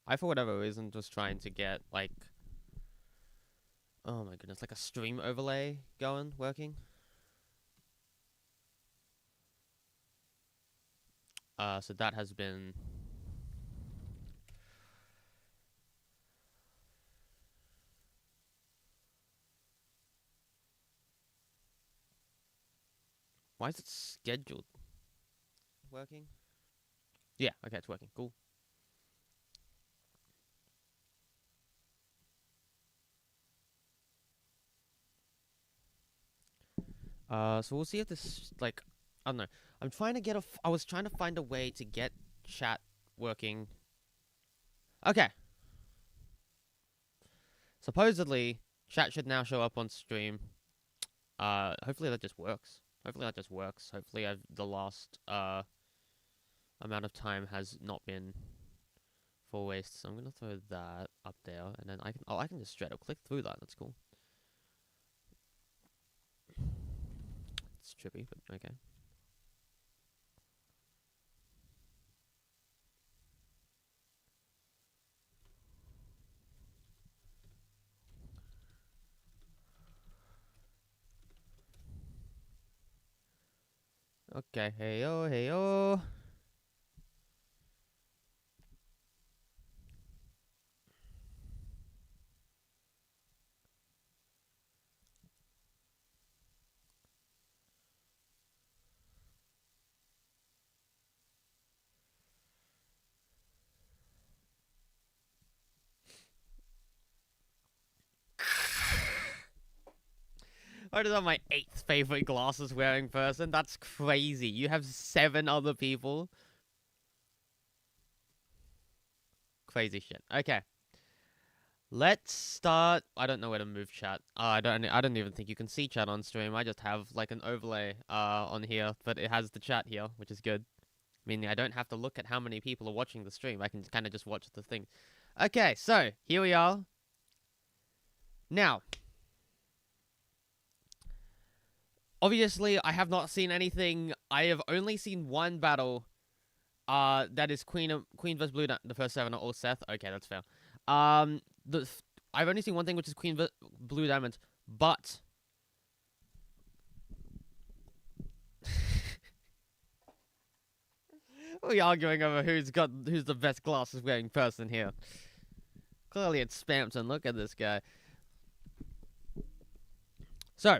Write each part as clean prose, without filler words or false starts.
I, for whatever reason, was trying to get, like... Oh my goodness, like a stream overlay working. So that has been... Why is it scheduled? Working? Yeah, okay, it's working. Cool. So we'll see if this, like, I don't know. I'm trying to get I was trying to find a way to get chat working. Okay. Supposedly, chat should now show up on stream. Hopefully that just works. Hopefully the last, amount of time has not been for waste. So I'm gonna throw that up there, and then I can just straight up click through that. That's cool. It's trippy, but okay. Okay, hey yo. I just have my 8th favorite glasses wearing person. That's crazy. You have 7 other people. Crazy shit. Okay. Let's start. I don't know where to move chat. I don't even think you can see chat on stream. I just have like an overlay on here, but it has the chat here, which is good. Meaning I don't have to look at how many people are watching the stream. I can kind of just watch the thing. Okay, so here we are. Now, obviously, I have not seen anything. I have only seen one battle. That is Queen vs Blue. The first 7 are all Seth. Okay, that's fair. I've only seen one thing, which is Queen Blue Diamond, but we arguing over who's the best glasses wearing person here. Clearly, it's Spamton. Look at this guy. So,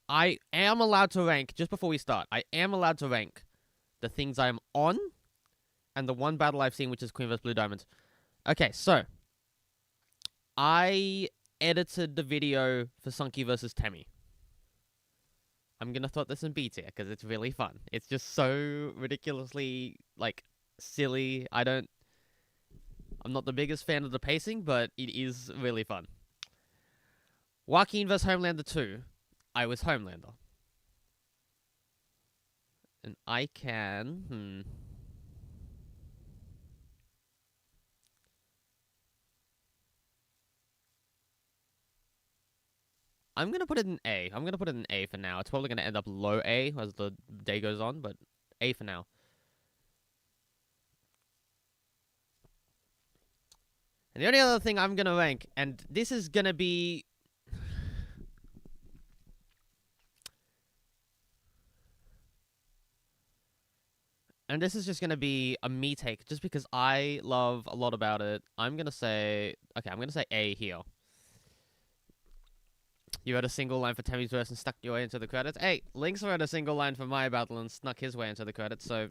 I am allowed to rank just before we start. I am allowed to rank the things I'm on, and the one battle I've seen, which is Queen vs Blue Diamond. Okay, so I edited the video for Sunky versus Temmie. I'm gonna throw this in B tier because it's really fun. It's just so ridiculously like silly. I'm not the biggest fan of the pacing, but it is really fun. Joaquin vs Homelander 2. I was Homelander. And I can I'm gonna put it in A. I'm gonna put it in A for now. It's probably gonna end up low A as the day goes on, but A for now. And the only other thing I'm gonna rank, and this is gonna be and this is just gonna be a me take, just because I love a lot about it. I'm gonna say A here. You wrote a single line for Temmie's verse and stuck your way into the credits. Hey, Lynx wrote a single line for my battle and snuck his way into the credits. So,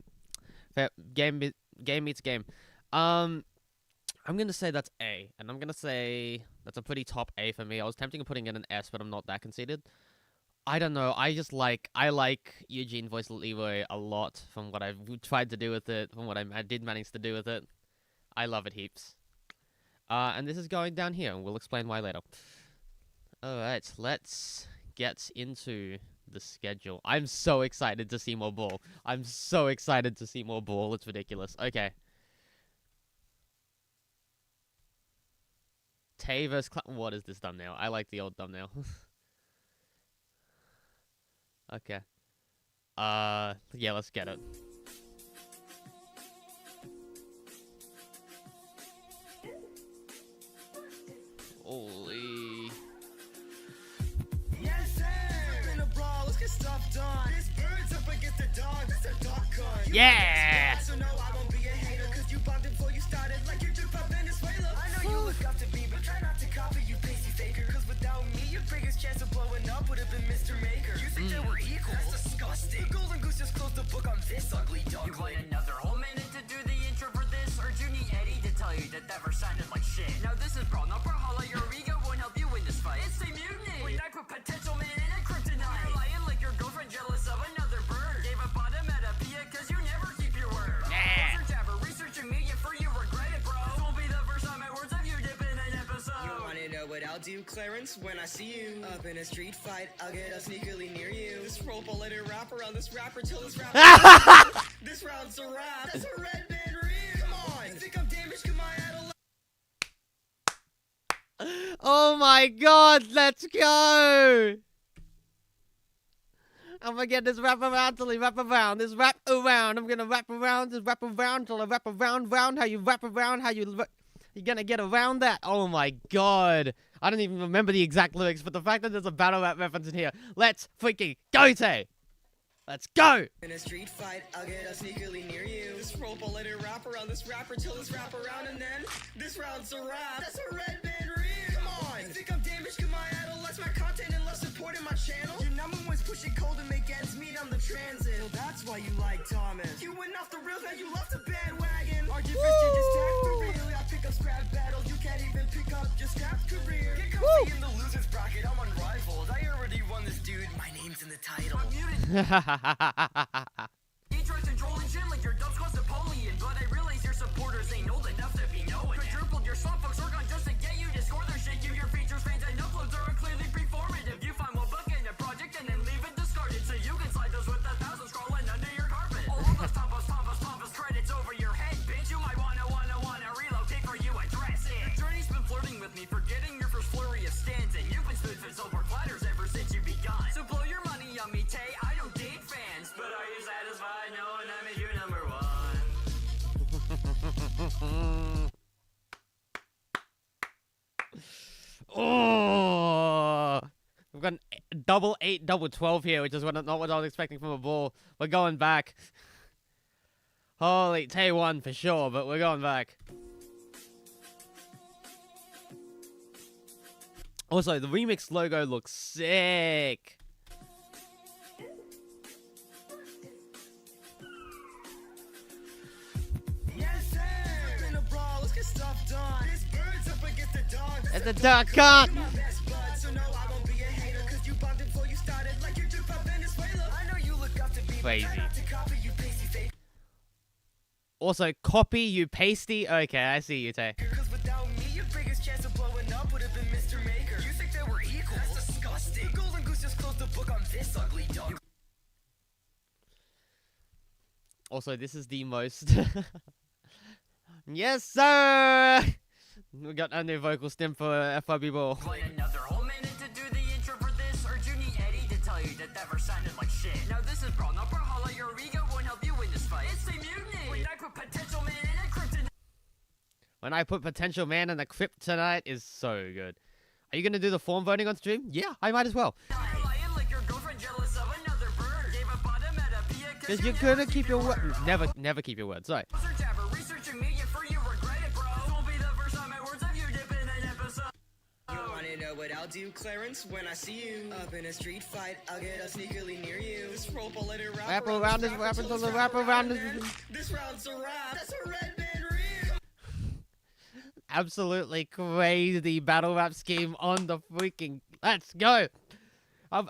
fair, game meets game. I'm gonna say that's A, and I'm gonna say that's a pretty top A for me. I was tempting of putting in an S, but I'm not that conceited. I don't know. I like Eugene voice Leroy a lot from what I've tried to do with it, from what I did manage to do with it. I love it heaps. And this is going down here, and we'll explain why later. Alright, let's get into the schedule. I'm so excited to see more ball. It's ridiculous. Okay. Tay vs. What is this thumbnail? I like the old thumbnail. Okay. Yeah, let's get it. Holy. Yes, sir. In a brawl, let's get stuff done. This bird's up against the dog. This a dog hunt. Yeah. So no, I won't be a hater. Cause you bombed before you started like you drip up Venezuela. I know you look up to me, but try not to copy, you pasty faker. Cause without me, your biggest chance of blowing up would have been Mr. Maker. You think that we're equal? That's disgusting. The Golden Goose just closed the book on this ugly dog. You want another whole minute to do the intro for this? Or do you need Eddie to tell you that never sounded like shit? Now this is Brawl, not Brawlhalla. Your ego won't help you win this fight. It's a mutiny. When I put potential man in a kryptonite. You're lying like your girlfriend jealous of another bird. Gave a bottom at a Pia cause you never keep your word. Yeah. Researching me for you regret it, bro. This won't be the first time my words of you dip in an episode. You wanna know what I'll do, Clarence? When I see you up in a street fight, I'll get up sneakily near you. This rope will let it wrap around this rapper till this rapper. This round's a wrap. That's a red band rear. Come on. You think I'm damaged? Come on, Adelaide. Oh my god, let's go! I'm gonna get this wrap around till I wrap around. This wrap around. I'm gonna wrap around this wrap around till I wrap around. How you wrap around, you're gonna get around that. Oh my god. I don't even remember the exact lyrics, but the fact that there's a battle rap reference in here. Let's freaking go, Tay! Let's go! In a street fight, I'll get up sneakily near you. This rope will let it wrap around this rapper till this wrap around, and then this round's a wrap. That's a red band rear. Come on. You think I'm damaged? Come on, Adel. Less my content and less supporting my channel. Your number one's pushing cold to make ends meet on the transit. Well, that's why you like Thomas. You went off the rails, now you left the bandwagon. Our difference you just tagged for real. I pick up scrap battles. You can't even pick up your scrap career. Get comfy in the losers bracket. I'm unrivaled. I already won this, dude. My name's in the title. I'm muted. You try controlling shit like your dubs cost Napoleon, but I realize your supporters ain't old enough to be knowing. Quadrupled your slump folks work on just to get you to score their shit. You, your features, fans, and uploads are clearly performative. You find one book in a project and then leave it discarded, so you can slide those with 1,000 scrolling under your carpet. All of those pompous credits over your head, bitch. You might wanna relocate for you address it. Your journey's been flirting with me, forgetting your first flurry of stands, and you've been spoon-fed over platters ever since you begun. So blow your money on me, Tay. I don't date fans, but are you satisfied knowing I made you number one? Oh, we've got double 8, double 12 here, which is not what I was expecting from a ball. We're going back. Holy, Tay won for sure, but we're going back. Also, the remix logo looks sick. Yes, sir. In a brawl, let's get stuff done. This bird's up against the dog. It's a duck cunt. My best bud, so no, I won't be a hater. Cause you bombed before you started like you drip up Venezuela. I know you look up to me, but Crazy. try not to copy, you pasty fake. Also, copy, you pasty. Okay, I see you, Tay. Cause without me, your biggest chance of blowing up would have been Mr. Maker. You think that we're equal? That's disgusting. The Golden Goose just closed the book on this ugly dog. Also, this is the most... Yes, sir! We got a new vocal stem for FYB Ball. Want another whole minute to do the intro for this? Or do you need Eddie to tell you that never sounded like shit? Now this is Brawl, not Brawlhalla. Your ego won't help you win this fight. It's a mutiny. When I put potential man in a kryptonite. When I put Potential Man in the crypt tonight is so good. Are you gonna do the form voting on stream? Yeah, I might as well. You're lying like your girlfriend jealous of another bird. Gave a bottom at a Pia Cause you're gonna keep your word. Never keep your word. Sorry. Researching me for you regret it, bro. This won't be the first time my words of you dip in an episode. You wanna know what I'll do, Clarence? When I see you up in a street fight, I'll get up sneakily near you. This rope will let it wrap around this rapper till this wrap around, and then this round's a wrap. That's a red band rear. Absolutely crazy battle rap scheme on the freaking... Let's go!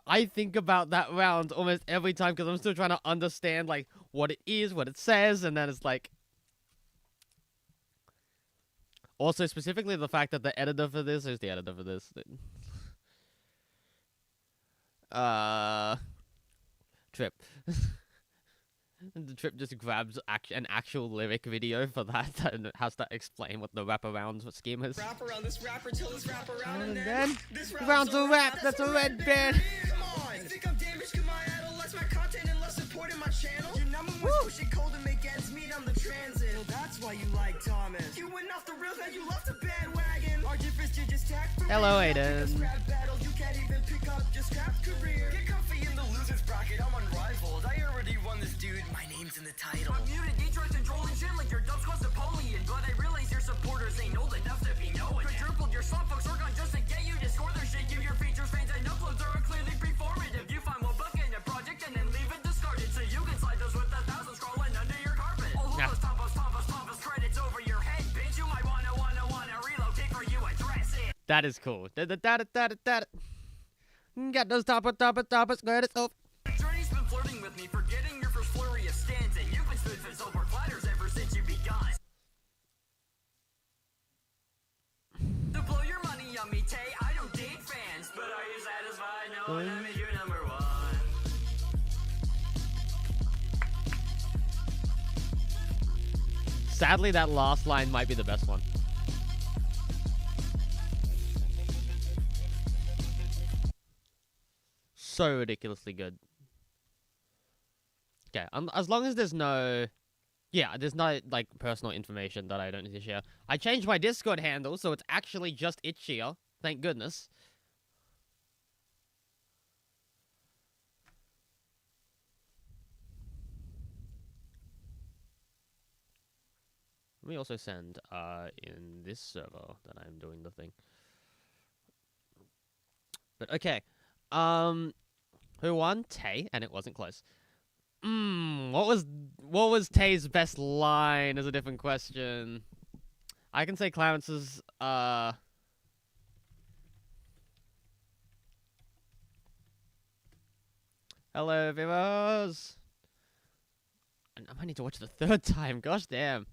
I think about that round almost every time because I'm still trying to understand like what it is, what it says, and then it's like... Also, specifically the fact that the editor for this... Who's the editor for this? Trip. The Trip just grabs an actual lyric video for that and has to explain what the wraparound scheme is. Wrap around this rapper till this wrap around, and And then then, this round's a wrap, that's a red band. Come on. You think I'm damaged? Come on, Adel. Less my content and less supporting my channel. Your number one's pushing cold to make ends meet on the transit. Well, that's why you like Thomas. You went off the rails, now you left the bandwagon. Our difference fist, you just tack for Hello, real. Aiden. Scrap battle, you can't even pick up your scrap career. Get comfy in the losers bracket, I'm unrivaled. I already won this, dude. My name's in the title. I'm muted, Detroit controlling shit like your dubs cause Napoleon. But I realize your supporters ain't old enough to be knowing. Quadrupled your slum folks work on just to get you to score their shit. Give your features, fans, and uploads are clearly performative. You find one book in a project and then leave it discarded. So you can slide those with 1,000 scrolling under your carpet. All Yeah. those tapas, credits over your head, bitch. You might wanna relocate for you address it. That is cool. Got those tapas, credits over. Journey's been flirting with me, forgetting your first flurry of stands, and you've been stood for silver platters ever since you begun. To blow your money on me, Tay, I don't date fans, but are you satisfied knowing I made you number one? Sadly, that last line might be the best one. So ridiculously good. Okay, as long as there's no... Yeah, there's no, like, personal information that I don't need to share. I changed my Discord handle, so it's actually just Itchier. Thank goodness. Let me also send, in this server that I'm doing the thing. But, okay. Who won? Tay, and it wasn't close. What was Tay's best line is a different question. I can say Clarence's, Hello, viewers! I might need to watch it a third time, gosh damn.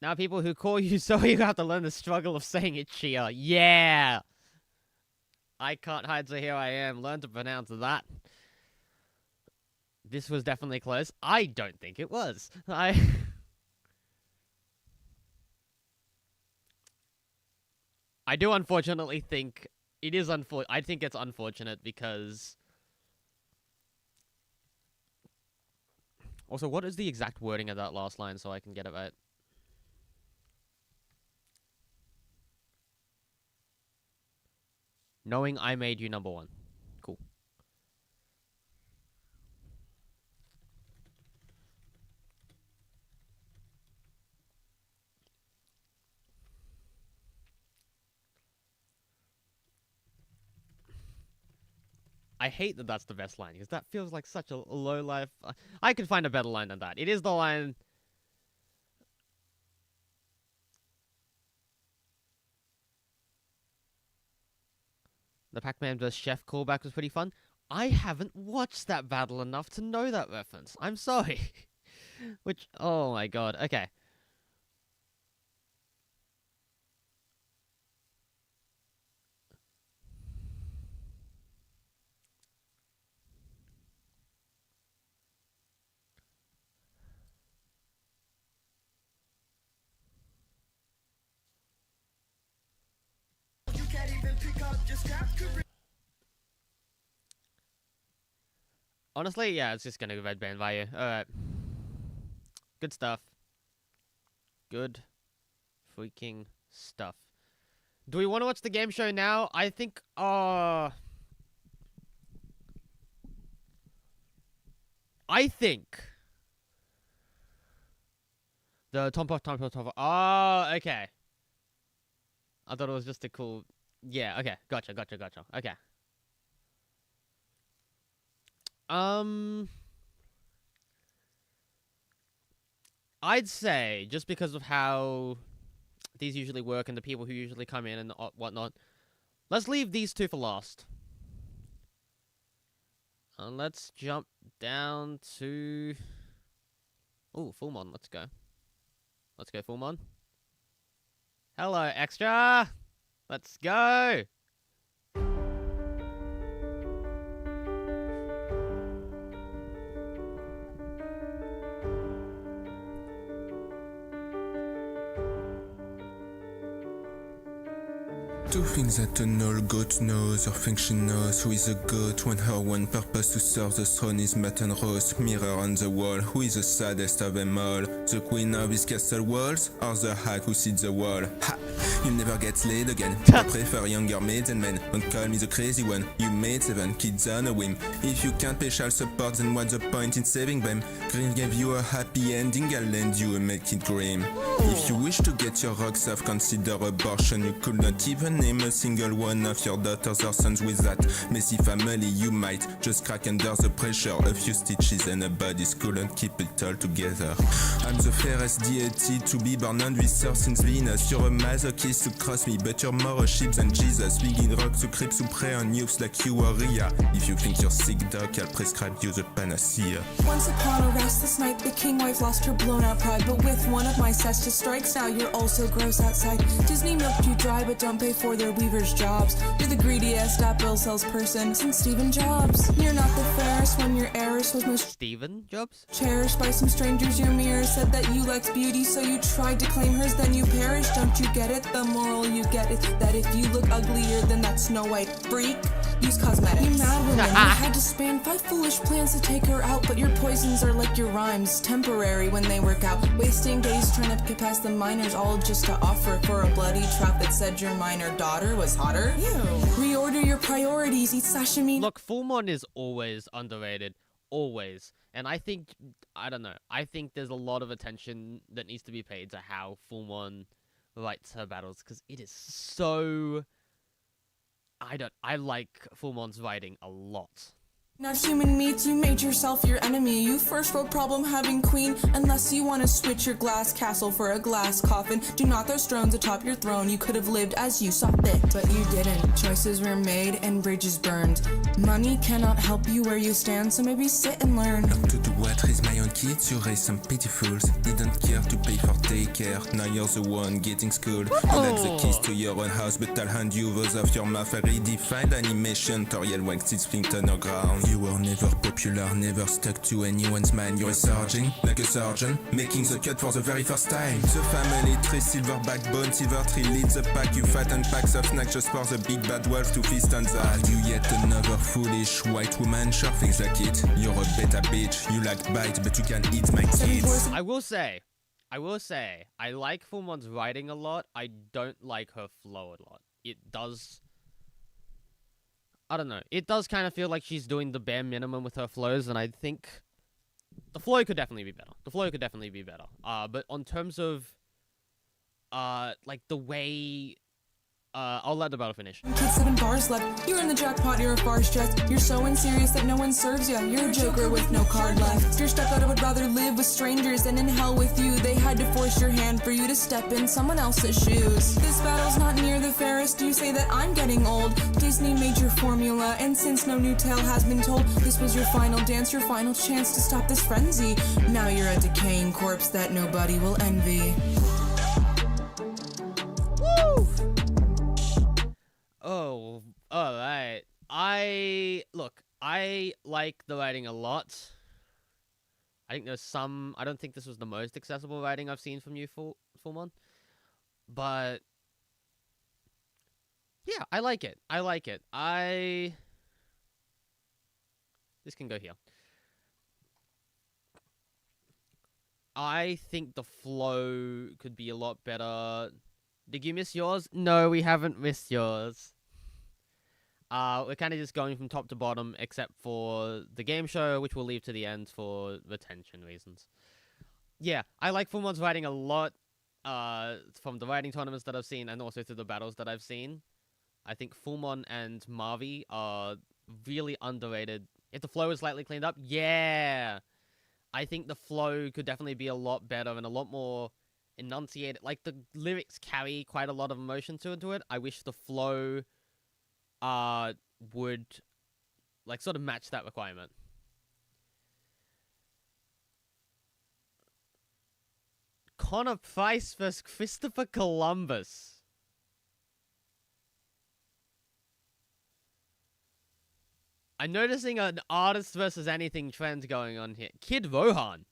Now people who call you so you have to learn the struggle of saying it, Chia. Yeah! I can't hide, so here I am. Learn to pronounce that. This was definitely close. I don't think it was. I do unfortunately think... It is I think it's unfortunate because... Also, what is the exact wording of that last line so I can get it right? Knowing I made you number one. Cool. I hate that that's the best line, because that feels like such a low life... I could find a better line than that. It is the line... The Pac-Man vs. Chef callback was pretty fun. I haven't watched that battle enough to know that reference. I'm sorry. Which, oh my god. Okay. You can't even pick up your scrap career. Honestly, yeah, it's just gonna go red band value. Alright. Good stuff. Good freaking stuff. Do we want to watch the game show now? I think, I think the Tompo. Oh, okay. I thought it was just a cool... Yeah, okay. Gotcha. Okay. I'd say, just because of how these usually work and the people who usually come in and whatnot, let's leave these two for last. Let's jump down to... Ooh, Fullmon, let's go. Let's go, Fullmon. Hello, Extra! Let's go! Two things that an old goat knows, or think she knows who is a goat when her one purpose to serve the throne is mutton roast. Mirror on the wall, who is the saddest of them all? The queen of his castle walls, or the hag who sits the wall? Ha! You never get laid again. I prefer younger maids and men. Don't call me the crazy one. You made 7 kids on a whim. If you can't pay child support, then what's the point in saving them? Green gave you a happy ending, I'll lend you a make it grim. If you wish to get your rocks off, consider abortion. You could not even name a single one of your daughters or sons with that messy family. You might just crack under the pressure. A few stitches and a body couldn't keep it all together. I'm the fairest deity to be born on this earth since Venus. You're a masochist to cross me, but you're more a sheep than Jesus. Vegan rock to creeps who prey on youths like you or Ria. If you think you're sick, doc, I'll prescribe you the panacea. Once upon a restless night, the king wife lost her blown out pride. But with one of my cestus strikes, now you're also gross outside. Disney milked you dry, but don't pay for their weavers' jobs. You're the greediest Apple salesperson since Stephen Jobs. You're not the fairest when your heiress was most Steven Jobs? cherished by some strangers. Your mirror said that you lacked beauty, so you tried to claim hers, then you perished. Don't you get it? The moral you get is that if you look uglier than that Snow White freak, use cosmetics. You mad woman, you had to span 5 foolish plans to take her out, but your poisons are like your rhymes, temporary when they work out. Wasting days trying to get past the minors, all just to offer for a bloody trout that said your minor daughter was hotter. Ew. Reorder your priorities, eat sashimi. Look, Fullmon is always underrated. Always. And I think, I don't know, I think there's a lot of attention that needs to be paid to how Fullmon writes her battles, because it is so... I like Fullmon's writing a lot. Not human meat, you made yourself your enemy. You first wrote problem having queen, unless you want to switch your glass castle for a glass coffin. Do not throw stones atop your throne, you could have lived as you saw fit. But you didn't. Choices were made and bridges burned. Money cannot help you where you stand, so maybe sit and learn. Not to do what, raise my own kids, you raise some pitifuls. Didn't care to pay for daycare, now you're the one getting schooled. You lack the keys to your own house, but I'll hand you those of your mouth. A redefined animation, Toriel waxed its flint underground. You were never popular, never stuck to anyone's mind. You're a sergeant, like a surgeon, making the cut for the very first time. The family tree, silver backbone, silver tree leads the pack. You fatten packs of snacks just for the big bad wolf to feast on that. You yet another foolish white woman, sure things like it. You're a beta bitch, you like bite, but you can eat my kids. I will say, I like Fullmon's writing a lot. I don't like her flow a lot. It does... I don't know. It does kind of feel like she's doing the bare minimum with her flows, and I think the flow could definitely be better. But on terms of, like the way, I'll let the battle finish. Kids 7 bars left. You're in the jackpot, you're a far stretch. You're so unserious that no one serves ya. You're a joker with no card left. You're stuck out, I would rather live with strangers than in hell with you. They had to force your hand for you to step in someone else's shoes. This battle's not near the fairest. You say that I'm getting old. Disney made your formula, and since no new tale has been told, this was your final dance, your final chance to stop this frenzy. Now you're a decaying corpse that nobody will envy. Woo! Oh, alright. I like the writing a lot. I think there's some... I don't think this was the most accessible writing I've seen from you, Fullmon. But... yeah, I like it. This can go here. I think the flow could be a lot better. Did you miss yours? No, we haven't missed yours. We're kind of just going from top to bottom, except for the game show, which we'll leave to the end for retention reasons. Yeah, I like Fullmon's writing a lot, from the writing tournaments that I've seen, and also through the battles that I've seen. I think Fullmon and Marvy are really underrated. If the flow is slightly cleaned up, yeah! I think the flow could definitely be a lot better and a lot more enunciated. Like, the lyrics carry quite a lot of emotion into it. I wish the flow would like sort of match that requirement. Connor Price versus Christopher Columbus. I'm noticing an artist versus anything trend going on here. Kid Rohan.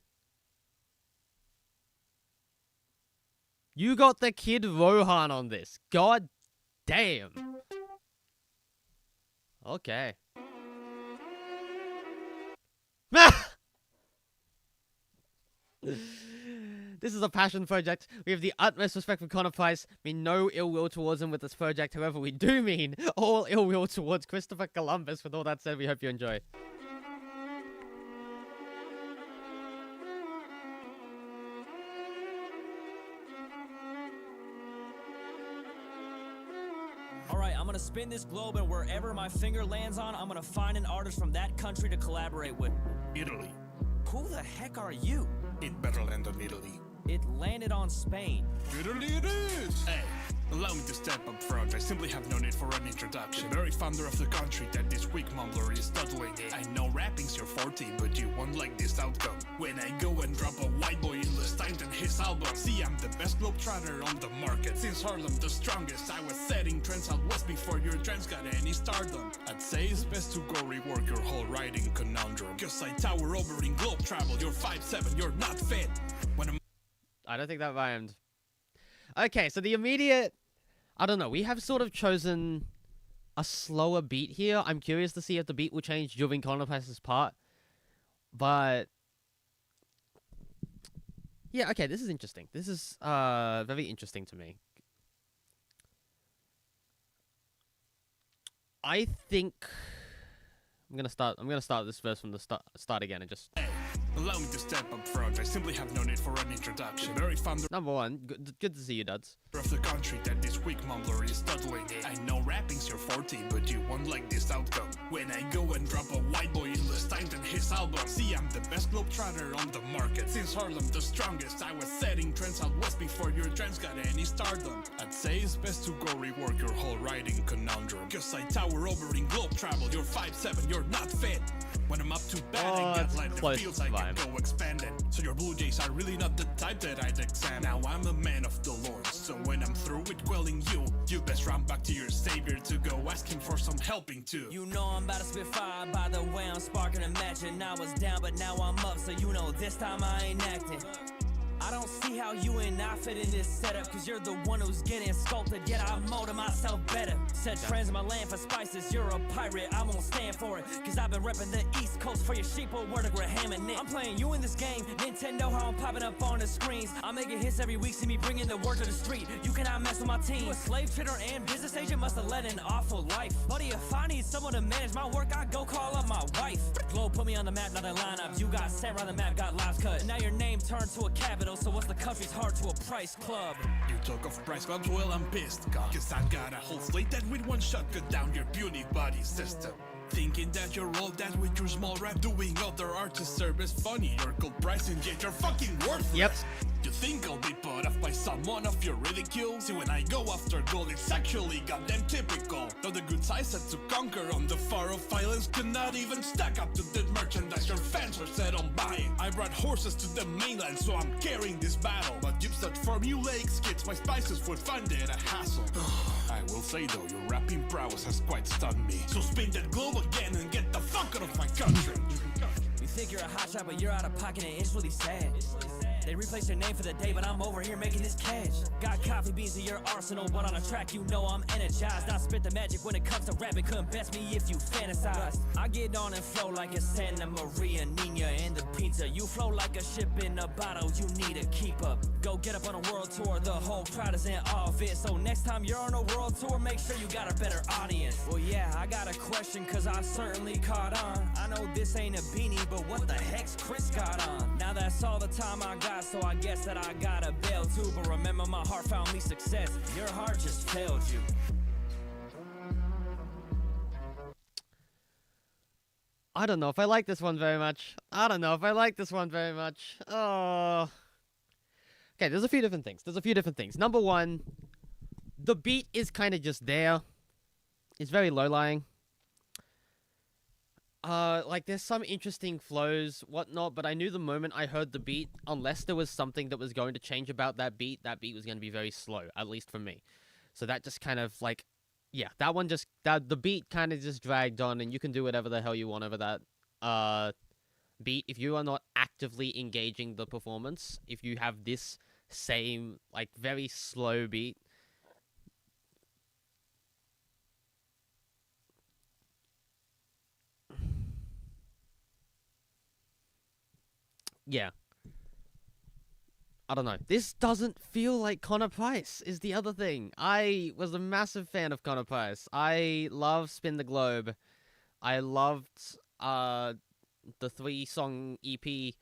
You got the Kid Rohan on this. God damn. Okay. This is a passion project. We have the utmost respect for Connor Price. Mean no ill will towards him with this project. However, we do mean all ill will towards Christopher Columbus. With all that said, we hope you enjoy. Alright, I'm gonna spin this globe, and wherever my finger lands on, I'm gonna find an artist from that country to collaborate with. Italy. Who the heck are you? It better land on Italy. It landed on Spain. Italy it is! Hey, allow me to step up front. I simply have no need for an introduction. Very founder of the country that this weak mumbler is stuttling in. I know rapping's your forte, but you won't like this outcome. When I go and drop a white boy in the Stein and his album. See, I'm the best globetrotter on the market. Since Harlem the strongest, I was setting trends out west before your trends got any stardom. I'd say it's best to go rework your whole writing conundrum. Cause I tower over in globe travel. You're 5'7", you're not fit. When I'm I don't think that rhymed. Okay, so the immediate... I don't know. We have sort of chosen a slower beat here. I'm curious to see if the beat will change during Connor Price's part. But... yeah, okay, this is interesting. This is very interesting to me. I think... I'm gonna start this verse from the start again and just... allow me to step up front. I simply have no need for an introduction. Very founder Number one, good to see you, duds. of the country that this weak mumbler is stuttling in. I know rapping's your forte, but you won't like this outcome. When I go and drop a white boy in the Stein and his album. See, I'm the best globetrotter on the market. Since Harlem the strongest, I was setting trends out west before your trends got any stardom. I'd say it's best to go rework your whole writing conundrum. Cause I tower over in globe travel. You're 5'7", you're not fit. When I'm up to bat and get like the fields, I can go expanded. So your Blue Jays are really not the type that I'd examine. Now I'm a man of the Lord, so when I'm through with quelling you, you best run back to your savior to go ask him for some helping too. You know I'm about to spit fire by the way I'm sparking. Imagine I was down, but now I'm up, so you know this time I ain't acting. I don't see how you and I fit in this setup, cause you're the one who's getting sculpted, yet I molded myself better. Set trends in my land for spices, you're a pirate, I won't stand for it, cause I've been repping the East Coast for your sheeple, word of Graham and Nick. I'm playing you in this game, Nintendo, how I'm popping up on the screens. I'm making hits every week, see me bringing the word to the street. You cannot mess with my team. You a slave trader and business agent, must have led an awful life. Buddy, if I need someone to manage my work, I go call up my wife. Globe put me on the map, not a lineup. You got sent around the map, got lives cut. And now your name turned to a capital, so what's the country's heart to a price club? You talk of price clubs, well I'm pissed, cause I got a whole slate that with one shot cut down your beauty body system. Thinking that you're all that with your small rap, doing other artists service funny. You're called price and yet you're fucking worthless. Yep. You think I'll be put off by someone of your ridicule? See, when I go after gold, it's actually goddamn typical. Though the goods I set to conquer on the far off islands cannot even stack up to the merchandise your fans were set on buying. I brought horses to the mainland, so I'm carrying this battle. But you've such formulaic skits, my spices would find it a hassle. I will say though, your rapping prowess has quite stunned me. So spin that globe again and get the fuck out of my country. You think you're a hotshot, but you're out of pocket and it's really sad. They replaced your name for the day, but I'm over here making this catch. Got coffee beans in your arsenal, but on a track you know I'm energized. I spit the magic when it comes to rapping, couldn't best me if you fantasize. I get on and flow like a Santa Maria, Nina, and the pizza. You flow like a ship in a bottle, you need to keep up. Go get up on a world tour, the whole crowd is in awe of it. So next time you're on a world tour, make sure you got a better audience. Well yeah, I got a question, cause I certainly caught on. I know this ain't a beanie, but what the heck's Chris got on? Now that's all the time I got, so I guess that I got a bail too. But remember, my heart found me success. Your heart just failed you. I don't know if I like this one very much. Oh. Okay, there's a few different things. Number one, the beat is kind of just there. It's very low-lying. like there's some interesting flows, whatnot, but I knew the moment I heard the beat, unless there was something that was going to change about that beat was going to be very slow, at least for me. So that just kind of like, yeah, that one just, the beat kind of just dragged on, and you can do whatever the hell you want over that, beat. If you are not actively engaging the performance, if you have this same, like, very slow beat, yeah. I don't know. This doesn't feel like Connor Price is the other thing. I was a massive fan of Connor Price. I love Spin the Globe. I loved the 3-song EP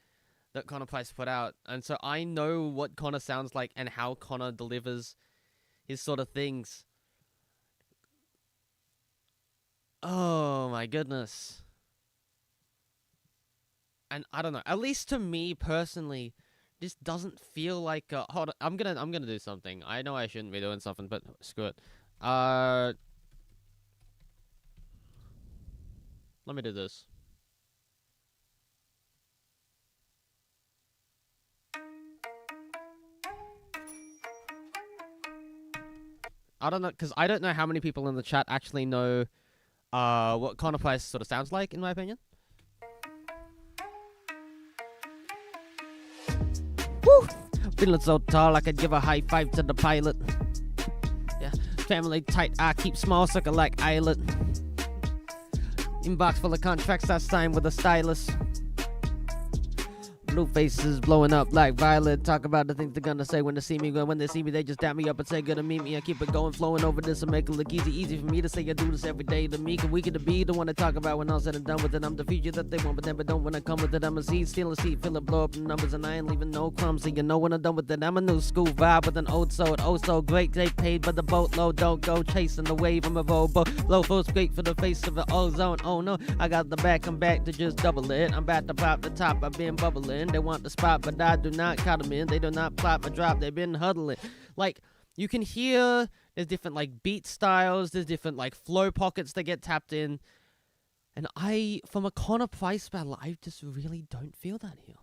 that Connor Price put out. And so I know what Connor sounds like and how Connor delivers his sort of things. Oh my goodness. And I don't know. At least to me personally, this doesn't feel like a... Hold on, I'm gonna do something. I know I shouldn't be doing something, but screw it. Let me do this. I don't know, because I don't know how many people in the chat actually know what Connor Price sort of sounds like, in my opinion. Woo! Feeling so tall, I could give a high five to the pilot. Yeah, family tight, I keep small, sucker like islet. Inbox full of contracts I signed with a stylist. Blue faces blowing up like violet. Talk about the things they're gonna say when they see me. When they see me, they just dap me up and say good to meet me. I keep it going, flowing over this and make it look easy for me to say I do this every day to me. Can we get to be the one to talk about when all said and done with it? I'm the future that they want, but never don't when I come with it. I'm a seed, steal a seat, fill it, blow up the numbers, and I ain't leaving no crumbs. So you know when I'm done with it, I'm a new school vibe with an old soul. Oh so great, they paid by the boatload. Don't go chasing the wave. I'm a robo. Low full straight for the face of the ozone. Oh no, I got the back. I'm back to just double it. I'm about to pop the top. I've been bubbling. They want the spot, but I do not cut them in. They do not plot my drop. They've been huddling. Like, you can hear there's different, like, beat styles. There's different, like, flow pockets that get tapped in. And from a Connor Price battle, I just really don't feel that here.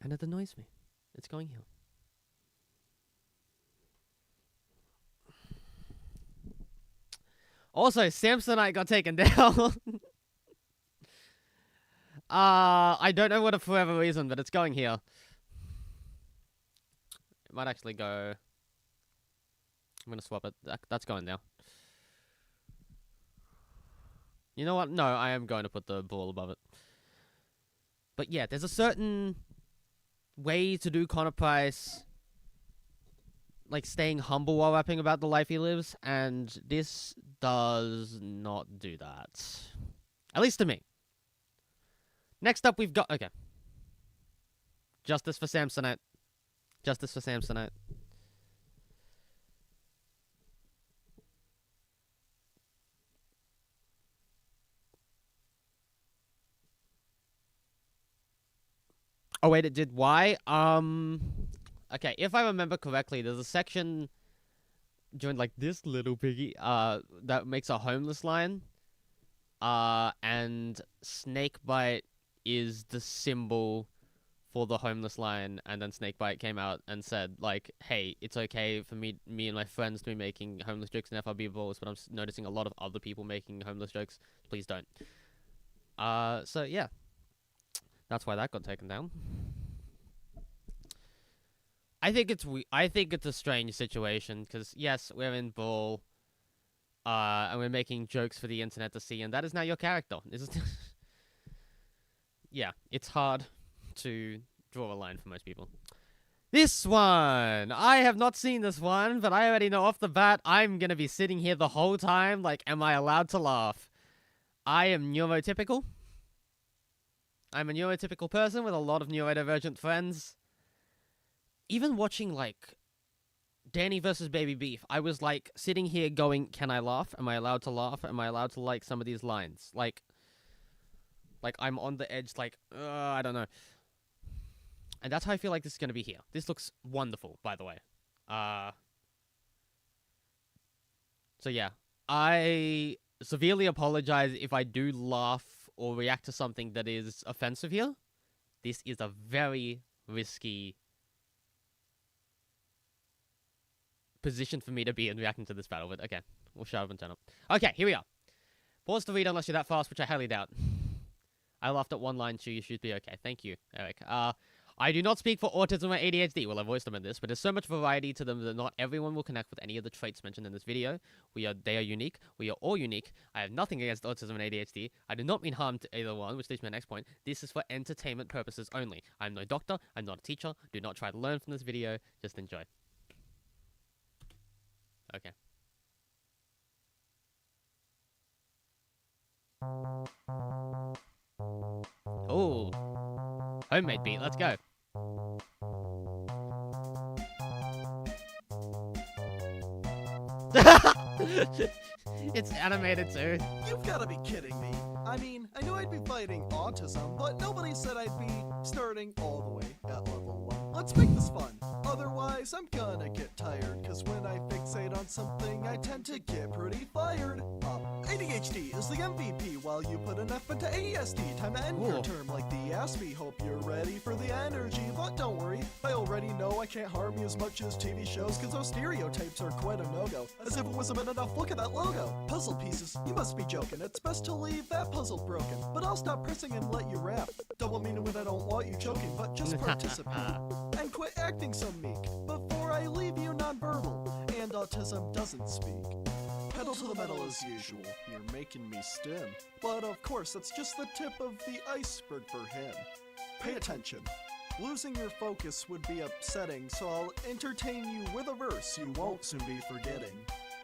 And it annoys me. It's going here. Also, Samsonite got taken down. I don't know what for whatever reason, but it's going here. It might actually go... I'm gonna swap it. That's going now. You know what? No, I am going to put the ball above it. But yeah, there's a certain way to do Connor Price, like staying humble while rapping about the life he lives, and this does not do that. At least to me. Next up, we've got... Okay. Justice for Samsonite. Justice for Samsonite. Oh, wait, it did. Why? Okay, if I remember correctly, there's a section during, like, this little piggy, that makes a homeless line. And Snakebite is the symbol for the homeless line, and then Snakebite came out and said, like, hey, it's okay for me and my friends to be making homeless jokes in FRB balls, but I'm noticing a lot of other people making homeless jokes. Please don't. So yeah. That's why that got taken down. I think it's a strange situation, because yes, we're in Brawl, and we're making jokes for the internet to see, and that is now your character. This is yeah, it's hard to draw a line for most people. This one! I have not seen this one, but I already know off the bat I'm gonna be sitting here the whole time like, am I allowed to laugh? I am neurotypical. I'm a neurotypical person with a lot of neurodivergent friends. Even watching, like, Danny versus Baby Beef, I was, like, sitting here going, can I laugh? Am I allowed to laugh? Am I allowed to like some of these lines? Like I'm on the edge, like, I don't know. And that's how I feel like this is going to be here. This looks wonderful, by the way. So yeah, I severely apologize if I do laugh or react to something that is offensive here. This is a very risky position for me to be in reacting to this battle, but okay. We'll shut up and turn up. Okay, here we are. Pause to read unless you're that fast, which I highly doubt. I laughed at one line, so you should be okay. Thank you, Eric. I do not speak for autism or ADHD. Well, I voiced them in this, but there's so much variety to them that not everyone will connect with any of the traits mentioned in this video. They are unique. We are all unique. I have nothing against autism and ADHD. I do not mean harm to either one, which leads me to my next point. This is for entertainment purposes only. I'm no doctor. I'm not a teacher. Do not try to learn from this video. Just enjoy. Okay. Oh, homemade beat. Let's go. It's animated too. You've gotta be kidding me. I mean, I knew I'd be fighting autism, but nobody said I'd be starting all the way at level 1. Let's make this fun. Otherwise, I'm gonna get tired, cause when I fixate on something, I tend to get pretty fired. ADHD is the MVP while you put an F into ASD. Time to end your term like the ASPE. Hope you're ready for the energy, but don't worry, I already know I can't harm you as much as TV shows, cause those stereotypes are quite a no-go. As if it wasn't enough, look at that logo. Puzzle pieces, you must be joking. It's best to leave that puzzle broken. But I'll stop pressing and let you rap. Double meaning when I don't want you choking, but just participate. And quit acting so meek before I leave you non-verbal. And autism doesn't speak. Pedal to the metal as usual. You're making me stim. But of course, that's just the tip of the iceberg for him. Pay attention. Losing your focus would be upsetting, so I'll entertain you with a verse you won't soon be forgetting.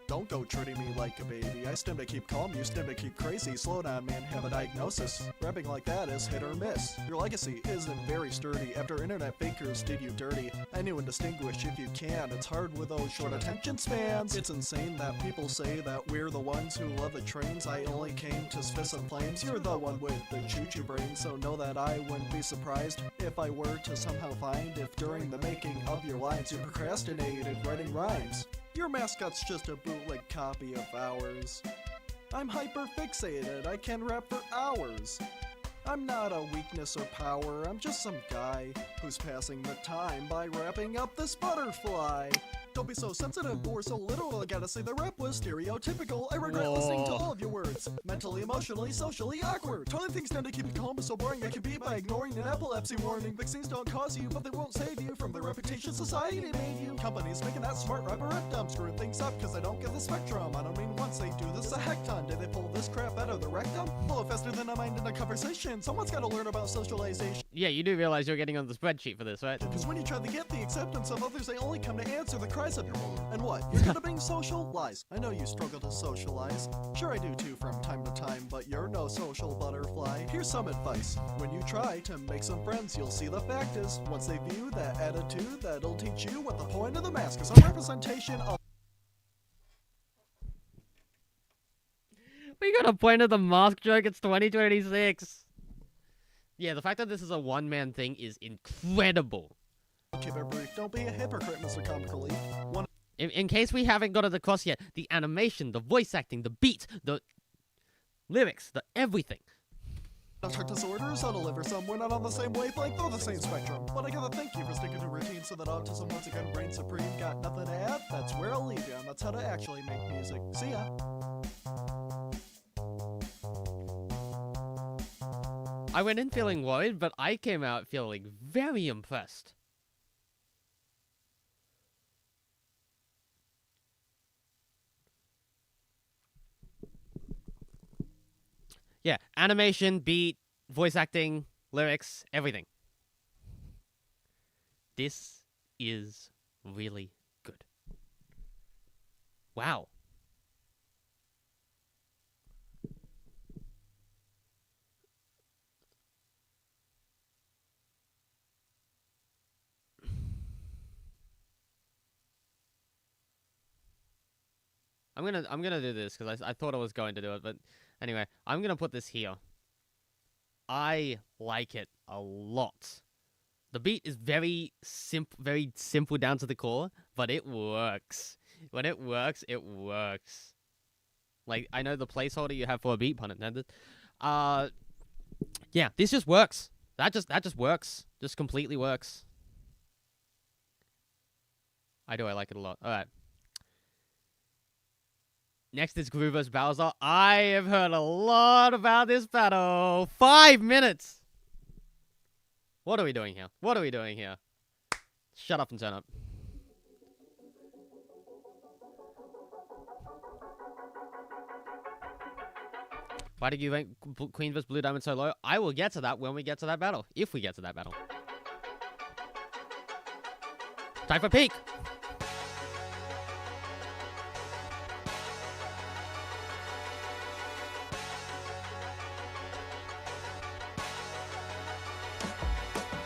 Don't go treating me like a baby. I stim to keep calm, you stim to keep crazy. Slow down, man, have a diagnosis. Rapping like that is hit or miss. Your legacy isn't very sturdy. After internet fakers did you dirty. I knew and distinguish if you can. It's hard with those short attention spans. It's insane that people say that we're the ones who love the trains. I only came to spit some flames. You're the one with the choo-choo brain, so know that I wouldn't be surprised if I were to somehow find if during the making of your lines you procrastinated writing rhymes. Your mascot's just a bootleg copy of ours. I'm hyper fixated, I can rap for hours. I'm not a weakness or power, I'm just some guy who's passing the time by wrapping up this butterfly. Don't be so sensitive or so literal, I gotta say the rap was stereotypical. I regret listening to all of your words. Mentally, emotionally, socially awkward. Telling things tend to keep you calm is so boring I can be by ignoring an epilepsy warning. Vaccines don't cause you, but they won't save you from the reputation society made you. Companies making that smart rapper rectum, screwing things up cause I don't get the spectrum. I don't mean once they do this a hecton. Did they pull this crap out of the rectum? Blow it faster than a mind in a conversation. Someone's gotta learn about socialization. Yeah, you do realize you're getting on the spreadsheet for this, right? Because when you try to get the acceptance of others, they only come to answer the cries of your mother. And what? You're gonna being social? Lies. I know you struggle to socialize. Sure I do too from time to time, but you're no social butterfly. Here's some advice. When you try to make some friends, you'll see the fact is, once they view that attitude, that'll teach you what the point of the mask is. Some representation of... We got a point of the mask joke, it's 2026. Yeah, the fact that this is a one-man thing is incredible. Keep it brief. Don't be a hypocrite, Mr. Comic Relief. One In case we haven't got it across yet, the animation, the voice acting, the beat, the lyrics, the everything. Heart disorders, I'll deliver some. We're not on the same wavelength or the same spectrum. But I gotta thank you for sticking to routine so that autism once again reigns supreme. Got nothing to add? That's where I'll leave you, and that's how to actually make music. See ya. I went in feeling worried, but I came out feeling very impressed. Yeah, animation, beat, voice acting, lyrics, everything. This is really good. Wow. I'm gonna do this because I thought I was going to do it, but anyway, I'm gonna put this here. I like it a lot. The beat is very simple down to the core, but it works. When it works, it works. Like, I know the placeholder you have for a beat, pun intended. Yeah, this just works. That just works. Just completely works. I like it a lot. Alright. Next is Gru vs. Bowser. I have heard a lot about this battle. 5 minutes! What are we doing here? What are we doing here? Shut up and turn up. Why did you rank Queen vs. Blue Diamond so low? I will get to that when we get to that battle. If we get to that battle. Time for peak!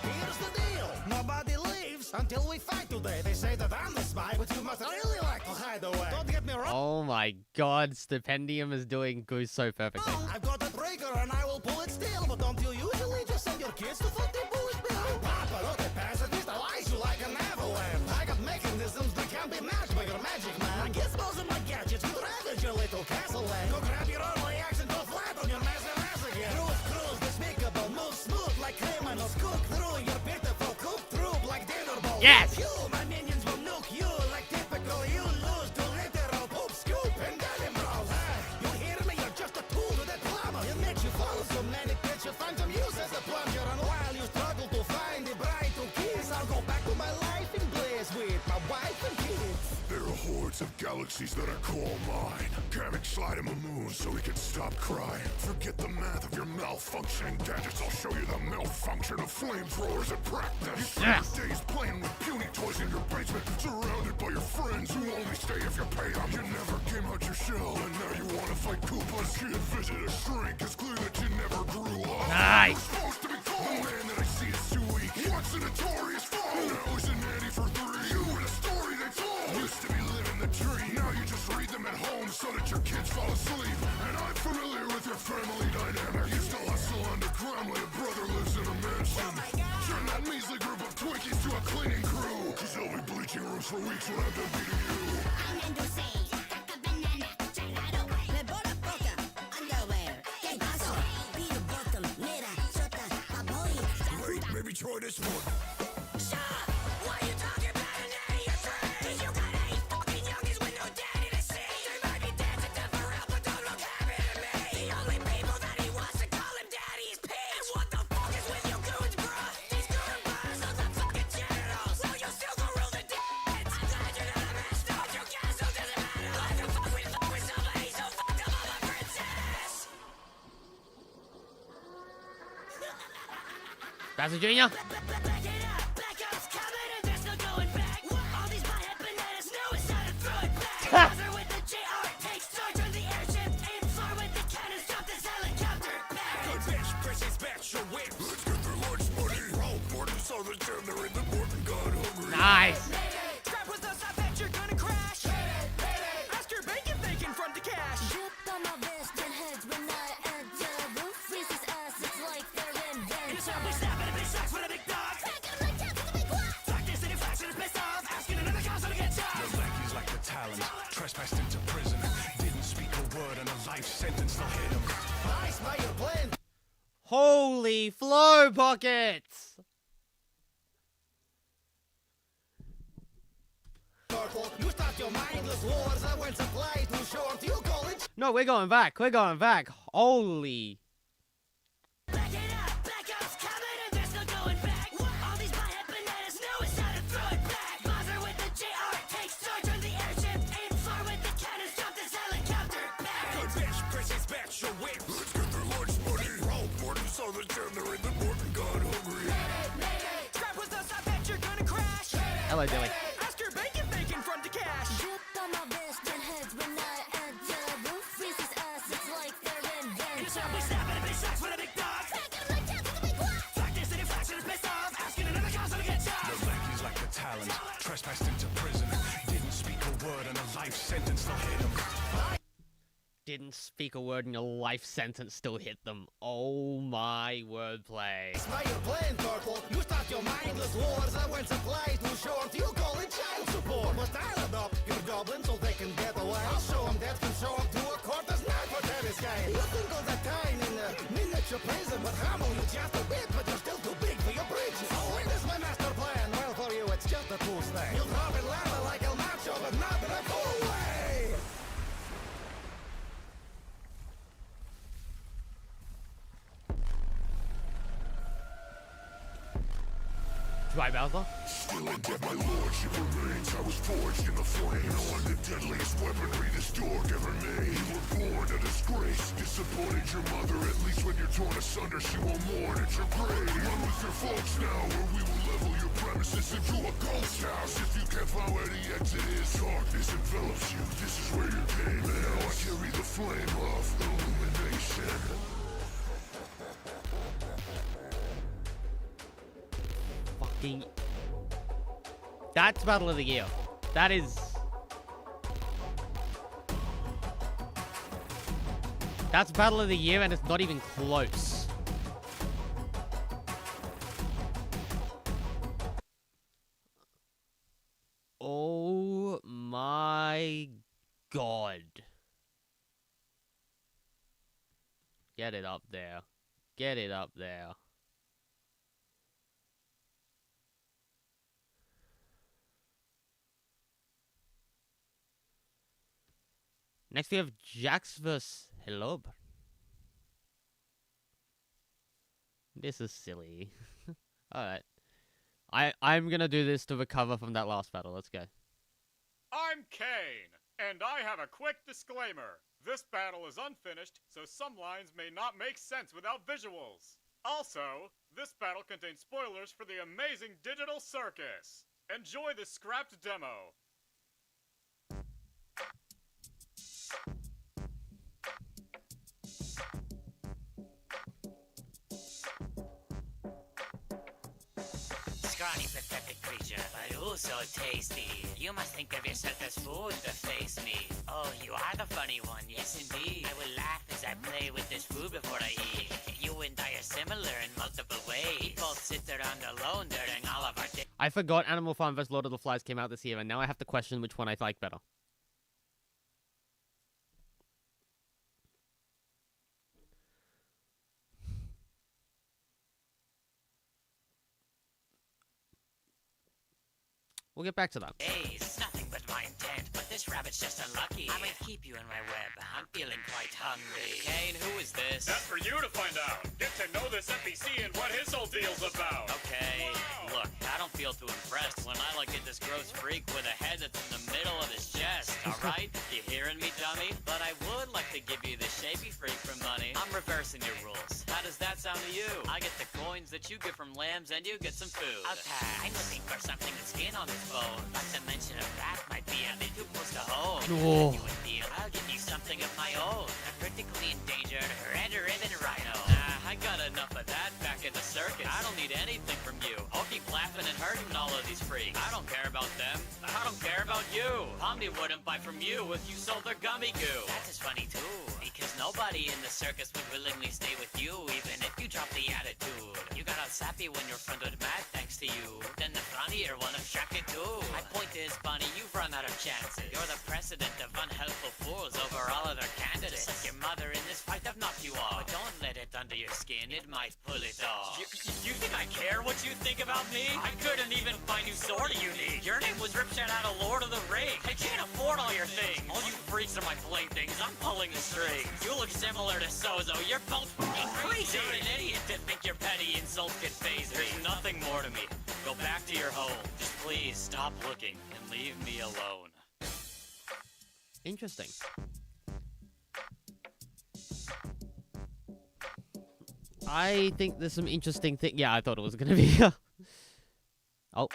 Here's the deal, nobody leaves until we fight today. They say that I'm the spy, but you must really like to hide away. Don't get me wrong. Oh my god, Stipendium is doing Goose so perfectly. I've got a trigger and I will pull it still, but don't you usually just send your kids to fuck the bullet bill? Papa, look at pacifist, I lies you like an avalanche. I got mechanisms that can be matched by your magic man. I guess those are my gadgets, you ravage your little castle land. Go grab your early axe and go flat on your massive ass again. Cruise, despicable, move smooth like criminals. Cook through your pitiful cook troop like dinner balls. Yes! You, my minions will nuke you like typical. You lose to literal poop scoop and daddy bros. You hear me? You're just a tool to that plumber. It makes you follow so many pits. You find some use as a plunger. And while you struggle to find the bride to kiss, I'll go back to my life in bliss with my wife and kids. There are hordes of galaxies that I call mine. Kamek slide him a moon so he can stop crying. Forget the math of your malfunctioning gadgets. I'll show you the malfunction of flamethrowers at practice. You spend your days playing with puny toys in your basement, surrounded by your friends who only stay if you pay them. You never came out your shell, and now you want to fight Koopas. Kid, visit a shrink. It's clear that you never grew up. Nice. You're supposed to be cool. The man that I see is too weak. Once a notorious foe, now he's a nanny for 3. You were the story they told. Used to be living the dream. Now you just read them at home so that your kids fall asleep. And I'm familiar with your family dynamic. Used to hustle underground while your brother lives in a mansion. Turn that measly group of Twinkies to a cleaning crew. Cause they'll be bleaching rooms for weeks when I'm done beating you. Wait, maybe try this one. Bowser Jr. Nice. Scrap with us, I bet you're gonna crash. Ask your bank if they can front the cash. In a subway snap and a bitch sucks with a big dog. Practice any flash and it's pissed off. Asking another console to get charged. He's like the talent, trespassed into prison. Didn't speak a word and a life sentence still hit him. I smell your plan. Holy flow pockets! You start your mindless wars. I went to play too short. You call it. No, we're going back. We're going back. Holy. Back it up, backup's coming and there's no going back. All these butthead bananas know it's time to throw it back. Buzzer with the JR takes charge on the airship. Aim far with the cannons, drop this helicopter back. Good bitch, Chrissy's batch your whip. Let's get their lunch money. Roll Morton so they're down there in the Morton God hungry. Scrap with us, I bet you're gonna crash. Hello, Dilly. Ask your bank if they can front the cash. In a subway snap and a bitch sucks with a big dog. Practice any flash and it's pissed off. Asking another console to get charged. He's like the talent, trespassed into prison. Didn't speak a word and a life sentence still hit him. Didn't speak a word and your life sentence still hit them. Oh my wordplay. Smell your plan, turtle. You start your mindless wars. I went to play too short. You call it child support. Must I up your goblins so they can get away? I'll show them that can show up to a court. There's Right, Bowser? Still in debt, my lordship remains. I was forged in the flame on the deadliest weaponry this dork ever made. You were born a disgrace, disappointed your mother. At least when you're torn asunder, she will mourn at your grave. Run with your folks now, or we will level your premises into a ghost house. If you can't find where the exit is, darkness envelops you. This is where your game is. Now I carry the flame of illumination. Fucking... That's Battle of the Year. That is... That's Battle of the Year and it's not even close. Oh my god. Get it up there. Get it up there. Next we have Jax vs. Helob. This is silly. Alright. I'm gonna do this to recover from that last battle. Let's go. I'm Kane, and I have a quick disclaimer. This battle is unfinished, so some lines may not make sense without visuals. Also, this battle contains spoilers for the amazing Digital Circus. Enjoy the scrapped demo. Scrawny, pathetic creature, but oh so tasty. You must think of yourself as food to face me. Oh, you are the funny one, yes indeed. I will laugh as I play with this food before I eat. You and I are similar in multiple ways. We both sit around alone during all of our day. I forgot Animal Farm vs. Lord of the Flies came out this year, and now I have to question which one I like better. We'll get back to that. Hey, it's nothing but my intent, but this rabbit's just unlucky. I'm gonna keep you in my web. I'm feeling quite hungry. Kane, who is this? That's for you to find out. Get to know this NPC and what his whole deal's about. Okay, look, I don't feel too impressed when I look at this gross freak with a head that's in the middle of his chest, alright? You hearing me, dummy? But I would like to give you this shapy freak for money. I'm reversing your rules. How does that sound to you? I get the coins that you get from lambs and you get some food. Okay, I'm looking for something with skin on its bone. Not to mention a rat might be a bit too close to home. Oh. You a deal. I'll give you something of my own. A critically endangered red ribbon rhino. I got enough of that back in the circus. I don't need anything from you. I'll keep laughing and hurting all of these freaks. I don't care about them. I don't care about you. Pomni wouldn't buy from you if you sold their gummy goo. That's just funny too, because nobody in the circus would willingly stay with you, even if you drop the attitude. You got all sappy when your friend was mad thanks to you. Then the funnier one of Shaka too. My point is, Bunny, you've run out of chances. You're the precedent of unhelpful fools over all other candidates. Just like your mother in this fight, I've knocked you off. But don't let it under your skin, it might pull it off. You think I care what you think about me? I couldn't even find you sorta unique. Your name was Ripshot out of Lord of the Rings. I can't afford all your things. All you freaks are my playthings, I'm pulling the strings. You look similar to Sozo, you're both fucking crazy. You're an idiot to think your petty insults could faze me. There's nothing more to me. Go back to your home. Just please stop looking and leave me alone. Interesting. I think there's some interesting thing. Yeah, I thought it was gonna be. Oh.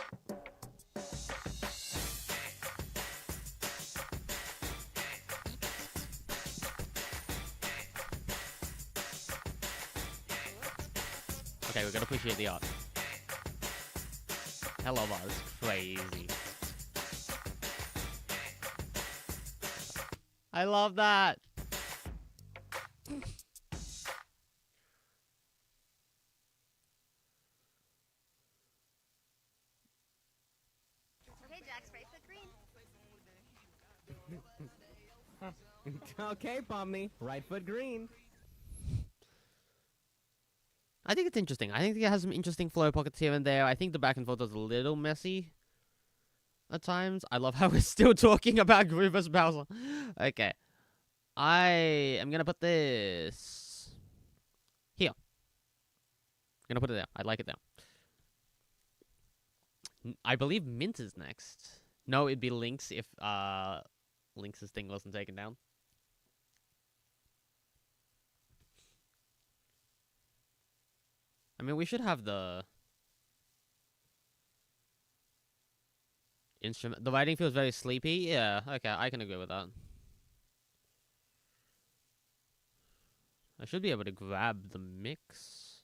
Okay, we gotta appreciate the art. Hello, art is crazy. I love that. Okay, Jax, right foot green. Okay, Pomni, right foot green. I think it's interesting. I think it has some interesting flow pockets here and there. I think the back and forth is a little messy at times. I love how we're still talking about Gru vs. Bowser. Okay. I am going to put this here. I'm going to put it there. I like it there. I believe Mint is next. No, it'd be Lynx if Lynx's thing wasn't taken down. I mean, we should have the instrument. The writing feels very sleepy. Yeah, okay, I can agree with that. I should be able to grab the mix.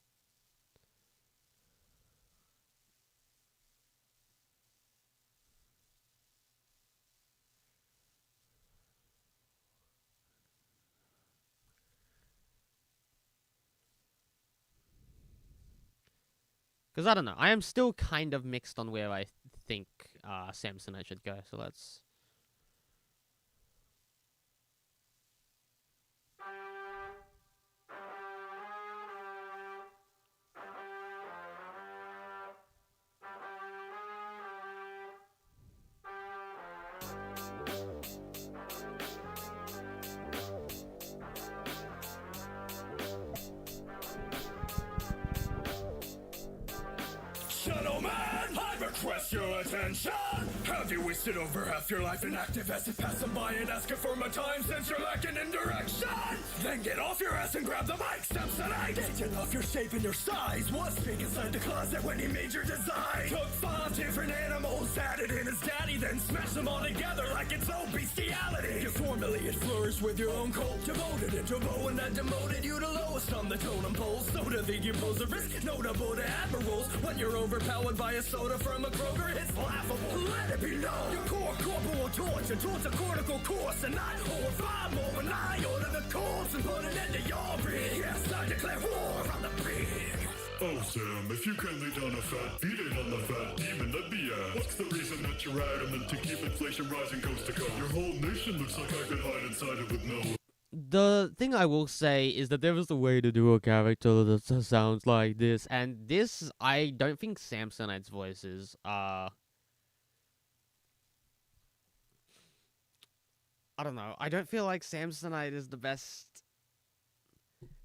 Because I don't know. I am still kind of mixed on where I think Samsonite should go. So let's... Gentlemen, I request your attention. Have you wasted over half your life in active acid passing by and asking for my time since you're lacking in direction? Then get off your ass and grab the mic, Samsonite. Aging off your shape and your size. What's big inside the closet when he made your design? Took 5 different animals, added in his daddy, then smashed them all together like it's old bestiality. Your formally it flourished with your own cult. Devoted into Bo and that demoted you to lowest on the totem pole. So to the you pose a risk, notable to admirals. When you're overpowered by a soda from a Kroger, it's laughable. Let it be known, your core corporal torture towards a cortical course, and not horrify more than I order the corpse and put it into your breed. Yes, I declare war on the breed. Oh Sam, if you can lay down a fat beat it on the fat demon, let me ask. What's the reason that you're adamant to keep inflation rising coast to coast? Your whole nation looks like I could hide inside it with no... The thing I will say is that there is a way to do a character that sounds like this, and this, I don't think Samsonite's voices are... I don't know, I don't feel like Samsonite is the best...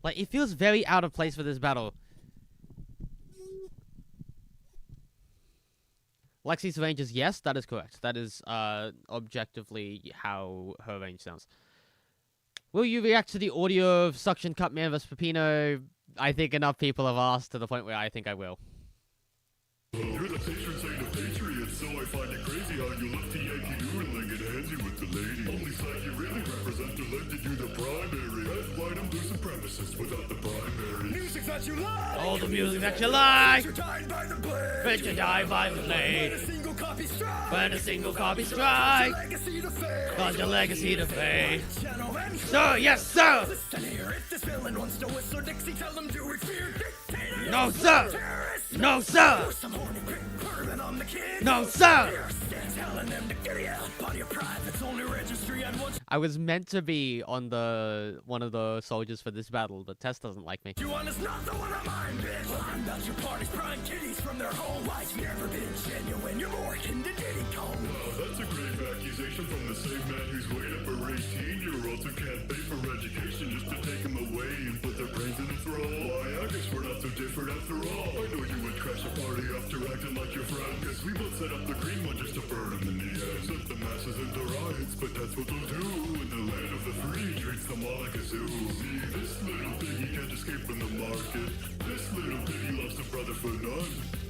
Like, it feels very out of place for this battle. Lexi's range is yes, that is correct. That is, objectively how her range sounds. Will you react to the audio of Suction Cup Man vs. Pepino? I think enough people have asked to the point where I think I will. You're the patron saint of patriots, so I find it crazy how you left the Yankee Doodle-leg and hands you with the lady. Only side you really represent elected you the primary. Red, white, and blue supremacists without the primary. Music that you like! All the music that you like! But you died by the blade! But you died by the blade! When a single copy strike! When a single copy strike! Legacy to fade! Cause your legacy to fade! Gentlemen, Sir, yes, sir! listen here, if this villain wants to whistle Dixie, tell him to fear dictator! No, sir! Terrorist! No, sir! Pour some horny quick bourbon on the kid! No, sir! Here stands telling them to get out! Body your private's only registry and once I was meant to be on one of the soldiers for this battle, but Tess doesn't like me. you want is not the one of mine, bitch! Well, I'm not your party's prying kitties from their whole life. Never been genuine, you're more akin to Diddy Kong. Wow, that's a grave accusation from the same man who's weighed up for 18-year-olds who can't pay for education just to take them away and put their brains in a thrall. Why, I guess we're not so different after all. I know you would crash a party after acting like your friend, cause we both set up the green one just to burn them in the end. Set the masses into riots, but that's what they'll do in the land of the free, treats them all like a zoo. See, this little piggy can't escape from the market. This little piggy loves a brother for none.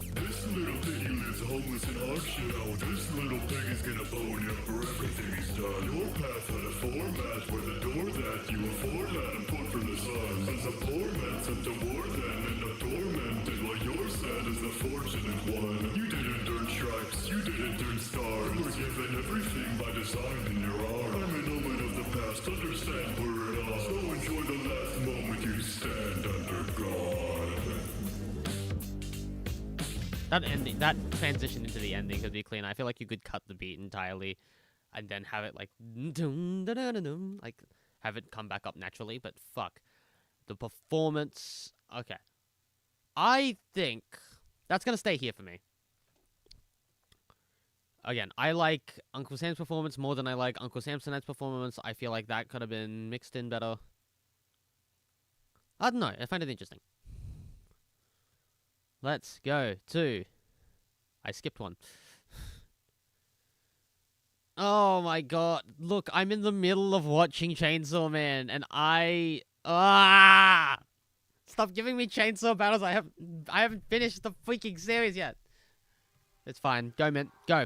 This little piggy lives homeless in hardship. Now this little piggy's gonna bone you for everything he's done. Your path had a format where the door that you afford that and put for the sun. As a poor man sent to war then and up tormented while you're sad as the fortunate one. You didn't earn stripes, you didn't earn stars. You were given everything by design in your arm. I'm an omen of the past, understand where it all. So enjoy the last moment you stand under God. That ending, that transition into the ending could be clean. I feel like you could cut the beat entirely and then have it like, like have it come back up naturally, but fuck. The performance, okay. I think that's gonna stay here for me. Again, I like Uncle Sam's performance more than I like Uncle Samsonite's performance. I feel like that could have been mixed in better. I don't know, I find it interesting. Let's go to I skipped one. Oh my god. Look, I'm in the middle of watching Chainsaw Man, and Stop giving me Chainsaw battles. I haven't finished the freaking series yet. It's fine. Go, man. Go.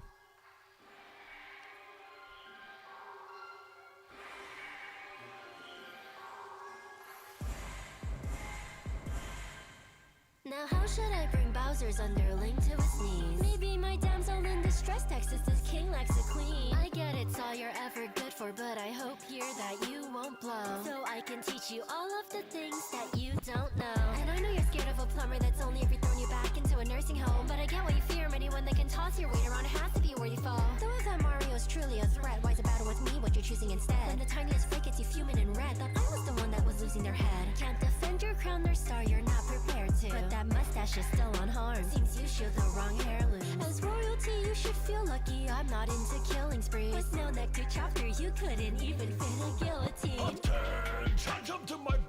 Now how should I bring Bowser's underling to his knees? Maybe my damsel in distress texts this king lacks a queen. I get it's all you're ever good for, but I hope here that you won't blow. So I can teach you all of the things that you don't know. And I know you're scared of a plumber that's only ever thrown you back into a nursing home. But I get why you fear him. Anyone that can toss your weight around has to be where you fall. Though if that Mario's truly a threat, why's a battle with me what you're choosing instead? When the tiniest flake gets you fuming and red, thought I was the one that was losing their head. Can't defend your crown or star, you're not prepared to. But that mustache is still unharmed. Seems you shoot the wrong heirloom. As royalty, you should feel lucky I'm not into killing sprees. With no neck to chop through, you couldn't even fit a guillotine.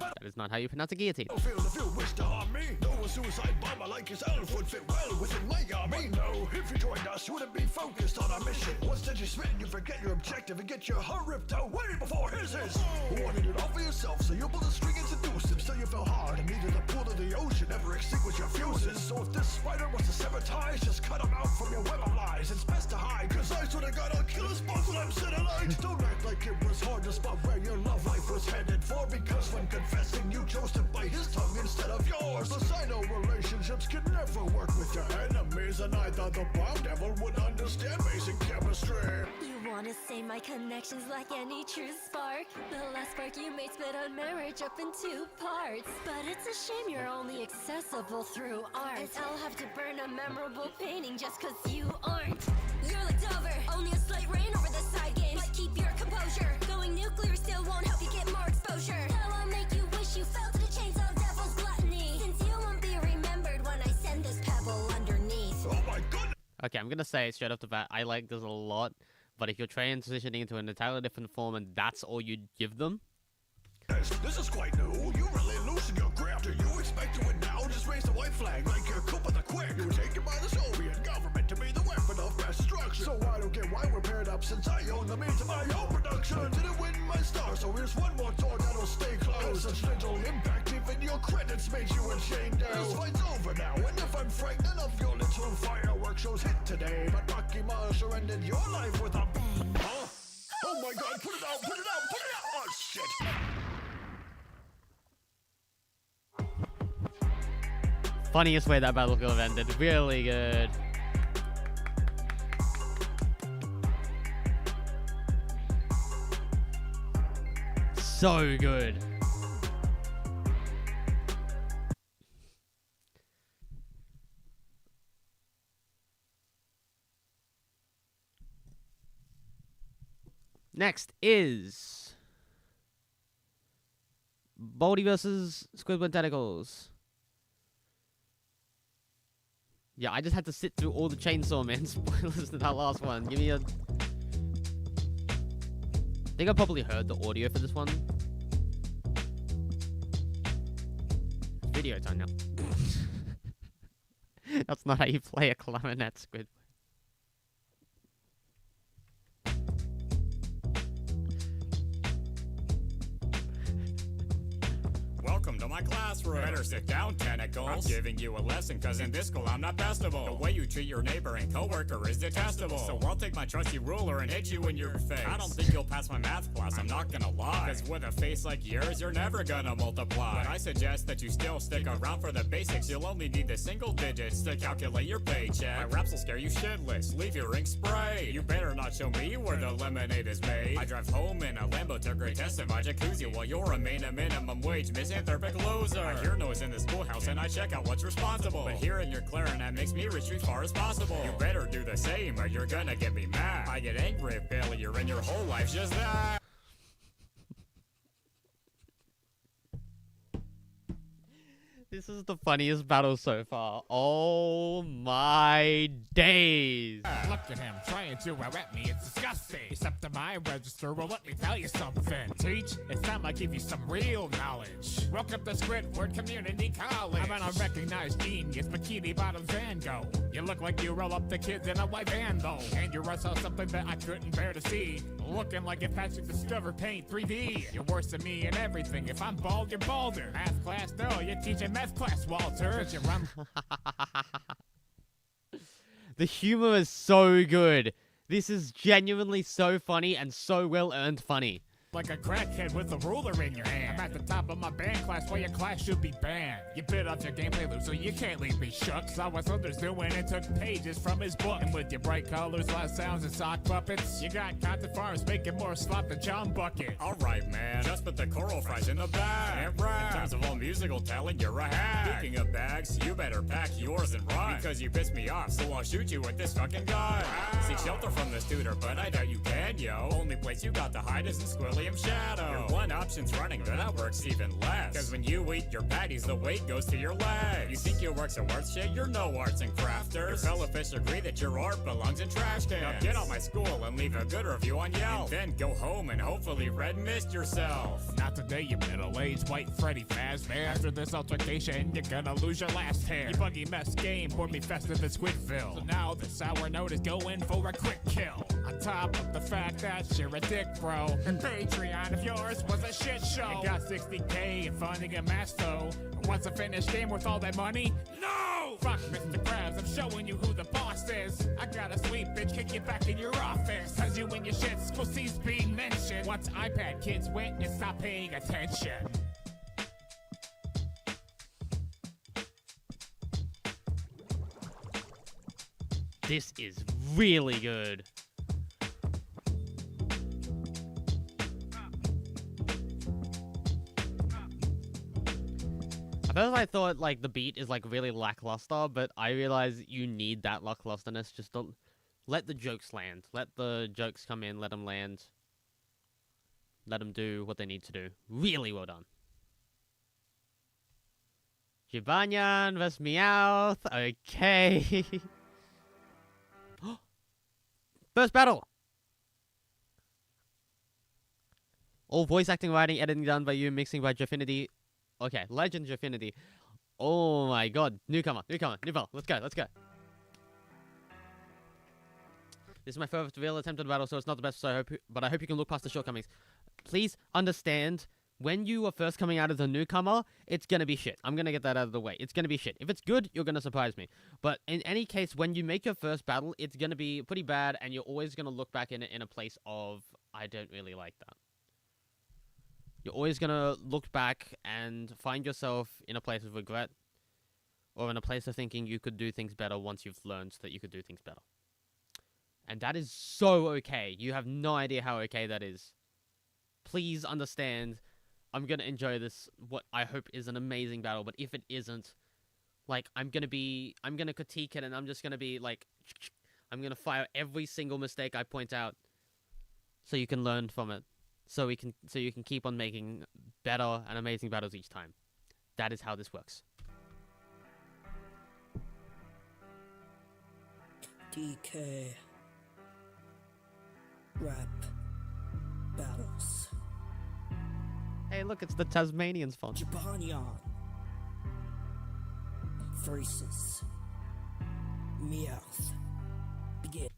That is not how you pronounce a guillotine. Feel if you wish to harm me. No, a suicide bomber like yourself would fit well within my army. No, if you joined us, you wouldn't be focused on our mission. Once that you're smitten, you forget your objective and get your heart ripped out way before his is. Wanted it all for yourself, so you pull the string and seduce him. Still you fell hard, and neither the pool or the ocean ever extinguish your fuses. So if this spider wants to sever ties, just cut him out from your web of lies. It's best to hide, cause I swear to God I'll kill us both when I'm sitting light. Don't act like it was hard to spot where your love life was headed for, because when confessing you chose to bite his tongue instead of yours. Plus I know relationships can never work with your enemies, and I thought the bomb devil would understand basic chemistry. You wanna say my connection's like any true spark? The last spark you made split on marriage up in 2 parts. But it's a shame you're only accessible through art. As I'll have to burn a memorable painting just cause you aren't. You're like Dover, only a slight rain over the side games. But keep your composure. Going nuclear still won't help you get more exposure. How I'll make you wish you fell to the chainsaw devil's gluttony. Since you won't be remembered when I send this pebble underneath. Oh my goodness! Okay, I'm gonna say straight off the bat, I like this a lot. But if you're transitioning into an entirely different form and that's all you give them, This is quite new. You really loosen your grip. Do you expect to win now? Just raise the white flag like you're Koopa the Quick. You were taken by the Soviet government to be the weapon of mass destruction. So I don't get why we're paired up since I own the means of my own production. Didn't win my star, so here's one more door that'll stay closed. Such little impact, even your credits made you a chain down. This fight's over now, and if I'm frank, none of your little fireworks shows hit today. But Rocky Marshall ended your life with a bang. Huh? Oh my God, put it out, put it out, put it out! Oh shit! funniest way that battle could have ended. Really good. So good. Next is Baldy versus Squidward Tentacles. Yeah, I just had to sit through all the Chainsaw Man spoilers to that last one. Give me a... I think I probably heard the audio for this one. Video time now. That's not how you play a clarinet, Squidward. Welcome to my classroom. Better sit down, tentacles. I'm giving you a lesson, cause in this school I'm not bestable. The way you treat your neighbor and coworker is detestable. So I'll take my trusty ruler and hit you in your face. I don't think you'll pass my math class, I'm not gonna lie. Cause with a face like yours, you're never gonna multiply. But I suggest that you still stick around for the basics. You'll only need the single digits to calculate your paycheck. My raps will scare you shitless, leave your ink sprayed. You better not show me where the lemonade is made. I drive home in a Lambo to great test in my jacuzzi while you're a minimum wage misanthropic loser. I hear noise in the schoolhouse and I check out what's responsible. But hearing your clarinet makes me retreat far as possible. You better do the same or you're gonna get me mad. I get angry if failure and your whole life's just that. This is the funniest battle so far. Oh my days. Look at him trying to out me, it's disgusting. Except to my register, well let me tell you something. Teach, it's time I give you some real knowledge. Welcome to Squidward Community College. I'm an unrecognized genius, Bikini Bottom Van Gogh. You look like you roll up the kids in a white van though. And you saw something that I couldn't bear to see. Looking like if Patrick discovered Paint 3D. You're worse than me in everything. If I'm bald, you're balder. Math class, no, you're teaching math class, Walter. You run The humor is so good. This is genuinely so funny and so well earned funny. like a crackhead with a ruler in your hand. I'm at the top of my band class while your class should be banned. You bit off your gameplay loop so you can't leave me shook. Saw what Thunder's doing and took pages from his book. And with your bright colors, loud sounds, and sock puppets, you got Content Farms making more slop than John Bucket. Alright, man, just put the coral fries in the bag. And right. In terms of all musical talent, you're a hack. Speaking of bags, you better pack yours and run. Because you pissed me off, so I'll shoot you with this fucking gun. Seek shelter from this tutor, but I doubt you can, yo. Only place you got to hide is in Squilliam Shadow. Your one option's running, but that works even less. Cause when you eat your patties, the weight goes to your legs. You think your work's a worth shit? You're no arts and crafters. Your fellow fish agree that your art belongs in trash cans. Now get on my school and leave a good review on Yelp. And then go home and hopefully red mist yourself. Not today, you middle-aged white Freddy Fazbear. After this altercation, you're gonna lose your last hair. You buggy mess game poured me festive in Squidville. So now the sour note is going for a quick kill. On top of the fact that you're a dick, bro. And Patreon of yours was a shit show. You got 60K and funding a mass though. Once a finished game worth all that money? No! Fuck Mr. Krabs, I'm showing you who the boss is. I got a sweet bitch kick you back in your office. Cause you and your shit school C's being mentioned. Once iPad kids went and stopped paying attention. This is really good. At first I thought like the beat is like really lackluster, but I realize you need that lacklusterness. Just don't let the jokes land. Let the jokes come in, let them land. Let them do what they need to do. Really well done. Jibanyan vs Meowth. Okay. First battle! All voice acting, writing, editing done by you, mixing by Jaffinity. Okay, Legend Jaffinity. Oh my god. Newcomer. Let's go. This is my first real attempt at a battle, so it's not the best, but I hope you can look past the shortcomings. Please understand, when you are first coming out as a newcomer, it's gonna be shit. I'm gonna get that out of the way. It's gonna be shit. If it's good, you're gonna surprise me. But in any case, when you make your first battle, it's gonna be pretty bad, and you're always gonna look back in it in a place of, I don't really like that. You're always gonna look back and find yourself in a place of regret, or in a place of thinking you could do things better once you've learned that you could do things better. And that is so okay. You have no idea how okay that is. Please understand, I'm gonna enjoy this, what I hope is an amazing battle, but if it isn't, like, I'm gonna critique it, and I'm just gonna be like, I'm gonna fire every single mistake I point out, so you can learn from it, so you can keep on making better and amazing battles each time. That is how this works. DK Rap Battles. Hey, look, it's the Tasmanians font. Jibanyan versus Meowth. Begin.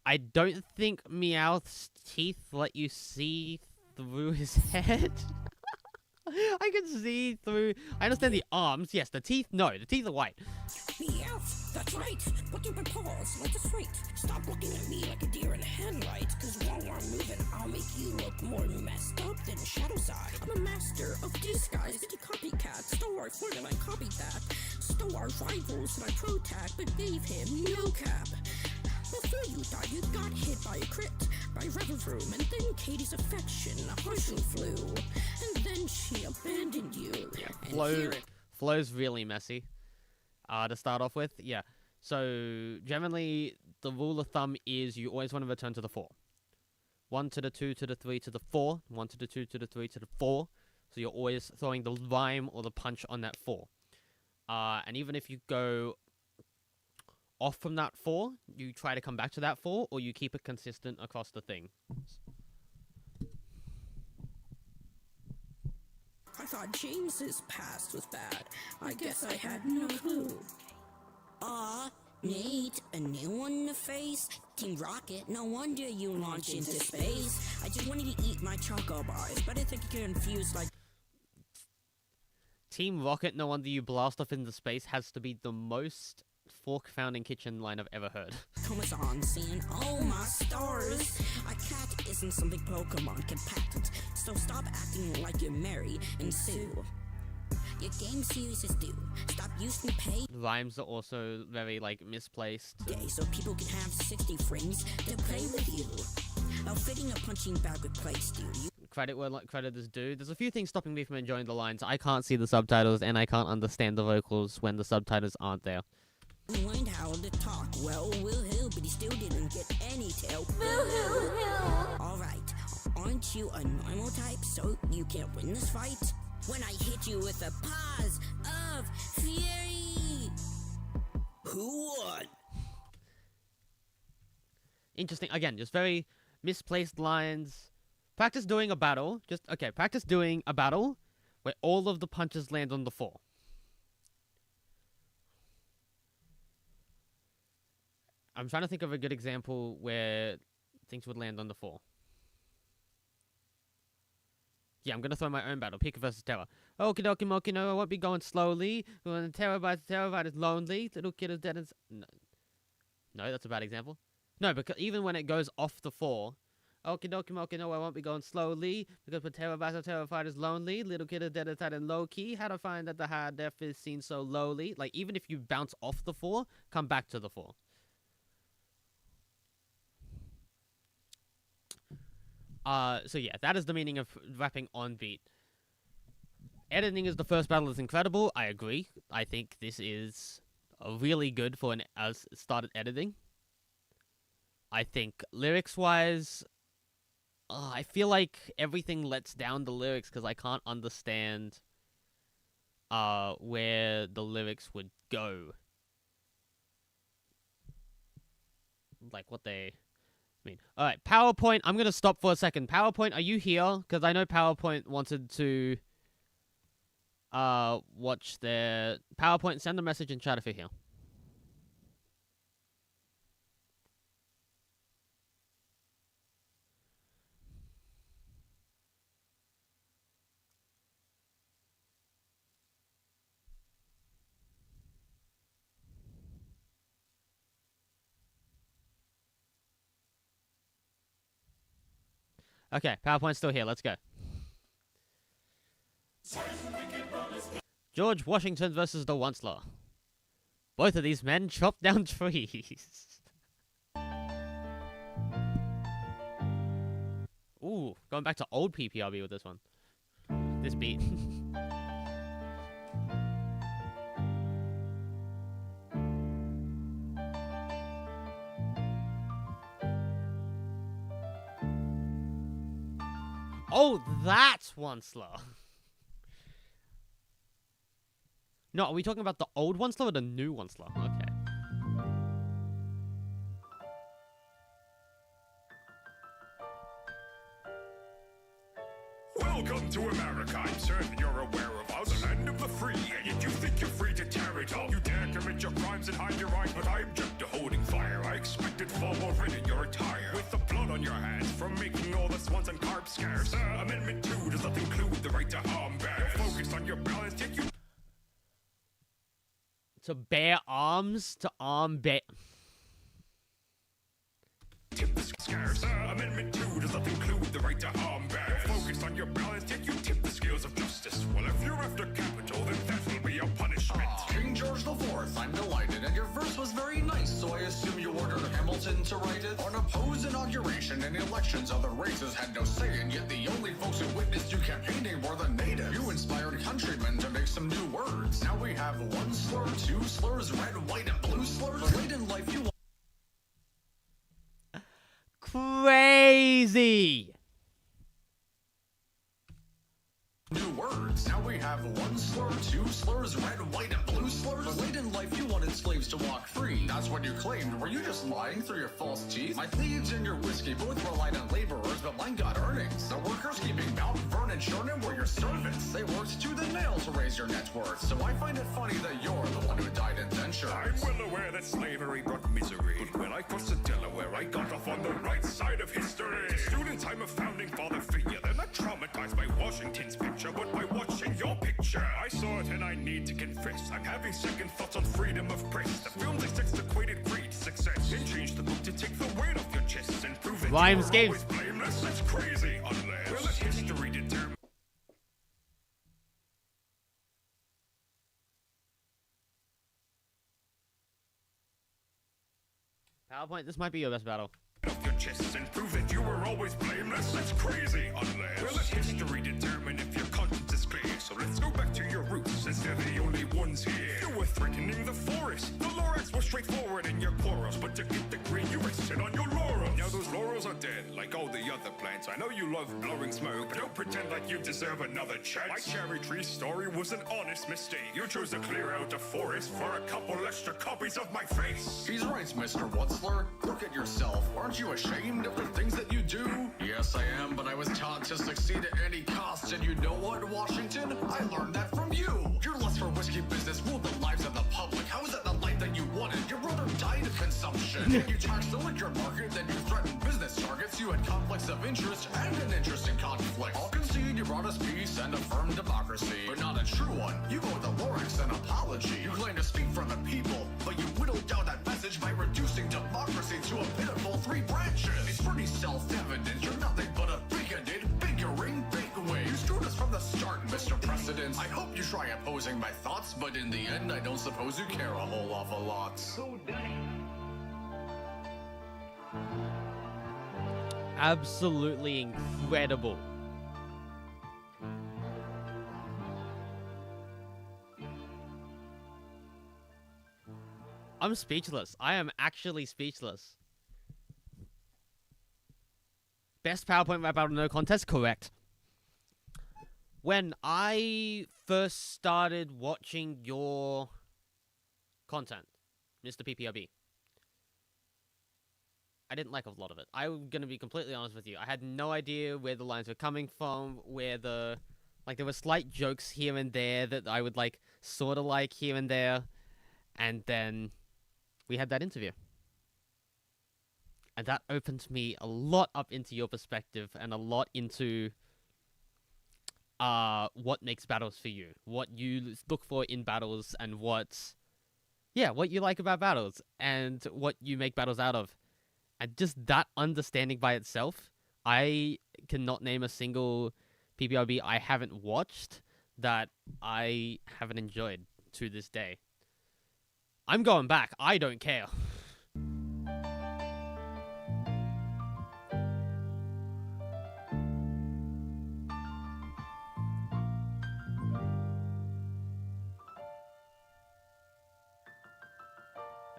I don't think Meowth's teeth let you see through his head. I can see through... I understand the arms. Yes, the teeth, no. The teeth are white. Meowth, that's right. Put your paws like a straight. Stop looking at me like a deer in the headlights. Cause while I'm moving, I'll make you look more messed up than Shadow's Eye. I'm a master of disguise. Did you copycat? Stole our flirt and I copied that. Stole our rivals and I pro-tagged, but gave him no cap. Before you died, you got hit by a crit, by Reveroom, and then Katie's affection, a Harshu flew, and then she abandoned you. Yeah, Flow's really messy. To start off with, yeah. So, generally, the rule of thumb is you always want to return to the 4. 1 to the 2 to the 3 to the 4. 1 to the 2 to the 3 to the 4. So you're always throwing the rhyme or the punch on that 4. And even if you go off from that 4, you try to come back to that 4, or you keep it consistent across the thing. I thought James's past was bad. I guess I had no clue. Nate, a new one in the face? Team Rocket, no wonder you launched into space. I just wanted to eat my choco bars, but I think you confused like... Team Rocket, no wonder you blast off into space, has to be the most fork found in kitchen line I've ever heard. Comes on scene, oh my stars. A cat isn't something Pokemon can patent, so stop acting like you're Mary and Sue. Your game series is due. Stop using pay. Rhymes are also very, like, misplaced. So people can have 60 frames to play with you. Outfitting a punching bag would place you. Credit where credit is due. There's a few things stopping me from enjoying the lines. I can't see the subtitles, and I can't understand the vocals when the subtitles aren't there. Learned how to talk. Well, Will Hill, but he still didn't get any tail. Alright, aren't you a normal type, so you can't win this fight? When I hit you with a pause of fury. Who won? Interesting. Again, just very misplaced lines. Practice doing a battle. Practice doing a battle where all of the punches land on the 4. I'm trying to think of a good example where things would land on the 4. Yeah, I'm gonna throw my own battle. Pika versus Terra. Okie dokie moki, no, I won't be going slowly. When Terra is lonely. Little kid is dead and... No, that's a bad example. No, because even when it goes off the 4... Okie dokie moki, no, I won't be going slowly. Because when Terra is lonely. Little kid is dead inside and low key. How to find that the high def is seen so lowly. Like, even if you bounce off the 4, come back to the 4. So yeah, that is the meaning of rapping on beat. Editing is the first battle is incredible. I agree. I think this is really good for an started editing. I think lyrics-wise, I feel like everything lets down the lyrics because I can't understand where the lyrics would go. Like what they... Alright, PowerPoint, I'm going to stop for a second. PowerPoint, are you here? Because I know PowerPoint wanted to watch their... PowerPoint, send a message in chat if you're here. Okay, PowerPoint's still here. Let's go. George Washington versus the Onceler. Both of these men chop down trees. Ooh, going back to old PPRB with this one. This beat. Oh, that's Onceler. No, are we talking about the old Onceler or the new Onceler? Okay. Welcome to America. I'm certain you're aware of us, the land of the free, and yet you think you're free to tear it up. You dare commit your crimes and hide your eyes, but I object to holding fire. I expected fall already in your attire, with the blood on your hands from making all the swans and carp scarce. Amendment 2 does not include the right to harm bears. You're focused on your balance, yet you... To bear arms, to arm bear... Tip the scarce. Amendment 2 does not include the right to harm bears. You're focused on your balance, yet you tip the scales of justice. Well, if you're after capital, then that will be a punishment. King George IV, I'm delighted, and your verse was very nice, so I assume you ordered Hamilton to write it? On a Poe's inauguration and elections, other races had no say, and yet the only folks who witnessed you campaigning were the natives. You inspired countrymen to make some new words. Now we have one slur, two slurs, red, white, and blue slurs. But late in life, you... Crazy! New words. one slur, two slurs, red, white, and blue slurs? But late in life, you wanted slaves to walk free. That's what you claimed. Were you just lying through your false teeth? My thieves and your whiskey both relied on laborers, but mine got earnings. The workers keeping Mount Vernon Sherman were your servants. They worked to the nail to raise your net worth. So I find it funny that you're the one who died indentured. I'm well aware that slavery brought misery. But when I crossed the Delaware, I got off on the right side of history. To students, I'm a founding father figure. They're not traumatized by Washington's picture, but by watching your picture. I saw it and I need to confess, I'm having second thoughts on freedom of press. The film's like sex equated greed success. And change the book to take the weight off your chest and prove that Rhymes you're games. always blameless. That's crazy, unless we'll let history determine. PowerPoint, this might be your best battle. Off your chest and prove that you were always blameless. That's crazy, unless we'll let history determine if your conscience is clear. So let's go back to your roots, since they're the only ones here. You were threatening the forest. The Lorax were straightforward in your quarrels, but to get the green, you rested on your laurels. Now those laurels are dead, like all the other plants. I know you love blowing smoke, but don't pretend like you deserve another chance. My cherry tree story was an honest mistake. You chose to clear out the forest for a couple extra copies of my face. He's right, Mr. Wutzler. Look at yourself. Aren't you ashamed of the things that you do? Yes, I am, but I was taught to succeed at any cost. And you know what, Washington? I learned that from you. Your lust for whiskey business ruled the lives of the public. How is that the life that you wanted? Your brother died of consumption. You taxed the liquor market, then you threatened business targets. You had conflicts of interest and an interest in conflict. I'll concede you brought us peace and a firm democracy, but not a true one. You owe the Lorax an apology. You claim to speak for the people, but you whittled down that message by reducing democracy to a pitiful 3 branches. It's pretty self-evident you're nothing but a bigoted, bickering bigwig. You screwed us from the start, Mr. President. I hope you try opposing my thoughts, but in the end, I don't suppose you care a whole awful lot. So Absolutely incredible. I'm speechless. I am actually speechless. Best PowerPoint rap battle no contest? Correct. When I first started watching your content, Mr. PPRB, I didn't like a lot of it. I'm gonna be completely honest with you. I had no idea where the lines were coming from, where the... Like, there were slight jokes here and there that I would, like, sort of like here and there. And then we had that interview. And that opened me a lot up into your perspective and a lot into what makes battles for you. What you look for in battles and what you like about battles and what you make battles out of. And just that understanding by itself, I cannot name a single PPRB I haven't watched that I haven't enjoyed to this day. I'm going back. I don't care.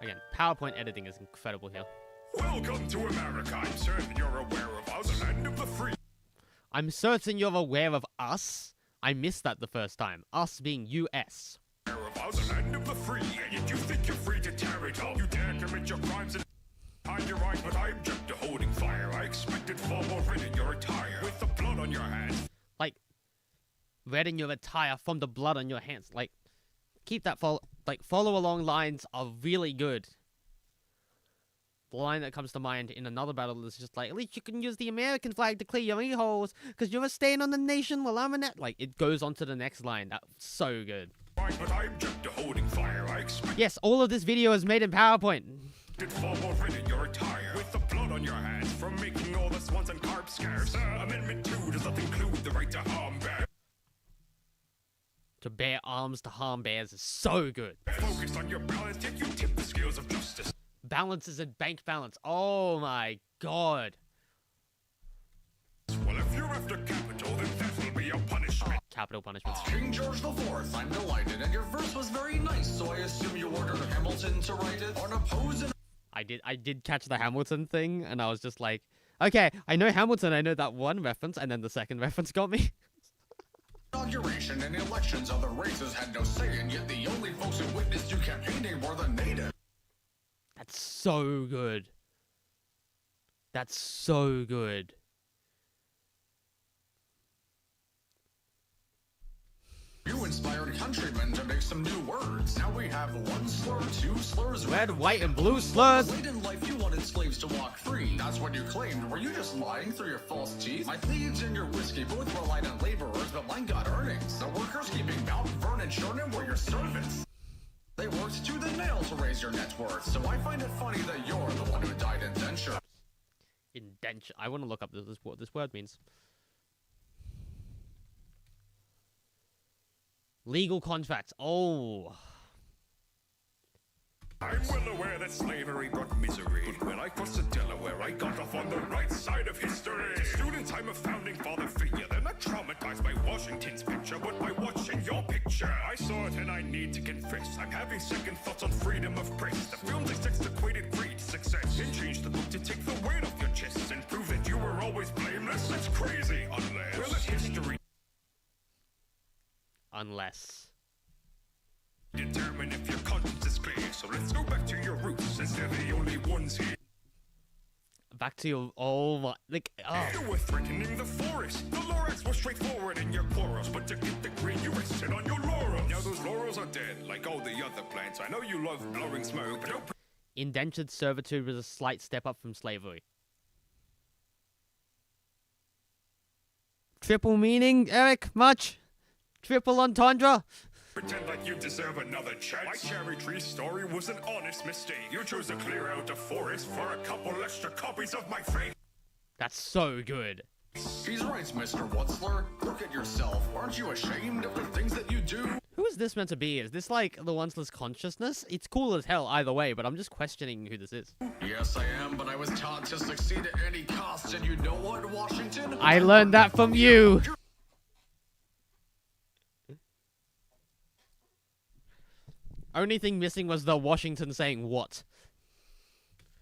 Again, PowerPoint editing is incredible here. Welcome to America. I'm certain you're aware of us, the land of the free. I'm certain you're aware of us. I missed that the first time. Us being US. Aware of us, the land of the free, and yet you think you're free to tear it up. You dare commit your crimes and hide your eyes, but I object to holding fire. I expected far more red in your attire, with the blood on your hands. Like, red in your attire from the blood on your hands. Like, keep that follow along lines are really good. The line that comes to mind in another battle is just like, at least you can use the American flag to clear your e-holes, because you're a stain on the nation while I'm a net. Like, it goes on to the next line. That's so good. Right, but I object to holding fire. I expect yes, all of this video is made in PowerPoint. far more red in your attire, with the blood on your hands, from making all the swans and carp scarce. Amendment 2 does not include the right to harm bears. To bear arms to harm bears is so good. Focus on your balance, yet you tip the scales of justice. Balances and bank balance. Oh my god. Well, if you're after capital, then that will be your punishment. Capital punishment. King George IV, I'm delighted, and your verse was very nice, so I assume you ordered Hamilton to write it, or Napoleon. I did catch the Hamilton thing, and I was just like, okay, I know Hamilton, I know that one reference, and then the second reference got me. Inauguration and elections, other races had no say, and yet the only folks who witnessed you campaigning were the native. That's so good. That's so good. You inspired countrymen to make some new words. Now we have one slur, two slurs, Red, white, and blue slurs. Late in life, you wanted slaves to walk free. That's what you claimed. Were you just lying through your false teeth? My thieves and your whiskey both relied on laborers, but mine got earnings. The workers keeping Mount Vernon Shonen were your servants. They worked to the nail to raise your net worth, so I find it funny that you're the one who died indenture. Indenture. I want to look up what this word means. Legal contracts. Oh. I'm well aware that slavery brought misery, but when I crossed the Delaware, I got off on the right side of history. Students, I'm a founding father figure. They're not traumatized by Washington's picture, but by watching your picture. I saw it and I need to confess, I'm having second thoughts on freedom of press. The film's equated greed, success, and changed the book to take the weight off your chest and prove that you were always blameless. That's crazy, unless... Well, it's history. Unless. Determine if your conscience is clear, so let's go back to your roots, since they're the only ones here. Back to your... Oh my... Like... Oh. You were threatening the forest. The Lorax was straightforward in your quarrels, but to get the green, you rested on your laurels. Now those laurels are dead, like all the other plants. I know you love blowing smoke, but don't... Indentured servitude was a slight step up from slavery. Triple meaning, Eric? Much? Triple entendre? Pretend like you deserve another chance. My cherry tree story was an honest mistake. You chose to clear out the forest for a couple extra copies of my fate. That's so good. He's right, Mr. Wutzler. Look at yourself. Aren't you ashamed of the things that you do? Who is this meant to be? Is this like the Onceless consciousness? It's cool as hell either way, but I'm just questioning who this is. Yes, I am, but I was taught to succeed at any cost, and you know what, Washington? I learned that from you! Only thing missing was the Washington saying what?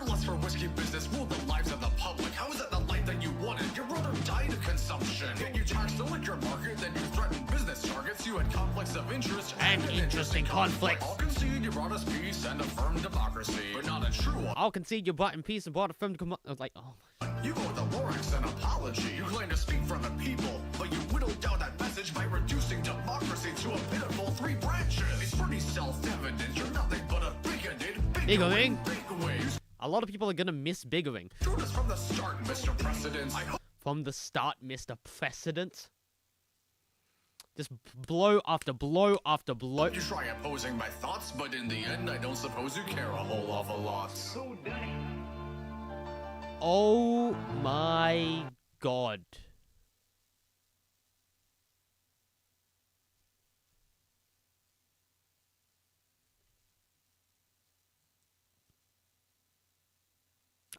Lust for whiskey business ruled the lives of the public. How is that the life that you wanted? Your brother died of consumption. Yet you taxed the liquor market, then you threatened business targets. You had conflicts of interest and interesting conflicts. I'll concede you brought us peace and a firm democracy, but not a true one. I'll concede you brought in peace and brought a firm I was like, oh my. You owe the Lorax an apology. You claim to speak for the people, but you whittled down that message by reducing democracy to a pitiful 3 branches. It's pretty self-evident. You're nothing but a bigoted, bigoting. Bigwig. A lot of people are gonna miss biggering. Told us from the start, Mr. President. From the start, Mr. Precedent. Just blow after blow after blow. You try opposing my thoughts, but in the end, I don't suppose you care a whole awful lot. So oh my god.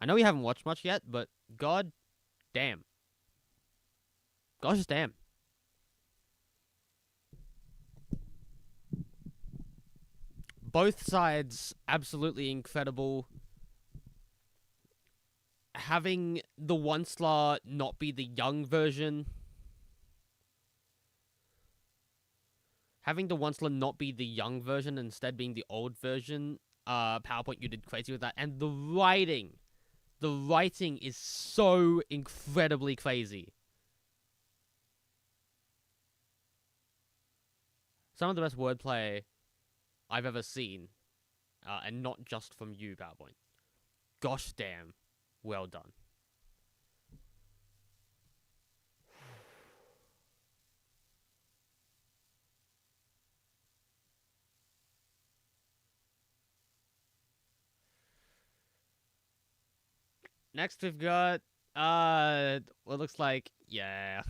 I know we haven't watched much yet, but god damn. Gosh damn. Both sides absolutely incredible. Having the Onceler not be the young version. Having the Onceler not be the young version, instead being the old version. PowerPoint, you did crazy with that. And the writing. The writing is so incredibly crazy. Some of the best wordplay I've ever seen. And not just from you, PowerPoint. Gosh damn. Well done. Next we've got, what looks like, yeah.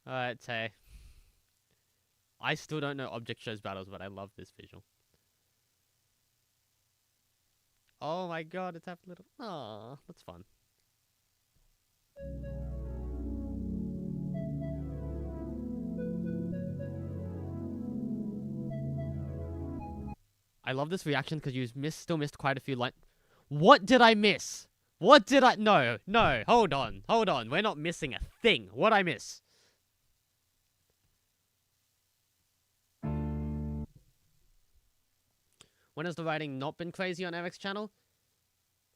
Alright, Tay. I still don't know Object Shows battles, but I love this visual. Oh my god, it's half a little... Aww, that's fun. I love this reaction because you still missed quite a few lines. What did I miss? What did I... No, hold on. We're not missing a thing. What'd I miss? When has the writing not been crazy on Eric's channel?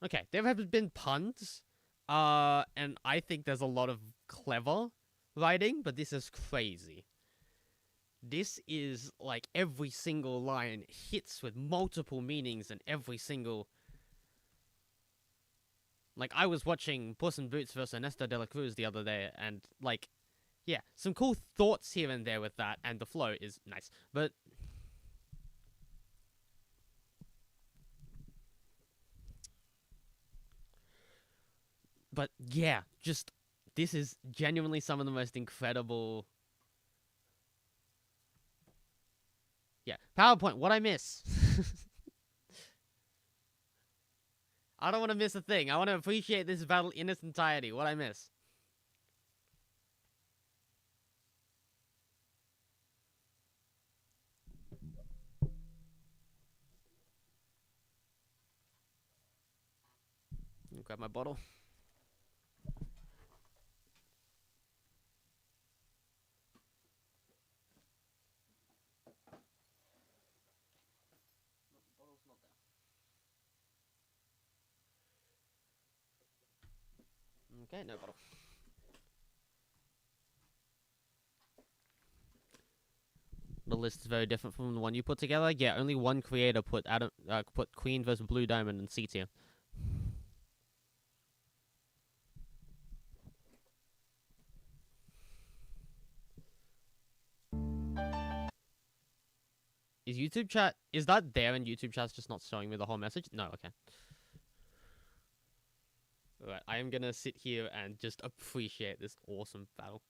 Okay, there have been puns. And I think there's a lot of clever writing, but this is crazy. This is like every single line hits with multiple meanings and every single... Like, I was watching Puss in Boots vs. Ernesto de la Cruz the other day, and, like, yeah, some cool thoughts here and there with that, and the flow is nice. But... But, yeah, just... This is genuinely some of the most incredible... Yeah, PowerPoint, what'd I miss? I don't want to miss a thing. I want to appreciate this battle in its entirety. What'd I miss? Grab my bottle. Okay, no bottle. The list is very different from the one you put together. Yeah, only one creator put put Queen vs. Blue Diamond in C tier. Is YouTube chat... Is that there in YouTube chat's just not showing me the whole message? No, okay. Alright, I am gonna sit here and just appreciate this awesome battle.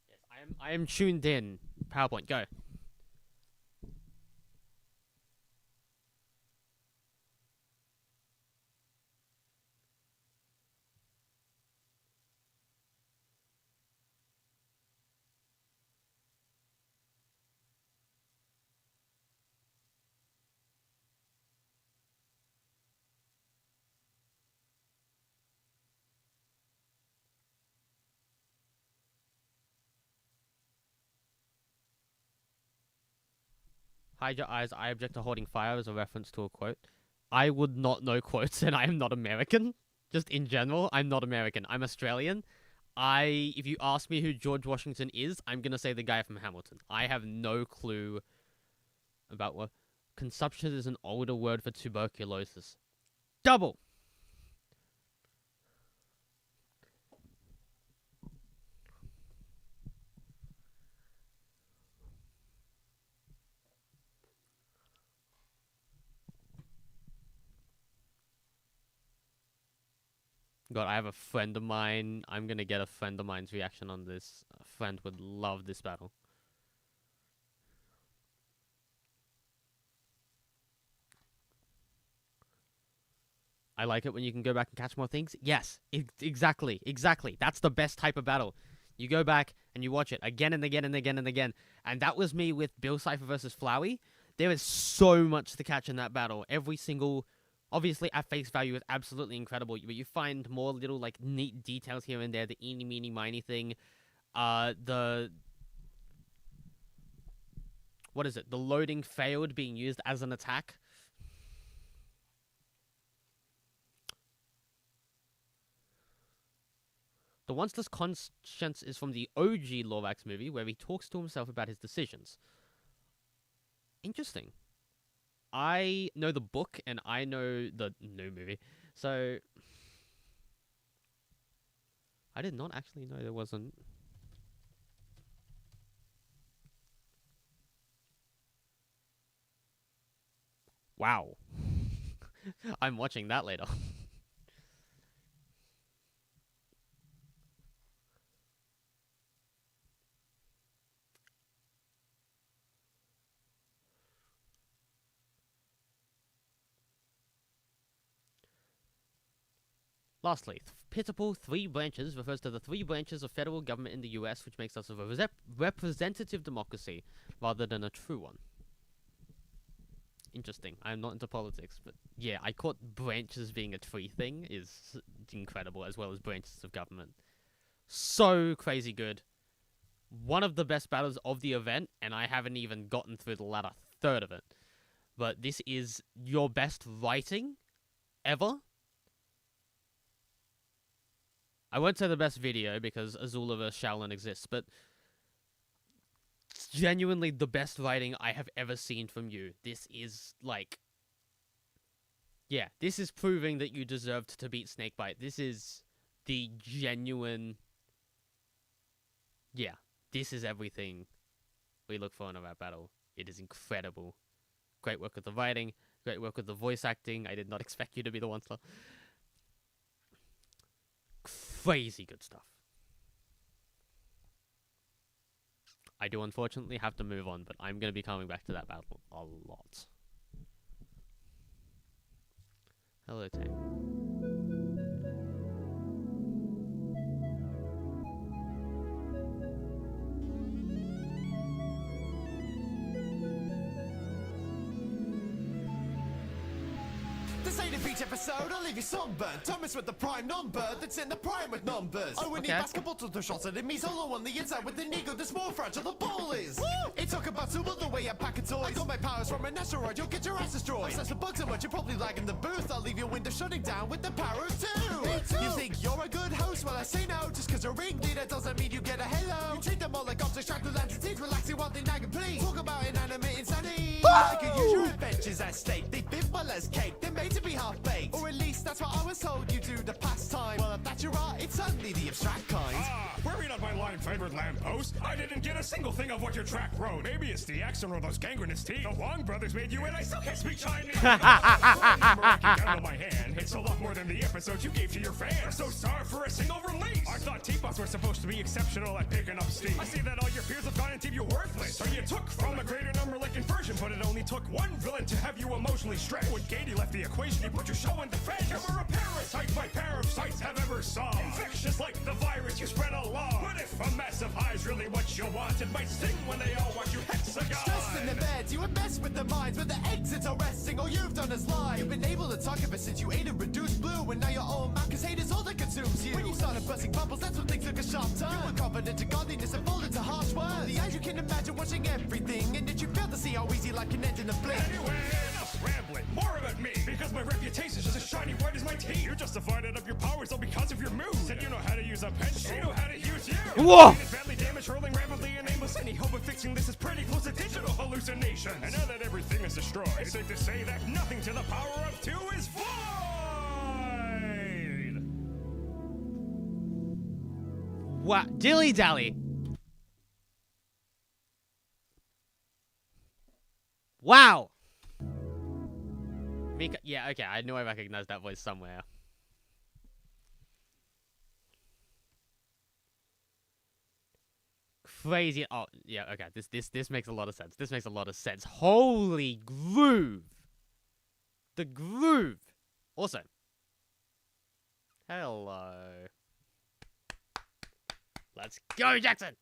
Yes, I am tuned in. PowerPoint, go. Hide your eyes, I object to holding fire as a reference to a quote. I would not know quotes, and I am not American. Just in general, I'm not American. I'm Australian. If you ask me who George Washington is, I'm gonna say the guy from Hamilton. I have no clue about what... Consumption is an older word for tuberculosis. Double! God, I have a friend of mine. I'm gonna get a friend of mine's reaction on this. A friend would love this battle. I like it when you can go back and catch more things. Yes, exactly. That's the best type of battle. You go back and you watch it again and again and again and again. And that was me with Bill Cipher versus Flowey. There is so much to catch in that battle. Every single... Obviously, at face value, is absolutely incredible, but you find more little, like, neat details here and there. The eeny, meeny, miny thing. What is it? The loading failed being used as an attack. The Once Conscience is from the OG Lorax movie, where he talks to himself about his decisions. Interesting. I know the book, and I know the new movie. So, I did not actually know there wasn't... Wow. I'm watching that later. Lastly, pitiful three branches refers to the three branches of federal government in the US, which makes us a representative democracy rather than a true one. interesting. I'm not into politics, but yeah, I caught branches being a tree thing is incredible, as well as branches of government. So crazy good. One of the best battles of the event, and I haven't even gotten through the latter third of it. But this is your best writing ever. I won't say the best video because Azula vs. Shaolin exists, but it's genuinely the best writing I have ever seen from you. This is like, yeah, this is proving that you deserved to beat Snakebite. This is the genuine, yeah, this is everything we look for in a rap battle. It is incredible. Great work with the writing, great work with the voice acting. I did not expect you to be the one star. Crazy good stuff. I do unfortunately have to move on, but I'm going to be coming back to that battle a lot. Hello, Tank. This ain't a beach episode, I'll leave you sunburned. Thomas with the prime number, that's in the prime with numbers. Oh, we need basketball to shots at me solo on the inside with an ego that's more fragile the ball is. Woo! It talk about Zuma the way I pack a toys. I got my powers from an asteroid, you'll get your ass destroyed. Obsessed with bugs so much, you're probably lagging the booth. I'll leave your window shutting down with the power of two. Me too. You think you're a good host? Well, I say no, just cause you're ringleader doesn't mean you get a hello. You treat them all like objects, tracked with entities, relaxing while they nag and please. Talk about inanimate insanity. I could use your adventures as steak. They fit well as cake, they're made to be half-baked. Or at least that's what I was told you do the pastime. Well, if that's your art, it's only the abstract kind. Worry not my line-flavored lamppost. I didn't get a single thing of what your track wrote. Maybe it's the accent or those gangrenous teeth. The Wong brothers made you and I still can't speak Chinese. Down on my hand. It's a lot more than the episodes you gave to your fans. I'm so sorry for a single release. I thought teapots were supposed to be exceptional at picking up steam. I see that all your peers have gone and deemed you worthless. So you took from a greater number like inversion, but it only took one villain to have you emotionally stretched. When Katie left the equation, you put your show in the fence. You're a parasite my parasites have ever saw. Infectious like the virus you spread along. But if a massive high's really what you want, it might sting when they all watch you hexagon. Stressed in the beds, you would mess with the minds, but the exits are resting. All you've done is lie. You've been able to talk ever since you ate a reduced blue, and now you're all mad cause hate is all that consumes you. When you started buzzing bubbles, that's when things took a sharp turn. You were confident to godliness and folded to harsh words. The eyes you can imagine watching everything, and did you fail to see how easy life can end in a blink? Anyway, enough rambling. More about me, because my reputation's just as shiny white as my teeth. You justified it up your powers all because of your moves. Said you know how to use a pen, they know how to use you. Whoa! It's badly damaged, hurling rapidly and aimless. Any hope of fixing this is pretty close to digital hallucination. And now that everything is destroyed, it's safe to say that nothing to the power of two is void. What? Dilly dally. Wow. Mika, yeah, okay, I knew I recognized that voice somewhere. Crazy. Oh, yeah, okay. This makes a lot of sense. This makes a lot of sense. Holy groove. The groove. Also. Hello. Let's go, Jackson.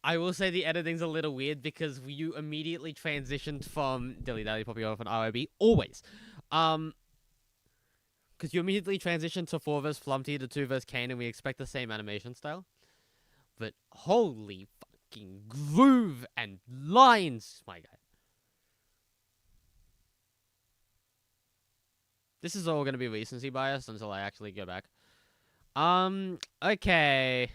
I will say the editing's a little weird because you immediately transitioned from Dilly Dally popping off an ROB. Always. Because you immediately transitioned to 4 vs Flumpty to 2 vs Kane, and we expect the same animation style. But holy fucking groove and lines, my guy. This is all going to be recency bias until I actually go back. Okay.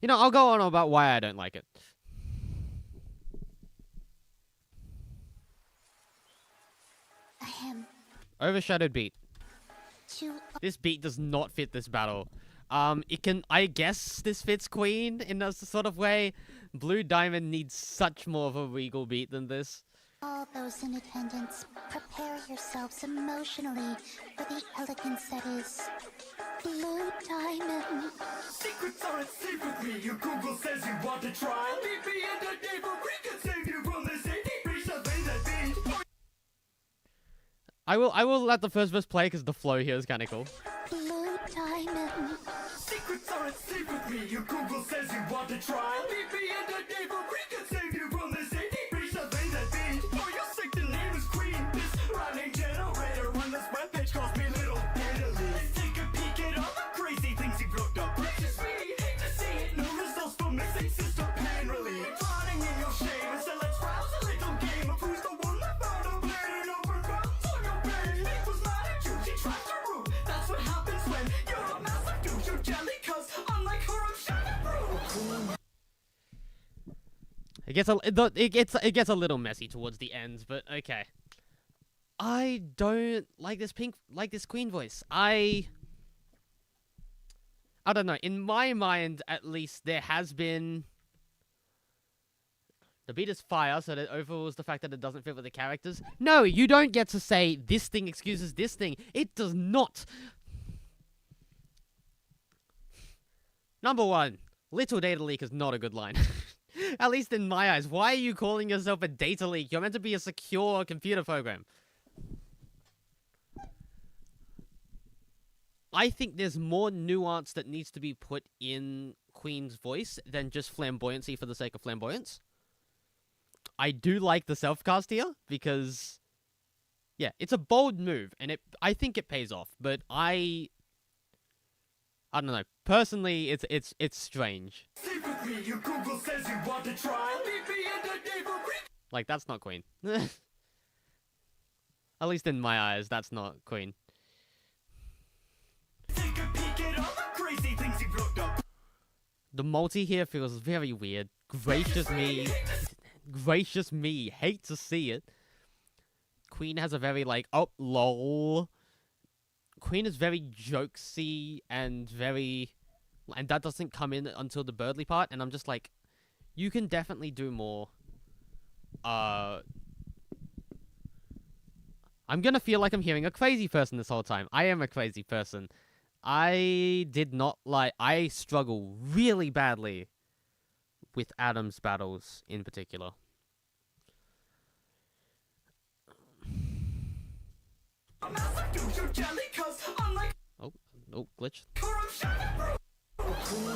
You know, I'll go on about why I don't like it. Overshadowed beat. This beat does not fit this battle. It can, I guess this fits Queen in a sort of way. Blue Diamond needs such more of a regal beat than this. All those in attendance, prepare yourselves emotionally for the elegance that is Blue Diamond. Secrets aren't safe with me. Your Google says you want to try. Meet me in the neighborhood. We can save you from this city. Reach the thing that beat. I will let the first verse play because the flow here is kind of cool. Blue Diamond. Secrets aren't safe with me. Your Google says you want to try. Meet me in the neighborhood. We can save you from this city. Reach the thing that beat. For your sick, the name is Queen. This rhyming generator on this webpage calls me Little Italy. Let's take a peek at all the crazy things you wrote up. Precious me, hate to see it. No results from missing sister pain relief. Drowning in your shame. Instead, let's rouse a little game of who's the one that found a blade and overcomes all your pain. It was not a Jew, she tried to root. That's what happens when you're a massive douche. You're jelly, cause unlike her, I'm shattered. It gets a little messy towards the end, but okay. I don't like this Queen voice. I don't know. In my mind, at least, there has been. The beat is fire, so that overrules the fact that it doesn't fit with the characters. No, you don't get to say this thing excuses this thing. It does not. Number one, little data leak is not a good line. At least in my eyes. Why are you calling yourself a data leak? You're meant to be a secure computer program. I think there's more nuance that needs to be put in Queen's voice than just flamboyancy for the sake of flamboyance. I do like the self-cast here, because, yeah, it's a bold move, and I think it pays off, but I don't know. Personally, it's strange. Like, that's not Queen. At least in my eyes, that's not Queen. The multi here feels very weird. Gracious me. Gracious me. Hate to see it. Queen has a very, like, oh, lol. Queen is very jokesy and very... And that doesn't come in until the Birdly part, and I'm just like, you can definitely do more. I'm gonna feel like I'm hearing a crazy person this whole time. I am a crazy person. I struggle really badly with Adam's battles in particular. Oh, glitch. Queen,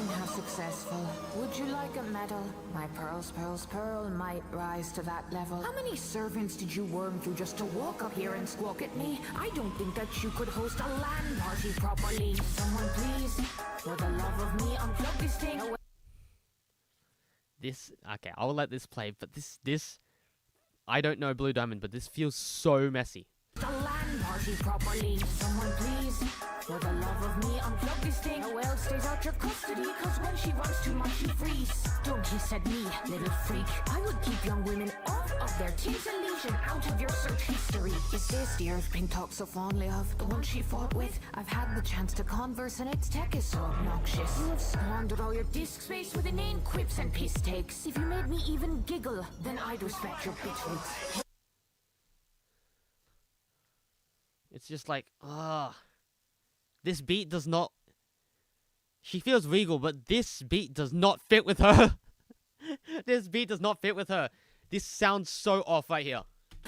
how successful. Would you like a medal? My pearls, pearl might rise to that level. How many servants did you worm through just to walk up here and squawk at me? I don't think that you could host a LAN party properly. Someone please, for the love of me, unplug this thing away. Okay, I'll let this play, but this, I don't know Blue Diamond, but this feels so messy. The LAN party properly. Someone please, for the love of me, unplug this thing. Noelle stays out your custody, cause when she runs too much, you freeze. Don't he said me, little freak. I would keep young women off of their tears and lesion, out of your search history. Is this the Earth Pink talks so fondly of? The one she fought with? I've had the chance to converse, and its tech is so obnoxious. You have squandered all your disk space with inane quips and piss takes. If you made me even giggle, then I'd respect your bitch. It's just like, this beat does not... She feels regal, but this beat does not fit with her. This beat does not fit with her. This sounds so off right here.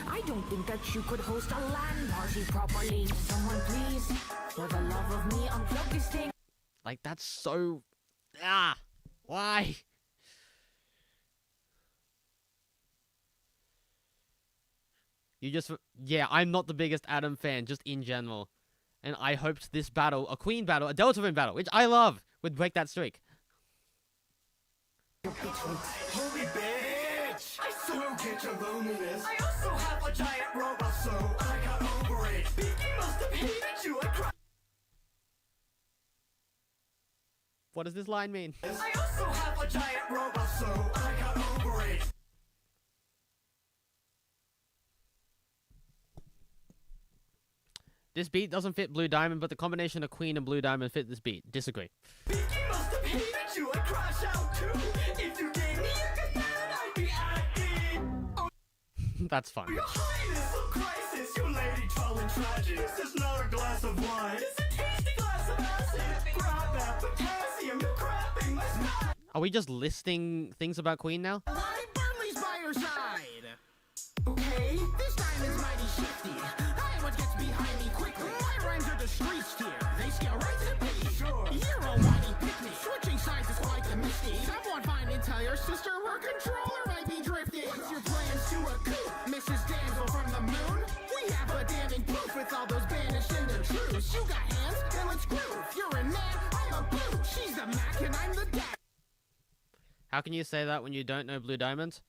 I don't think that you could host a LAN party properly. Someone please, for the love of me, unplug this thing. Like, that's so... Why? You just... Yeah, I'm not the biggest Adam fan, just in general. And I hoped this battle, a Queen battle, a Deltarune battle, which I love, would break that streak. Holy bitch! I so get your loneliness. I also have a giant robot, so I got over it. Beaky must have hated you. I cried. What does this line mean? I also have a giant robot, so I got over it. This beat doesn't fit Blue Diamond, but the combination of Queen and Blue Diamond fit this beat. Disagree. Pinky must have hated you, I'd crash out too. If you gave me a command, I'd be acting. Oh, That's fine. your highness of crisis, you lady trolling tragics. There's not a glass of wine. It's a tasty glass of acid. Grab that potassium, you're crapping my spine. Are we just listing things about Queen now? Why Burnley's by your side? Okay, this diamond's mighty shifty. I what gets behind me quickly. My rhymes are the street steer. They scale right to the pity. Sure. You're a whiny picnic. Switching sides is quite the misty. Someone find and tell your sister her controller might be drifting. What's your plans to a coup, Mrs. Damsel from the moon? We have a damning proof with all those banished in the truce. You got hands, then let's groove. You're a man, I'm a boot. She's the Mac and I'm the dad. How can you say that when you don't know Blue Diamond?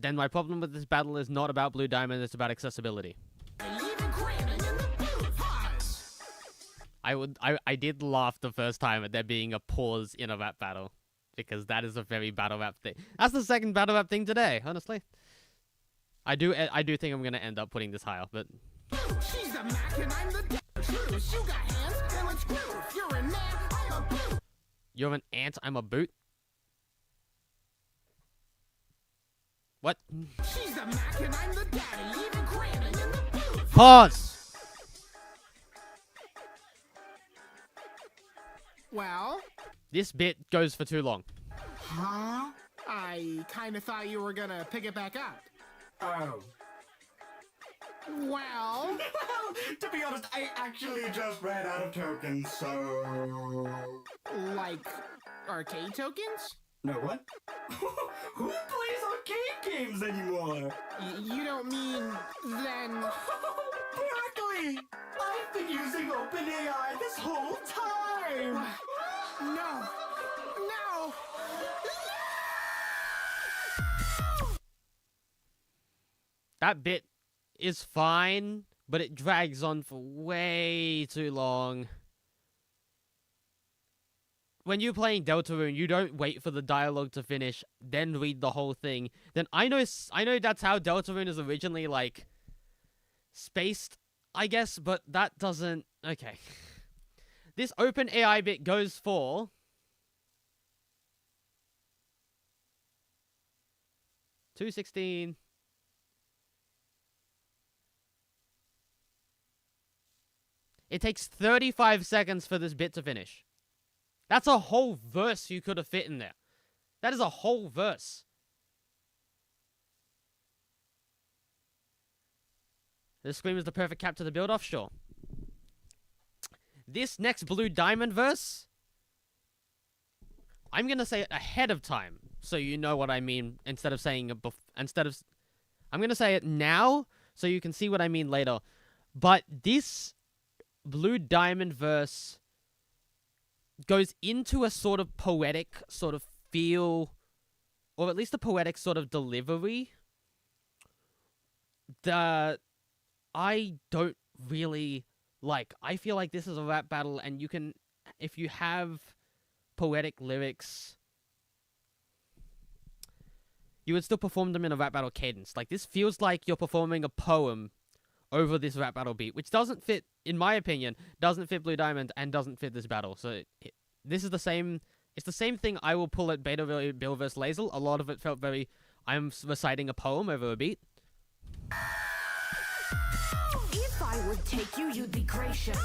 Then my problem with this battle is not about Blue Diamond, it's about accessibility. I did laugh the first time at there being a pause in a rap battle. Because that is a very battle rap thing. That's the second battle rap thing today, honestly. I do think I'm gonna end up putting this higher, but She's the Mac and I'm the truce. You got hands, then let's groove. You're a man, I'm a boot. you're an ant, I'm a boot. What? She's the Mac and I'm the daddy, even cramming in the booth. Pause! Well? This bit goes for too long. Huh? I kind of thought you were gonna pick it back up. Oh. Well? To be honest, I actually just ran out of tokens, so... Like, arcade tokens? No, what? Who plays arcade games anymore? You don't mean, then... Berkeley! I've been using OpenAI this whole time! No! No! That bit is fine, but it drags on for way too long. When you're playing Deltarune, you don't wait for the dialogue to finish, then read the whole thing. Then I know that's how Deltarune is originally, like, spaced, I guess, but that doesn't... Okay. This OpenAI bit goes for... 216... It takes 35 seconds for this bit to finish. That's a whole verse you could have fit in there. That is a whole verse. The Scream is the perfect cap to the build-off? Sure. This next Blue Diamond verse, I'm going to say it ahead of time, so you know what I mean, instead of saying it I'm going to say it now, so you can see what I mean later. But this Blue Diamond verse goes into a sort of poetic sort of feel, or at least a poetic sort of delivery that I don't really like. I feel like this is a rap battle, and you can, if you have poetic lyrics, you would still perform them in a rap battle cadence. Like, this feels like you're performing a poem over this rap battle beat, which doesn't fit, in my opinion, doesn't fit Blue Diamond and doesn't fit this battle. So this is the same, it's the same thing I will pull at Beta Bill vs. Lazel. A lot of it felt very, I'm reciting a poem over a beat. If I would take you, you'd be gracious.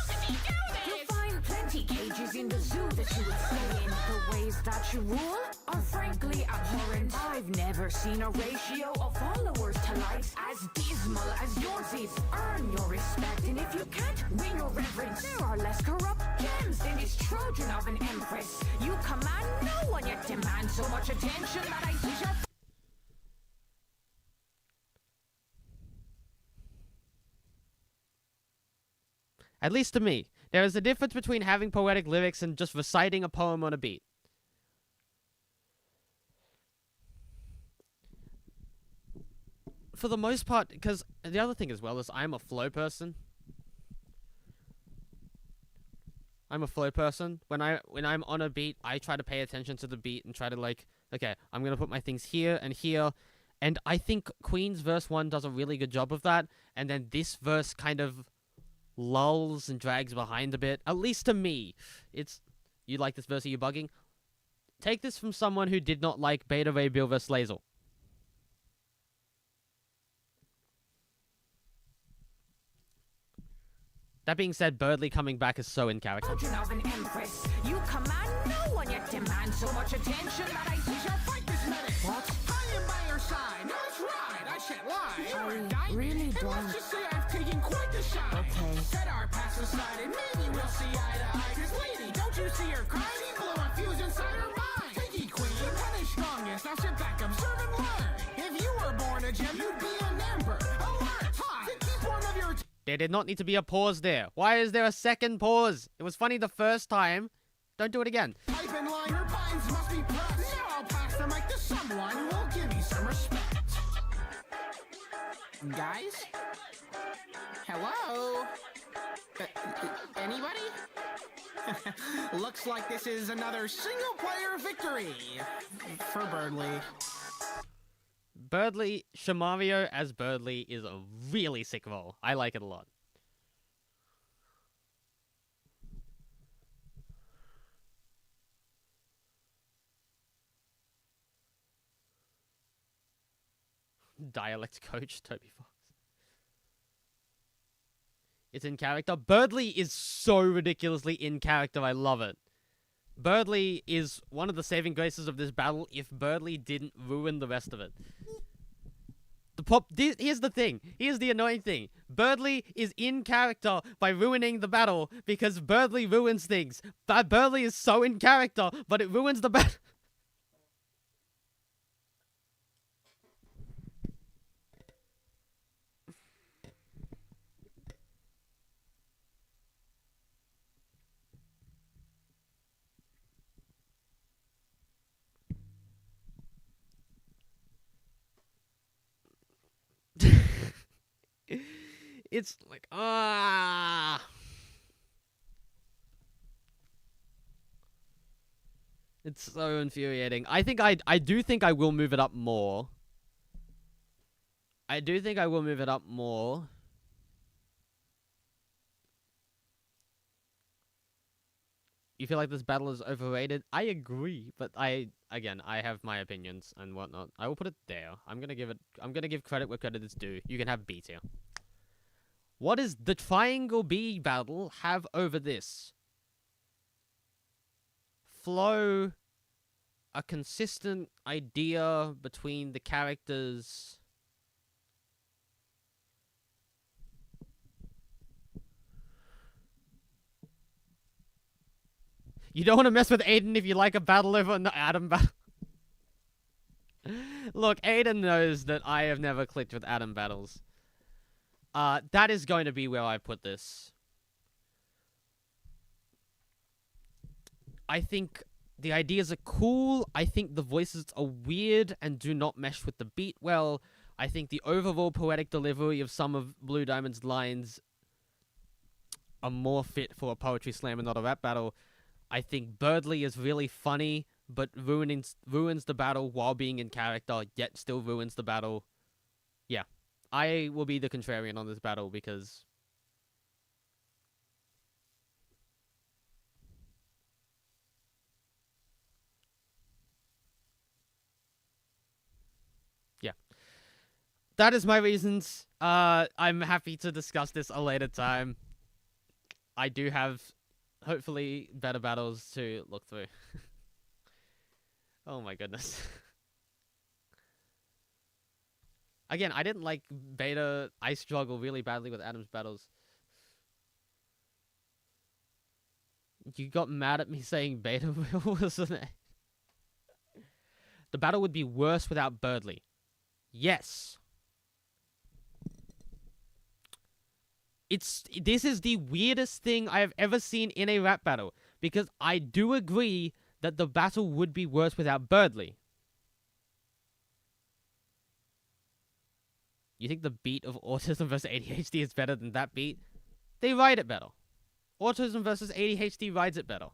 You'll find plenty cages in the zoo that you would stay in. The ways that you rule are frankly abhorrent. I've never seen a ratio of followers to likes as dismal as yours is. Earn your respect, and if you can't, win your reverence. There are less corrupt gems than this Trojan of an empress. You command no one, yet demand so much attention that I see your... At least to me, there is a difference between having poetic lyrics and just reciting a poem on a beat. For the most part, because the other thing as well is I'm a flow person. I'm a flow person. When I'm on a beat, I try to pay attention to the beat and try to, like, okay, I'm gonna put my things here and here, And I think Queen's verse 1 does a really good job of that, and then this verse kind of lulls and drags behind a bit. At least to me. It's, you like this verse, are you bugging? Take this from someone who did not like Beta Ray Bill vs. Lae'zel. That being said, Birdly coming back is so in character. Children of an empress, you command no one, yet demand so much attention that I see your fight this minute. What? I am by your side. No, it's right. I shan't lie. You're a diamond. Really don't. Let's just say I've taken quite the shot. Okay. Set our past aside and maybe we'll see eye to eye. 'Cause lady, don't you see her crying? She blew a fuse inside her mind. Pinky queen, punish strongest. Now sit back, observe and learn. If you were born a gem, you'd be an ember. Alert. Hot. The key point of your There did not need to be a pause there. Why is there a second pause? It was funny the first time. Don't do it again. Pipe and liner buttons must be pressed. Now I'll pass the mic to someone who will give me some respect. Guys? Hello? Anybody? Looks like this is another single-player victory for Birdly. Birdly, Shamario as Birdly is a really sick role. I like it a lot. Dialect coach, Toby Fox. It's in character. Birdly is so ridiculously in character. I love it. Birdly is one of the saving graces of this battle if Birdly didn't ruin the rest of it. Here's the thing. Here's the annoying thing. Birdly is in character by ruining the battle because Birdly ruins things. But Birdly is so in character, but it ruins the battle. It's like, it's so infuriating. I do think I will move it up more. I do think I will move it up more. You feel like this battle is overrated? I agree, but I have my opinions and whatnot. I will put it there. I'm gonna give credit where credit is due. You can have B tier. What does the Triangle B battle have over this? Flow, a consistent idea between the characters. You don't want to mess with Aiden if you like a battle over an Adam battle. Look, Aiden knows that I have never clicked with Adam battles. That is going to be where I put this. I think the ideas are cool. I think the voices are weird and do not mesh with the beat well. I think the overall poetic delivery of some of Blue Diamond's lines are more fit for a poetry slam and not a rap battle. I think Birdly is really funny, but ruins the battle while being in character, yet still ruins the battle. Yeah. I will be the contrarian on this battle because... yeah. That is my reasons. I'm happy to discuss this a later time. I do have, hopefully, better battles to look through. Oh my goodness. Again, I didn't like Beta. I struggle really badly with Adam's battles. You got mad at me saying Beta wasn't it? The battle would be worse without Birdly. Yes. This is the weirdest thing I have ever seen in a rap battle. Because I do agree that the battle would be worse without Birdly. You think the beat of Autism vs ADHD is better than that beat? They ride it better. Autism vs ADHD rides it better.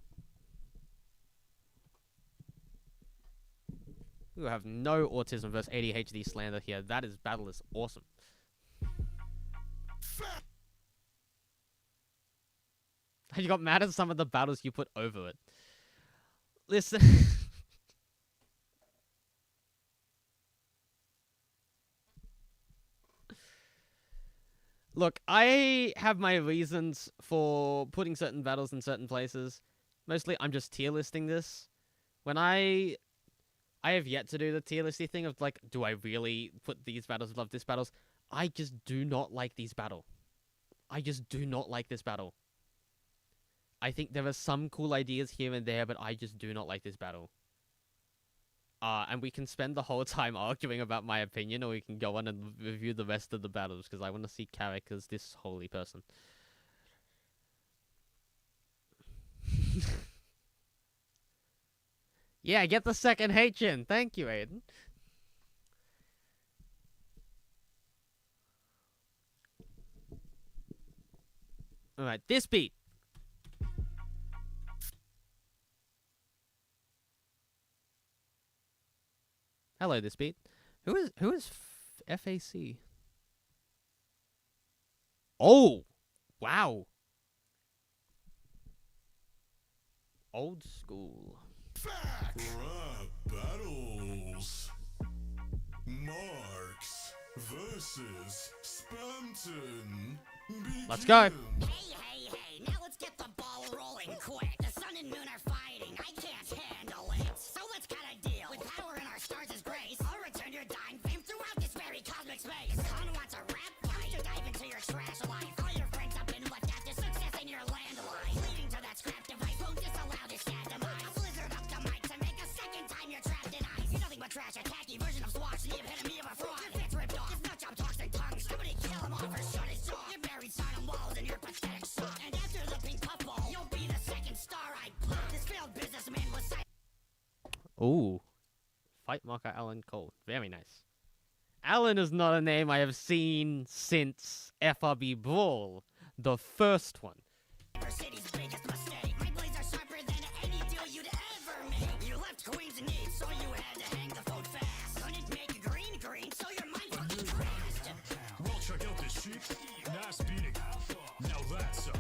We will have no autism versus ADHD slander here. That is battle is awesome. You got mad at some of the battles you put over it. Listen. Look, I have my reasons for putting certain battles in certain places. Mostly, I'm just tier listing this. When I have yet to do the tier listy thing of like, do I really put these battles above this battles? I just do not like these battle. I just do not like this battle. I think there are some cool ideas here and there, but I just do not like this battle. And we can spend the whole time arguing about my opinion, or we can go on and review the rest of the battles, because I want to see Carrick as this holy person. Yeah, get the second H in. Thank you, Aiden. Alright, this beat. Hello, this beat. Who is FAC? Oh, wow. Old school. Rap battles. Marks versus Spampton. Let's go. Hey, now let's get the ball rolling quick. The sun and moon are fighting, I can't handle it. So let's cut a deal. With power in our stars' grace, I'll return your dying fame throughout this very cosmic space. Sun wants a rap fight to dive into your trash life. All your friends have been left after success in your landline. Leading to that scrap device won't disallow this sad demise. A blizzard up the mic to make a second time you're trapped in ice. You're nothing but trash, a tacky version of Swatch, the epitome of a fraud. Your fits ripped off, his nut job talks and tongues. Somebody kill him off or shut his jaw. You're buried sign walls in your pathetic sock. And after the pink puffball, you'll be the second star I plot. This failed businessman was Ooh. Fight marker Alan Cole. Very nice. Alan is not a name I have seen since FRB Brawl, the first one. city's biggest mistake. My blades are sharper than any deal you'd ever make. You left Queens in need, so you had to hang the phone fast. Couldn't make green, so your mind fucking crashed. Well, check out this sheep. Nice beating. Now that's a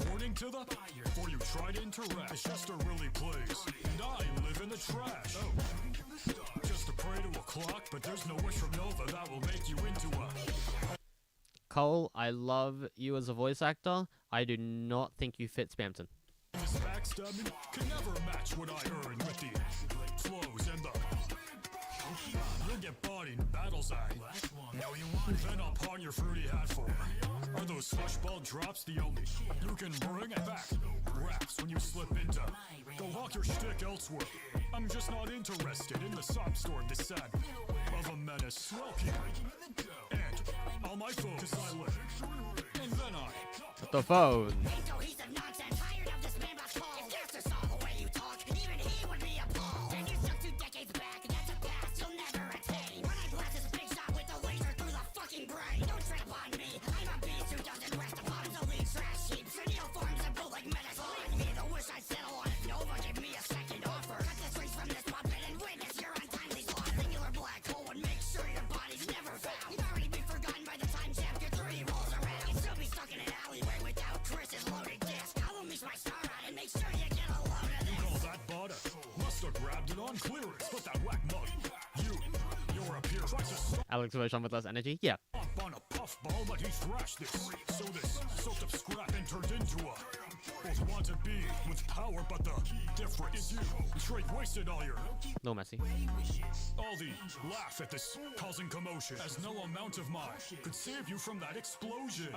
warning to the before you try to interact. It's just a really plays, and I live in the trash. Oh, just to pray to a clock, but there's no wish from Nova that will make you into a. Cole, I love you as a voice actor. I do not think you fit Spampton. This backstabbing can never match what I earn with the flows and the. You'll get bodied in battles, No, you won't. Then I'll pawn your fruity hat for. Are those fleshball drops the only you can bring it back? Raps when you slip into. Go hawk your shtick elsewhere. I'm just not interested in the sob storm this sad of a menace. Welcome. And all my foes I live. And then I. The phone. Alex version with less energy? Yeah. On a puffball, but he thrashed this. So this soaked up scrap and turned into a. Both want to be with power, but the difference is you. Straight wasted all your. No, Messi. All the laugh at this, causing commotion, as no amount of mine could save you from that explosion.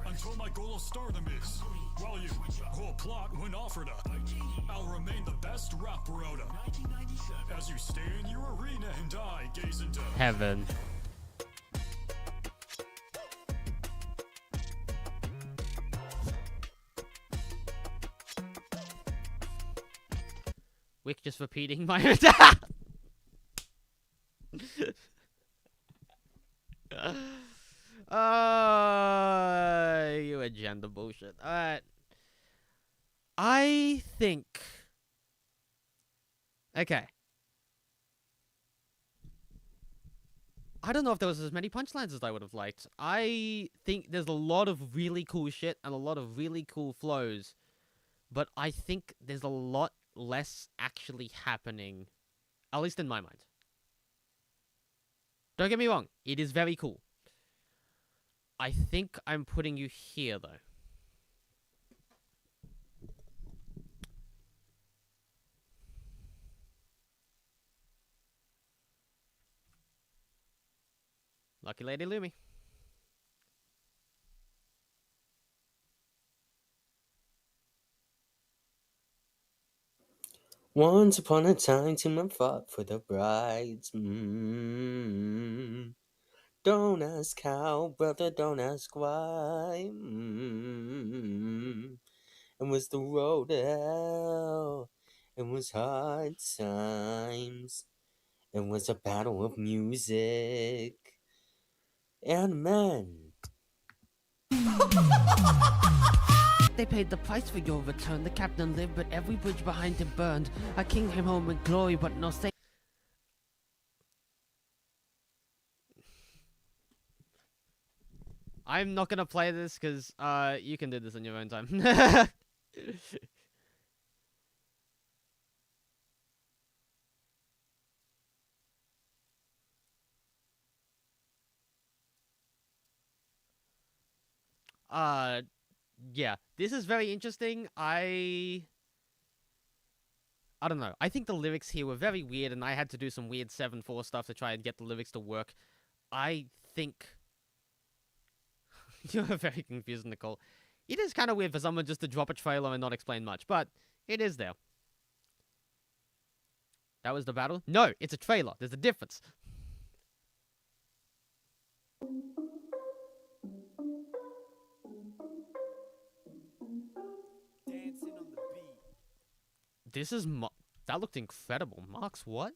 Until my goal of stardom is, while you whole plot when offered I'll remain the best rapper out of. As you stay in your arena and I gaze into heaven. Wick just repeating my you agenda bullshit. Alright. I think. Okay. I don't know if there was as many punchlines as I would have liked. I think there's a lot of really cool shit and a lot of really cool flows, but I think there's a lot less actually happening, at least in my mind. Don't get me wrong, it is very cool. I think I'm putting you here, though. Lucky Lady Lumi. Once upon a time, two men fought for the brides. Don't ask how, brother, don't ask why. And was the road to hell. It was hard times. It was a battle of music and men. They paid the price for your return. The captain lived, but every bridge behind him burned. A king came home with glory, but no say. I'm not gonna play this because you can do this on your own time. Yeah, this is very interesting. I don't know. I think the lyrics here were very weird, and I had to do some weird 7/4 stuff to try and get the lyrics to work. I think you're very confused, Nicole. It is kind of weird for someone just to drop a trailer and not explain much, but it is there. That was the battle? No, it's a trailer. There's a difference. This is that looked incredible. Mark's what?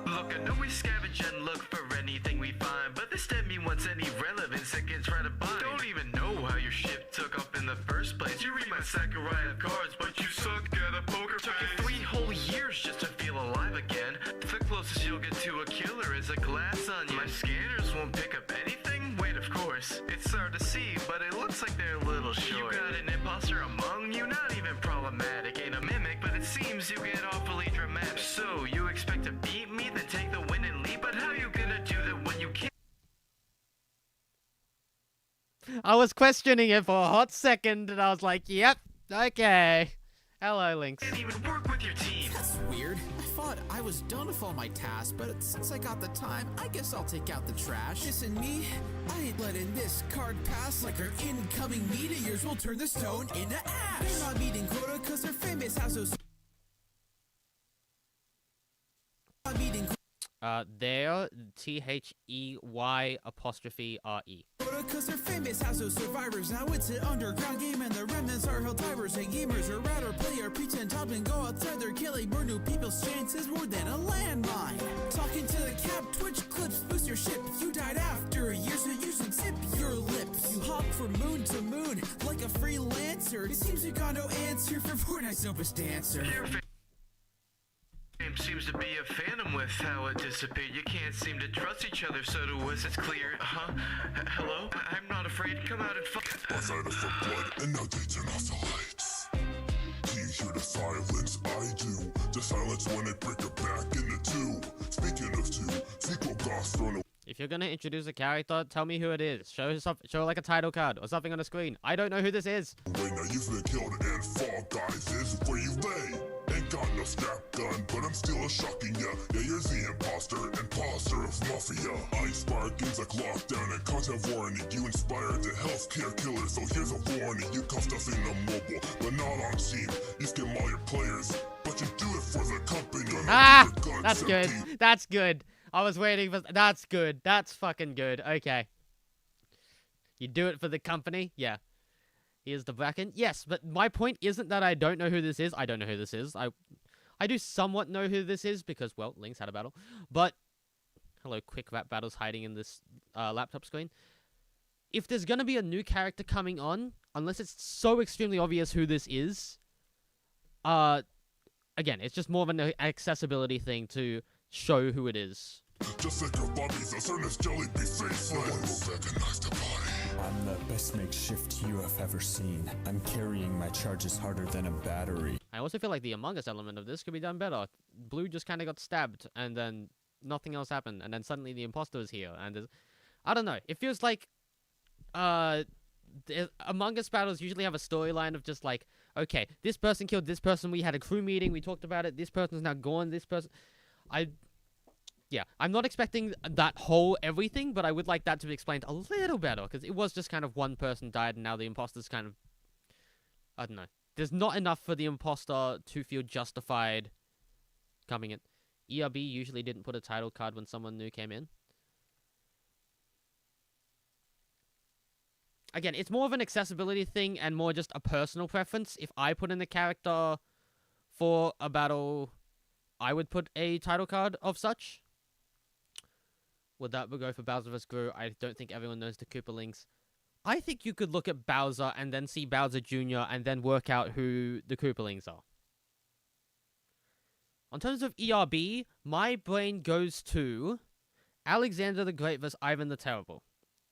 Look, I know we scavenge and look for anything we find, but this Demi wants any relevance that can try to bind. Don't even know how your ship took off in the first place. You read my Sakurai of cards, but you suck at a poker face. Took you 3 whole years just to feel alive again. The closest you'll get to a killer is a glass onion. My scanners won't pick up anything? Wait, of course. It's hard to see, but it looks like they're a little short. You got an imposter among you, not even problematic. Ain't a mimic, but it seems you get awfully dramatic. So, you expect to beat me, then take the win and leave? But how you gonna do that when you can't? I was questioning it for a hot second, and I was like, yep, okay. Hello, Lynx. Can't even work with your team. That's weird. I thought I was done with all my tasks, but since I got the time, I guess I'll take out the trash. Listen, me, I ain't letting this card pass. Like our incoming meteors will turn the stone into ash. They're not meeting quota cause their famous house was... There, THEY apostrophe RE. Cause they're famous as those survivors. Now it's an underground game and the remnants are held divers. And gamers are rat or play or pretend top and go outside. They're killing more new people's chances more than a landmine. Talking to the cap, Twitch clips, boost your ship. You died after a year, so you should zip your lips. You hop from moon to moon like a freelancer. It seems you got no answer for Fortnite's dopest dancer. Seems to be a phantom with how it disappeared. You can't seem to trust each other, so to us it's clear. Hello? I'm not afraid. Come out and fuck. Outside of for blood, and now they turn off the lights. Do you hear the silence? I do. The silence when they break it back into 2. Speaking of 2, sequel goss thrown away. If you're gonna introduce a character, tell me who it is. Show like a title card or something on the screen. I don't know who this is. Wait, now you've been killed and Fall Guys is where you lay. Ain't got no strap gun, but I'm still a shocking ya. Yeah, you're the imposter of mafia. I inspire games like Lockdown and Content Warning. You inspired the healthcare killer, so here's a warning. You cuffed us in a mobile, but not on team. You skim all your players, but you do it for the company. Ah! That's good. That's good. I was waiting for... That's good. That's fucking good. Okay. You do it for the company? Yeah. Here's the back end. Yes, but my point isn't that I don't know who this is. I don't know who this is. I do somewhat know who this is because, well, Lynx had a battle. But, hello, quick rap battles hiding in this laptop screen. If there's going to be a new character coming on, unless it's so extremely obvious who this is, again, it's just more of an accessibility thing to show who it is. Just like your bodies, as soon as jelly be faceless. No one will recognize the body. I'm the best makeshift you have ever seen. I'm carrying my charges harder than a battery. I also feel like the Among Us element of this could be done better. Blue just kind of got stabbed, and then nothing else happened, and then suddenly the imposter is here, and I don't know. It feels like, the Among Us battles usually have a storyline of just like, okay, this person killed this person, we had a crew meeting, we talked about it, this person's now gone, this person... Yeah, I'm not expecting that whole everything, but I would like that to be explained a little better, because it was just kind of one person died, and now the imposter's kind of... I don't know. There's not enough for the imposter to feel justified coming in. ERB usually didn't put a title card when someone new came in. Again, it's more of an accessibility thing and more just a personal preference. If I put in a character for a battle, I would put a title card of such. Would that go for Bowser vs. Gru? I don't think everyone knows the Koopalings. I think you could look at Bowser and then see Bowser Jr. and then work out who the Koopalings are. On terms of ERB, my brain goes to Alexander the Great vs. Ivan the Terrible.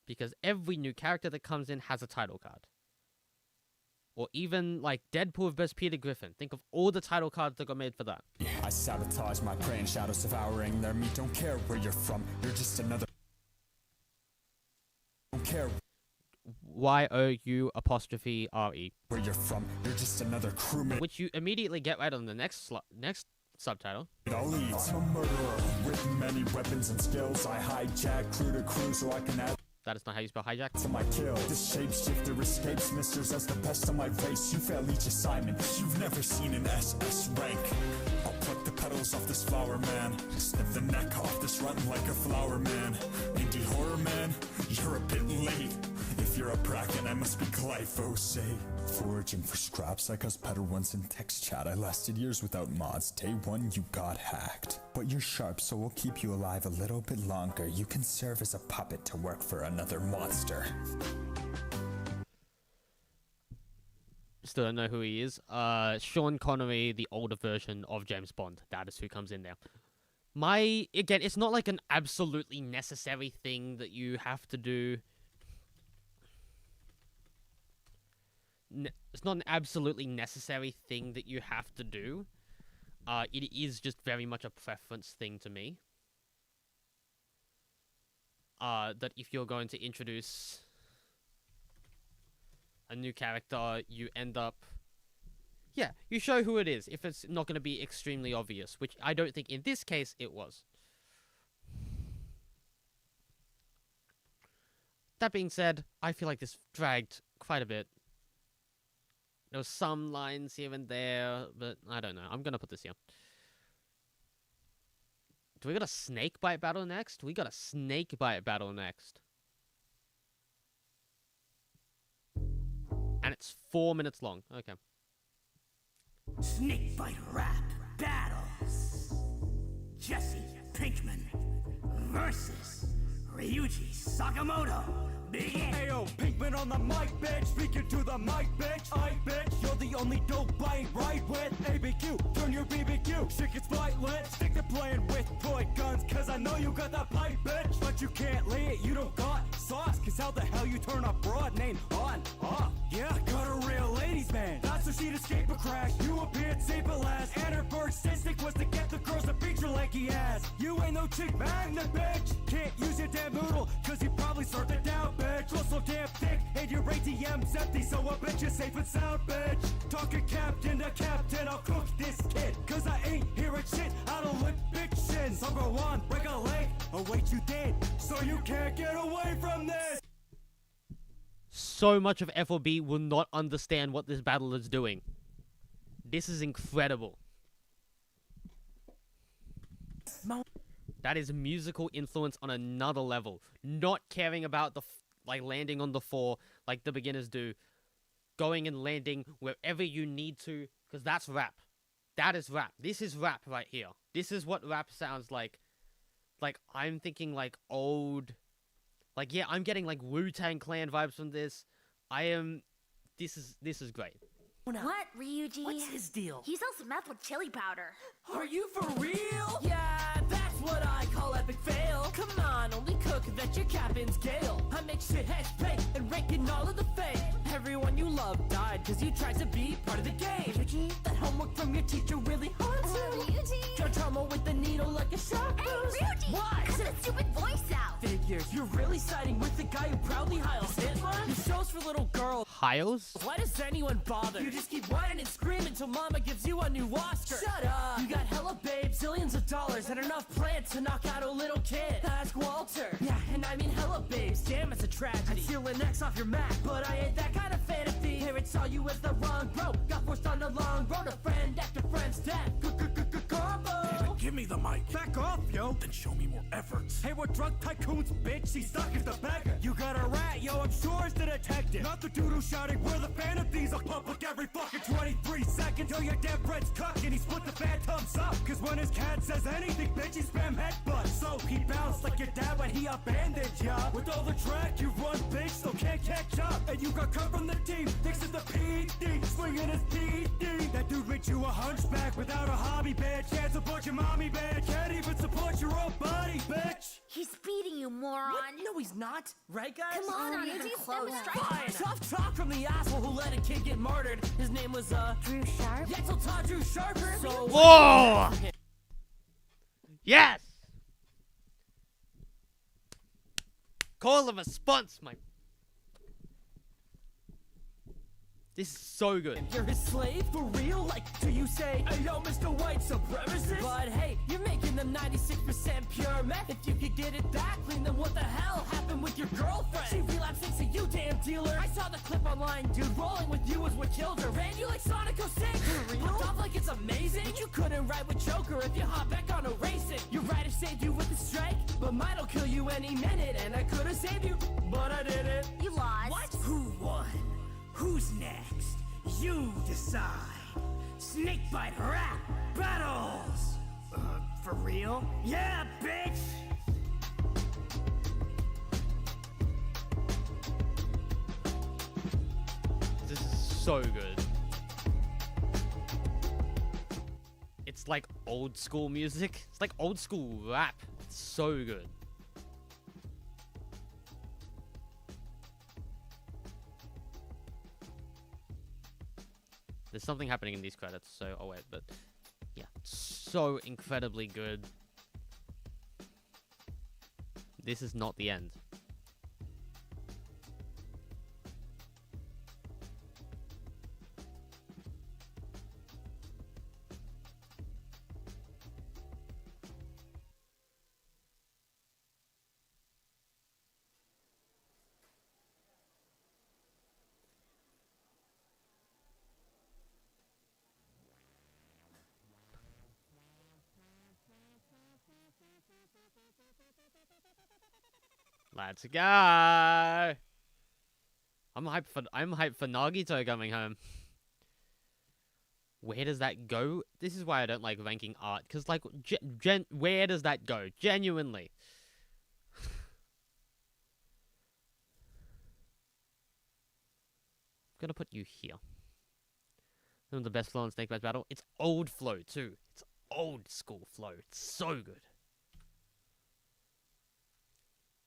Because every new character that comes in has a title card. Or even, like, Deadpool vs. Peter Griffin. Think of all the title cards that got made for that. I sabotage my prey and shadows devouring their meat. Don't care where you're from, you're just another... Don't care... YOU_RE. Where you're from, you're just another crewmate. Which you immediately get right on the next subtitle. I'm a murderer with many weapons and skills. I hijack crew to crew so I can add... That is not how you spell hijack. To my kill. This shapeshifter escapes misters as the best of my race. You fail each assignment. You've never seen an SS rank. I'll pluck the petals off this flower man. Snip the neck off this rotten like a flower man. Indie horror man, you're a bit late. If you're a bracken, I must be glyphosate. Foraging for scraps, I caused better ones in text chat. I lasted years without mods. Day one, you got hacked. But you're sharp, so we'll keep you alive a little bit longer. You can serve as a puppet to work for another monster. Still don't know who he is. Sean Connery, the older version of James Bond. That is who comes in there. Again, it's not like an absolutely necessary thing that you have to do. It's not an absolutely necessary thing that you have to do. It is just very much a preference thing to me. That if you're going to introduce a new character, you end up... Yeah, you show who it is, if it's not going to be extremely obvious, which I don't think in this case it was. That being said, I feel like this dragged quite a bit. There was some lines here and there, but I don't know. I'm going to put this here. Do we got a snake bite battle next? We got a snake bite battle next. And it's 4 minutes long. Okay. Snake bite rap battles. Jesse Pinkman versus Ryuji Sakamoto. Begin. Ayo, Pinkman on the mic, bitch. Speaking to the mic, bitch. I bitch, you're the only dope I ain't right with. ABQ, turn your BBQ. Shit gets violent. Stick to playing with toy guns, cause I know you got that pipe, bitch. But you can't lay it, you don't got sauce. Cause how the hell you turn a broad name on, off? Yeah, got a real ladies man. That's so she'd escape a crash. You appeared safe at last. And her first instinct was to get the girls to beat your leggy ass. You ain't no chick magnet, bitch. Can't use your damn noodle, cause you probably served it down, bitch. You're so damn thick, and your ATM's empty, so I bet you're safe and sound, bitch. Talking captain to captain, I'll cook this kid, cause I ain't hearing shit out of Olympic shit. So go on, break a leg, oh wait, you did, so you can't get away from this. So much of FOB will not understand what this battle is doing. This is incredible. That is musical influence on another level. Not caring about the like landing on the floor like the beginners do. Going and landing wherever you need to, because that's rap. That is rap. This is rap right here. This is what rap sounds like. Like, I'm thinking like old... Like, yeah, I'm getting like Wu-Tang Clan vibes from this. this is great. What, Ryuji? What's his deal? He sells meth with chili powder. Are you for real? Yeah, that's what I call epic fail. Come on, only cook that your captain's Gale. I make shitheads pay and rake in all of the fame. Everyone you love died cause you tried to be part of the game. Ryuji, that homework from your teacher really haunts you. Ryuji. Your trauma with the needle like a shotgun. Hey, Ryuji! What? Cut that stupid voice out. Figures, you're really siding with the guy who proudly hiles Hitler? Your show's for little girls. Hiles? Why does anyone bother? You just keep whining and screaming until mama gives you a new Oscar. Shut up! You got hella babes, zillions of dollars, and enough plans to knock out a little kid. Ask Walter. Yeah, and I mean hella babes. Damn, it's a tragedy. I'd steal an X off your Mac, but I ain't that kind of fantasy. Parents saw you as the wrong bro. Got forced on the long road. A friend after friend's death. Combo! Give me the mic. Back off, yo! Then show me more efforts. Hey, we're drug tycoons, bitch. He stuck as the beggar. You got a rat, yo. I'm sure it's the detective. Not the dude who's shouting, we're the fantasies. I'll public every fucking 23 seconds. Yo, your dead friend's cuck and he split the bad thumbs up. Cause when his cat says anything, bitch, he spam headbutt. So he bounced like your dad when he abandoned ya. With all the track you run, bitch, so can't catch up. And you got cut from the team, thanks to the PD. Swinging his PD. That dude made you a hunchback without a hobby, bitch. Can't support your mommy, bitch. Can't even support your own body, bitch. He's beating you, moron. What? No, he's not. Right, guys? Come on, Ryuji, step aside. Fine. Tough talk from the asshole who let a kid get murdered. His name was, Drew Sharp? Yeah, till Todd Drew Sharper. So... Whoa! Yes! Call him a sponsor, my... This is so good. You're his slave? For real? Like, do you say, hey, yo, Mr. White Supremacist? But hey, you're making them 96% pure meth. If you could get it that clean, then what the hell happened with your girlfriend? She relapsed thanks to you, damn dealer. I saw the clip online, dude. Rolling with you is what killed her. Ran you like Sonic 06. For real? Popped off like it's amazing. But you couldn't ride with Joker if you hop back on a racing. Your rider saved you with a strike, but mine'll kill you any minute. And I could've saved you, but I didn't. You lost. What? Who won? Who's next? You decide. Snakebite rap battles! For real? Yeah, bitch! This is so good. It's like old school music. It's like old school rap. It's so good. There's something happening in these credits, so I'll wait, but yeah, so incredibly good. This is not the end. Let's go. I'm hyped for Nagito coming home. Where does that go? This is why I don't like ranking art, cause like, where does that go? Genuinely. I'm gonna put you here. One of the best flow in Snake Bash Battle. It's old flow too. It's old school flow. It's so good.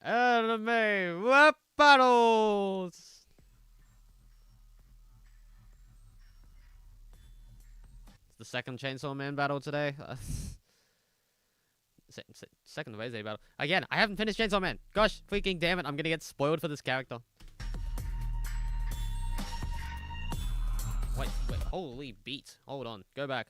Anime rap battles. It's the second Chainsaw Man battle today. Second Wednesday battle. Again, I haven't finished Chainsaw Man. Gosh, freaking damn it. I'm gonna get spoiled for this character. Wait, holy beat. Hold on. Go back.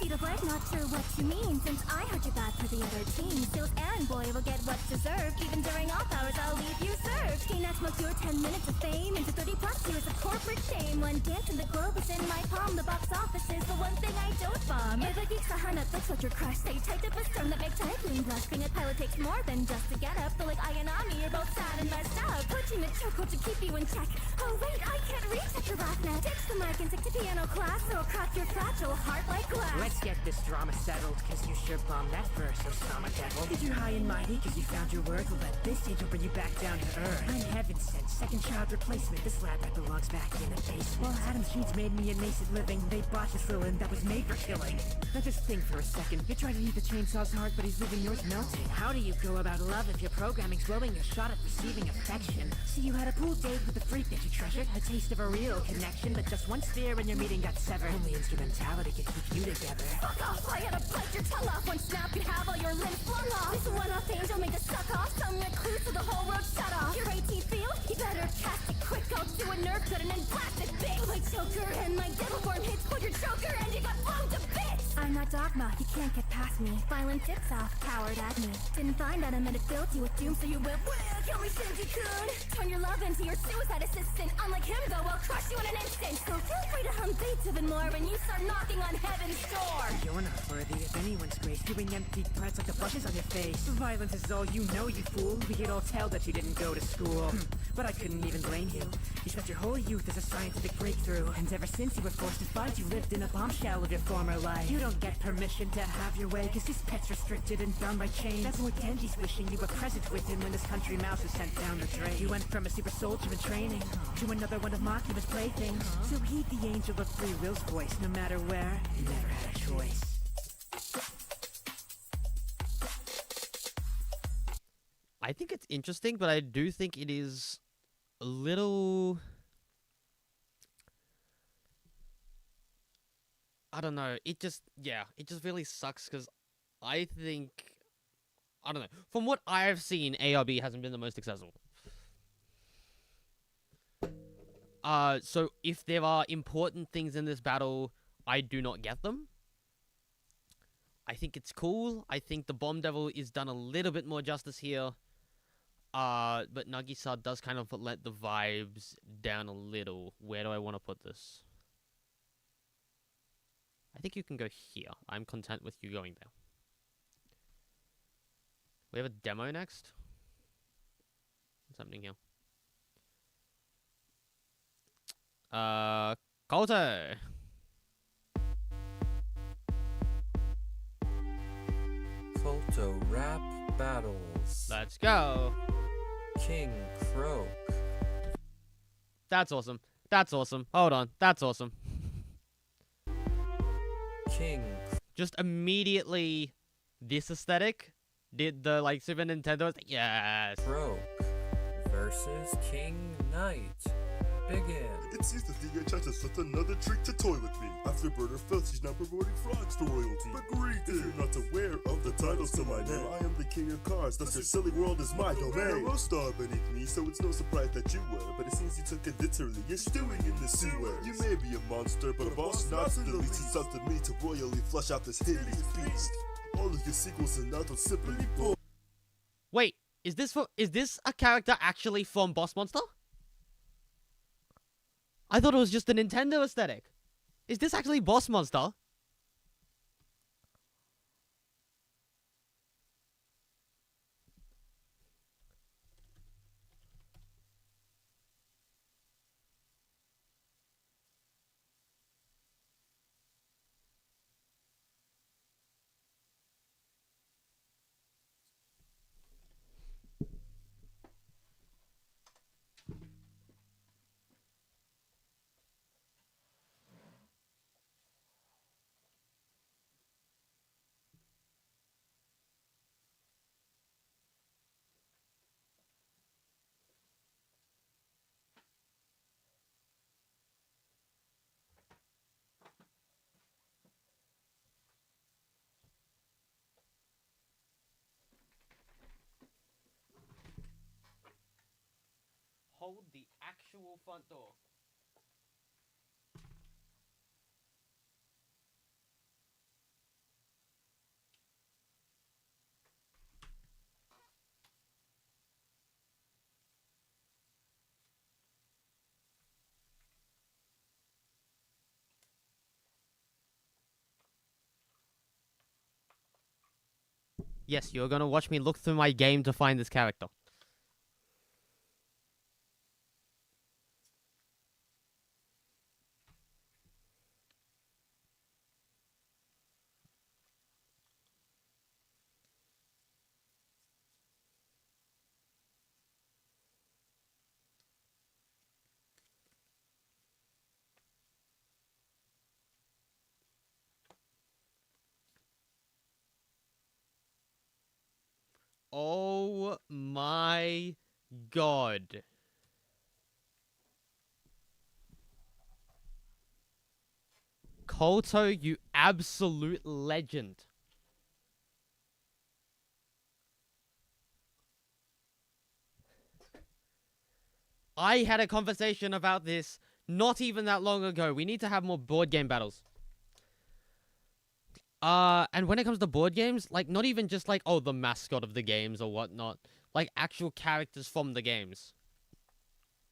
Seed of life, not sure what you mean. Since I heard you bad for the other team, Steel's errand boy will get what's deserved. Even during off hours, I'll leave you served. Gain X marks your 10 minutes of fame into 30 plus years of corporate shame. One dance and the globe is in my palm. The box office is the one thing I don't bomb. If a geek's behind Netflix, what your crush say? Typed up a storm that makes typing blush. Being a pilot takes more than just to get up. But like Ayanami, you're both sad and messed up. Pushing the chokehold to keep you in check. Oh wait, I can't reach at your laugh net. Ditch the mic and stick to piano class, or I'll crack your fragile heart like glass. Let's get this drama settled, cause you sure bombed that verse, oh summer devil. Cause you're high and mighty, cause you found your worth. Well, let this stage will bring you back down to earth. I'm heaven sent, second child replacement. This lab that belongs back in the basement. Well, Adam's genes made me a nascent living. They botched this villain that was made for killing. Now just think for a second. You're trying to heat the chainsaw's heart, but he's leaving yours melting. How do you go about love if your programming's blowing your shot at receiving affection? See, you had a pool date with a freak that you treasured, a taste of a real connection, but just one spear and your meeting got severed. Only instrumentality can keep you together. Fuck off, I had to bite your tongue off. One snap could have all your limbs flung off. This one-off angel made to suck off. Some recluse so the whole road shut off. Your 18 field? You better cast it quick. I'll do a nerve cut and then blast it big. My choker and my devil form hits. Pulled your joker and you got blown to bits. I'm not dogma, you can't get past me. Violent tips off, coward at me. Didn't find out I meant to build you with doom, so you will kill me Shinji-kun. Turn your love into your suicide assistant. Unlike him though, I'll crush you in an instant. So feel free to hum Beethoven more when you start knocking on heaven's door. You're not worthy of anyone's grace, doing empty threats like the blushes on your face. Violence is all you know, you fool. We could all tell that you didn't go to school. But I couldn't even blame you. You spent your whole youth as a scientific breakthrough, and ever since you were forced to fight, you lived in a bombshell of your former life. You don't get permission to have your way, cause this pet's restricted and bound by chains. That's what Genji's wishing you were present with him when this country mouse was sent down the drain. You went from a super soldier in training to another one of Makima's playthings. So heed the angel of free will's voice, no matter where, you never had a choice. I think it's interesting, but I do think it is a little... I don't know. It just really sucks because I think... I don't know. From what I've seen, ARB hasn't been the most accessible. So if there are important things in this battle, I do not get them. I think it's cool. I think the Bomb Devil is done a little bit more justice here. But Nagisa does kind of let the vibes down a little. Where do I want to put this? I think you can go here. I'm content with you going there. We have a demo next. What's happening here? Koto! Koto rap battles. Let's go! King Croak. That's awesome. That's awesome. Hold on. That's awesome. King. Just immediately this aesthetic did the like Super Nintendo. Yes. Croak versus King Knight. Begin. It seems the Theo tried to slip another trick to toy with me. After Burner felt she's now promoting frogs to royalty. But greetings. If you're not aware of the titles to my name, I am the king of cards, thus your silly world is my domain. No star beneath me, so it's no surprise that you were. But it seems you took it literally, you're stewing in the sewer. You may be a monster, but a boss not the least. Insulted me to royally flush out this hideous beast. All of your sequels and now don't simply bull. Wait, is this a character actually from Boss Monster? I thought it was just a Nintendo aesthetic. Is this actually Boss Monster? Hold the actual front door. Yes, you're gonna watch me look through my game to find this character. Oh my god. Kolto, you absolute legend. I had a conversation about this not even that long ago. We need to have more board game battles. And when it comes to board games, like, not even just like, oh, the mascot of the games or whatnot. Like, actual characters from the games.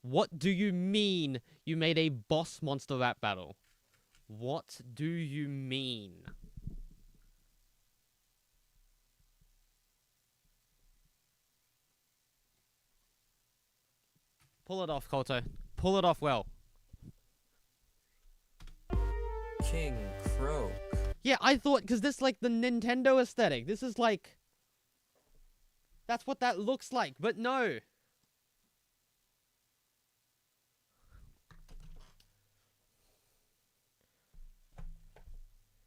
What do you mean you made a boss monster rap battle? What do you mean? Pull it off, Kolto. Pull it off well. King Croak. Yeah, I thought, because this is like the Nintendo aesthetic. This is like... That's what that looks like, but no.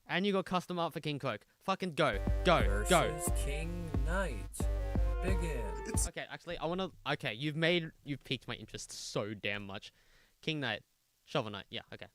And you got custom art for King Croak. Fucking go. Go. Go. Versus King Knight. Begin. Okay, actually, I wanna... Okay, you've piqued my interest so damn much. King Knight. Shovel Knight. Yeah, okay.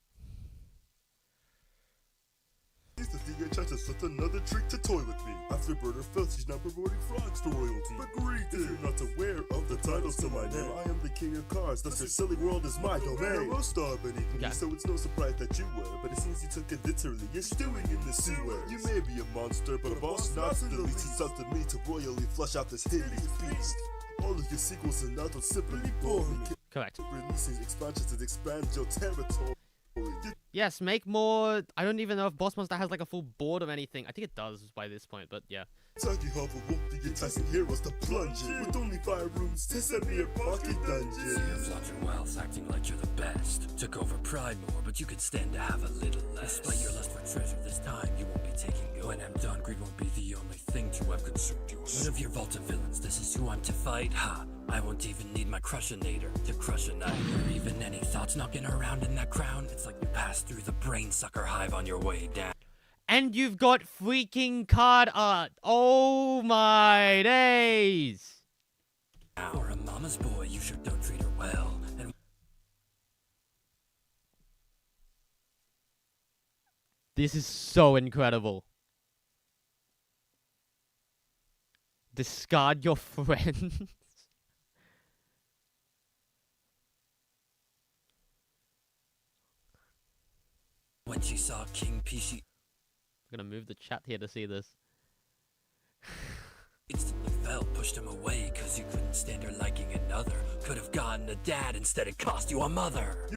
The thing I tried to set another trick to toy with me. Afterburner felt she's now promoting frogs to royalty. But greetings, if you're not aware of the titles to my name, I am the king of cards, thus your silly world is my domain. You're a star beneath me, so it's no surprise that you were. But it seems you took it literally, you're stewing in the sewer. You may be a monster, but a boss not the least. It's up to me to royally flush out this hideous beast. All of your sequels and now don't simply bore me. Correct. Releasing expansions that expand your territory. Yes, make more... I don't even know if Boss Monster has like a full board or anything. I think it does by this point, but yeah. Taki Hopper won't be enticing heroes to plunge in. With only 5 rooms to send me a pocket dungeon. See you flaunt your wealth, acting like you're the best. Took over pride more, but you could stand to have a little less. Despite your lust for treasure, this time you won't be taking gold. When I'm done, greed won't be the only thing to have consumed your soul. One of your vault of villains, this is who I'm to fight? Ha! I won't even need my Crushinator to crush a knight. Or even any thoughts knocking around in that crown. It's like you passed through the brain sucker hive on your way down. And you've got freaking card art. Oh my days. For a mama's boy, you sure don't treat her well. And this is so incredible. Discard your friends. when she saw King P, she I'm gonna move the chat here to see this. instantly fell, pushed him away, cause you couldn't stand her liking another. Could have gotten a dad, instead it cost you a mother.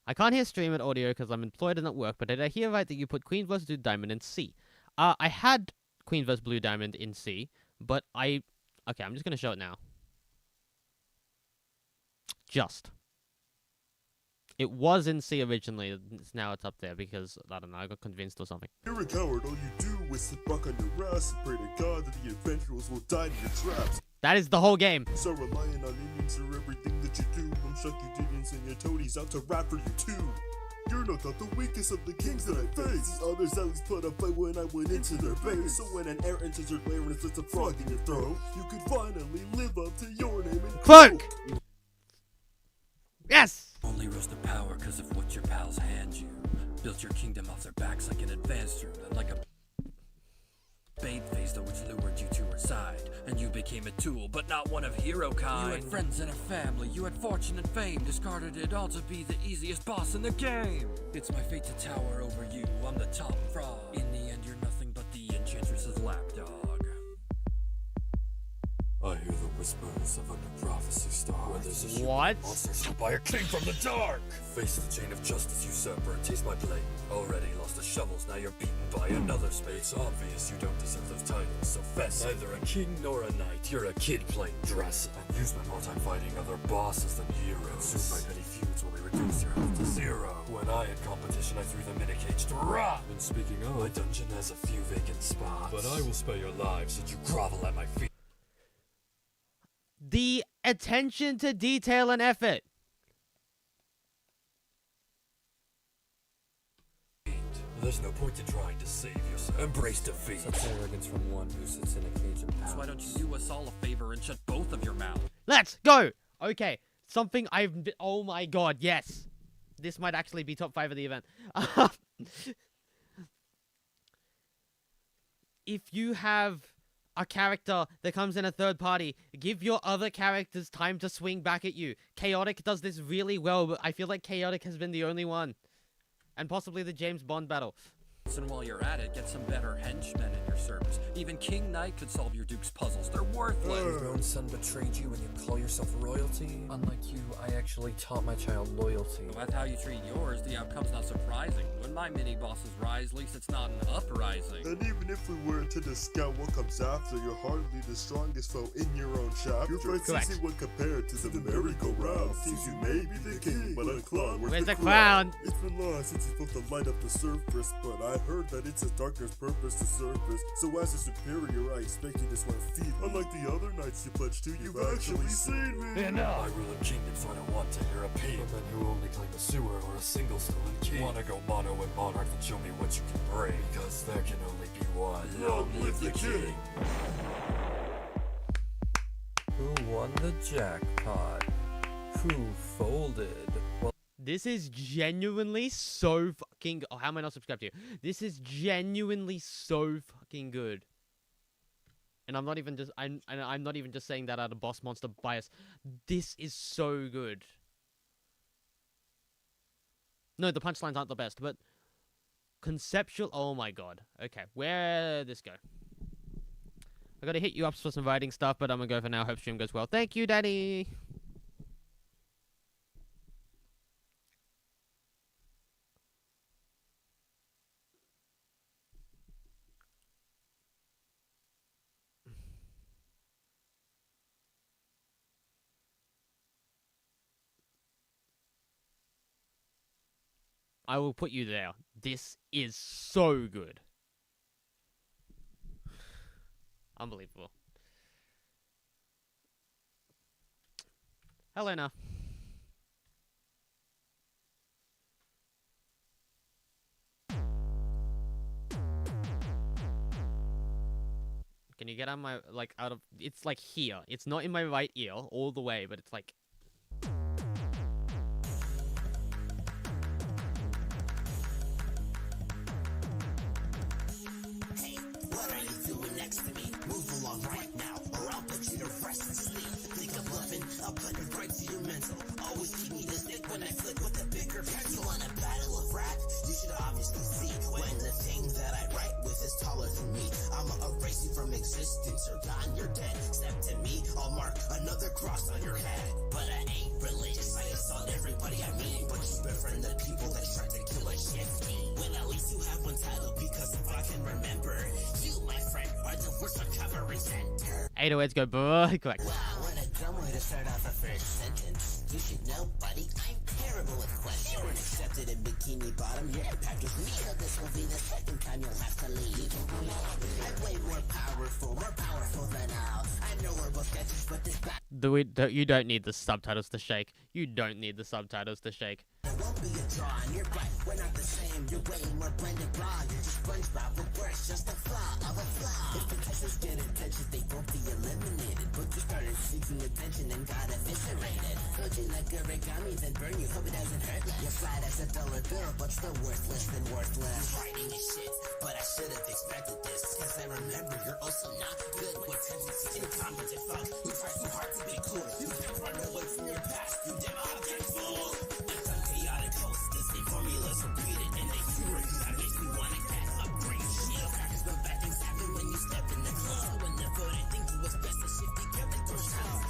I can't hear stream and audio because I'm employed and at work, but did I hear right that you put Queen vs. Blue Diamond in C? I had Queen vs. Blue Diamond in C, but okay, I'm just gonna show it now. It was in C originally, now it's up there because, I don't know, I got convinced or something. You're a coward, all you do is sit back on your ass and pray to God that the adventurers will die in your traps. That is the whole game. So relying on Indians for everything that you do. I'm shocked you didn't send your toadies out to rap for you too. You're not the weakest of the kings that I face. The others at least put a fight when I went into their base. So when an air enters your lair and it's just a frog in your throat, you could finally live up to your name and Fuck! Yes! Only rose to power cause of what your pals hand you. Built your kingdom off their backs like an advanced route, and like a bait phase which lured you to her side. And you became a tool, but not one of hero kind. You had friends and a family, you had fortune and fame. Discarded it all to be the easiest boss in the game. It's my fate to tower over you, I'm the top frog. In the end you're nothing but the enchantress's lapdog. I hear the whispers of a new prophecy star. Where there's a ship What? of monsters sent by a king from the dark. Face the chain of justice, usurper, taste my blade. Already lost the shovels, now you're beaten by another spade. It's obvious you don't deserve those titles, so fess. Neither a king nor a knight, you're a kid playing dress. And you spend more time fighting other bosses than heroes. Soon my petty feuds will be reduced your health to zero. When I had competition, I threw them in a cage to rot. And speaking of, my dungeon has a few vacant spots. But I will spare your lives should you grovel at my feet. The attention to detail and effort. There's no point in trying to save yourself. Embrace defeat. Such arrogance from one who sits in a cage of pounds. So why don't you do us all a favor and shut both of your mouths? Let's go. Okay, something oh my god, yes. This might actually be top 5 of the event. If you have a character that comes in a third party, give your other characters time to swing back at you. Chaotic does this really well, but I feel like Chaotic has been the only one. And possibly the James Bond battle. And while you're at it, get some better henchmen in your service. Even King Knight could solve your Duke's puzzles. They're worthless. Your own son betrayed you and you call yourself royalty? Unlike you, I actually taught my child loyalty. Well, that's how you treat yours. The outcome's not surprising. When my mini-bosses rise, at least it's not an uprising. And even if we were to discount what comes after, you're hardly the strongest foe in your own chapter. Your fight's easy when compared to the merry-go-round. Seems you may be the king, but uncloud. Where's the crown? It's been long since you felt the light up the surface, but I heard that it's a darker's purpose to surface. So as a superior, I expect you to just want to feed me. Unlike the other knights you pledged to, you've actually seen me. I rule a kingdom, so I don't want to hear a peep. From men who only claim a sewer or a single stolen key. Wanna go mono and monarch, then show me what you can bring. Because there can only be one. Long live the king! Who won the jackpot? Who folded? Well, This is genuinely so fucking... Oh, how am I not subscribed to you? This is genuinely so fucking good. And I'm not even just... I'm not even just saying that out of boss monster bias. This is so good. No, the punchlines aren't the best, but... Conceptual... Oh my god. Okay, where'd this go? I gotta hit you up for some writing stuff, but I'm gonna go for now. Hope stream goes well. Thank you, Daddy! I will put you there. This is so good. Unbelievable. Hello now. Can you get on my, like, out of... It's, like, here. It's not in my right ear all the way, but it's, like... Hey, what are you doing next to me? Move along right now, or I'll put you to rest and sleep. Think I'm bluffing, I'll put it right to your mental. Always keep me the stick when I flick with a bigger pencil. On a battle of rap, you should obviously see when the thing that I write with is taller than me. I'ma erase you from existence, or gone, you're dead. Step to me, I'll mark another cross on your head. But I ain't religious, I assault everybody I meet. But you befriend the people that try to kill and shift me. When at least you have one title, because if I can remember, you, my friend, are the worst recovery center. 808s go, boy. Correct. Wow, what a dumb way to start off a first sentence. You should know, buddy, I'm terrible with questions. You weren't accepted in Bikini Bottom, you're packed with me. So this will be the second time you'll have to leave. I'm way more powerful than Al. I know we're both sketches, but this back. You don't need the subtitles to shake. You don't need the subtitles to shake. There won't be a draw on your butt. We're not the same. You're way more blended raw. You're just SpongeBob, but worse, just a flaw of a flaw. If the contestants get attention, they won't be eliminated. But you started seeking attention and got eviscerated. Fold you like origami, then burn you. Hope it doesn't hurt. You're flat as a dollar bill, but still worthless than worthless. You're writing is shit, but I should have expected this. Cause I remember you're also not good with tendencies. Incompetent fuck who tries too hard to be cool. You can't run away from your past, you damn object fool. Chaotic host, the same formulas repeated, and they fewer you that makes me want to get upgrade shield. Crackers, but bad things happen when you step in the club. So when the voting thing was best to shift the character sound.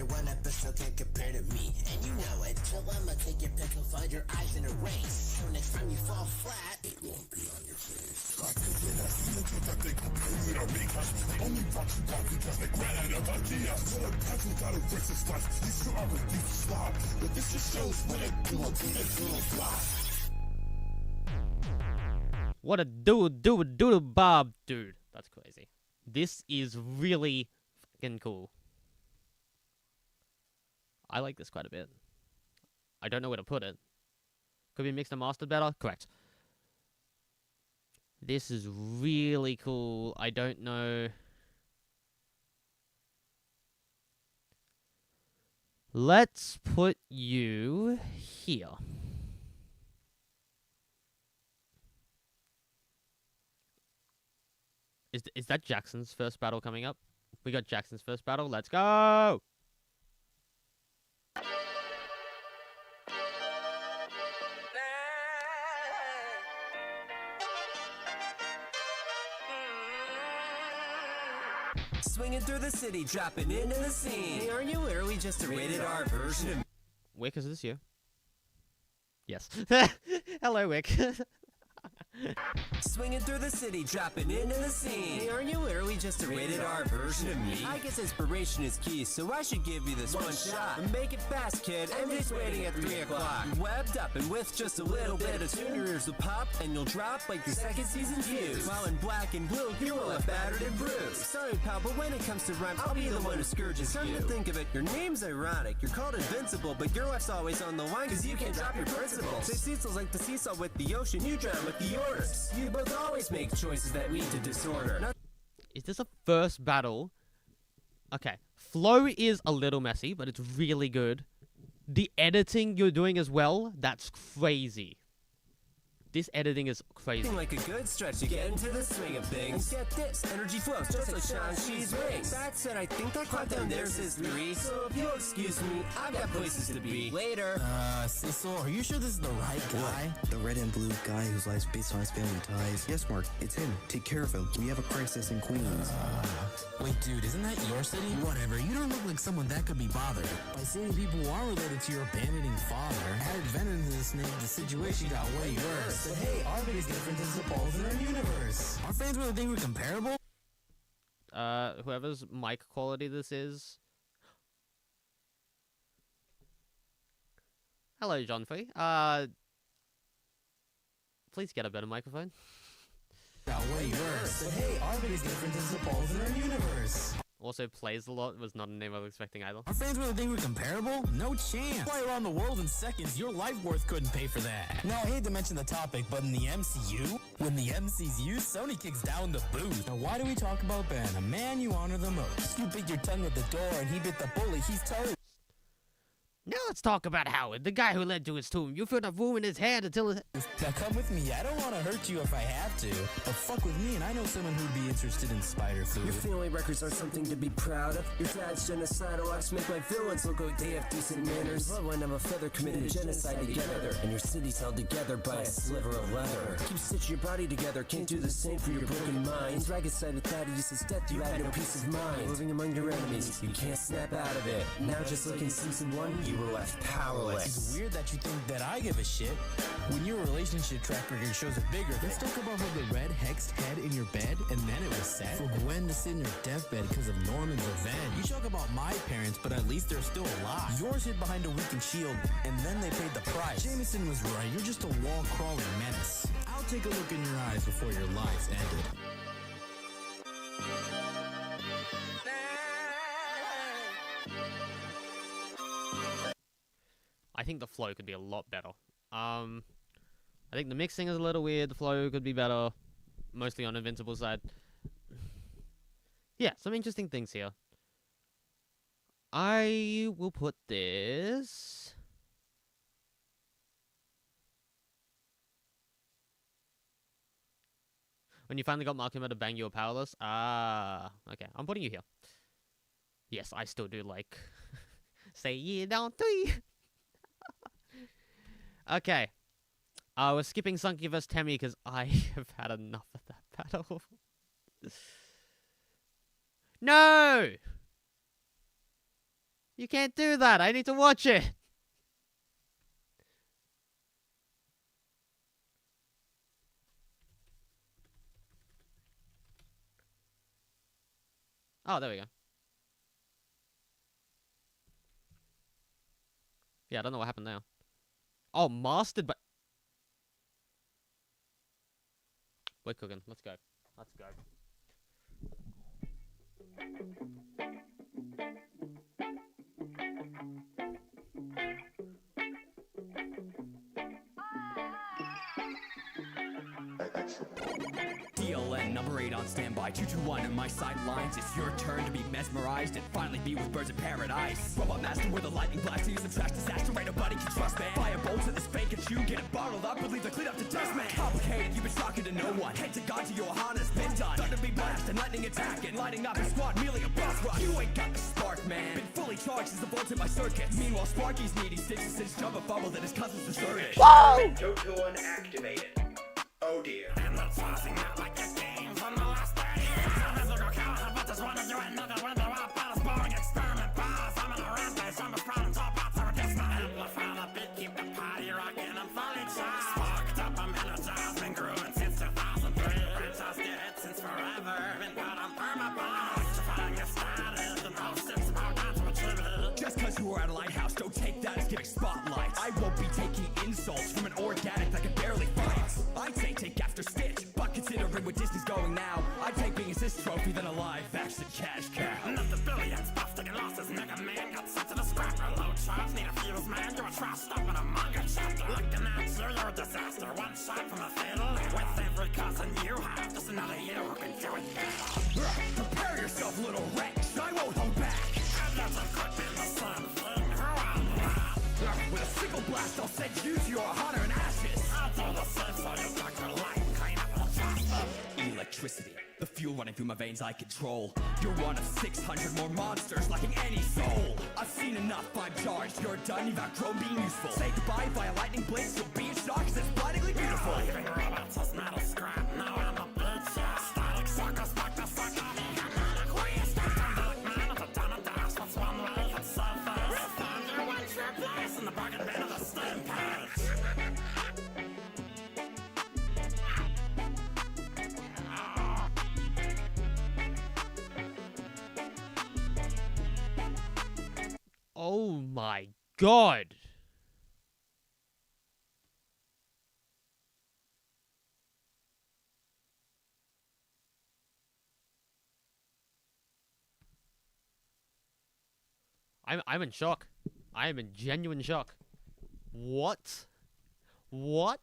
anyone up but still can't compare to me. And you know it, so I'ma take your pick and find your eyes in a race. So next time you fall flat, it won't be on your face. I can get a feeling that they compare me to me. They only brought you down because they ran out of ideas. So the path without a racist life, you still are a deep slot. But this just shows what a duo to the duo fly. What a do bob, dude. That's crazy. This is really fucking cool. I like this quite a bit. I don't know where to put it. Could be mixed and mastered better? Correct. This is really cool. I don't know. Let's put you here. Is that Jackson's first battle coming up? We got Jackson's first battle. Let's go! Swinging through the city, dropping into the scene. Hey, aren't you literally just a rated R version of... Wick, is this you? Yes. Hello, Wick. Swinging through the city, dropping into the scene. Hey, aren't you literally just a rated R version of me? I guess inspiration is key, so I should give you this one shot. Make it fast, kid. MJ's waiting at 3 o'clock. Webbed up, and with just a little bit of tune, your ears will pop, and you'll drop like your second season views. While in black and blue, you will have battered and bruised. Sorry, pal, but when it comes to rhyme, I'll be the one who scourges you. Come to think of it, your name's ironic. You're called invincible, but your life's always on the line, cause you can't drop your principles. Say Cecil's like the seesaw with the ocean, you drown with the orders. You both always make choices that lead to disorder. Is this a first battle? Okay. Flow is a little messy, but it's really good. The editing you're doing as well, that's crazy. This editing is crazy. Like a good stretch to get into the swing of things. And get this, energy flows just like Shang-Chi's wings. That said, I think that clock down there says 3. So if you'll excuse me, I've got places to be. Later. Cecil, are you sure this is the right guy? What? The red and blue guy whose life's based on his family ties. Yes, Mark, it's him. Take care of him. We have a crisis in Queens. Wait, dude, isn't that your city? Whatever, you don't look like someone that could be bothered by seeing people who are related to your abandoning father. Added venom to this name, the situation got way worse. But hey, our biggest difference is the balls in our universe. Our fans really think we're comparable? Whoever's mic quality this is. Hello, John Free. Please get a better microphone. Got way worse. But hey, our biggest difference is the balls in our universe. Also plays a lot was not a name I was expecting either. Our fans really think we're comparable? No chance. Fly around the world in seconds, your life worth couldn't pay for that. Now, I hate to mention the topic, but in the MCU, when the MC's used, Sony kicks down the boot. Now, why do we talk about Ben, a man you honor the most? You bit your tongue at the door and he bit the bully, he's toast. Now let's talk about Howard, the guy who led to his tomb. You filled a room in his hand until his... Now come with me, I don't want to hurt you if I have to. But fuck with me and I know someone who'd be interested in spider food. Your family records are something to be proud of. Your dad's genocidal acts make my villains look like they have decent manners. Bloodline of a feather committed genocide together. And your city's held together by a sliver of leather. Keep stitching your body together, can't do the same for your broken mind. Ragged-sided Thaddeus' death, you had no peace of mind. Living among your enemies, you can't snap out of it. Now just like in season 1, you were left powerless. It's weird that you think that I give a shit when your relationship track record shows a bigger. Let's talk about how the red hexed head in your bed and then it was set for Gwen to sit in your deathbed because of Norman's revenge. You talk about my parents, but at least they're still alive. Yours hid behind a weakened shield and then they paid the price. Jameson was right, you're just a wall-crawling menace. I'll take a look in your eyes before your lives ended. I think the flow could be a lot better. I think the mixing is a little weird. The flow could be better. Mostly on Invincible's side. Yeah, some interesting things here. I will put this... When you finally got Markham to bang, you were powerless. Ah, okay. I'm putting you here. Yes, I still do like... Say it on 3. Okay. We're skipping Sunky vs. Temmie because I have had enough of that battle. No! You can't do that. I need to watch it. Oh, there we go. Yeah, I don't know what happened now. Oh, mastered by... We're cooking. Let's go. Let's go. DLN number 8 on standby, 221 in my sidelines. It's your turn to be mesmerized and finally be with birds of paradise. Robot master with a lightning blast to use some trash disaster. Ain't nobody can trust, man. Fire bolts at this fake at you, get it bottled up and leave the clean up to dust, man. Complicated, you've been shocking to no one. Head to God to your harness, been done. Thunder be blast and lightning attack and lighting up your squad, merely a boss rush. You ain't got the spark, man. Been fully charged since the volts in my circuit. Meanwhile, Sparky's needy 66 jump a fumble that his cousin's deserted. Whoa! Total unactivated. Oh dear. I'm not tossing out like a game from the last 30 years. I'm a physical killer, but just wanna do another window up at a boring experiment boss. I'm in a rampage, I'm a problem, top out, so it's not amplify the beat, keep the party rocking, I'm fully charged. Sparked up, I'm energized, been growing since 2003. Franchise did it since forever, been put on perma-bomb. Electrifying your status, and most it's about time to achieve it. Just cause you were at a lighthouse, don't take that as giving spotlights. I won't be taking insults from an organic that can barely fight. I'd say take after Stitch, but considering where Disney's going now, I'd take being assist trophy than a live action cash cow. Not the billions, buff taking losses, Mega Man got sent to the scrapper. Low charge, need a fuse, man, you're a trash stop in a manga chapter. Looking at you, you're a disaster, one shot from a fatal. With every cousin you have, just another you who can do it better. Prepare yourself, little wretch, I won't hold back. I'm not a cook in the sun thing, who am I? With a sickle blast, I'll send you to your honor and ashes. I'll do the same so you got your life clean up and trust. Electricity, the fuel running through my veins I control. You're one of 600 more monsters lacking any soul. I've seen enough, I'm charged. You're done, you've outgrown being useful. Say goodbye via lightning blades, you'll be in shock cause it's blindingly beautiful. Leaving robots as metal scrap, now I'm a bitch, yeah. Static suckers, fuck the fuck out of me. I'm not a queen, I'm man at the down and dash. What's one way, it's so fast. We found your one true place in the bargain bin of the steam page. Oh my god. I'm in shock. I am in genuine shock. What? What?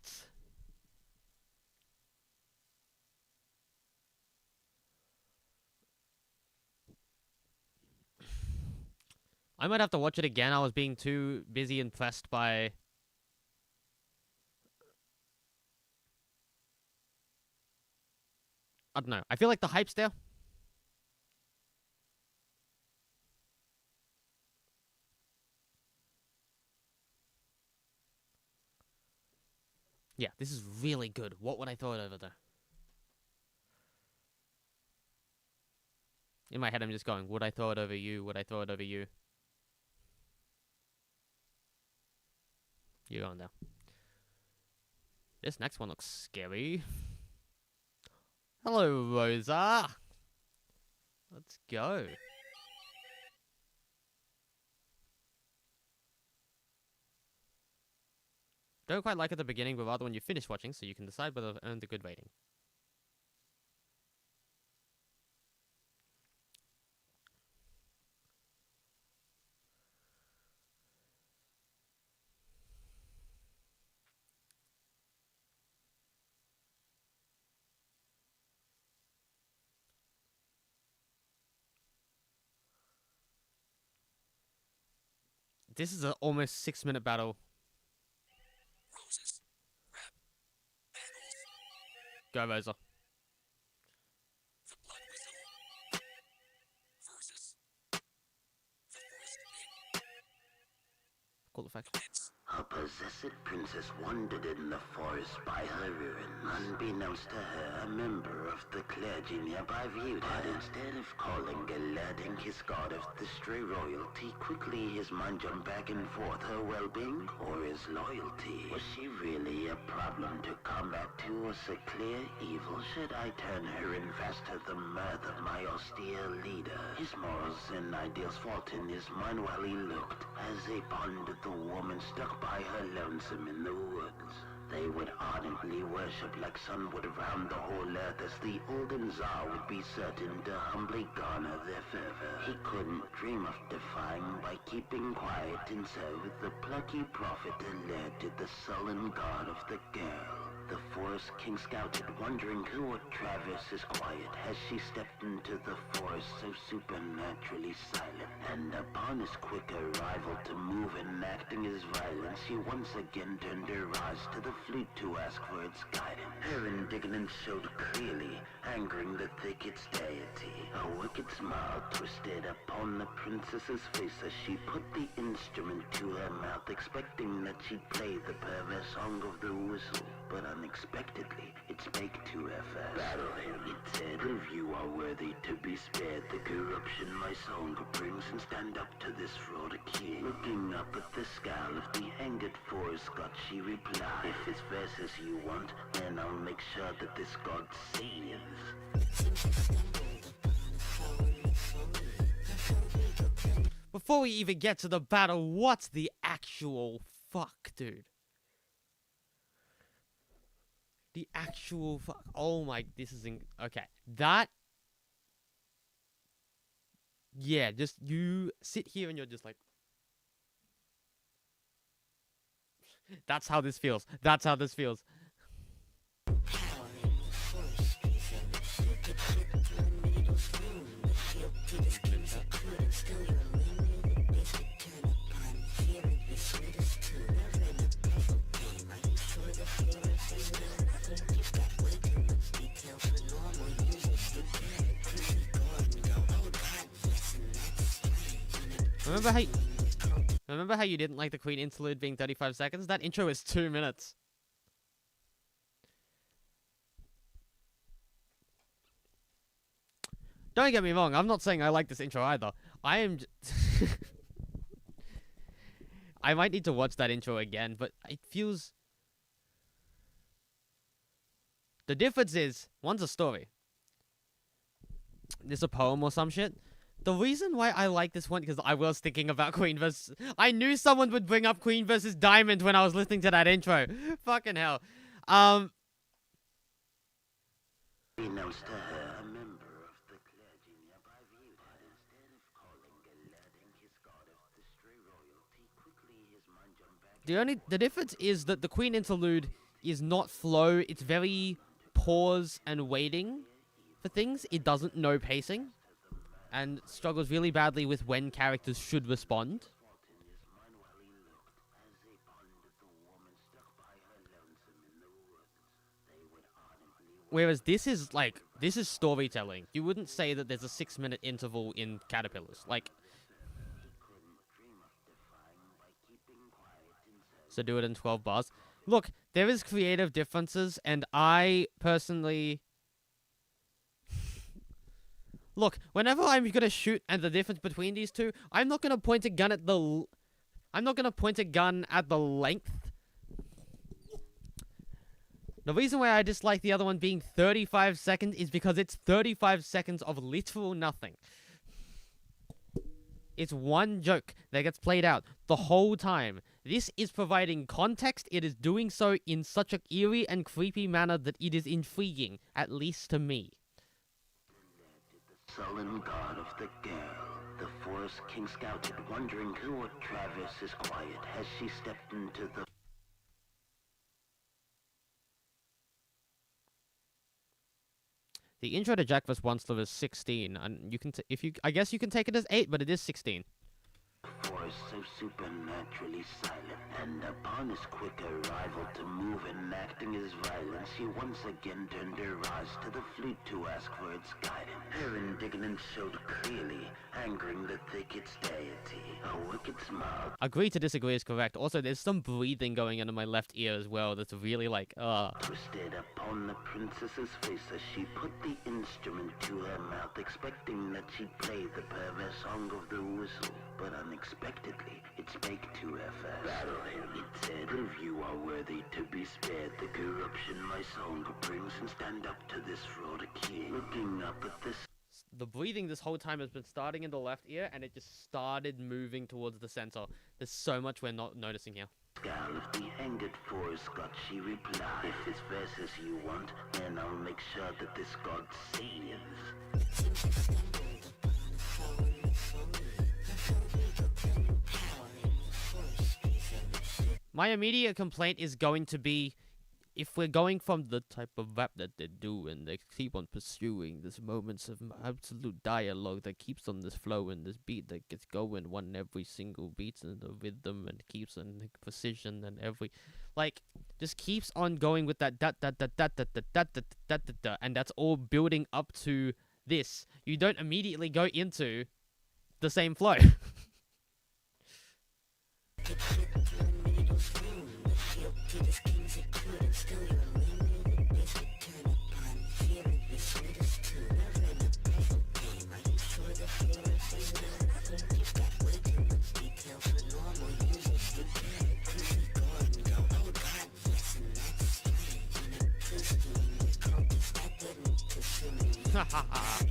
I might have to watch it again. I was being too busy impressed by... I don't know. I feel like the hype's there. Yeah, this is really good. What would I throw it over there? In my head, I'm just going, would I throw it over you? Would I throw it over you? You're going there. This next one looks scary. Hello, Rosa. Let's go. Don't quite like at the beginning, but rather when you finish watching, so you can decide whether I've earned a good rating. This is an almost 6-minute battle. Roses, rap, battles. Go, Rosa. The blood whistle versus the forest wind. full effect. A possessed princess wandered in the forest by her ruins. Unbeknownst to her, a member of the clergy nearby viewed her. But instead of calling, alerting his god of the stray royalty, quickly his mind jumped back and forth. Her well-being or his loyalty? Was she really a problem to combat? To us a clear evil? Should I turn her in fast to the mirth of my austere leader? His morals and ideals fought in his mind while he looked, as he pondered the woman stuck by her lonesome in the woods. They would ardently worship like sun would around the whole earth, as the olden Tsar would be certain to humbly garner their fervor. He couldn't dream of defying by keeping quiet, and so the plucky prophet alerted the sullen god of the girl. The forest king scouted, wondering who would traverse his quiet, as she stepped into the forest so supernaturally silent. And upon his quick arrival to move, enacting his violence, she once again turned her eyes to the flute to ask for its guidance. Her indignance showed clearly, angering the thicket's deity. A wicked smile twisted upon the princess's face as she put the instrument to her mouth, expecting that she'd play the perverse song of the whistle. But unexpectedly, it spake to her first. Battle him, it said, prove you are worthy to be spared the corruption my song brings, and stand up to this fraud king. Looking up at the skull of the angered forest god, she replied, if it's verses you want, then I'll make sure that this god sees. Before we even get to the battle, what's the actual fuck, dude? The actual fuck. Oh my, this is okay. That. Yeah, just you sit here and you're just like. That's how this feels. That's how this feels. Remember how you didn't like the Queen interlude being 35 seconds? That intro is 2 minutes. Don't get me wrong, I'm not saying I like this intro either. I am I might need to watch that intro again, but it feels... The difference is, one's a story. There's a poem or some shit. The reason why I like this one, because I was thinking about Queen versus... I knew someone would bring up Queen versus Diamond when I was listening to that intro. Fucking hell. The difference is that the Queen interlude is not flow. It's very pause and waiting for things. It doesn't know pacing. And struggles really badly with when characters should respond. Whereas this is storytelling. You wouldn't say that there's a 6-minute interval in Caterpillars. Like, so do it in 12 bars. Look, there is creative differences, and I personally... Look, whenever I'm gonna shoot and the difference between these two, I'm not gonna point a gun at the... I'm not gonna point a gun at the length. The reason why I dislike the other one being 35 seconds is because it's 35 seconds of literal nothing. It's one joke that gets played out the whole time. This is providing context. It is doing so in such an eerie and creepy manner that it is intriguing, at least to me. Sullen god of the girl, the forest king scouted, wondering who would traverse his quiet as she stepped into the... The intro to Jack vs. Onslaught is 16, and you can I guess you can take it as 8, but it is 16. Forest so supernaturally silent, and upon his quick arrival to move enacting his violence, he once again turned her eyes to the flute to ask for its guidance. Her indignance showed clearly, angering the thicket's deity. A wicked smile. Agree to disagree is correct. Also, there's some breathing going on in my left ear as well. That's really like, Twisted upon the princess's face as she put the instrument to her mouth, expecting that she'd play the perverse song of the whistle. But unexpectedly, it spake to her first. Battle him, it said, prove you are worthy to be spared the corruption my song brings, and stand up to this fraud king. Looking up at this. The breathing this whole time has been starting in the left ear, and it just started moving towards the center. There's so much we're not noticing here. Scowl of the angered forest god, she replied, if it's verses you want, then I'll make sure that this god saves. My immediate complaint is going to be, if we're going from the type of rap that they do and they keep on pursuing these moments of absolute dialogue that keeps on this flow and this beat that gets going one every single beat and the rhythm and keeps on the precision and every, like, just keeps on going with that and that's all building up to this. You don't immediately go into the same flow. Ha ha ha.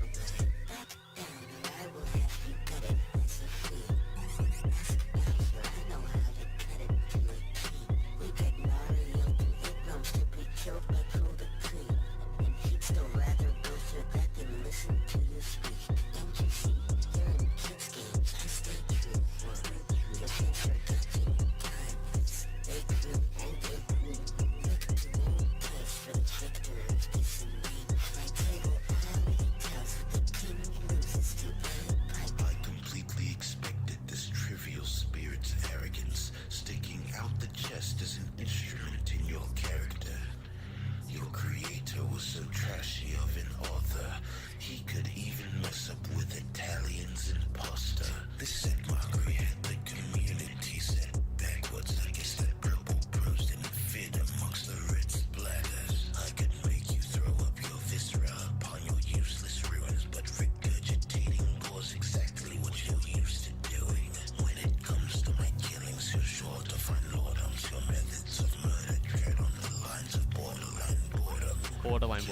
Borderline.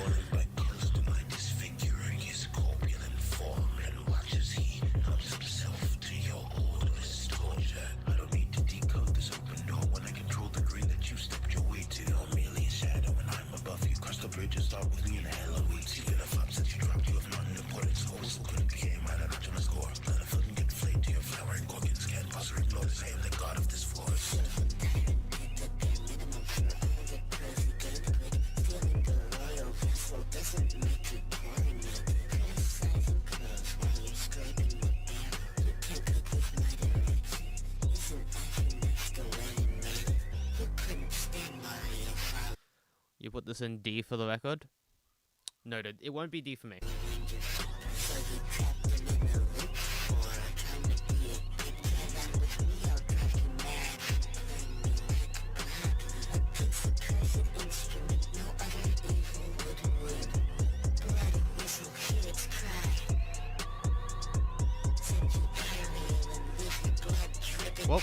You put this in D for the record? Noted. It won't be D for me. Whoa.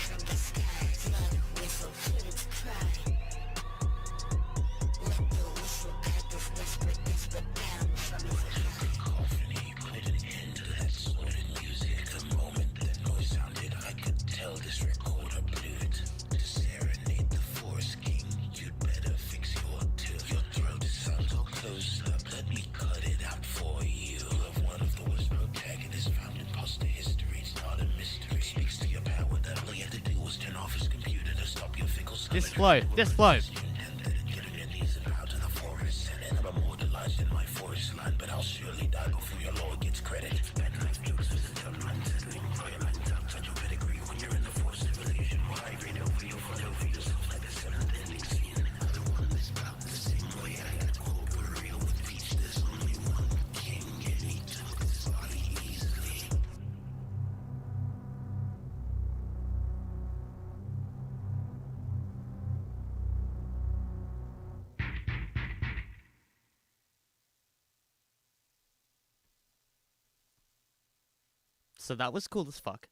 This flow. So that was cool as fuck.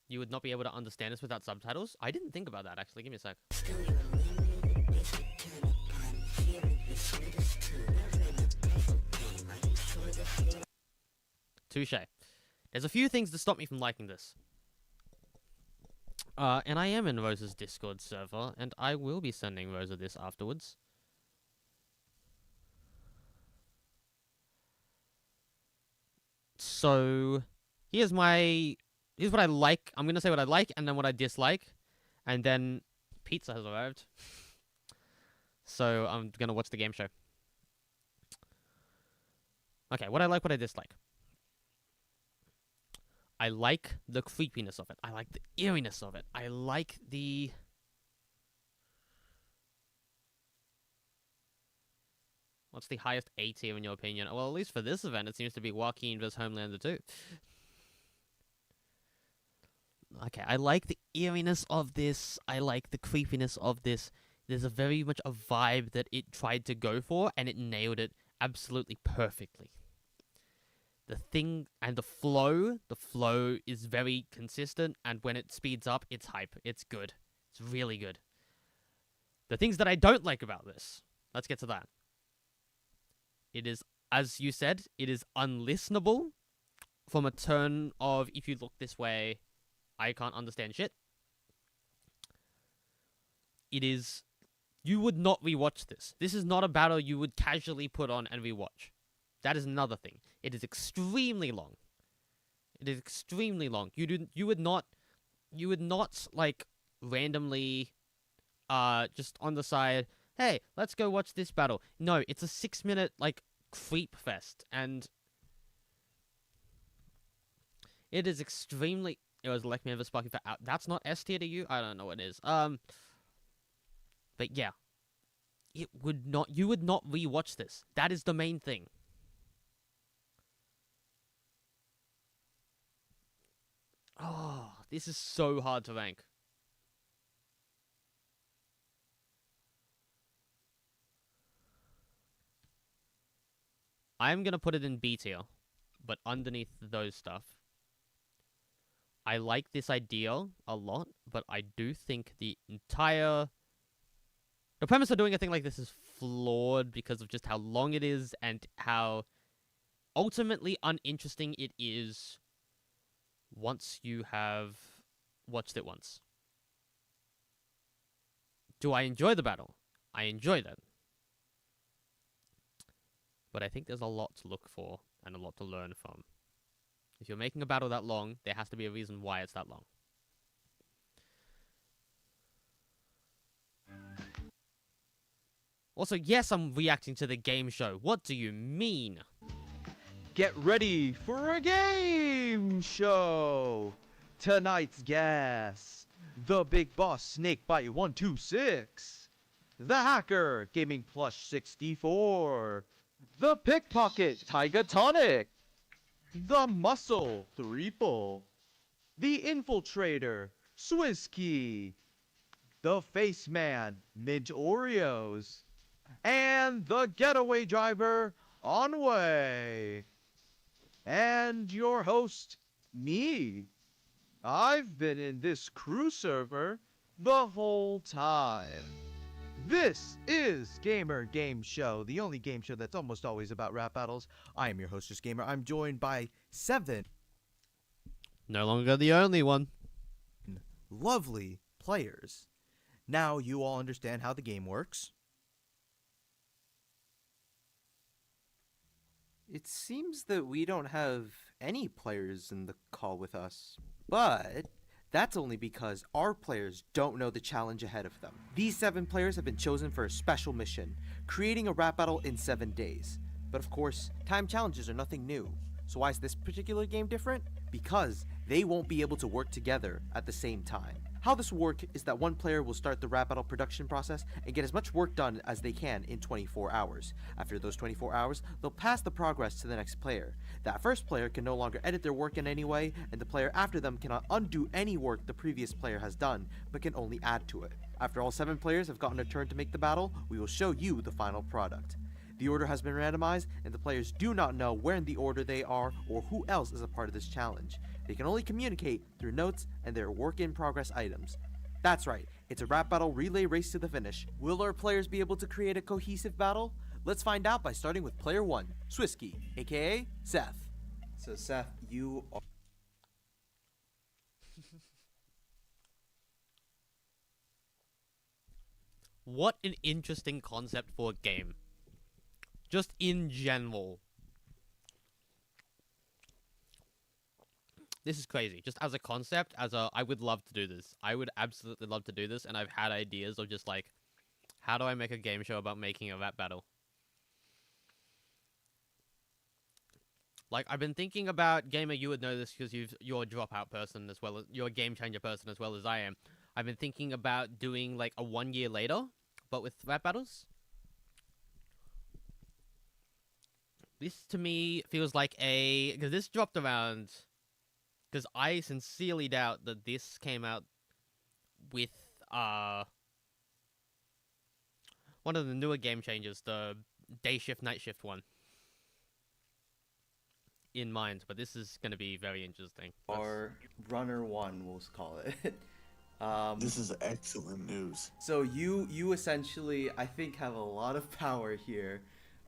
You would not be able to understand this without subtitles? I didn't think about that, actually. Give me a sec. Touche. There's a few things that stop me from liking this. And I am in Rosa's Discord server, and I will be sending Rosa this afterwards. So, here's what I like. I'm gonna say what I like, and then what I dislike. And then pizza has arrived. So, I'm gonna watch the game show. Okay, what I like, what I dislike. I like the creepiness of it. I like the eeriness of it. I like the... What's the highest A tier in your opinion? Well, at least for this event, it seems to be Joaquin vs. Homelander 2. Okay, I like the eeriness of this. I like the creepiness of this. There's a very much a vibe that it tried to go for, and it nailed it absolutely perfectly. The thing and the flow is very consistent, and when it speeds up, it's hype. It's good. It's really good. The things that I don't like about this, let's get to that. It is, as you said, it is unlistenable from a turn of, if you look this way, I can't understand shit. It is, you would not rewatch this. This is not a battle you would casually put on and rewatch. That is another thing. It is extremely long. It is extremely long. You would not like randomly just on the side, hey, let's go watch this battle. No, it's a 6-minute like creep fest, and it is extremely. It was like me ever sparking for out. That's not S tier to you. I don't know what it is. But yeah, it would not. You would not rewatch this. That is the main thing. Oh, this is so hard to rank. I'm going to put it in B tier, but underneath those stuff. I like this idea a lot, but I do think the premise of doing a thing like this is flawed because of just how long it is and how ultimately uninteresting it is once you have watched it once. Do I enjoy the battle? I enjoy that. But I think there's a lot to look for and a lot to learn from. If you're making a battle that long, there has to be a reason why it's that long. Also, yes, I'm reacting to the game show. What do you mean? Get ready for a game show! Tonight's guests, the Big Boss Snakebite 126, the Hacker Gaming Plush 64, the Pickpocket Taiga Tonic, the Muscle Threeple, the Infiltrator Swizzkey, the Face Man Mint Oreos, and the Getaway Driver Onway. And your host, me. I've been in this crew server the whole time. This is Gamer Game Show, the only game show that's almost always about rap battles. I am your hostess, Gamer. I'm joined by 7 no longer the only one. Lovely players. Now you all understand how the game works. It seems that we don't have any players in the call with us, but that's only because our players don't know the challenge ahead of them. These 7 players have been chosen for a special mission, creating a rap battle in 7 days. But of course, time challenges are nothing new. So why is this particular game different? Because they won't be able to work together at the same time. How this will work is that one player will start the rap battle production process and get as much work done as they can in 24 hours. After those 24 hours, they'll pass the progress to the next player. That first player can no longer edit their work in any way, and the player after them cannot undo any work the previous player has done, but can only add to it. After all 7 players have gotten a turn to make the battle, we will show you the final product. The order has been randomized, and the players do not know where in the order they are or who else is a part of this challenge. They can only communicate through notes and their work-in-progress items. That's right, it's a rap battle relay race to the finish. Will our players be able to create a cohesive battle? Let's find out by starting with player 1, Swisky, aka Seth. So Seth, you are... What an interesting concept for a game. Just in general. This is crazy. Just as a concept, I would love to do this. I would absolutely love to do this, and I've had ideas of just like, how do I make a game show about making a rap battle? Like, I've been thinking about, Gamer, you would know this because you're a dropout person as well as, you're a game changer person as well as I am. I've been thinking about doing like a 1 year later, but with rap battles. This to me feels like because this dropped around, because I sincerely doubt that this came out with, one of the newer game changers, the day shift, night shift one, in mind, but this is going to be very interesting. Or Runner 1, we'll call it. This is excellent news. So you essentially, I think, have a lot of power here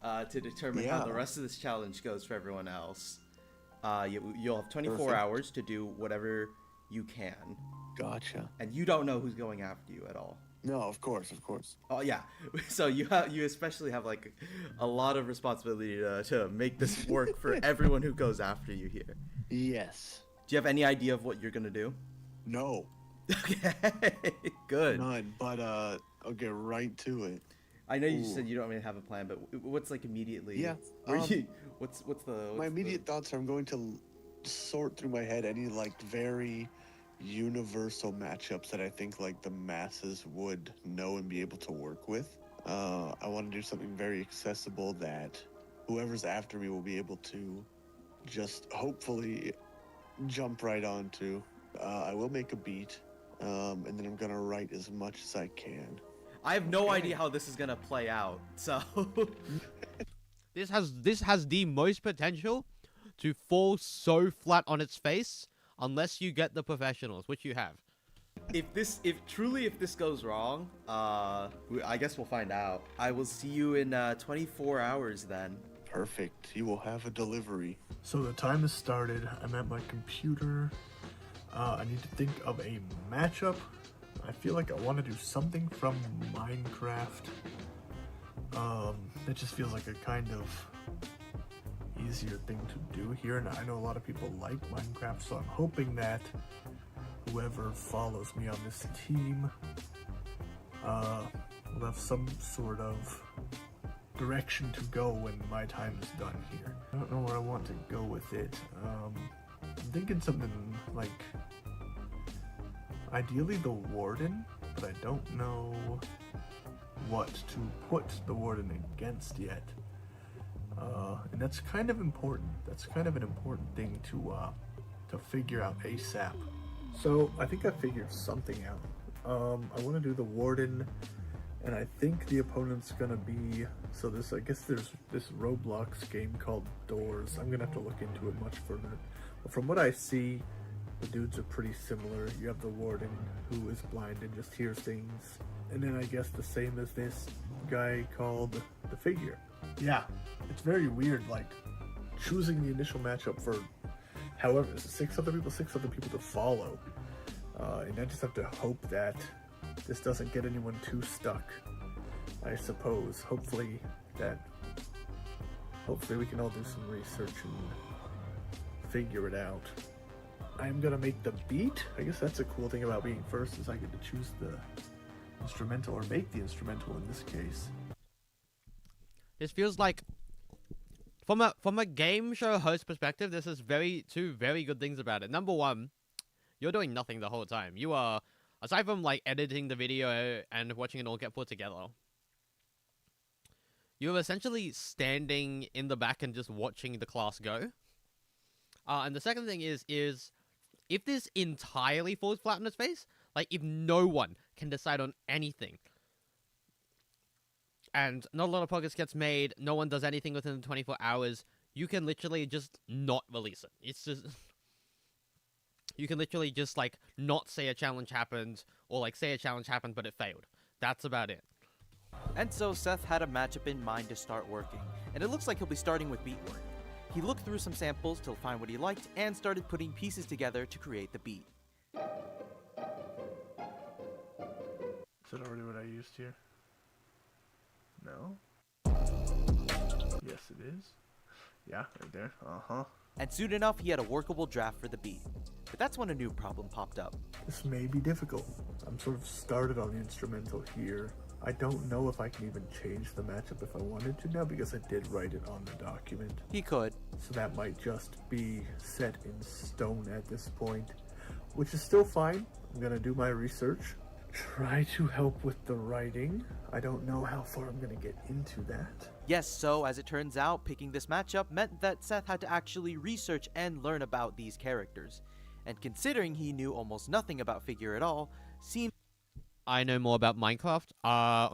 to determine how the rest of this challenge goes for everyone else. You'll have 24 hours to do whatever you can. Gotcha. And you don't know who's going after you at all. No, of course. Oh yeah, so you especially have like a lot of responsibility to make this work for everyone who goes after you here. Yes. Do you have any idea of what you're gonna do? No. Okay, good. None, but I'll get right to it. I know you said you don't really have a plan, but what's like immediately? Yeah. What's the? My immediate thoughts are I'm going to sort through my head any like very universal matchups that I think like the masses would know and be able to work with. I want to do something very accessible that whoever's after me will be able to just hopefully jump right onto. I will make a beat, and then I'm gonna write as much as I can. I have no idea how this is gonna play out, so this has the most potential to fall so flat on its face unless you get the professionals, which you have. If this goes wrong, I guess we'll find out. I will see you in 24 hours then. Perfect. You will have a delivery. So the time has started. I'm at my computer. I need to think of a matchup. I feel like I want to do something from Minecraft. It just feels like a kind of easier thing to do here, and I know a lot of people like Minecraft, so I'm hoping that whoever follows me on this team will have some sort of direction to go when my time is done here. I don't know where I want to go with it. I'm thinking something like ideally the Warden, but I don't know what to put the Warden against yet. And that's kind of important. That's kind of an important thing to figure out ASAP. So I think I figured something out. I want to do the Warden, and I think the opponent's gonna be, so I guess there's this Roblox game called Doors. I'm gonna have to look into it much further. But from what I see, the dudes are pretty similar. You have the Warden, who is blind and just hears things. And then I guess the same as this guy called the Figure. Yeah, it's very weird, like, choosing the initial matchup for however, 6 other people to follow. And I just have to hope that this doesn't get anyone too stuck, I suppose. Hopefully we can all do some research and figure it out. I'm gonna make the beat. I guess that's a cool thing about being first, is I get to choose the instrumental, or make the instrumental in this case. This feels like, from a game show host perspective, this is two very good things about it. Number one, you're doing nothing the whole time. You are, aside from like editing the video and watching it all get put together, you're essentially standing in the back and just watching the class go. And the second thing is if this entirely falls flat on its face, like if no one can decide on anything, and not a lot of progress gets made, no one does anything within the 24 hours, you can literally just not release it. It's just... You can literally just, like, not say a challenge happened, or, like, say a challenge happened but it failed. That's about it. And so Seth had a matchup in mind to start working, and it looks like he'll be starting with beat work. He looked through some samples to find what he liked, and started putting pieces together to create the beat. Is that already what I used here? No? Yes, it is. Yeah, right there. Uh-huh. And soon enough, he had a workable draft for the beat. But that's when a new problem popped up. This may be difficult. I'm sort of started on the instrumental here. I don't know if I can even change the matchup if I wanted to now, because I did write it on the document. He could. So that might just be set in stone at this point, which is still fine. I'm gonna do my research, try to help with the writing. I don't know how far I'm gonna get into that. Yes, so as it turns out, picking this matchup meant that Seth had to actually research and learn about these characters. And considering he knew almost nothing about Figure at all, seemed... I know more about Minecraft.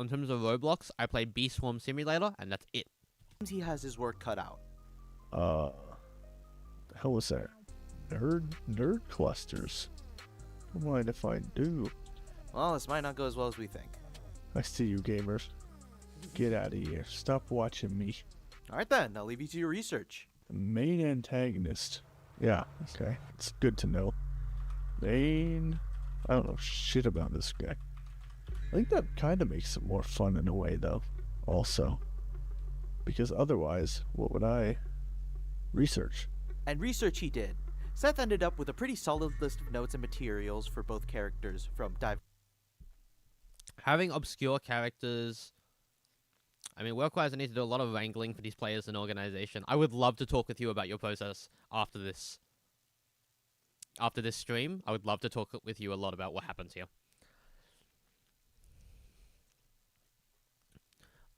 In terms of Roblox, I play Bee Swarm Simulator, and that's it. He has his work cut out. The hell was that? Nerd clusters. What mind if I do? Well, this might not go as well as we think. I see you, gamers. Get out of here. Stop watching me. Alright then, I'll leave you to your research. The main antagonist. Yeah, okay. It's good to know. Main... I don't know shit about this guy. I think that kind of makes it more fun in a way, though. Also. Because otherwise, what would I research? And research he did. Seth ended up with a pretty solid list of notes and materials for both characters from Having obscure characters... I mean, work-wise, I need to do a lot of wrangling for these players and organization. I would love to talk with you about your process after this. After this stream, I would love to talk with you a lot about what happens here.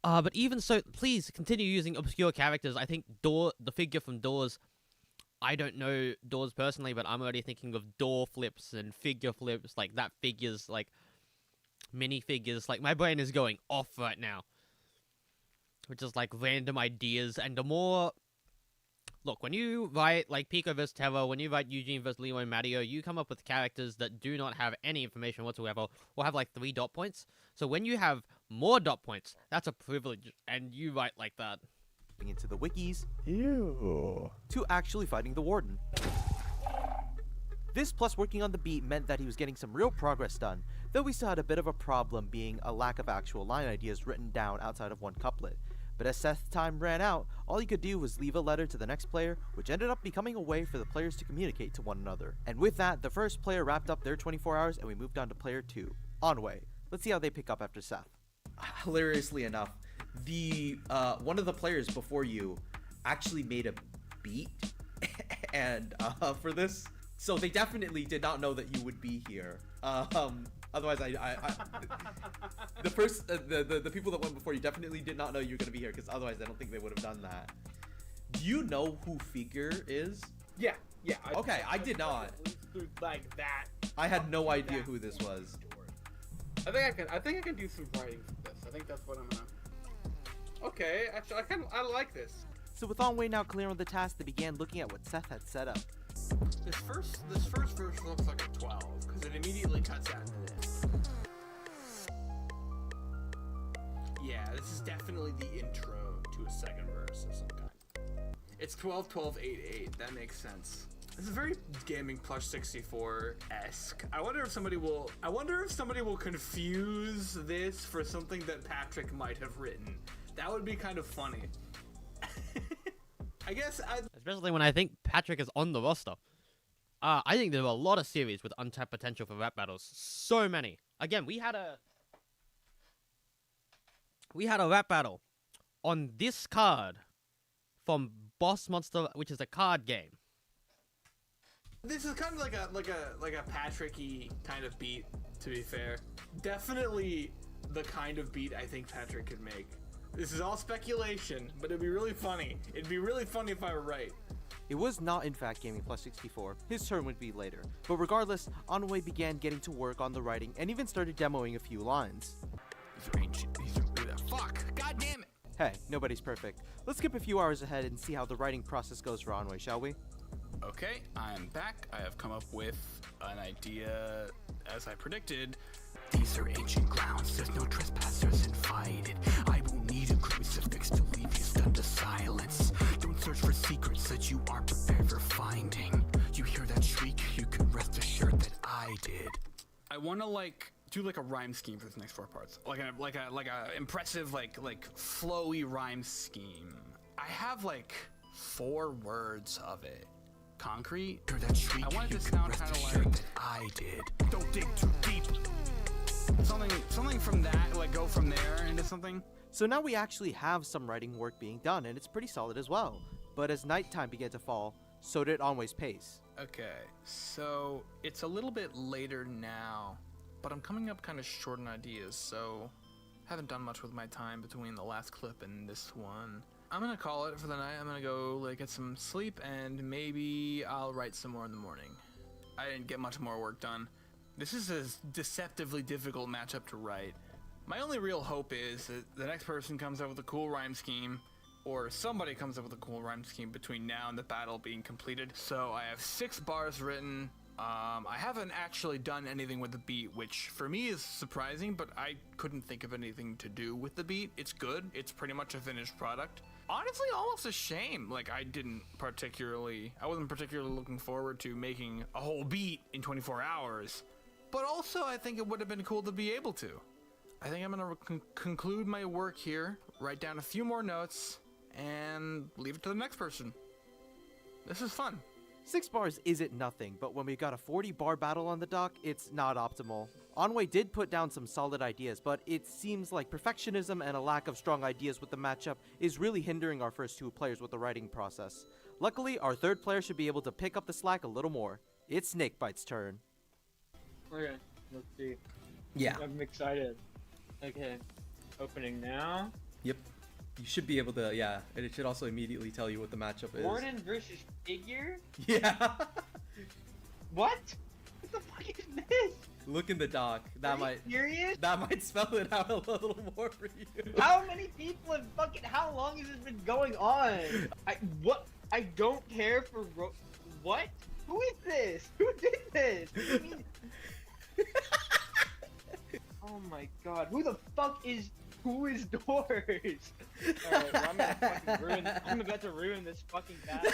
But even so, please continue using obscure characters. I think the figure from Doors, I don't know Doors personally, but I'm already thinking of door flips and figure flips, like that figures, like minifigures. Like, my brain is going off right now. Which is like random ideas, and the more... Look, when you write like Pico vs. Terror, when you write Eugene vs. Leo and Mario, you come up with characters that do not have any information whatsoever, or have like 3 dot points. So when you have more dot points, that's a privilege, and you write like that. Into the wikis. Ew. To actually fighting the Warden. This plus working on the beat meant that he was getting some real progress done, though we still had a bit of a problem being a lack of actual line ideas written down outside of one couplet. But as Seth's time ran out, all he could do was leave a letter to the next player, which ended up becoming a way for the players to communicate to one another. And with that, the first player wrapped up their 24 hours and we moved on to player 2. Onway. Let's see how they pick up after Seth. Hilariously enough, the one of the players before you actually made a beat and for this, so they definitely did not know that you would be here. Otherwise, the people that went before you definitely did not know you were gonna be here, because otherwise I don't think they would have done that. Do you know who Figure is? Yeah. I did not. Like that. I had no idea who this was. I think I can do some writing for this. I think that's what I'm gonna. Okay, actually, I like this. So with Onway now clear on the task, they began looking at what Seth had set up. This first verse looks like a 12 because it immediately cuts out into this. Yeah, this is definitely the intro to a second verse of some kind. It's 12, 12, 8, 8. That makes sense. This is very Gaming Plush 64-esque. I wonder if somebody will confuse this for something that Patrick might have written. That would be kind of funny. I guess especially when I think Patrick is on the roster. I think there are a lot of series with untapped potential for rap battles. So many. Again, we had a rap battle on this card from Boss Monster, which is a card game. This is kind of like a Patrick-y kind of beat, to be fair. Definitely the kind of beat I think Patrick could make. This is all speculation, but it'd be really funny. It'd be really funny if I were right. It was not in fact Gaming Plus 64, his turn would be later. But regardless, Onway began getting to work on the writing and even started demoing a few lines. These are ancient, fuck! God Hey, nobody's perfect. Let's skip a few hours ahead and see how the writing process goes for Onway, shall we? Okay, I'm back. I have come up with an idea, as I predicted. These are ancient grounds, there's no trespassers invited. I will need a crucifix to leave you stunned to silence. Don't search for secrets that you aren't prepared for finding. You hear that shriek, you can rest assured that I did. I want to do a rhyme scheme for this next 4 parts, like a impressive like flowy rhyme scheme. I have 4 words of it. Concrete. Hear that shriek, I want it you to can sound rest kind of assured like that I did. Don't dig too deep. Something from that, go from there into something. So now we actually have some writing work being done, and it's pretty solid as well. But as nighttime began to fall, so did Onway's pace. Okay, so it's a little bit later now, but I'm coming up kind of short on ideas, so haven't done much with my time between the last clip and this one. I'm gonna call it for the night. I'm gonna go get some sleep, and maybe I'll write some more in the morning. I didn't get much more work done. This is a deceptively difficult matchup to write. My only real hope is that the next person comes up with a cool rhyme scheme, or somebody comes up with a cool rhyme scheme between now and the battle being completed. So I have 6 bars written. I haven't actually done anything with the beat, which for me is surprising, but I couldn't think of anything to do with the beat. It's good. It's pretty much a finished product. Honestly, almost a shame. I wasn't particularly looking forward to making a whole beat in 24 hours. But also, I think it would have been cool to be able to. I think I'm going to conclude my work here, write down a few more notes, and leave it to the next person. This is fun. 6 bars isn't nothing, but when we've got a 40-bar battle on the dock, it's not optimal. Onway did put down some solid ideas, but it seems like perfectionism and a lack of strong ideas with the matchup is really hindering our first 2 players with the writing process. Luckily, our 3rd player should be able to pick up the slack a little more. It's Snakebite's turn. Okay, let's see. Yeah. I'm excited. Okay, opening now. Yep. You should be able to, yeah. And it should also immediately tell you what the matchup is. Warden versus Figure? Yeah. What? What the fuck is this? Look in the dock. Are you serious? That might spell it out a little more for you. How many people have how long has this been going on? I don't care for what? Who is this? Who did this? What do you mean? Oh my god, who is Doors? Alright, well, I'm about to ruin this fucking battle.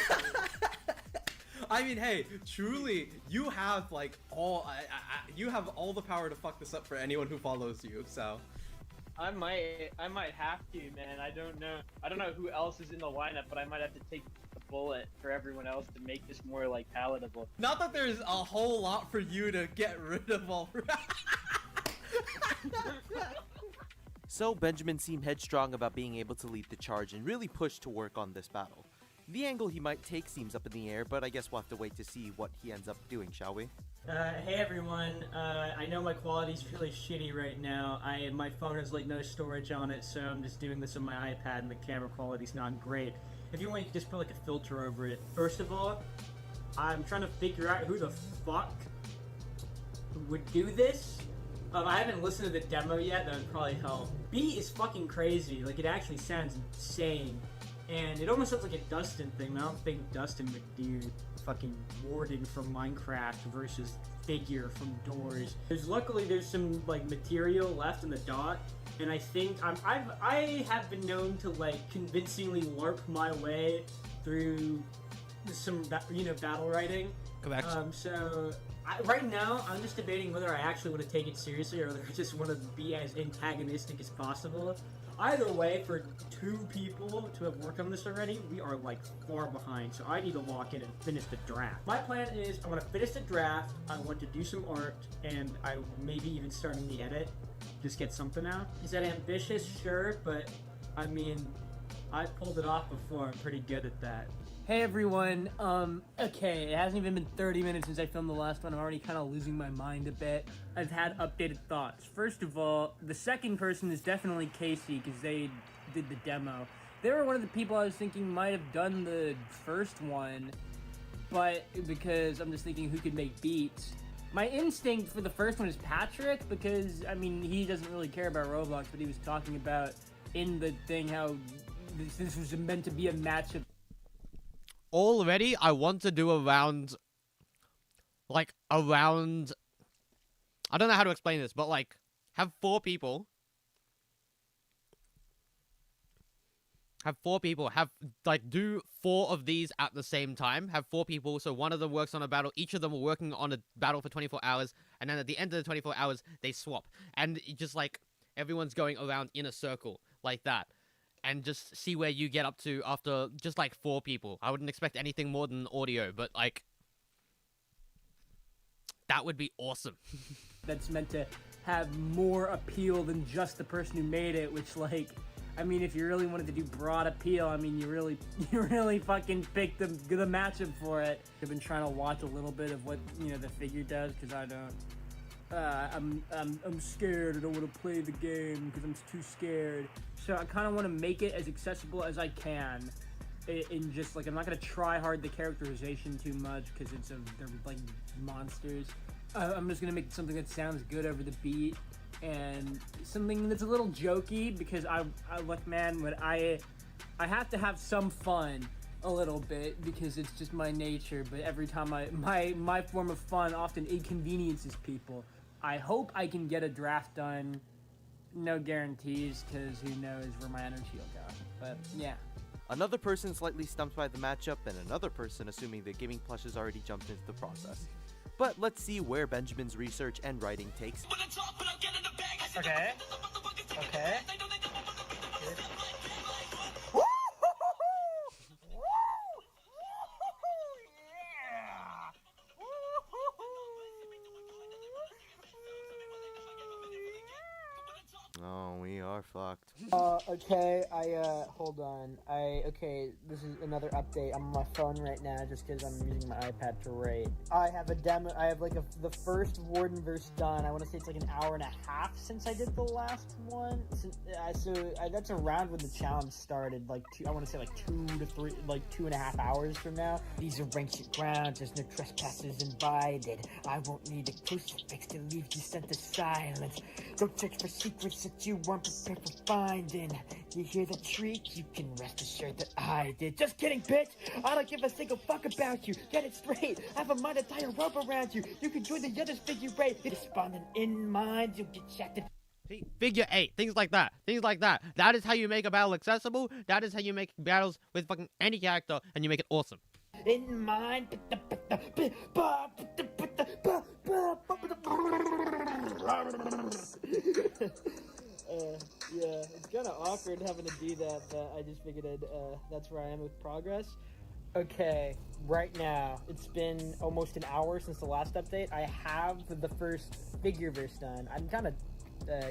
I mean, hey, truly, you have you have all the power to fuck this up for anyone who follows you, so. I might have to, man. I don't know who else is in the lineup, but I might have to take the bullet for everyone else to make this more palatable. Not that there's a whole lot for you to get rid of already. So Benjamin seemed headstrong about being able to lead the charge and really push to work on this battle. The angle he might take seems up in the air, but I guess we'll have to wait to see what he ends up doing, shall we? Hey everyone, I know my quality's really shitty right now. My phone has no storage on it, so I'm just doing this on my iPad and the camera quality's not great. If you want, you can just put a filter over it. First of all, I'm trying to figure out who the fuck would do this. I haven't listened to the demo yet, that would probably help. Beat is fucking crazy, it actually sounds insane. And it almost sounds like a Dustin thing, but I don't think Dustin would do fucking Warden from Minecraft versus Figure from Doors. Luckily there's some material left in the dock, and I think I have been known to convincingly LARP my way through some battle writing. Correct. Right now I'm just debating whether I actually want to take it seriously or whether I just want to be as antagonistic as possible. Either way, for 2 people to have worked on this already, we are far behind, so I need to lock in and finish the draft. My plan is I want to finish the draft, I want to do some art, and I maybe even starting the edit, just get something out. Is that ambitious? Sure, but I mean, I've pulled it off before, I'm pretty good at that. Hey everyone, okay, it hasn't even been 30 minutes since I filmed the last one. I'm already kind of losing my mind a bit. I've had updated thoughts. First of all, the second person is definitely Casey, because they did the demo. They were one of the people I was thinking might have done the first one, but because I'm just thinking who could make beats. My instinct for the first one is Patrick, because, I mean, he doesn't really care about Roblox, but he was talking about in the thing how this was meant to be a matchup. Already, I want to do a round. Like, a round. I don't know how to explain this, but like, have 4 people. Do 4 of these at the same time. Have 4 people, so one of them works on a battle. Each of them are working on a battle for 24 hours. And then at the end of the 24 hours, they swap. And just like, everyone's going around in a circle like that. And just see where you get up to after just like 4 people. I wouldn't expect anything more than audio, but like, that would be awesome. That's meant to have more appeal than just the person who made it, which like, I mean, if you really wanted to do broad appeal, I mean, you really fucking picked the matchup for it. I've been trying to watch a little bit of what, you know, the figure does, because I don't, I'm scared. I don't want to play the game because I'm too scared. So I kind of want to make it as accessible as I can. In just like, I'm not gonna try hard the characterization too much because they're like monsters. I'm just gonna make something that sounds good over the beat and something that's a little jokey because I look, man, when I have to have some fun a little bit because it's just my nature. But every time my form of fun often inconveniences people. I hope I can get a draft done. No guarantees because who knows where my energy will go. But yeah. Another person slightly stumped by the matchup, and another person assuming the gaming plush has already jumped into the process. But let's see where Benjamin's research and writing takes. Okay. Okay. Oh, we are fucked. Okay, hold on. Okay, this is another update. I'm on my phone right now just because I'm using my iPad to rate. I have a demo, I have like the first Wardenverse done. I want to say it's like an hour and a half since I did the last one. That's around when the challenge started, like I want to say like 2.5 hours from now. These are ancient grounds, there's no trespassers invited. I won't need a crucifix to leave you sent to silence. Don't search for secrets that you weren't prepared for finding. You hear the shriek? You can rest assured that I did. Just kidding, bitch! I don't give a single fuck about you. Get it straight. I have a mind to tie a rope around you. You can join the others figure 8. It's spawning in minds. You'll get shafted. See, figure 8, things like that. That is how you make a battle accessible. That is how you make battles with fucking any character, and you make it awesome. In mind. Yeah, it's kind of awkward having to do that, but I just figured that's where I am with progress. Okay, right now, it's been almost an hour since the last update. I have the first Figureverse done. I'm kind of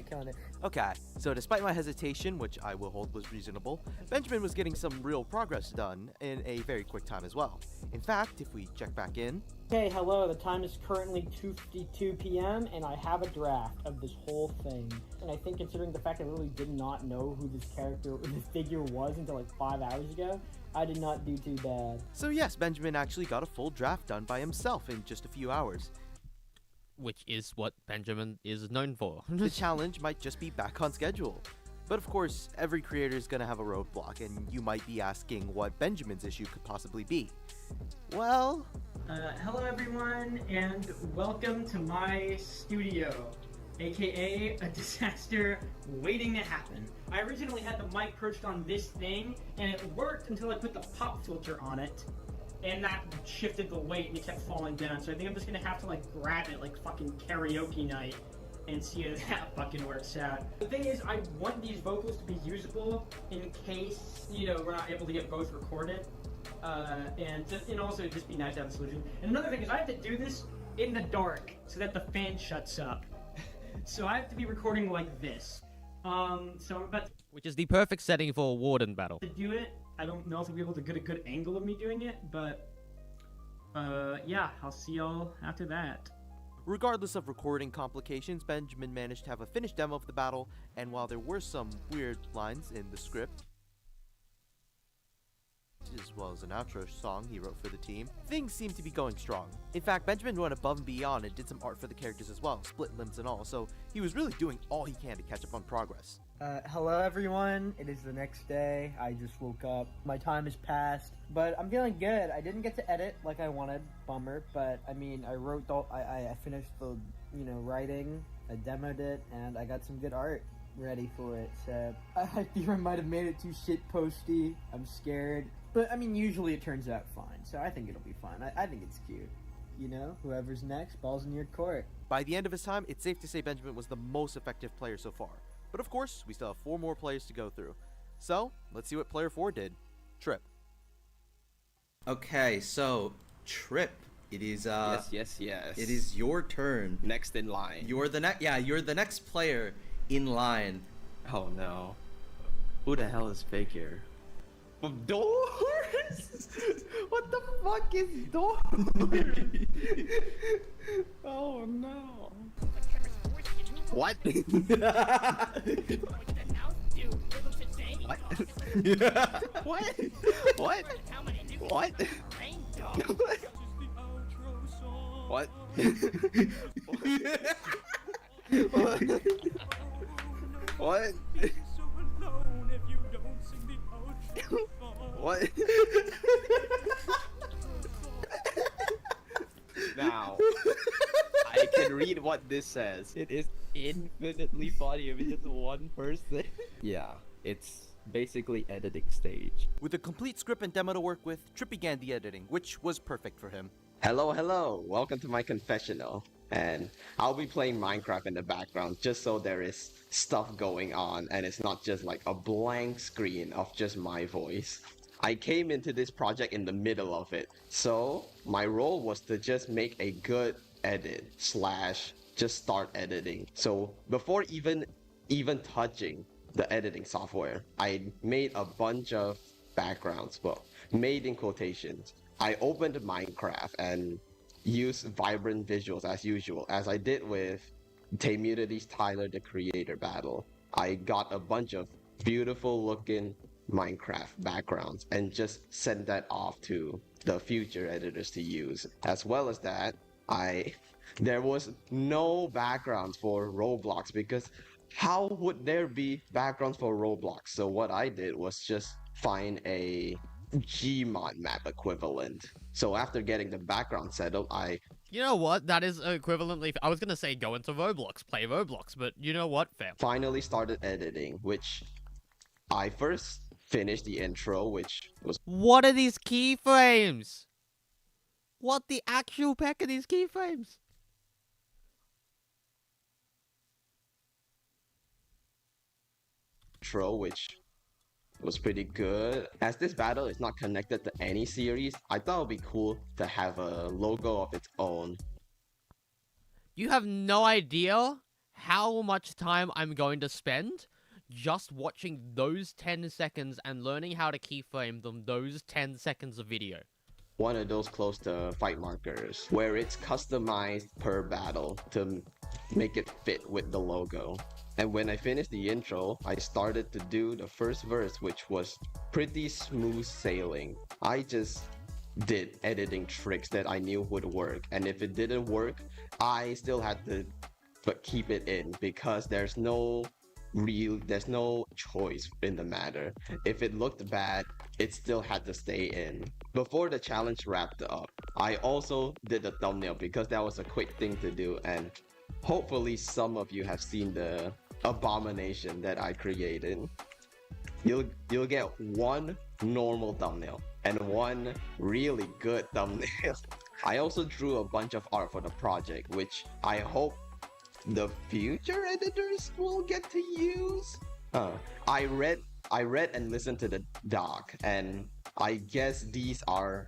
killing it. Okay, so despite my hesitation, which I will hold was reasonable, Benjamin was getting some real progress done in a very quick time as well. In fact, if we check back in... Hey, hello, the time is currently 2:52 p.m. and I have a draft of this whole thing. And I think considering the fact I literally did not know who this figure was until like 5 hours ago, I did not do too bad. So yes, Benjamin actually got a full draft done by himself in just a few hours. Which is what Benjamin is known for. The challenge might just be back on schedule. But of course, every creator is going to have a roadblock, and you might be asking what Benjamin's issue could possibly be. Well... hello everyone, and welcome to my studio, aka a disaster waiting to happen. I originally had the mic perched on this thing, and it worked until I put the pop filter on it. And that shifted the weight and it kept falling down. So I think I'm just gonna have to like grab it like fucking karaoke night and see if that fucking works out. The thing is, I want these vocals to be usable in case, you know, we're not able to get both recorded. And also it'd just be nice to have a solution. And another thing is I have to do this in the dark so that the fan shuts up. So I have to be recording like this. So I'm about to... Which is the perfect setting for a Warden battle. To do it, I don't know if I'll be able to get a good angle of me doing it, but yeah, I'll see y'all after that. Regardless of recording complications, Benjamin managed to have a finished demo of the battle, and while there were some weird lines in the script, as well as an outro song he wrote for the team, things seem to be going strong. In fact, Benjamin went above and beyond and did some art for the characters as well, split limbs and all, so he was really doing all he can to catch up on progress. Hello everyone, it is the next day. I just woke up. My time has passed, but I'm feeling good. I didn't get to edit like I wanted, bummer, but I mean, I finished the, writing, I demoed it, and I got some good art ready for it, so I fear I might have made it too shitposty. I'm scared, but I mean, usually it turns out fine, so I think it'll be fine. I think it's cute. Whoever's next, ball's in your court. By the end of his time, it's safe to say Benjamin was the most effective player so far. But of course, we still have 4 more players to go through. So, let's see what player 4 did. Trip. Okay, so, Trip, it is, Yes. it is your turn. Next in line. You're the next player in line. Oh no. Who the hell is fake here? Doors? What the fuck is doors? Oh no. What? What? What? What? What? What? What? Now, I can read what this says. It is infinitely funny if it's just one person. Yeah, it's basically editing stage. With a complete script and demo to work with, Trip began the editing, which was perfect for him. Hello, welcome to my confessional. And I'll be playing Minecraft in the background just so there is stuff going on and it's not just like a blank screen of just my voice. I came into this project in the middle of it, so my role was to just make a good edit / just start editing. So before even touching the editing software, I made a bunch of backgrounds, well, made in quotations. I opened Minecraft and used vibrant visuals as usual, as I did with Taymunity's Tyler the Creator battle. I got a bunch of beautiful looking Minecraft backgrounds and just sent that off to the future editors to use. As well as that, there was no backgrounds for Roblox because how would there be backgrounds for Roblox? So what I did was just find a Gmod map equivalent. So after getting the background settled, You know what? That is equivalently... I was gonna say go into Roblox, play Roblox, but you know what? Fair. Finally started editing, which I first finished the intro, which was... What are these keyframes? What the actual heck are these keyframes? Intro, which was pretty good. As this battle is not connected to any series, I thought it would be cool to have a logo of its own. You have no idea how much time I'm going to spend just watching those 10 seconds and learning how to keyframe them, those 10 seconds of video. One of those close to fight markers, where it's customized per battle to make it fit with the logo. And when I finished the intro, I started to do the first verse, which was pretty smooth sailing. I just did editing tricks that I knew would work, and if it didn't work, I still had to keep it in because there's no choice in the matter. If it looked bad, it still had to stay in. Before the challenge wrapped up, I also did the thumbnail because that was a quick thing to do, and hopefully some of you have seen the abomination that I created. You'll get one normal thumbnail and one really good thumbnail. I also drew a bunch of art for the project, which I hope the future editors will get to use. I read and listened to the doc, and I guess these are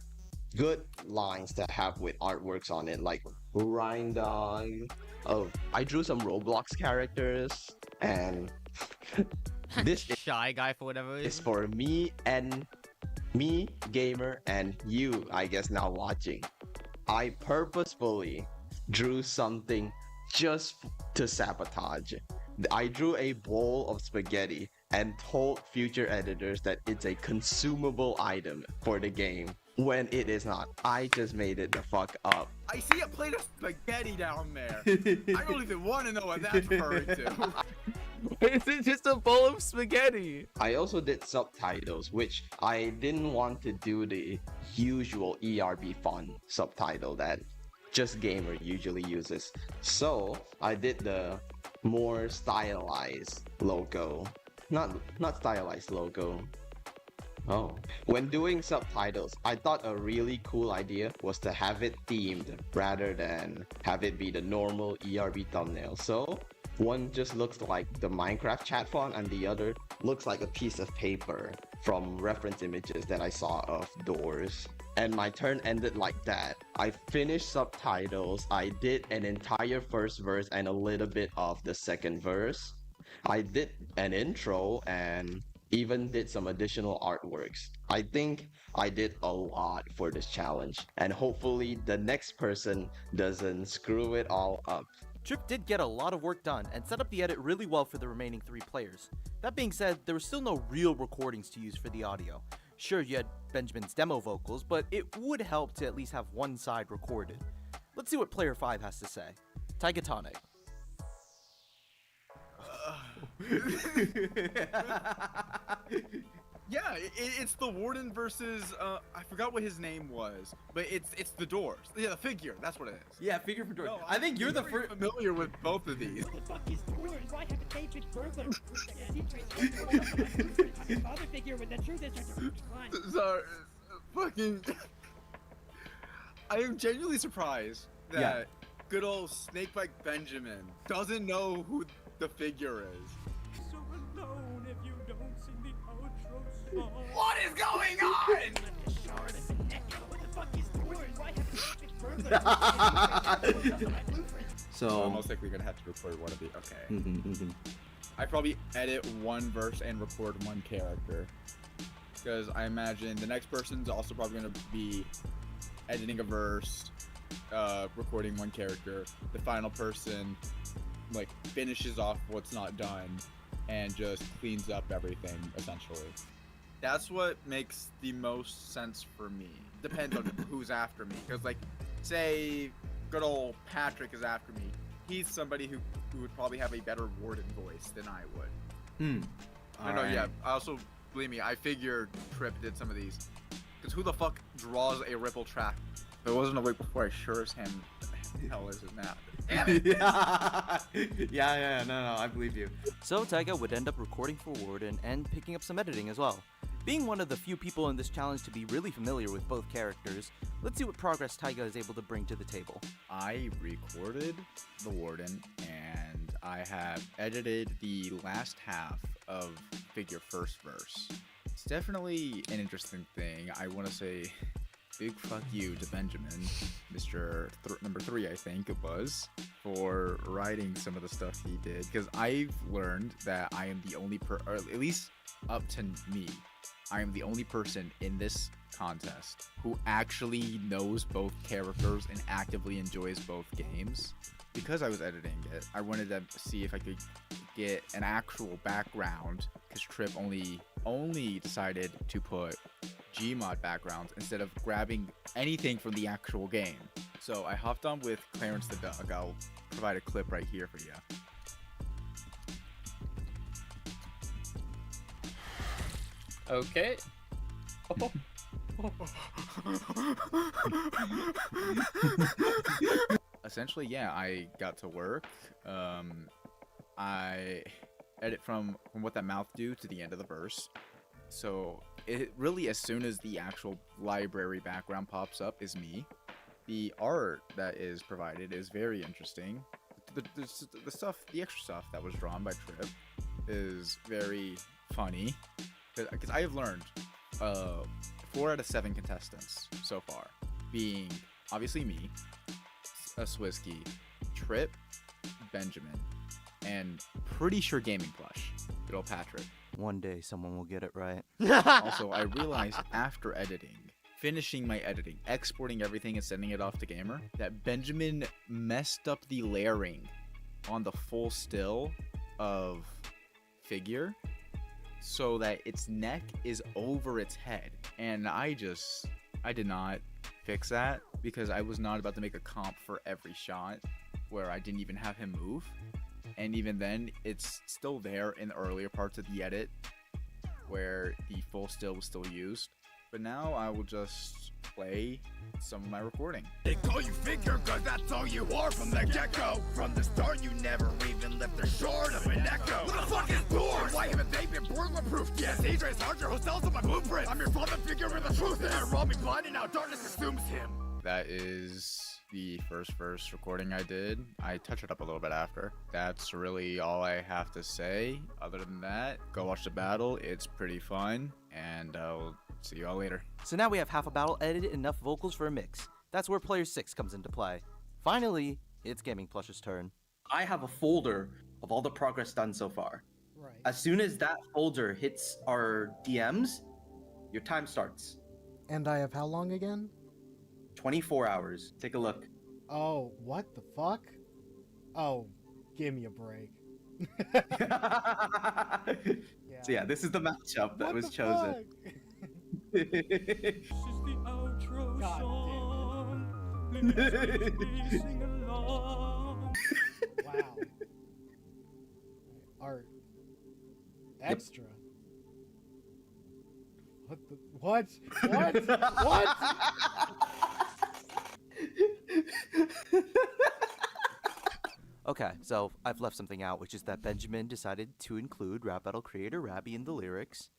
good lines to have with artworks on it, like Rindong. Oh, I drew some Roblox characters, and this Shy Guy for whatever is for me, gamer, and you, I guess, now watching. I purposefully drew something just to sabotage. I drew a bowl of spaghetti and told future editors that it's a consumable item for the game when it is not. I just made it the fuck up. I see a plate of spaghetti down there. I don't even want to know what that's referring to. Is it just a bowl of spaghetti? I also did subtitles, which I didn't want to do the usual ERB font subtitle that Just Gamer usually uses. So I did the more stylized logo. Not stylized logo. Oh. When doing subtitles, I thought a really cool idea was to have it themed rather than have it be the normal ERB thumbnail. So one just looks like the Minecraft chat font and the other looks like a piece of paper from reference images that I saw of doors. And my turn ended like that. I finished subtitles, I did an entire first verse and a little bit of the second verse. I did an intro and even did some additional artworks. I think I did a lot for this challenge, and hopefully the next person doesn't screw it all up. Trip did get a lot of work done and set up the edit really well for the remaining 3 players. That being said, there were still no real recordings to use for the audio. Sure, you had Benjamin's demo vocals, but it would help to at least have one side recorded. Let's see what player 5 has to say. Taigatane. Yeah, it's the Warden versus I forgot what his name was, but it's the doors. Yeah, the figure. That's what it is. Yeah, figure for doors. No, I think you're the first familiar with both of these. What the fuck is doors? Why have a David burglar? Father figure when the truth is Sorry, fucking. I am genuinely surprised that good old Snakebite Benjamin doesn't know who the figure is. So alone if you don't sing the outro song. What is going on? What the fuck is doors? Why have a David burglar? So I'm most likely gonna have to record one of the. Okay. I probably edit one verse and record one character, because I imagine the next person's also probably gonna be editing a verse, recording one character. The final person like finishes off what's not done and just cleans up everything essentially. That's what makes the most sense for me. Depends on who's after me, because like say good old Patrick is after me. He's somebody who would probably have a better Warden voice than I would. I know, yeah. I also, believe me, I figured Trip did some of these. Because who the fuck draws a ripple track? If it wasn't a week before, I sure as hell is it now. No, I believe you. So Taiga would end up recording for Warden and picking up some editing as well. Being one of the few people in this challenge to be really familiar with both characters, let's see what progress Taiga is able to bring to the table. I recorded the Warden, and I have edited the last half of Figure first verse. It's definitely an interesting thing. I want to say big fuck you to Benjamin, Mr. Number 3 I think it was, for writing some of the stuff he did, because I've learned that I am the only or at least up to me, I am the only person in this contest who actually knows both characters and actively enjoys both games. Because I was editing it, I wanted to see if I could get an actual background, because Trip only decided to put Gmod backgrounds instead of grabbing anything from the actual game. So I hopped on with Clarence the Dog. I'll provide a clip right here for you. Okay. Essentially, yeah, I got to work. I edit from what that mouth do to the end of the verse. So it really, as soon as the actual library background pops up, is me. The art that is provided is very interesting. The stuff, the extra stuff that was drawn by Trip is very funny. Because I have learned 4 out of 7 contestants so far, being obviously me, a Swisky, Trip, Benjamin, and pretty sure Gaming Plush, good old Patrick. One day someone will get it right. Also, I realized after finishing my editing, exporting everything and sending it off to Gamer, that Benjamin messed up the layering on the full still of Figure. so that its neck is over its head. And I did not fix that because I was not about to make a comp for every shot where I didn't even have him move. And even then, it's still there in the earlier parts of the edit where the full still was still used. But now I will just play some of my recording. They call you figure cause that's all you are from the get-go. From the start you never even left the short of an echo. What the fuck is doors? Why haven't they been burglar-proofed yet? Adrian's larger hotels on my blueprint. I'm your father figure where the truth is. And rob me blind and now darkness assumes him. That is the first verse recording I did. I touch it up a little bit after. That's really all I have to say. Other than that, go watch the battle. It's pretty fun, and I'll see you all later. So now we have half a battle edited and enough vocals for a mix. That's where player 6 comes into play. Finally, it's Gaming Plush's turn. I have a folder of all the progress done so far. Right. As soon as that folder hits our DMs, your time starts. And I have how long again? 24 hours. Take a look. Oh, what the fuck? Oh, give me a break. So yeah, this is the matchup that was chosen. This is the outro song. Please sing along. Wow. Art. Extra. What the what? What? Okay, so I've left something out, which is that Benjamin decided to include rap battle creator Rabby in the lyrics.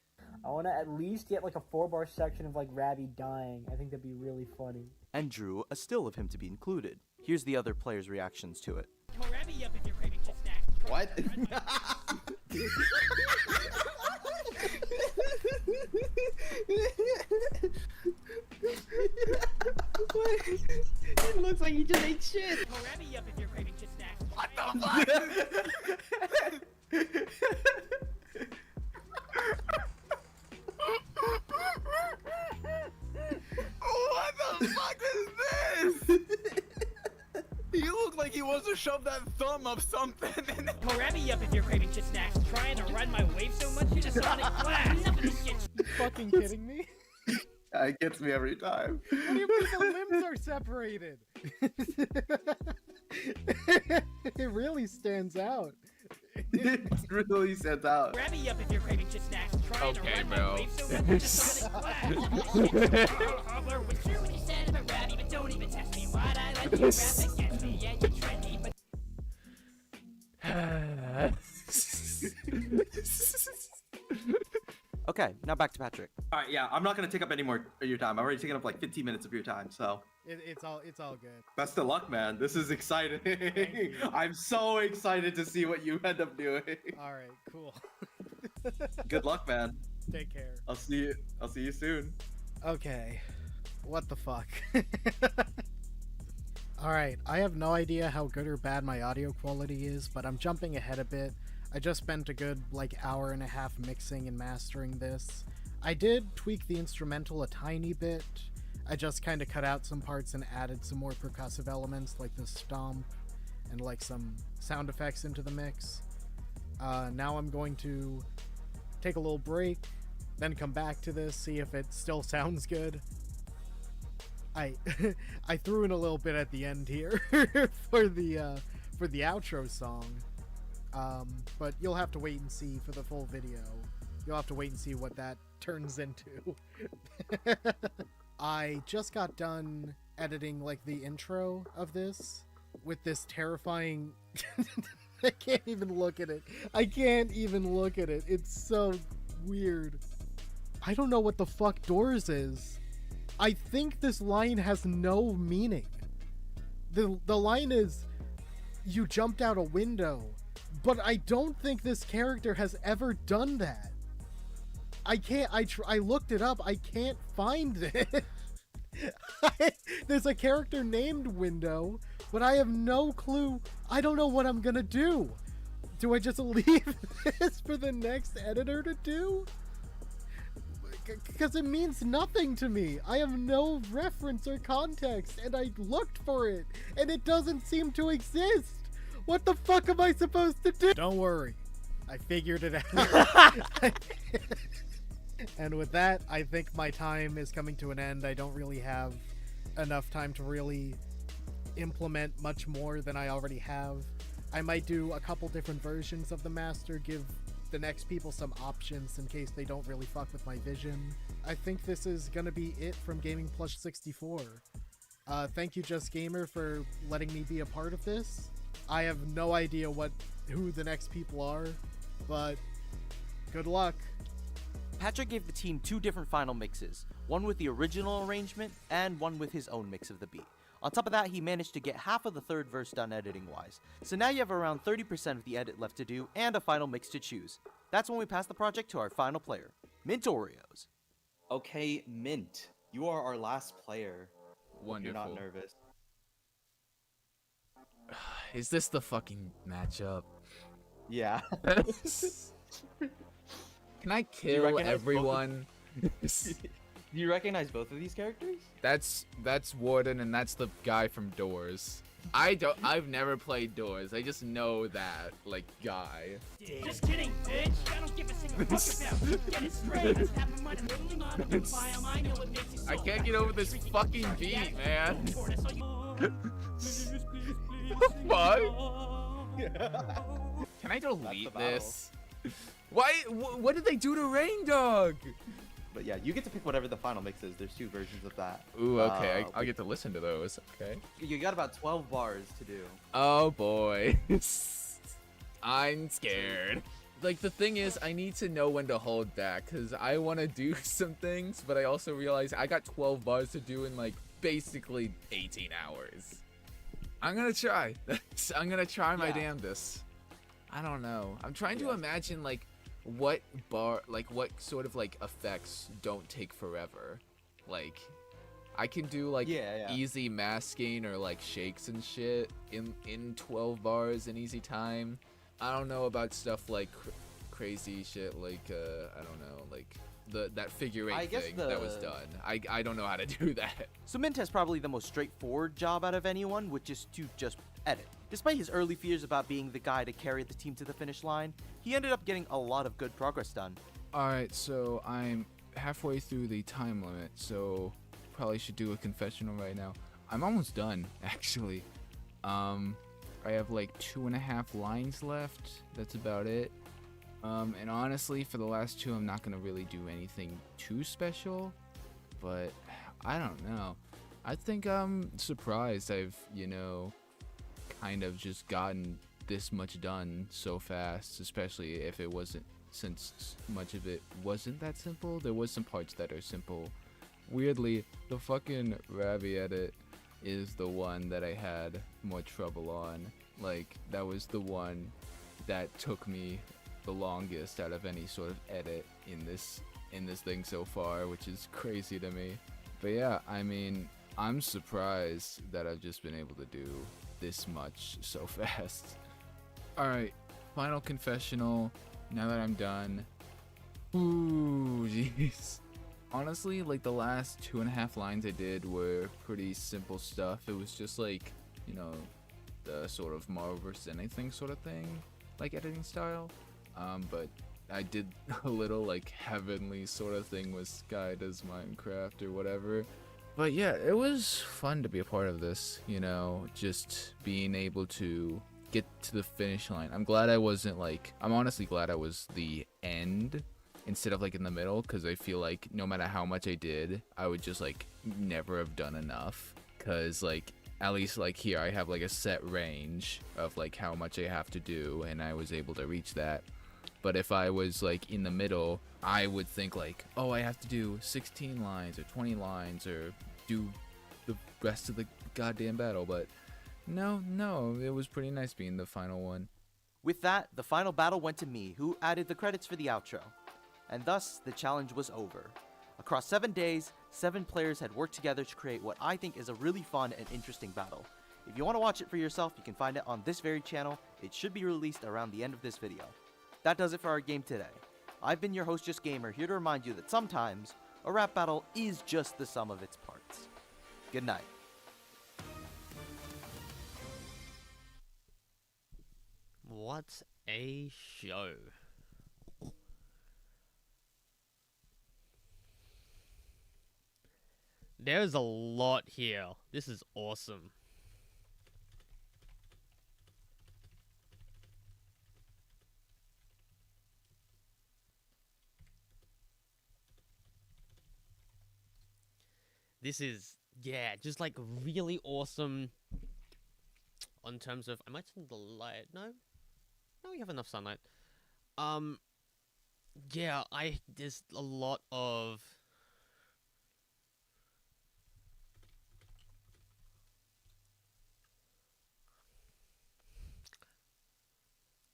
I want to at least get like a 4-bar section of like Rabby dying. I think that'd be really funny. And drew a still of him to be included. Here's the other players' reactions to it. Rabby up if you're craving chip snacks. What? It looks like he just ate shit. Rabby up if you're craving chip snacks. What the fuck? What the fuck is this? He looked like he wants to shove that thumb up something. Rabby up if you're craving chip snacks. Trying to run my wave so much you just sonic flash. You fucking kidding me? It gets me every time. What do you mean the limbs are separated? It really stands out. It really stands out. Rabby up if you're craving chip snacks. Trying to run my wave so much you just sonic flash. Hobbler was true when you said about Rabby, but don't even test me. Why'd I let you rap against me? Yeah, you're trendy, but... Okay, now back to Patrick. All right, yeah, I'm not gonna take up any more of your time. I've already taken up like 15 minutes of your time, so. It's all good. Best of luck, man. This is exciting. I'm so excited to see what you end up doing. All right, cool. Good luck, man. Take care. I'll see you soon. Okay. What the fuck? All right, I have no idea how good or bad my audio quality is, but I'm jumping ahead a bit. I just spent a good hour and a half mixing and mastering this. I did tweak the instrumental a tiny bit. I just kind of cut out some parts and added some more percussive elements like the stomp and like some sound effects into the mix. Now I'm going to take a little break, then come back to this, see if it still sounds good. I threw in a little bit at the end here for the outro song. But you'll have to wait and see for the full video. You'll have to wait and see what that turns into. I just got done editing like the intro of this with this terrifying I can't even look at it. It's so weird. I don't know what the fuck Doors is. I think this line has no meaning. The line is, you jumped out a window, but I don't think this character has ever done that. I looked it up, I can't find it. There's a character named Window, but I have no clue. I don't know what I'm gonna do. Do I just leave this for the next editor to do? Because it means nothing to me. I have no reference or context, and I looked for it, and it doesn't seem to exist. What the fuck am I supposed to do? Don't worry. I figured it out. And with that, I think my time is coming to an end. I don't really have enough time to really implement much more than I already have. I might do a couple different versions of the master, give the next people some options in case they don't really fuck with my vision. I think this is gonna be it from Gaming Plush 64. Thank you, Just Gamer, for letting me be a part of this. I have no idea who the next people are, but good luck. Patrick gave the team 2 different final mixes, one with the original arrangement and one with his own mix of the beat. On top of that, he managed to get half of the third verse done editing-wise, so now you have around 30% of the edit left to do and a final mix to choose. That's when we pass the project to our final player, Mint Oreos. Okay, Mint, you are our last player. Wonderful. You're not nervous. Is this the fucking matchup? Yeah. Can I kill everyone? Do you recognize both of these characters? That's Warden and that's the guy from Doors. I've never played Doors. I just know that guy. Just kidding, bitch. I don't give a single fuck about you. Get it straight. Doesn't have the money rolling on a file. I know it makes you so I can't get over this fucking beat, man. What? Can I delete this? Why? What did they do to Rain Dog? But yeah, you get to pick whatever the final mix is. There's 2 versions of that. Ooh, okay. I'll get to listen to those. Okay. You got about 12 bars to do. Oh boy. I'm scared. The thing is, I need to know when to hold back because I want to do some things, but I also realize I got 12 bars to do in basically 18 hours. I'm gonna try. I'm gonna try my damnedest. I don't know. I'm trying to imagine what sort of effects don't take forever. I can do easy masking or shakes and shit in 12 bars in easy time. I don't know about stuff crazy shit I don't know that figure 8 thing that was done. I don't know how to do that. So Mint has probably the most straightforward job out of anyone, which is to just edit. Despite his early fears about being the guy to carry the team to the finish line, he ended up getting a lot of good progress done. Alright, so I'm halfway through the time limit, so probably should do a confessional right now. I'm almost done, actually. I have 2.5 lines left. That's about it. And honestly, for the last 2, I'm not gonna really do anything too special, but I don't know. I think I'm surprised I've, kind of just gotten this much done so fast, especially if it wasn't, since much of it wasn't that simple. There was some parts that are simple. Weirdly, the fucking Ravi edit is the one that I had more trouble on. That was the one that took me the longest out of any sort of edit in this thing so far, which is crazy to me. But yeah, I mean, I'm surprised that I've just been able to do this much so fast. Alright, final confessional, now that I'm done. Ooh, jeez. Honestly, the last 2.5 lines I did were pretty simple stuff. It was just the sort of Marvel vs. anything sort of thing, editing style. But I did a little heavenly sort of thing with Sky Does Minecraft or whatever. But yeah, it was fun to be a part of this, just being able to get to the finish line. I'm glad I wasn't I'm honestly glad I was the end instead of in the middle, because I feel no matter how much I did, I would just never have done enough, because at least here I have a set range of how much I have to do, and I was able to reach that. But if I was in the middle, I would think oh, I have to do 16 lines or 20 lines or do the rest of the goddamn battle. But no, it was pretty nice being the final one. With that, the final battle went to me, who added the credits for the outro. And thus, the challenge was over. Across 7 days, 7 players had worked together to create what I think is a really fun and interesting battle. If you want to watch it for yourself, you can find it on this very channel. It should be released around the end of this video. That does it for our game today. I've been your host, Just Gamer, here to remind you that sometimes a rap battle is just the sum of its parts. Good night. What's a show. There's a lot here. This is awesome. This is, yeah, just like really awesome on terms of, I might turn the light, no, we have enough sunlight. Yeah, there's a lot of,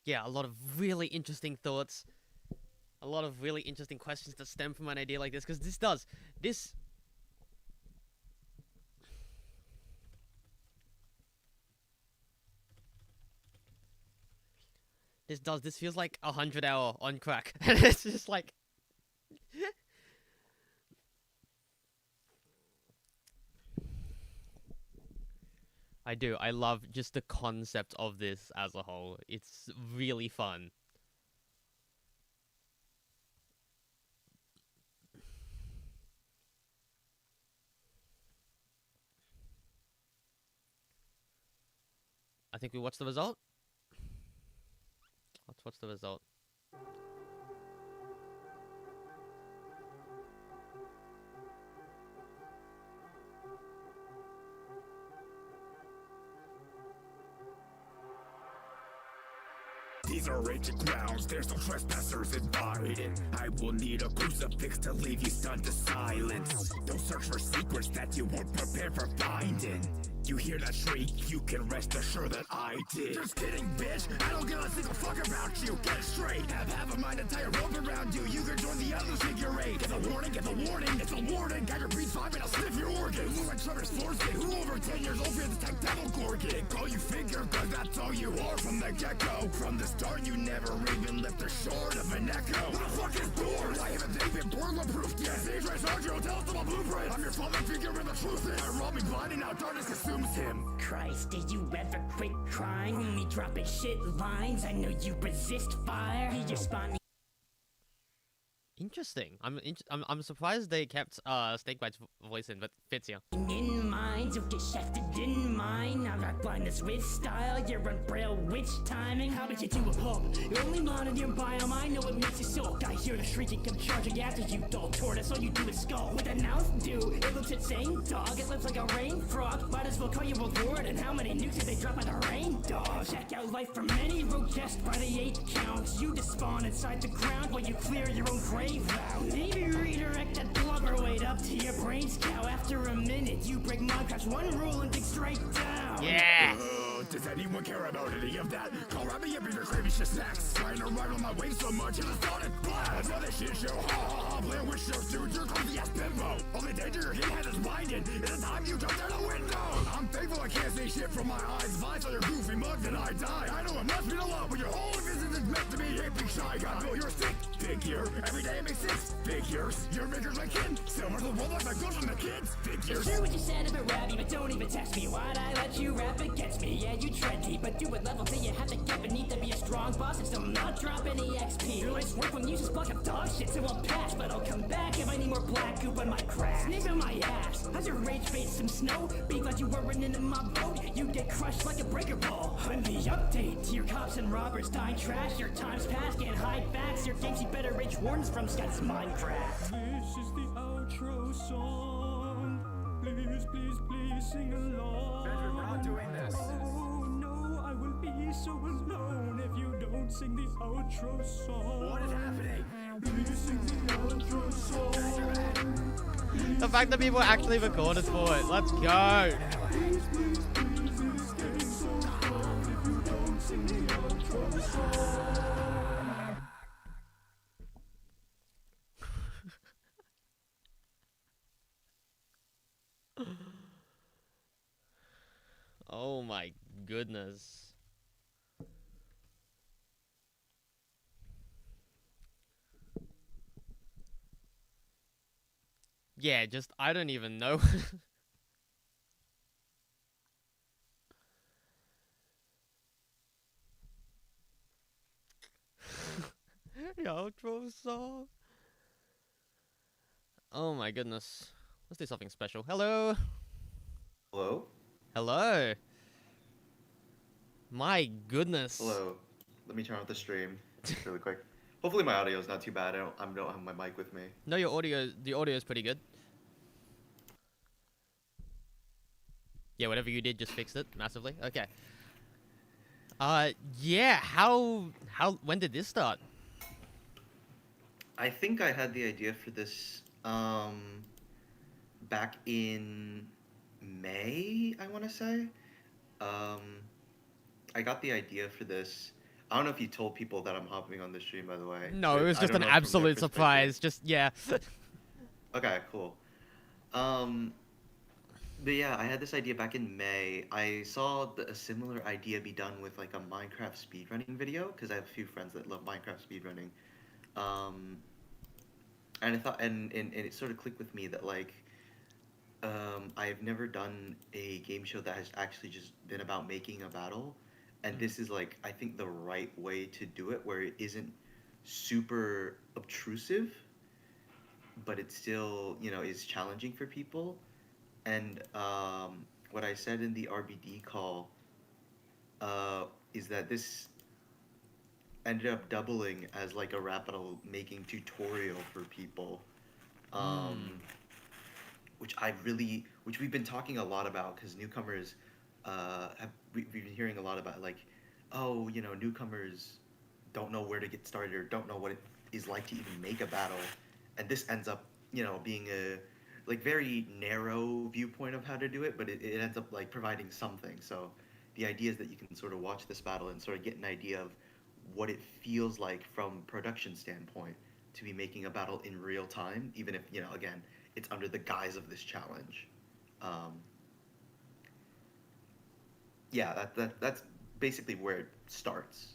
yeah, a lot of really interesting thoughts, a lot of really interesting questions that stem from an idea like this, because this feels like 100-hour on crack. And it's just like I love just the concept of this as a whole. It's really fun. I think we watched the result. Let's watch the result. These are ancient grounds, there's no trespassers invited. I will need a crucifix to leave you stunned to silence. Don't search for secrets that you weren't prepared for finding. You hear that shriek, you can rest assured that I did. Just kidding, bitch, I don't give a single fuck about you. Get it straight, have half of mine to tie a rope around you. You can join the others, figure eight. Get the warning, it's a warning. Got your breathe 5 and I'll sniff your organs. Look like Trevor's foreskin, who over 10 years old feels the tech devil Gorgon. Call you figure, cause that's all you are from the get-go. From the start, you never even left a short of an echo. What the fuck is doors? Why haven't they been burglar-proofed yet? Sage Ray Sergio, tell us about blueprint. I'm your father figure in the truth is. I rob me blind and now darkness consumes him. Christ, did you ever quit crying? Only dropping shit lines. I know you resist fire. He just spawned me. Interesting. I'm surprised they kept Snakebite's voice in, but fits here. In minds, you'll get shafted in mine. I rock blindness with style. You're on braille witch timing. How about you do a pump? You only monitor your biome. I know it makes you so. I hear the shrieking come charging after you, dull tortoise. All you do is skull. What the mouth do? It looks insane, dog. It looks like a rain frog. Might as well call you a lord. And how many nukes did they drop by the rain dog? Check out life from many. Rogue just by the 8 counts. You just spawn inside the ground while you clear your own grave. Maybe redirect that blubber weight up to your brain's cow. After a minute, you break Minecraft's one rule and dig straight down. Yeah. Does anyone care about any of that? Call at me up if you're craving shit snacks. Trying to ride on my wave so much in the sonic blast. Another shit show, ha ha ha. Playing with shows, dude. You're clumsy ass bimbo. Only danger your hit head is blinded. It's the time you jump out the window. I'm thankful I can't see shit from my eyes. If I saw your goofy mug, then I die. I know it must be a lot, but your whole existence is meant to be a big shy guy. I know you're sick figure. Every day it makes 6 figures. Your maker's my kin. Silver the world like my girls and the kids. Figures. Hear what you said about rapping, but don't even text me. Why'd I let you rap against me? Yeah, you tread deep, but do it level till you have to get beneath to be a strong boss and still not drop any XP. Your life's work when you just block up dog shit, so I'll pass, but I'll come back if I need more black goop on my crack. Sniff on my ass. How's your rage face some snow? Be glad you weren't in my boat. You get crushed like a breaker ball. On the update, your cops and robbers dying trash. Your time's past, can't hide facts. Your games you better rage warns from Scott's Minecraft. This is the outro song. Please, please, please sing along. Benjamin, we're not doing this. Oh no, I will be so alone if you don't sing the outro song. What is happening? Please sing the outro song. The fact that people actually recorded for it. Let's go. Please, please, please, it's getting so hard if you don't sing the outro song. Oh my goodness. Yeah, just, I don't even know. The outro song. Oh my goodness. Let's do something special. Hello. Hello? Hello. My goodness. Hello. Let me turn off the stream really quick. Hopefully my audio is not too bad. I don't have my mic with me. No, the audio is pretty good. Yeah, whatever you did just fixed it massively. Okay. Yeah, when did this start? I think I had the idea for this back in May, I want to say. I got the idea for this. I don't know if you told people that I'm hopping on the stream, by the way. No, it was I just don't an know from their absolute perspective. surprise. Just, yeah. Okay, cool. But yeah, I had this idea back in May. I saw a similar idea be done with like a Minecraft speedrunning video because I have a few friends that love Minecraft speedrunning. And I thought, and it sort of clicked with me that like, I've never done a game show that has actually just been about making a battle, and this is like I think the right way to do it, where it isn't super obtrusive, but it still is challenging for people. And what I said in the RBD call is that this ended up doubling as like a rap battle making tutorial for people, which we've been talking a lot about because newcomers we've been hearing a lot about like, oh, newcomers don't know where to get started or don't know what it is like to even make a battle, and this ends up being a like very narrow viewpoint of how to do it, but it ends up like providing something. So the idea is that you can sort of watch this battle and sort of get an idea of what it feels like from production standpoint to be making a battle in real time, even if again it's under the guise of this challenge. Yeah, that's basically where it starts.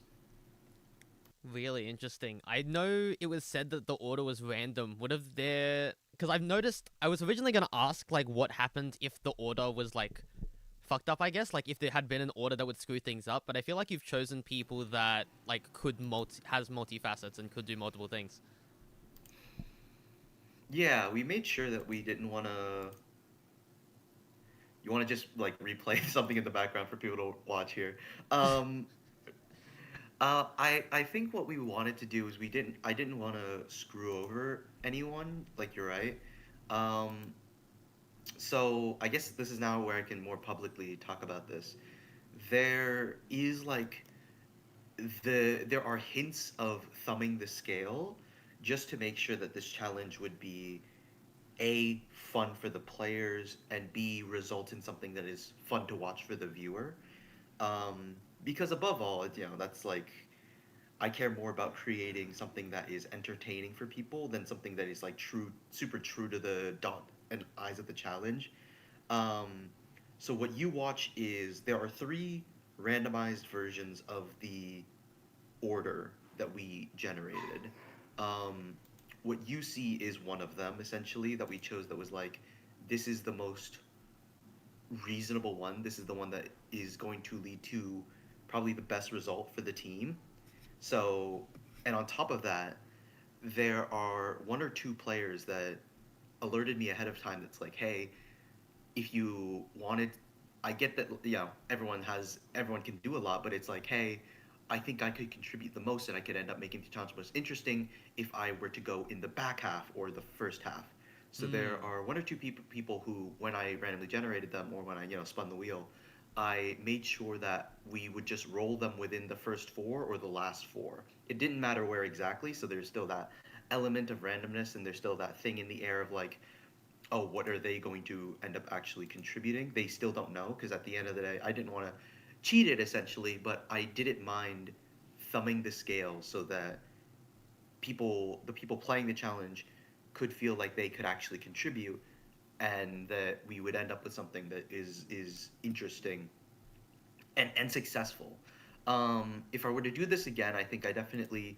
Really interesting. I know it was said that the order was random. Because I've noticed, I was originally going to ask, like, what happened if the order was, like, fucked up, I guess? Like, if there had been an order that would screw things up. But I feel like you've chosen people that, like, has multifacets and could do multiple things. Yeah, we made sure that we didn't want to... You want to just, like, replay something in the background for people to watch here. I think what we wanted to do is I didn't want to screw over anyone, like you're right. So I guess this is now where I can more publicly talk about this. There is like there are hints of thumbing the scale just to make sure that this challenge would be A, fun for the players, and B, result in something that is fun to watch for the viewer. Because above all, that's like, I care more about creating something that is entertaining for people than something that is like super true to the dot and eyes of the challenge. So what you watch is there are 3 randomized versions of the order that we generated. What you see is one of them essentially that we chose that was like, this is the most reasonable one. This is the one that is going to lead to probably the best result for the team. So, and on top of that, there are 1 or 2 players that alerted me ahead of time that's like, hey, if you wanted, I get that, everyone can do a lot, but it's like, hey, I think I could contribute the most and I could end up making the challenge most interesting if I were to go in the back half or the first half. So there are 1 or 2 people who, when I randomly generated them or when I, spun the wheel, I made sure that we would just roll them within the first 4 or the last 4. It didn't matter where exactly, so there's still that element of randomness and there's still that thing in the air of like, oh, what are they going to end up actually contributing? They still don't know, because at the end of the day, I didn't want to cheat it essentially, but I didn't mind thumbing the scale so that the people playing the challenge could feel like they could actually contribute, and that we would end up with something that is interesting and successful. If I were to do this again, I think I definitely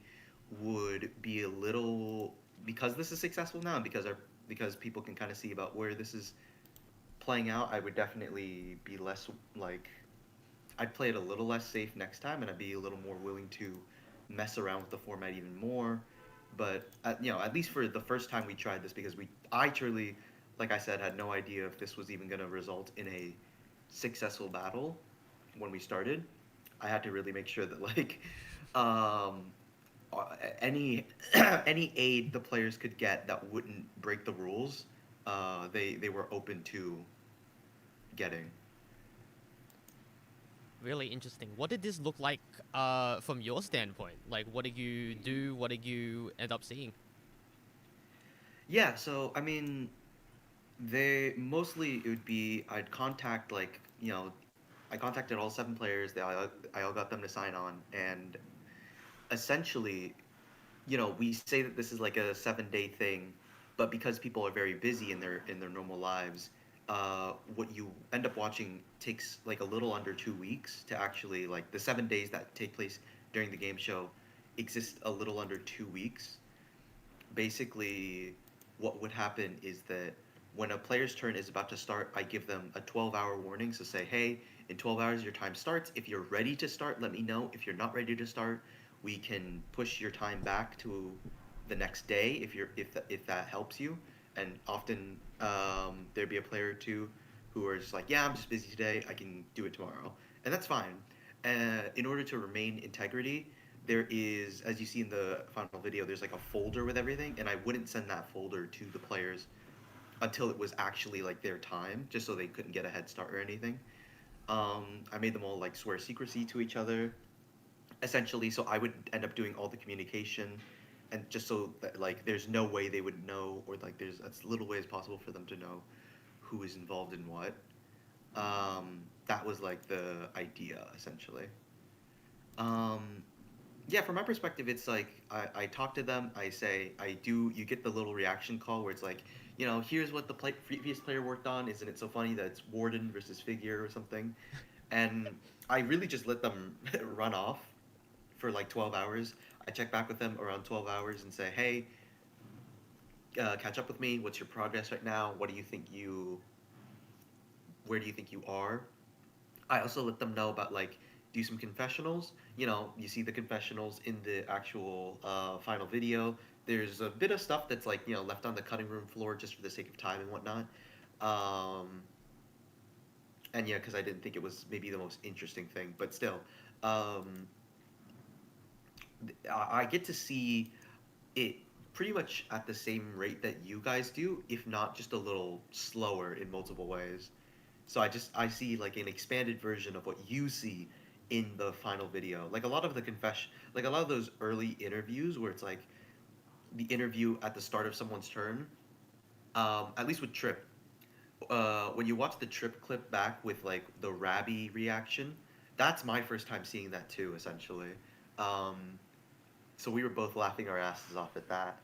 would be a little, because this is successful now and because people can kind of see about where this is playing out, I would definitely be less like, I'd play it a little less safe next time, and I'd be a little more willing to mess around with the format even more But at least for the first time we tried this, because I truly, like I said, had no idea if this was even going to result in a successful battle when we started. I had to really make sure that any any aid the players could get that wouldn't break the rules, they were open to getting. Really interesting. What did this look like from your standpoint? Like, what did you do? What did you end up seeing? Yeah, so I mean, it would be I'd contact I contacted all 7 players. I all got them to sign on, and essentially, we say that this is like a 7-day thing, but because people are very busy in their normal lives, what you end up watching takes like a little under 2 weeks to actually, like, the 7 days that take place during the game show exist a little under 2 weeks. Basically, what would happen is that when a player's turn is about to start, I give them a 12-hour warning. So say, hey, in 12 hours your time starts. If you're ready to start, let me know. If you're not ready to start, we can push your time back to the next day if that helps you. And often there'd be a player or two who are just like, yeah, I'm just busy today, I can do it tomorrow. And that's fine. In order to remain integrity, there is, as you see in the final video, there's like a folder with everything, and I wouldn't send that folder to the players until it was actually like their time, just so they couldn't get a head start or anything. I made them all like swear secrecy to each other, essentially, so I would end up doing all the communication, and just so that like there's no way they would know, or like there's as little way as possible for them to know who is involved in what. That was like the idea, essentially. Yeah, from my perspective, it's like I talk to them, you get the little reaction call where it's like, here's what the previous player worked on, isn't it so funny that it's Warden versus Figure or something? And I really just let them run off for like 12 hours. I check back with them around 12 hours and say, hey, catch up with me, what's your progress right now, where do you think you are? I also let them know about like, do some confessionals. You see the confessionals in the actual final video. There's a bit of stuff that's like, left on the cutting room floor just for the sake of time and whatnot. And yeah, because I didn't think it was maybe the most interesting thing, but still, I get to see it pretty much at the same rate that you guys do, if not just a little slower in multiple ways. So I see like an expanded version of what you see in the final video. Like a lot of those early interviews where it's like the interview at the start of someone's turn, at least with Trip, when you watch the Trip clip back with like the Rabby reaction, that's my first time seeing that too, essentially. So we were both laughing our asses off at that.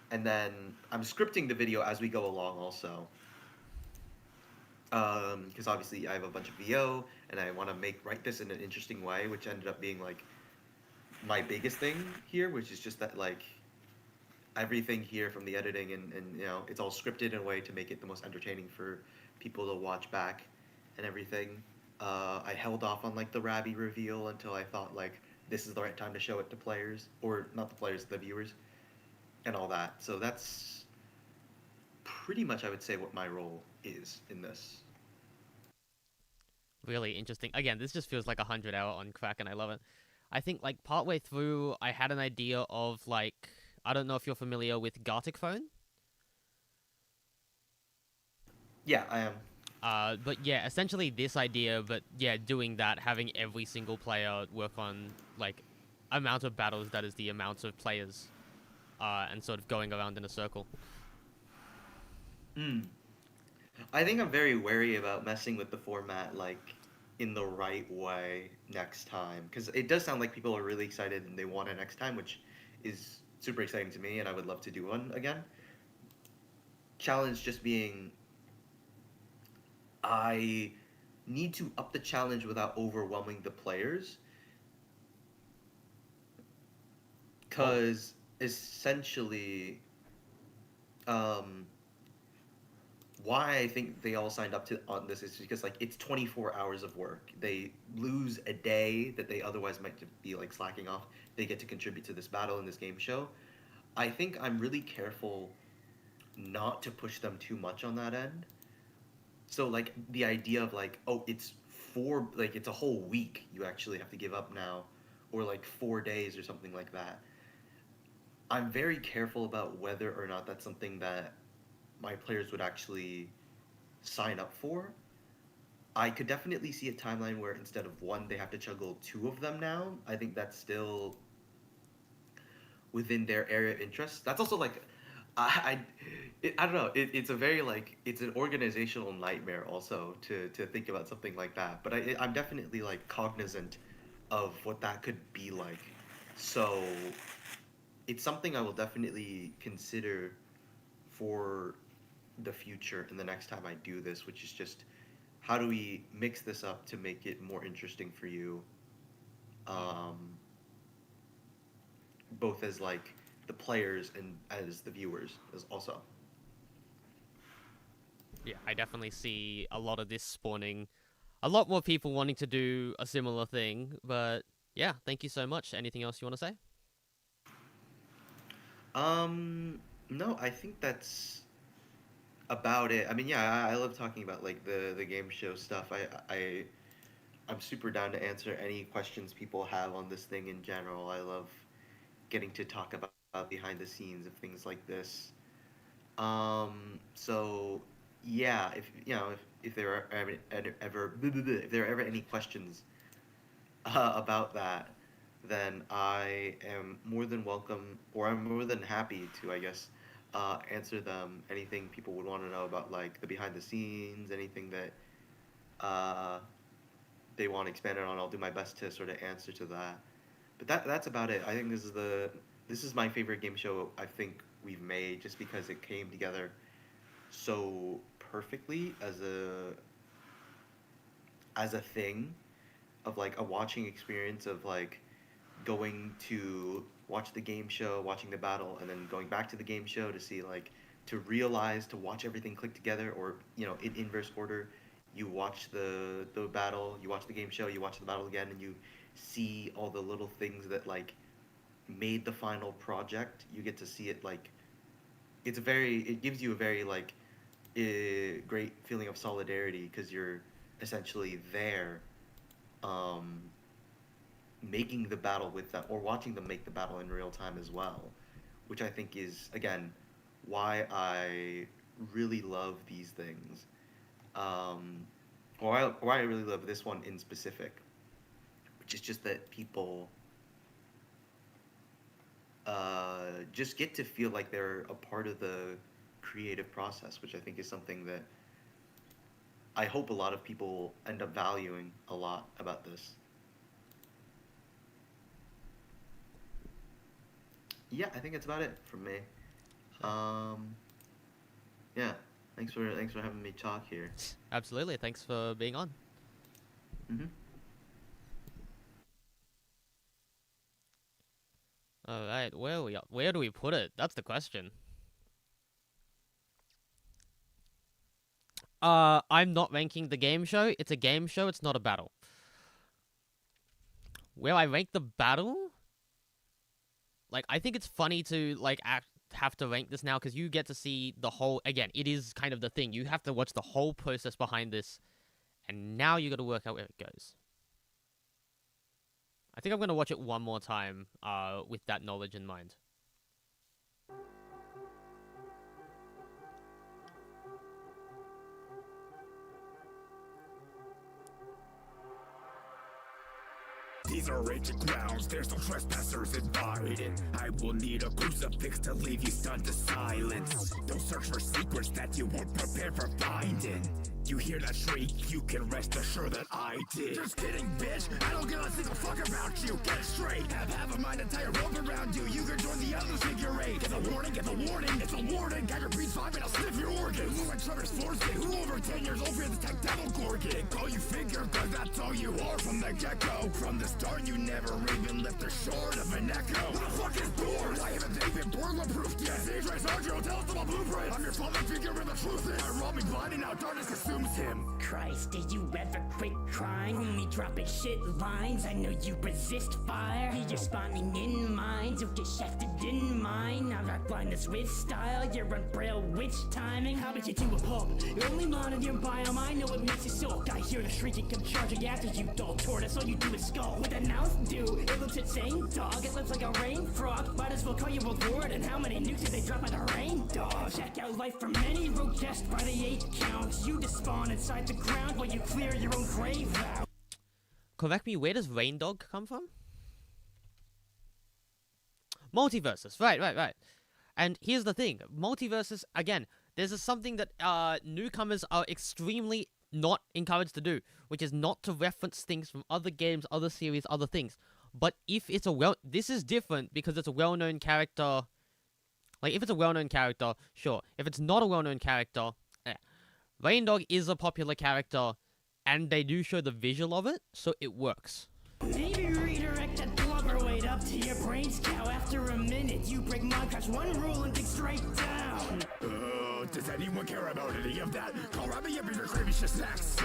And then I'm scripting the video as we go along also. Because obviously I have a bunch of VO and I want to write this in an interesting way, which ended up being like my biggest thing here, which is just that like everything here from the editing and it's all scripted in a way to make it the most entertaining for people to watch back and everything. I held off on like the Rabby reveal until I thought like this is the right time to show it to players, or not the players, the viewers, and all that. So that's pretty much, I would say, what my role is in this. Really interesting. Again, this just feels like 100-hour on crack, and I love it. I think like partway through, I had an idea of like, I don't know if you're familiar with Gartic Phone. Yeah, I am. But yeah, essentially this idea, but yeah, doing that, having every single player work on like amount of battles that is the amount of players, and sort of going around in a circle. I think I'm very wary about messing with the format like in the right way next time, because it does sound like people are really excited and they want it next time, which is super exciting to me, and I would love to do one again. Challenge just being, I need to up the challenge without overwhelming the players, because essentially why I think they all signed up on this is because like it's 24 hours of work. They lose a day that they otherwise might be like slacking off. They get to contribute to this battle in this game show. I think I'm really careful not to push them too much on that end. So like the idea of like, oh, it's a whole week you actually have to give up now, or like 4 days or something like that. I'm very careful about whether or not that's something that my players would actually sign up for. I could definitely see a timeline where instead of one, they have to juggle 2 of them now. I think that's still within their area of interest. That's also like, I don't know. It's a very like, it's an organizational nightmare also to think about something like that. But I'm definitely like cognizant of what that could be like. So it's something I will definitely consider for the future and the next time I do this, which is just how do we mix this up to make it more interesting for you, both as like the players and as the viewers as also. Yeah, I definitely see a lot of this spawning a lot more people wanting to do a similar thing, but yeah, thank you so much. Anything else you want to say? No, I think that's about it. I mean, yeah, I love talking about like the game show stuff. I'm super down to answer any questions people have on this thing in general. I love getting to talk about behind the scenes of things like this. So yeah, if there are ever any questions about that, then I am more than welcome, or I'm more than happy to, I guess, answer them. Anything people would want to know about, like the behind the scenes, anything that they want expanded on, I'll do my best to sort of answer to that. But that's about it. I think this is my favorite game show I think we've made, just because it came together so perfectly as a thing of like a watching experience of like going to watch the game show, watching the battle, and then going back to the game show to see like to watch everything click together, or in inverse order. You watch the battle, you watch the game show, you watch the battle again, and you see all the little things that like made the final project. You get to see it like it gives you a very like great feeling of solidarity, because you're essentially there making the battle with them, or watching them make the battle in real time as well, which I think is again why I really love these things, or I really love this one in specific, which is just that people just get to feel like they're a part of the creative process, which I think is something that I hope a lot of people end up valuing a lot about this. Yeah, I think that's about it from me. Yeah, thanks for having me talk here. Absolutely, thanks for being on. All right, where do we put it? That's the question. I'm not ranking the game show. It's a game show. It's not a battle. Where I rank the battle, like I think it's funny to like have to rank this now, because you get to see the whole. Again, it is kind of the thing. You have to watch the whole process behind this, and now you got to work out where it goes. I think I'm gonna watch it one more time, with that knowledge in mind. These are ancient grounds, there's no trespassers invited. I will need a crucifix to leave you stunned to silence. Don't search for secrets that you weren't prepared for finding. You hear that shriek, you can rest assured that I did. Just kidding, bitch, I don't give a single fuck about you, get straight great. Have half of mine entire rope around you. You can join the other figure eight. Get the warning, it's a warning. Gagger breathes 5 and I'll sniff your organs. Who like Trevor's foreskin? Who over 10 years old fears the tech devil Gorgon? Call you figure, cause that's all you are from the get-go. From the start, you never even left the short of an echo. What the fuck is doors? Why haven't they been burglar-proofed yet? Sage Ray Sergio, tell us about blueprints. I'm your father figure where the truth is. I rob me blind and now darkness consumes him. Christ, did you ever quit crying? Only dropping shit lines. I know you resist fire. You're spawning in minds. You get shafted in mine. I rock blindness with style. You're on braille witch timing. How about you do a pump? You only monitor your biome. I know it makes you sulk. I hear the shrieking come charging after you, dull tortoise. All you do is skull. What the mouth do? It looks insane, dog. It looks like a rain frog. Might as well call you a lord. And how many nukes did they drop on the rain dog? Check out life from many. Rogue guest by the 8 counts. You despawn inside the ground while you clear your own grave out. Correct me, where does Rain Dog come from? Multiverses, right. And here's the thing, multiverses, again, this is something that newcomers are extremely not encouraged to do, which is not to reference things from other games, other series, other things. But if it's this is different because it's a well-known character. Like, if it's a well-known character, sure. If it's not a well-known character, Rain Dog is a popular character, and they do show the visual of it, so it works. Maybe redirect that blubber weight up to your brain's cow. After a minute, you break Minecraft's one rule and dig straight down. Does anyone care about any of that? Call Rabbi up if you're craving shit snacks.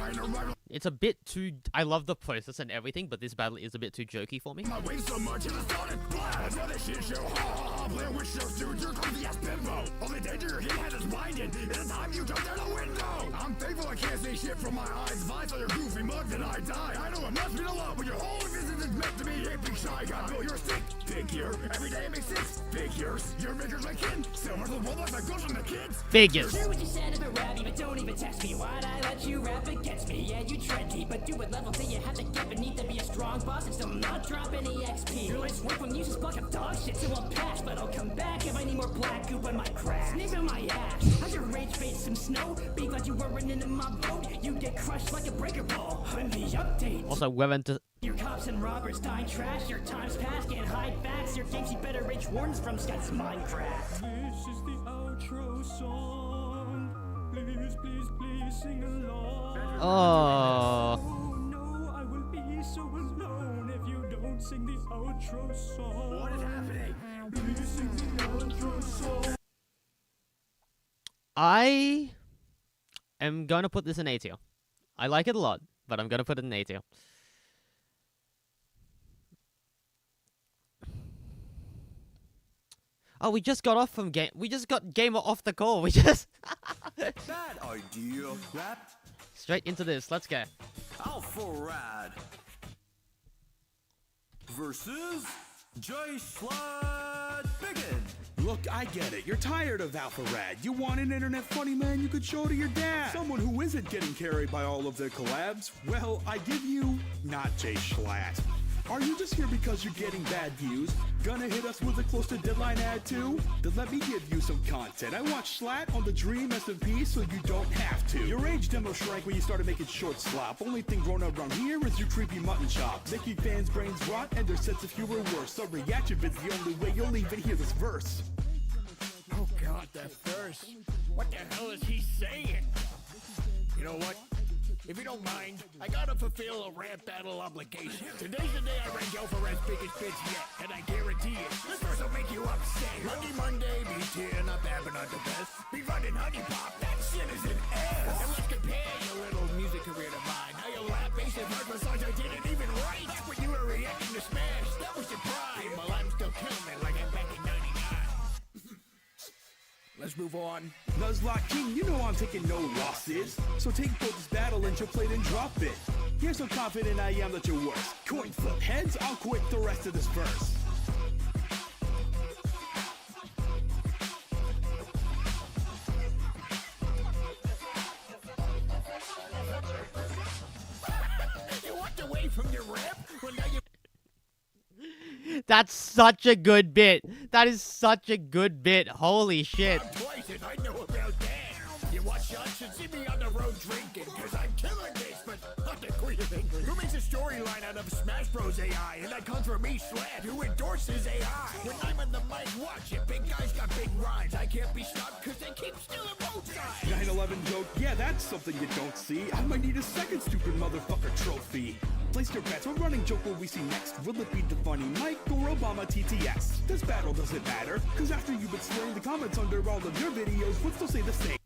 It's a bit too... I love the process and everything, but this battle is a bit too jokey for me. My way so much in the solid blast. Another shit show, ha ha ha. Play a witch show, dude. You're clumsy ass bimbo. Only danger your hit head is blinded. It's the time you jump out the window. I'm thankful I can't see shit from my eyes. If I saw your goofy mug, then I die. I know it must mean a lot, but your whole existence is meant to be a big shy guy. Bill, you're sick figure. Every day it makes 6 figures. Your maker's my kin. Silver the world like goes from the kids. Figures. Hear what you said about Rabby, but don't even test me. Why'd I let you rap against me? Yeah, you trendy, but do it level till you have to get beneath to be a strong boss and still not drop any XP. Your life's work when you just block up dog shit, so I'll pass, but I'll come back if I need more black goop on my crack. Sniff on my ass. How's your rage face some snow? Be glad you weren't in my boat. You get crushed like a breaker ball. On the update. Also, we're into... Your cops and robbers die trash. Your time's past, can't hide facts. Your games you better rage wardens from Scott's Minecraft. This is the outro song. Please, please, please sing along. Oh. No, I will be so alone if you don't sing the outro song. What is happening? Please sing the outro song. I am going to put this in A tier. I like it a lot, but I'm going to put it in A tier. Oh, we just got off from game. We just got Gamer off the call. We just Bad idea. Rap. Straight into this. Let's go. Alpha Rad versus Jay Schlatt Biggin. Look, I get it. You're tired of Alpha Rad. You want an internet funny man you could show to your dad. Someone who isn't getting carried by all of their collabs. Well, I give you not Jay Schlatt. Are you just here because you're getting bad views? Gonna hit us with a close to deadline ad too? Then let me give you some content. I watched Schlatt on the Dream SMP so you don't have to. Your age demo shrank when you started making short slop. Only thing grown up around here is your creepy mutton chop. Making fans' brains rot and their sense of humor worse. So reaction vid's the only way you'll even hear this verse. Oh god, that verse. What the hell is he saying? You know what? If you don't mind, I gotta fulfill a rap battle obligation. Today's the day I rank Alpha Rad's biggest bitch yet, and I guarantee it. This verse will make you upset. Lucky Monday, be tearing up, having not the best. Be running honey pop, that shit is an S. And let's compare your little music career to mine. How your lap bass and hard songs I didn't even write. When you were reacting to Smash, that was your prime. While I'm still coming like I'm back in 99. Let's move on. Nuzlocke King, you know I'm taking no losses. So take both this battle and your plate and drop it. Here's how confident I am that you're worse. Coin flip heads, I'll quit the rest of this verse. You walked away from your rap? Well, now you... That's such a good bit. That is such a good bit. Holy shit. Twice and I know about that. You watch shots and see me on the bro drinking, cause I'm killing this, but not the Queen of English. Who makes a storyline out of Smash Bros AI? And that comes from me, Slant, who endorses AI. When I'm on the mic, watch it. Big guys got big rhymes. I can't be stopped cause they keep stealing road signs. 9/11 joke, yeah, that's something you don't see. I might need a second stupid motherfucker trophy. Place your bets, what running joke will we see next? Will it be the funny Mike or Obama TTS? This battle doesn't matter, cause after you've been slurring the comments under all of your videos would still say the same.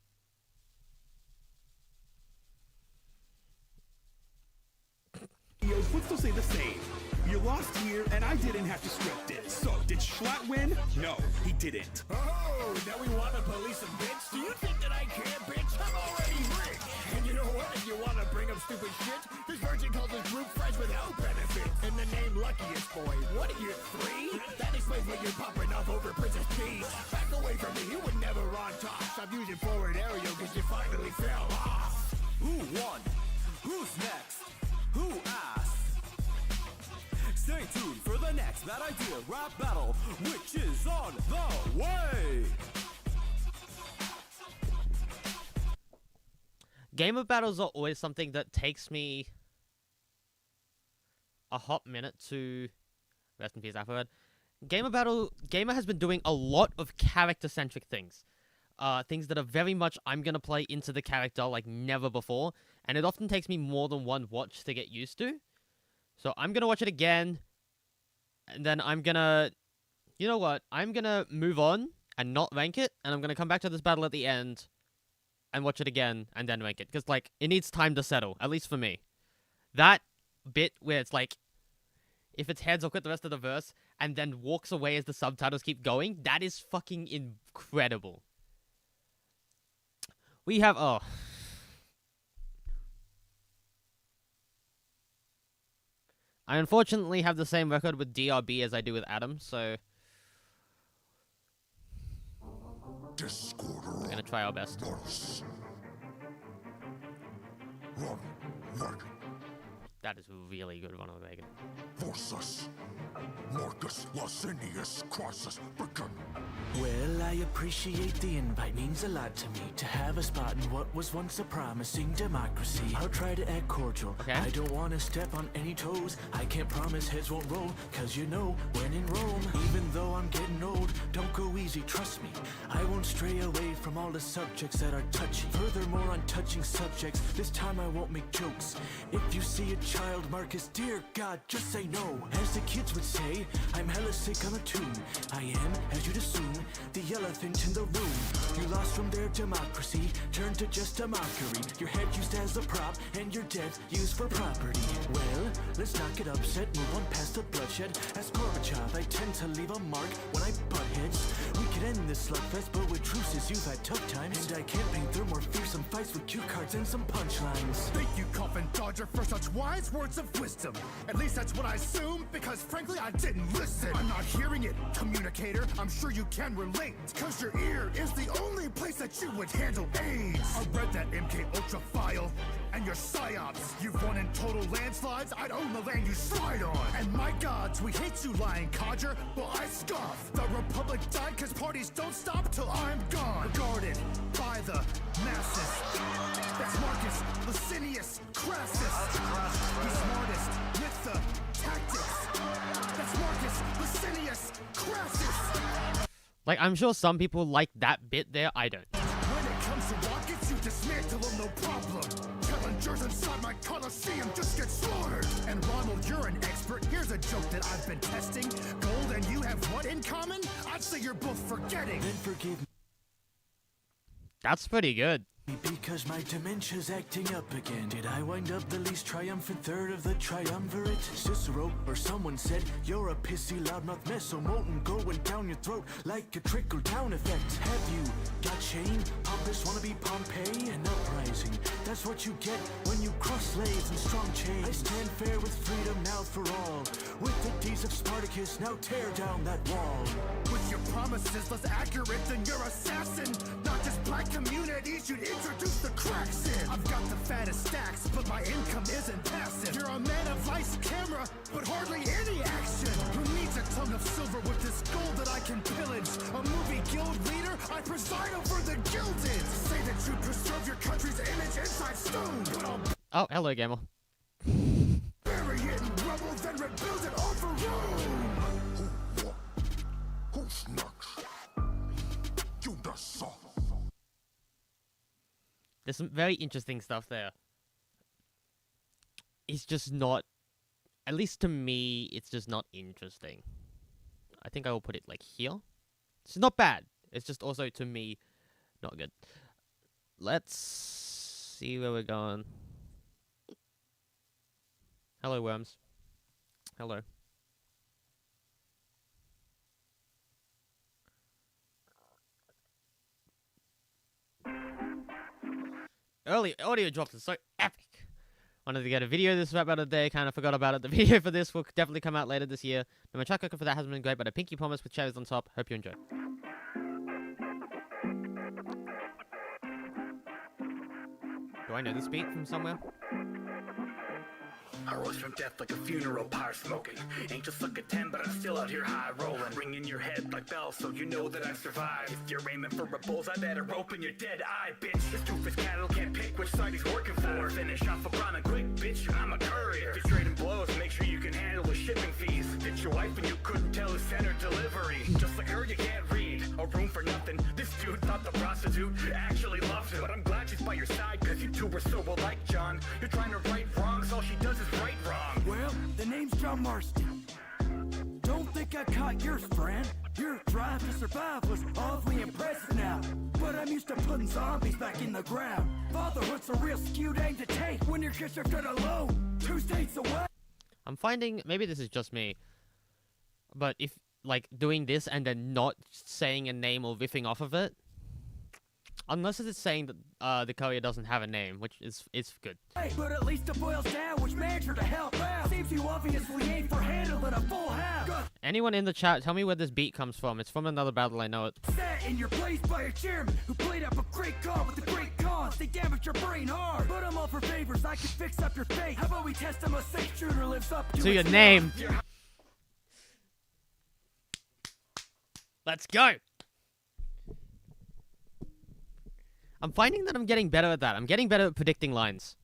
Would still say the same. You lost here, and I didn't have to script it. So, did Schlatt win? No, he didn't. Oh, now we wanna police some bitch? Do you think that I care, bitch? I'm already rich. And you know what? If you wanna bring up stupid shit, this virgin calls his group friends with health benefits. And the name Luckiest Boy. What are you, 3? That explains what you're popping off over Princess Peach. Back away from me, you would never on top. Stop using forward aerial cause you finally fell off. Who won? Who's next? Who asked? Stay tuned for the next Bad Idea rap battle, which is on the way! Gamer battles are always something that takes me a hot minute to... Rest in peace, Alphabet. Gamer has been doing a lot of character-centric things. Things that are very much I'm gonna play into the character like never before, and it often takes me more than one watch to get used to. So I'm gonna watch it again, and then I'm gonna... You know what? I'm gonna move on and not rank it, and I'm gonna come back to this battle at the end and watch it again and then rank it. Because, like, it needs time to settle, at least for me. That bit where it's like, if it's heads, I'll quit the rest of the verse, and then walks away as the subtitles keep going, that is fucking incredible. We have... Oh... I unfortunately have the same record with DRB as I do with Adam, so... We're gonna try our best. That is really good, Ronald Reagan. Versus Marcus Licinius Crassus Bacon. Well, I appreciate the invite, means a lot to me. To have a spot in what was once a promising democracy. I'll try to act cordial, I don't want to step on any toes. I can't promise heads won't roll, cause you know, when in Rome. Even though I'm getting old, don't go easy, trust me. I won't stray away from all the subjects that are touchy. Furthermore, on touching subjects, this time I won't make jokes. If you see a child, Marcus, dear God, just say no. As the kids would say, I'm hella sick on a tune. I am, as you'd assume, the elephant in the room. You lost from their democracy, turned to just a mockery. Your head used as a prop, and your death used for property. Well, let's knock it upset, move on past the bloodshed. As Gorbachev, I tend to leave a mark when I butt heads. We could end this slugfest, but with truces you've had tough times. And I can't paint through more fearsome fights with cue cards and some punchlines. Thank you, Coffin Dodger, for such wise words of wisdom. At least that's what I assume, because frankly I didn't listen. I'm not hearing it, communicator. I'm sure you can relate, cause your ear is the only place that you would handle AIDS. I read that MK Ultra file, and your psyops. You've won in total landslides, I'd own the land you slide on. And my gods, we hate you, lying codger. Well, I scoff. The Republic died cause parties don't stop till I'm gone. Regarded by the masses. That's Marcus Licinius Crassus. He's smartest with the tactics. That's Marcus Licinius Crassus. Like, I'm sure some people like that bit there, I don't. When it comes to rockets, you dismantle them, no problem. Challengers inside my Colosseum just get slaughtered. And Ronald, you're an expert. Here's a joke that I've been testing. Gold and you have what in common? I'd say you're both forgetting. Then forgive me. That's pretty good. Because my dementia's acting up again. Did I wind up the least triumphant third of the triumvirate? Cicero or someone said you're a pissy loudmouth mess, so molten going down your throat like a trickle down effect. Have you got shame? Pompous wannabe Pompeii and uprising. That's what you get when you cross slaves and strong chains. I stand fair with freedom now for all. With the deeds of Spartacus, now tear down that wall. With your promises less accurate than your assassin. Not just black communities, you'd introduce the cracks in. I've got the fattest stacks, but my income isn't passive. You're a man of lights, camera, but hardly any action. Who needs a tongue of silver with this gold that I can pillage. A movie guild leader, I preside over the gilded. Say that you preserve your country's image inside stone, but I'll Oh, hello, gamer. bury it in rubble, then rebuild it all for Rome. Who's next? You the soft. There's some very interesting stuff there. It's just not, at least to me, it's just not interesting. I think I will put it like here. It's not bad. It's just also to me, not good. Let's see where we're going. Hello, worms. Hello. Early audio drops are so epic. Wanted to get a video this about a day, kind of forgot about it. The video for this will definitely come out later this year. The track record for that hasn't been great, but a pinky promise with cherries on top. Hope you enjoy. Do I know this beat from somewhere? I rose from death like a funeral pyre smoking. Ain't just like a 10, but I'm still out here high rolling. Ringing your head like bells, so you know that I survived. If you're aiming for a bullseye, better open your dead eye, bitch. This doofus cattle can't pick which side he's working for. Finish off LeBron and quick, bitch, I'm a courier. If you're trading blows, make sure you can handle the shipping fees. Ditch your wife and you couldn't tell who sent her delivery. Just like her, you can't read. A room for nothing. This dude thought the prostitute actually loved him. But I'm glad she's by your side, cause you two were so alike, John. You're trying to right wrongs, all she does is right wrong. Well, the name's John Marston. Don't think I caught yours, friend. Your drive to survive was awfully impressive now. But I'm used to putting zombies back in the ground. Fatherhood's a real skewed aim to take when you're just alone. 2 states away. I'm finding, maybe this is just me, but if, like, doing this and then not saying a name or riffing off of it, unless it's saying that the courier doesn't have a name, which is good. Hey, but at least it boils down which manager to help out. Seems you obviously ain't for handling a full house. Anyone in the chat, tell me where this beat comes from. It's from another battle, I know it. Sat in your place by a chairman who played up a great card with a great cause. They damaged your brain hard. But I'm all for favors, I can fix up your fate. How about we test him a 6-shooter lives up to your its name. name. Let's go. I'm finding that I'm getting better at that. I'm getting better at predicting lines.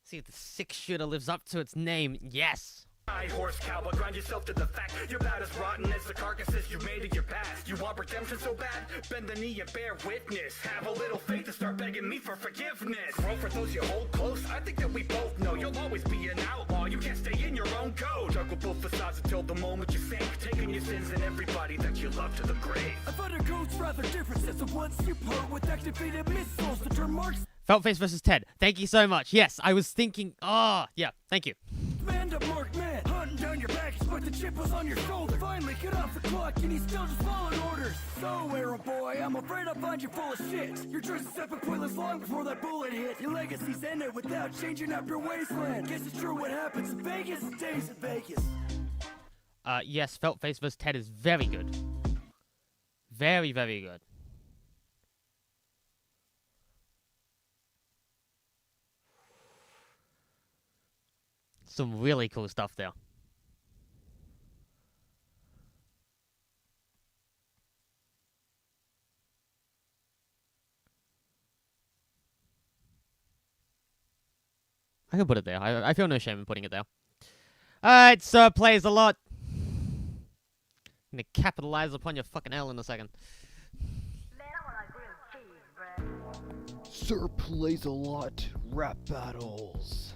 See if the 6-shooter lives up to its name. Yes. Horse cow, but grind yourself to the fact you're about as rotten as the carcasses you made of your past. You want redemption so bad? Bend the knee and bear witness. Have a little faith and start begging me for forgiveness. Grow for those you hold close. I think that we both know you'll always be an outlaw. You can't stay in your own code. Juggle both facades until the moment you sink. Taking your sins and everybody that you love to the grave. I've undergone rather different sets of once you part with activated missiles to turn marks. Feltface versus Ted. Thank you so much. Yes, I was thinking. Oh, yeah. Thank you. Man to mark man, hunting down your back, but the chip was on your shoulder. Finally, get off the clock, and he's still just following orders. So, Arrow Boy, I'm afraid I'll find you full of shit. Your choice is epic pointless long before that bullet hit. Your legacy's ended without changing up your wasteland. Guess it's true what happens in Vegas stays in Vegas. Yes, Feltface versus Ted is very good. Very, very good. Some really cool stuff there. I can put it there. I feel no shame in putting it there. Alright, Sir plays a lot. I'm gonna capitalize upon your fucking L in a second. Sir plays a lot. Rap battles.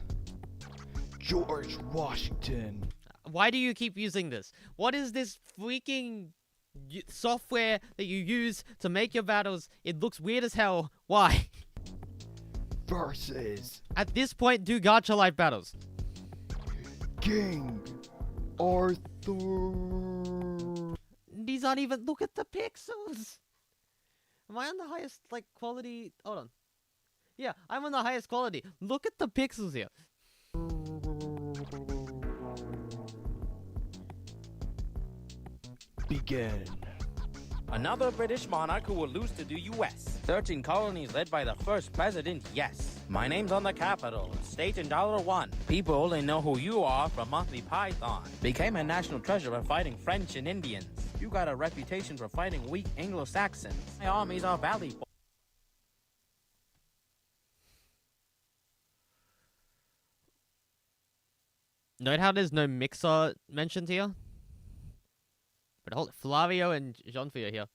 George Washington. Why do you keep using this? What is this freaking software that you use to make your battles? It looks weird as hell. Why? Versus. At this point, do Gacha Life battles. King Arthur. These aren't even. Look at the pixels. Am I on the highest quality? Hold on. Yeah, I'm on the highest quality. Look at the pixels here. Begin. Another British monarch who will lose to the US. 13 colonies led by the first president, yes. My name's on the Capitol, state in $1. People only know who you are from Monty Python. Became a national treasure for fighting French and Indians. You got a reputation for fighting weak Anglo-Saxons. My armies are valuable. Note how there's no Mixer mentioned here. But hold it, Flavio and Jean-Phil are here.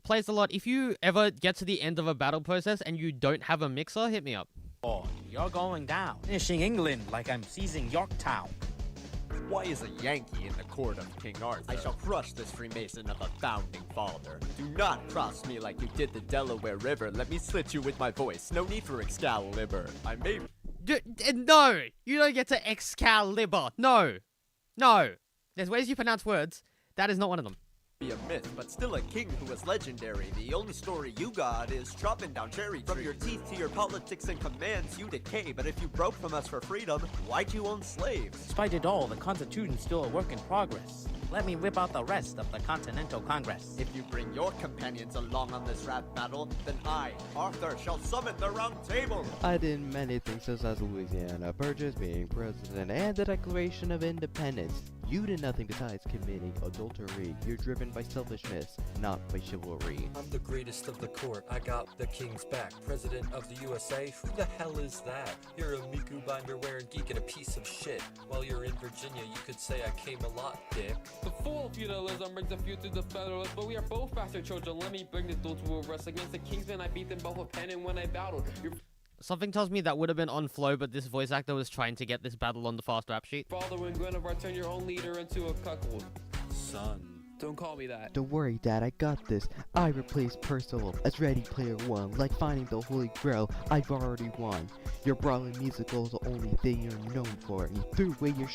Plays a lot. If you ever get to the end of a battle process and you don't have a Mixer, hit me up. Oh, you're going down. Finishing England like I'm seizing Yorktown. Why is a Yankee in the court of King Arthur? I shall crush this Freemason of a founding father. Do not cross me like you did the Delaware River. Let me slit you with my voice. No need for Excalibur. I may... No! You don't get to Excalibur. No! No! There's ways you pronounce words. That is not one of them. Be a myth, but still a king who was legendary. The only story you got is chopping down cherry trees. From your teeth to your politics and commands, you decay. But if you broke from us for freedom, why'd you own slaves? Despite it all, the Constitution's still a work in progress. Let me whip out the rest of the Continental Congress. If you bring your companions along on this rap battle, then I, Arthur, shall summon the round table. I did many things such as Louisiana Purchase, being president, and the Declaration of Independence. You did nothing besides committing adultery. You're driven by selfishness, not by chivalry. I'm the greatest of the court. I got the king's back. President of the USA? Who the hell is that? You're a Miku binder wearing geek and a piece of shit. While you're in Virginia, you could say I came a lot, dick. The full feudalism brings a few to the Federalists, but we are both bastard children. Let me bring this duel to a rest. Against the Kingsmen, I beat them both with pen, and when I battled, Something tells me that would have been on flow, but this voice actor was trying to get this battle on the fast rap sheet. Following Guinevere, turn your own leader into a cuckold. Son, don't call me that. Don't worry, Dad, I got this. I replaced Percival as Ready Player One. Like finding the Holy Grail, I've already won. Your brawling musical is the only thing you're known for. You threw away your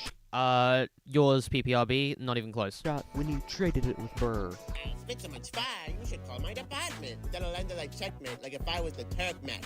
yours, PPRB, not even close. Shot when you traded it with Burr. I spit so much fire, you should call my department. Then I'll end it like checkmate, like if I was the Turkmen.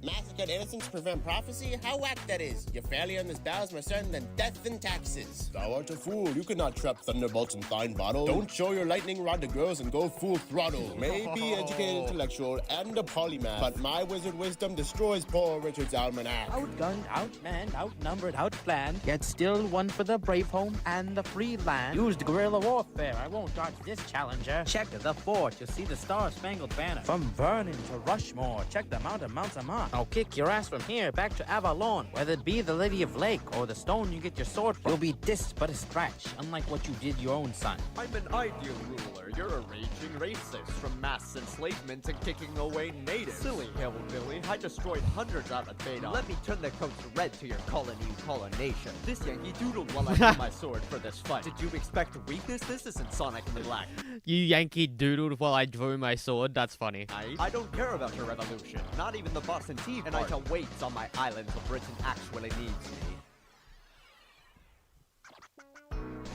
Massacred innocents prevent prophecy? How whack that is. Your failure in this battle is more certain than death and taxes. Thou art a fool. You cannot trap thunderbolts in thine bottle. Don't show your lightning rod to girls and go full throttle. Maybe educated intellectual and a polymath, but my wizard wisdom destroys poor Richard's almanac. Outgunned, outmanned, outnumbered, outplanned, yet still won for the brave home and the free land. Used guerrilla warfare. I won't dodge this challenger. Check the fort. You'll see the Star-Spangled Banner. From Vernon to Rushmore. Check the Mount of Mont. I'll kick your ass from here back to Avalon. Whether it be the Lady of Lake or the stone you get your sword from, you'll be dissed but a scratch, unlike what you did your own son. I'm an ideal ruler. You're a raging racist. From mass enslavement to kicking away natives. Silly hillbilly. I destroyed hundreds out of Theta. Let me turn the coats red to your colonization. This Yankee doodled while I drew my sword for this fight. Did you expect weakness? This isn't Sonic the Black. You Yankee doodled while I drew my sword? That's funny. I don't care about your revolution. Not even the Boston Tea Party. And I shall wait on my island till Britain actually needs me.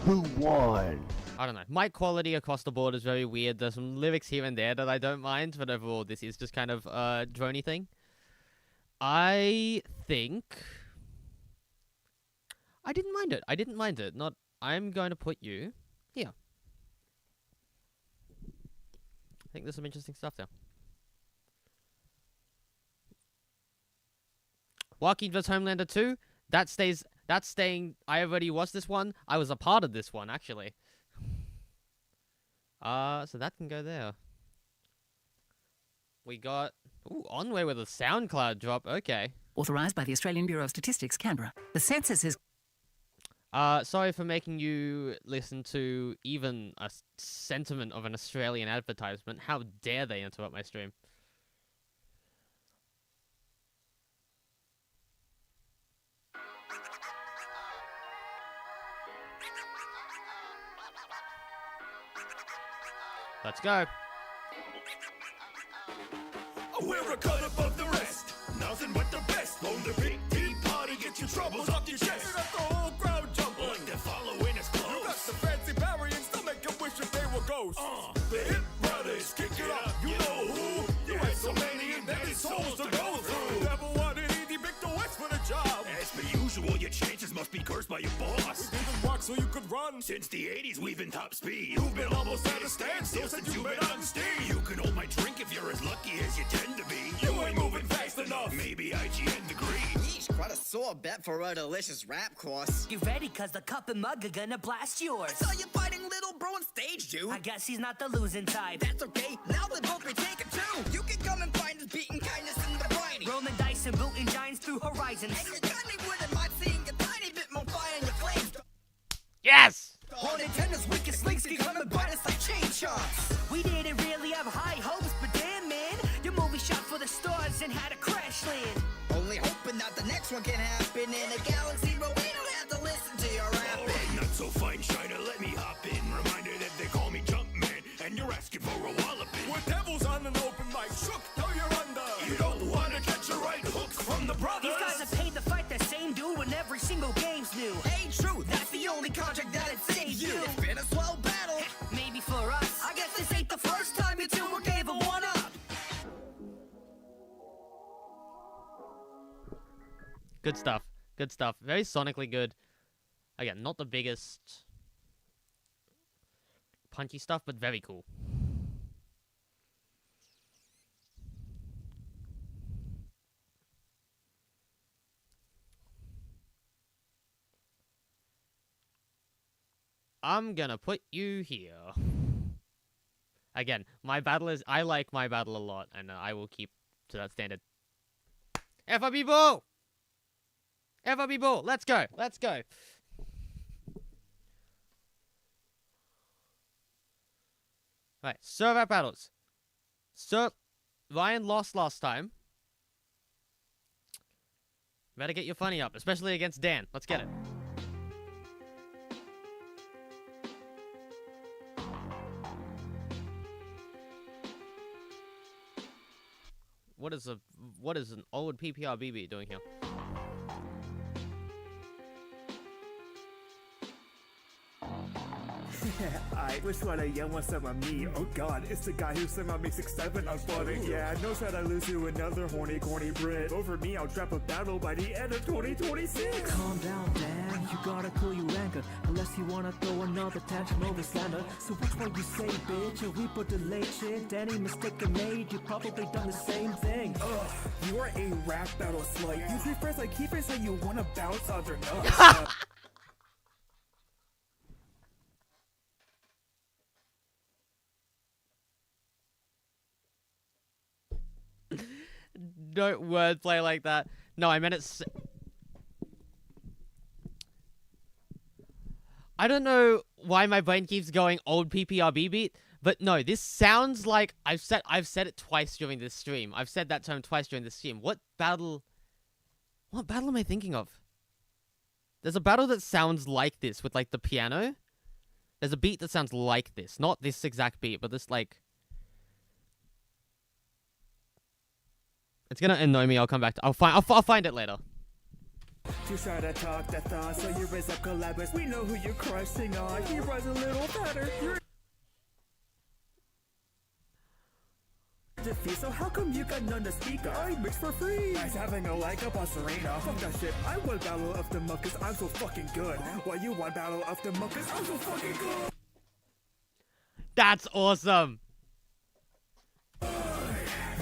Who won? I don't know. Mic quality across the board is very weird. There's some lyrics here and there that I don't mind, but overall this is just kind of a drony thing. I think... I didn't mind it. I didn't mind it. I'm going to put you here. I think there's some interesting stuff there. Joaquin vs. Homelander 2, that's staying. I already watched this one. I was a part of this one, actually. So that can go there. We got Onway with a SoundCloud drop. Okay. Authorised by the Australian Bureau of Statistics, Canberra. The census is... Sorry for making you listen to even a sentiment of an Australian advertisement. How dare they interrupt my stream? Let's go. We're a cut above the rest. Nothing but the best. On the big tea party, get your troubles off your chest. You got the whole crowd jumping. Like they're following us close. You got the fancy Barry and still make them wish that they were ghosts. The Hip Brothers, kick it up. You know who? You had so many and many souls to go through. Never wanted easy, pick the West for the job. As per usual, your chances must be cursed by your boss. We didn't watch so you could run. Since the 80s, we've been top speed. You've been almost at a standstill since you've been on steam. You can hold my drink if you're as lucky as you tend to be. You ain't moving fast enough. Maybe IGN degree. Yeesh, quite a sore bet for a delicious rap course. You ready? Cause the cup and mug are gonna blast yours. I saw you fighting little bro on stage, dude. I guess he's not the losing type. That's okay, now they both retake it too. You can come and find us beating kindness in the briny. Rolling dice and booting giants through horizons. And you kindly wouldn't mind seeing a tiny bit more fire in your flames. Yes! All Nintendo's weakest links can come and bite us like chain chomps. We didn't really have high hopes, but damn man, your movie shot for the stars and had a crash land. Only hoping that the next one can happen in a galaxy where we don't have to listen to your rap. Alright, not so fine, China, let me hop in. Reminder that they call me Jumpman, and you're asking for a walloping. With devils on an open mic, shook till you're under. You don't wanna catch a right hook from the brothers. These guys are paid to fight the same dude when every single game's new. Hey, true, that's the only contract that it saves you. It's been a swell battle. Maybe for us. I guess this ain't the first time you two were gave a one up. Good stuff. Good stuff. Very sonically good. Again, not the biggest punchy stuff, but very cool. I'm gonna put you here. Again, my battle is... I like my battle a lot, and I will keep to that standard. FRB Ball! FRB Ball! Let's go! Let's go! Right, serve our battles. So, Ryan lost last time. Better get your funny up, especially against Dan. Let's get it. What is an old PPR BB doing here? I wish what a young one said about me. Oh god, it's the guy who somehow makes 6-7 unfunny. Yeah, no shot I lose to another horny, corny Brit. Over me, I'll drop a battle by the end of 2026. Calm down, Dan. You gotta cool your anger. Unless you wanna throw another tantrum over slander. So which one you say, bitch? A weep or delayed shit? Danny, mistake made. You probably done the same thing. Ugh, you are a rap battle slut. You treat friends like keepers so you wanna bounce on their nuts. Don't wordplay like that. No, I meant it. I don't know why my brain keeps going old PPRB beat, but no, this sounds like I've said it twice during this stream. I've said that term twice during this stream. What battle am I thinking of? There's a battle that sounds like this with like the piano. There's a beat that sounds like this, not this exact beat, but this like. It's gonna annoy me. I'll come back to. I'll find it later. You try to talk that thought, so you raise up collabs. We know who you're crushing on. He runs a little better. You're defeat, so how come you got none to speak of? I mix for free. Nice having a leg up on Serena. Fuck that shit. I won Battle of the Monk 'cause I'm so fucking good. Why you won Battle of the Monk 'cause I'm so fucking good. That's awesome.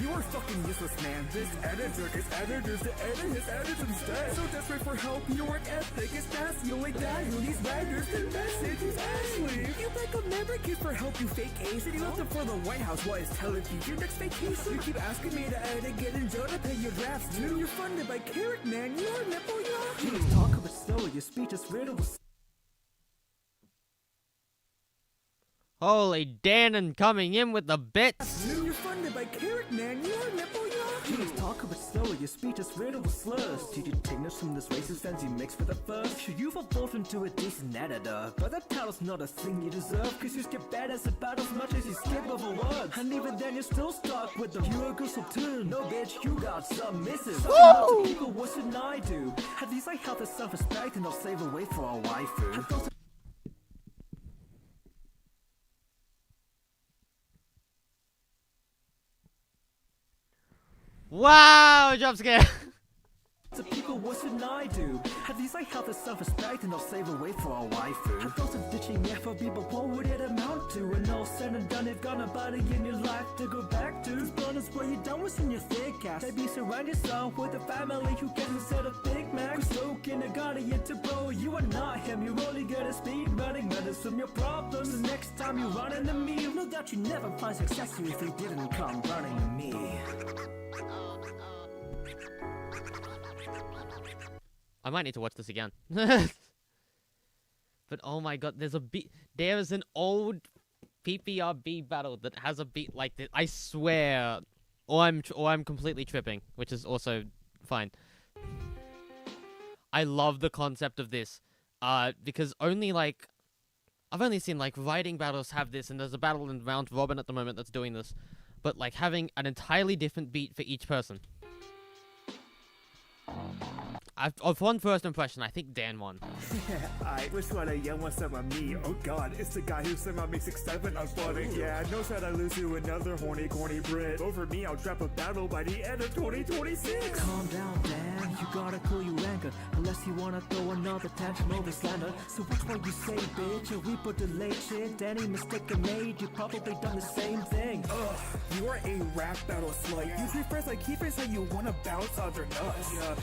You are fucking useless, man. This editor is editors to edit his edits instead. So desperate for help, you are epic. It's that's the only guy who needs writers to message is Ashley. You like a member kid for help, you fake ace. And you left him for the White House while he's telling you your next vacation. You keep asking me to edit, get in jail to pay your drafts too. You're funded by Carrot Man, you are nipple yahoo. Please talk a bit slower, your speech is riddled. Holy Danon coming in with the bits. You're funded by Carrot Man, you are nipple yahoo. Please talk a bit slower, your speech is riddled with slurs. Did you take notes from this racist fancy mix for the first? Should you've evolved into a decent editor? But that title's not a thing you deserve, 'cause you skip badass about as much as you skip over words. And even then you're still stuck with the pure tune. No bitch, you got some misses. Woo! People worse than I do. At least I have the self-respect and I'll save away for a waifu. Wow, jump scare. To people, what should I do? At least I have the self-respect and I'll save away for a waifu. I've thought of ditching FOB, but what would it amount to? And all said and done, if got nobody in your life to go back to. This bonus where you done what's in your thick ass. Maybe surround yourself with a family who gets instead of Big Mac. We're stoking a guardian to bro, you are not him. You're only good at speed running, methods from your problems. The next time you run into me, you know that you never find success if you didn't come running to me. I might need to watch this again. But oh my god, there is an old PPRB battle that has a beat like this. I swear. Or I'm completely tripping, which is also fine. I love the concept of this. Because I've only seen like writing battles have this, and there's a battle in Round Robin at the moment that's doing this. But like having an entirely different beat for each person. Of one first impression, I think Dan won. I wish what a young one said about me. Oh god, it's the guy who said about me 6'7" on flooding. Yeah, knows that I lose to another horny, corny Brit. Over me, I'll drop a battle by the end of 2026. Calm down, Dan. You gotta cool your anger. Unless you wanna throw another tantrum over slander. So which one you say, bitch? A reap or delayed shit? Any mistake I made, you probably done the same thing. Ugh, you are a rap battle slut. Usually friends like Keith say you wanna bounce on their nuts. Yeah.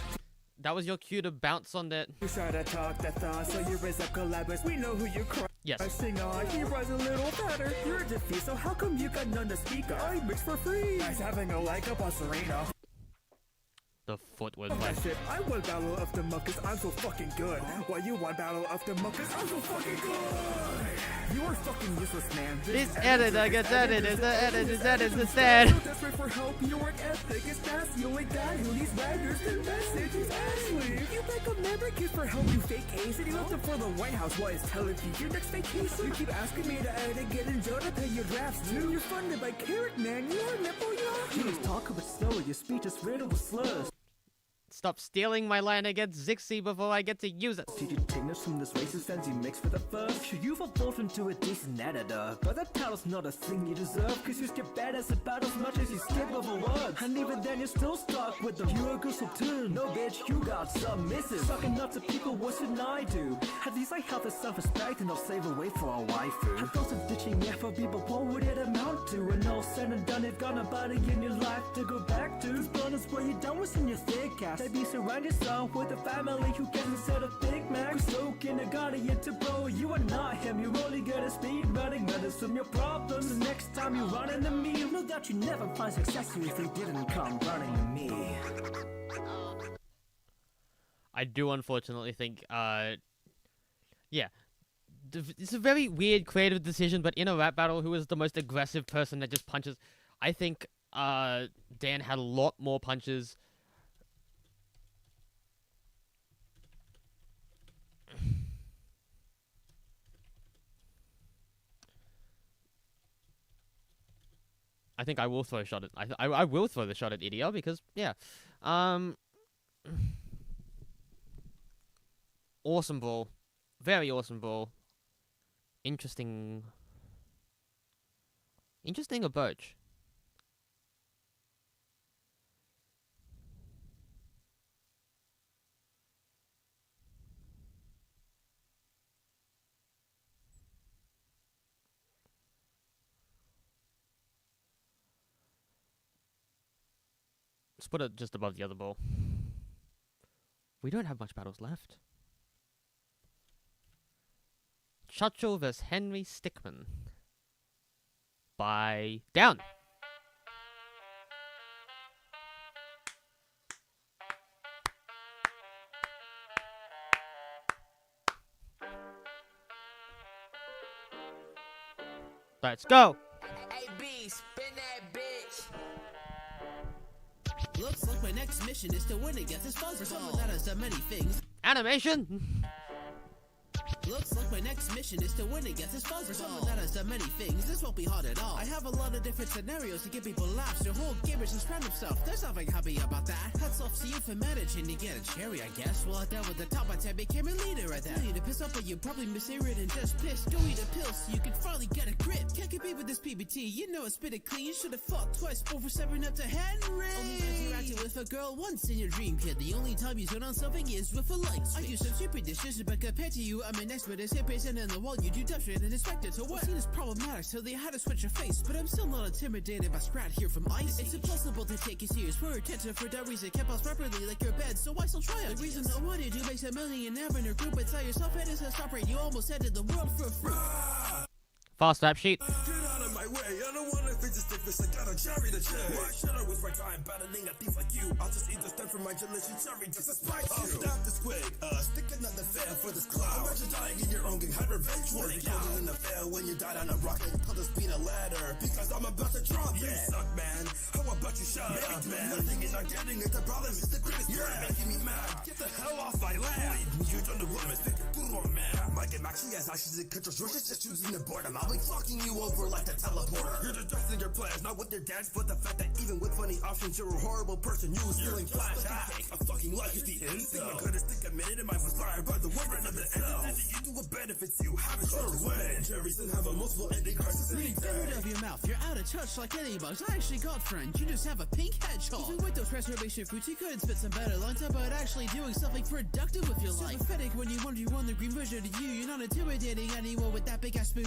That was your cue to bounce on that. You try to talk that thought, so you raise up collabs. We know who you cry. Yes. Sing on, he runs a little fatter. You're a defeat, so how come you got none to speak of? I mix for free. Nice having a leg up on Serena. The foot was like... like... shit, I won Battle of the Monk 'cause I'm so fucking good. Why you won Battle of the Monk 'cause I'm so fucking good. You are fucking useless, man. This editor gets edited, the editor's edited instead. Desperate for help, your work ethic is fast. The only guy who needs writers to message is Ashley. You make a member kids for help, you fake ace. And you left them for the White House while he's telling you your next vacation. You keep asking me to edit, get in jail to pay your drafts too. You're funded by Carrot Man, you are nipple young. You just talk a bit slower, your speech is riddled with slurs. Stop stealing my line against Zixi before I get to use it. Did you take notes from this racist sense you mix for the first? Should you've evolved into a decent editor? But that title's not a thing you deserve, 'cause you skip badass about as much as you skip over words. And even then you're still stuck with them. You're a good too. No bitch, you got some misses. Sucking up to people, what should I do? At least I have the self-respect and I'll save away for a waifu. I thought of ditching FOB, but what would it amount to? And all said and done, if got nobody in your life to go back to. This bonus where you done what's in your thick ass. Maybe surround yourself with a family who gets instead of Big Mac. We're stoking a guardian to bro, you are not him. You're only good at speed running, methods from your problems. The next time you run into me, you know that you never find success if you didn't come running to me. I do unfortunately think, yeah. It's a very weird creative decision, but in a rap battle, who is the most aggressive person that just punches? I think, Dan had a lot more punches. I think I will throw a shot at... I will throw the shot at Idia because, yeah. Awesome ball. Very awesome ball. Interesting... Interesting approach. Let's put it just above the other ball. We don't have much battles left. Churchill vs. Henry Stickmin. By down. Let's go. Looks like my next mission is to win against this fuzzball. Someone that has done many things. Animation. Looks like my next mission is to win against this fuzzball. For someone that has done many things, this won't be hard at all. I have a lot of different scenarios to give people laughs. Your whole game is just random stuff. There's nothing happy about that. Hats off to you for managing to get a cherry, I guess. Well, I dealt with the top, I became a leader at that. You need to piss up, but you probably misheard and just pissed. Go eat a pill so you can finally get a grip. Can't compete with this PBT, you know it's spit it clean. You should have fought twice before stepping up to Henry. Only interacted with a girl once in your dream, kid. The only time you turn on something is with a light switch. I do some stupid dishes, but compared to you, I'm an expert as hip and in the wall. You do dumb shit and expect it to work. Seen is problematic, so they had to switch your face. But I'm still not intimidated by Scrat here from Ice. It's impossible to take you serious. We're attentive for that reason. Kept us properly like your bed, so I still try it. The reason I wanted to make a millionaire in your group, but tell yourself it is a stop rate. You almost ended the world for free. Fast rap sheet. Get out of my way, I don't wanna face this stick fish, I got a cherry to check. Why should I waste my time battling a thief like you? I'll just eat the stem from my delicious cherry just to spite you. I'll stop this quick, stick another fair for this cloud. Imagine dying in your own game, have revenge for it. You're in a fail when you died on a rocket. Call this beat a ladder, because I'm about to drop it. You suck, man, how about you shut up, man? Nothing is not getting it, the problem is the greatest. You're making me mad, get the hell off my land. You don't know what I'm thinking, man. My game actually has actions and controls, yours is just choosing the boredom. I'll be fucking you over like a teleporter. You're distracting your plans, not with their dance, but the fact that even with funny options, you're a horrible person. You was stealing flash. A fucking life is the end. Think I could've stick a minute and I was fired by the word of the end. You do what benefits you, have it your way. Cherries and have a multiple ending crisis. Get rid of your mouth, you're out of touch like any bugs. I actually got friends, you just have a pink hedgehog. Even with those preservation fruits, you couldn't spit some better lines about actually doing something productive with your life. Sympathetic when you wonder you won the green version of you. You're not intimidating anyone with that big ass spoon.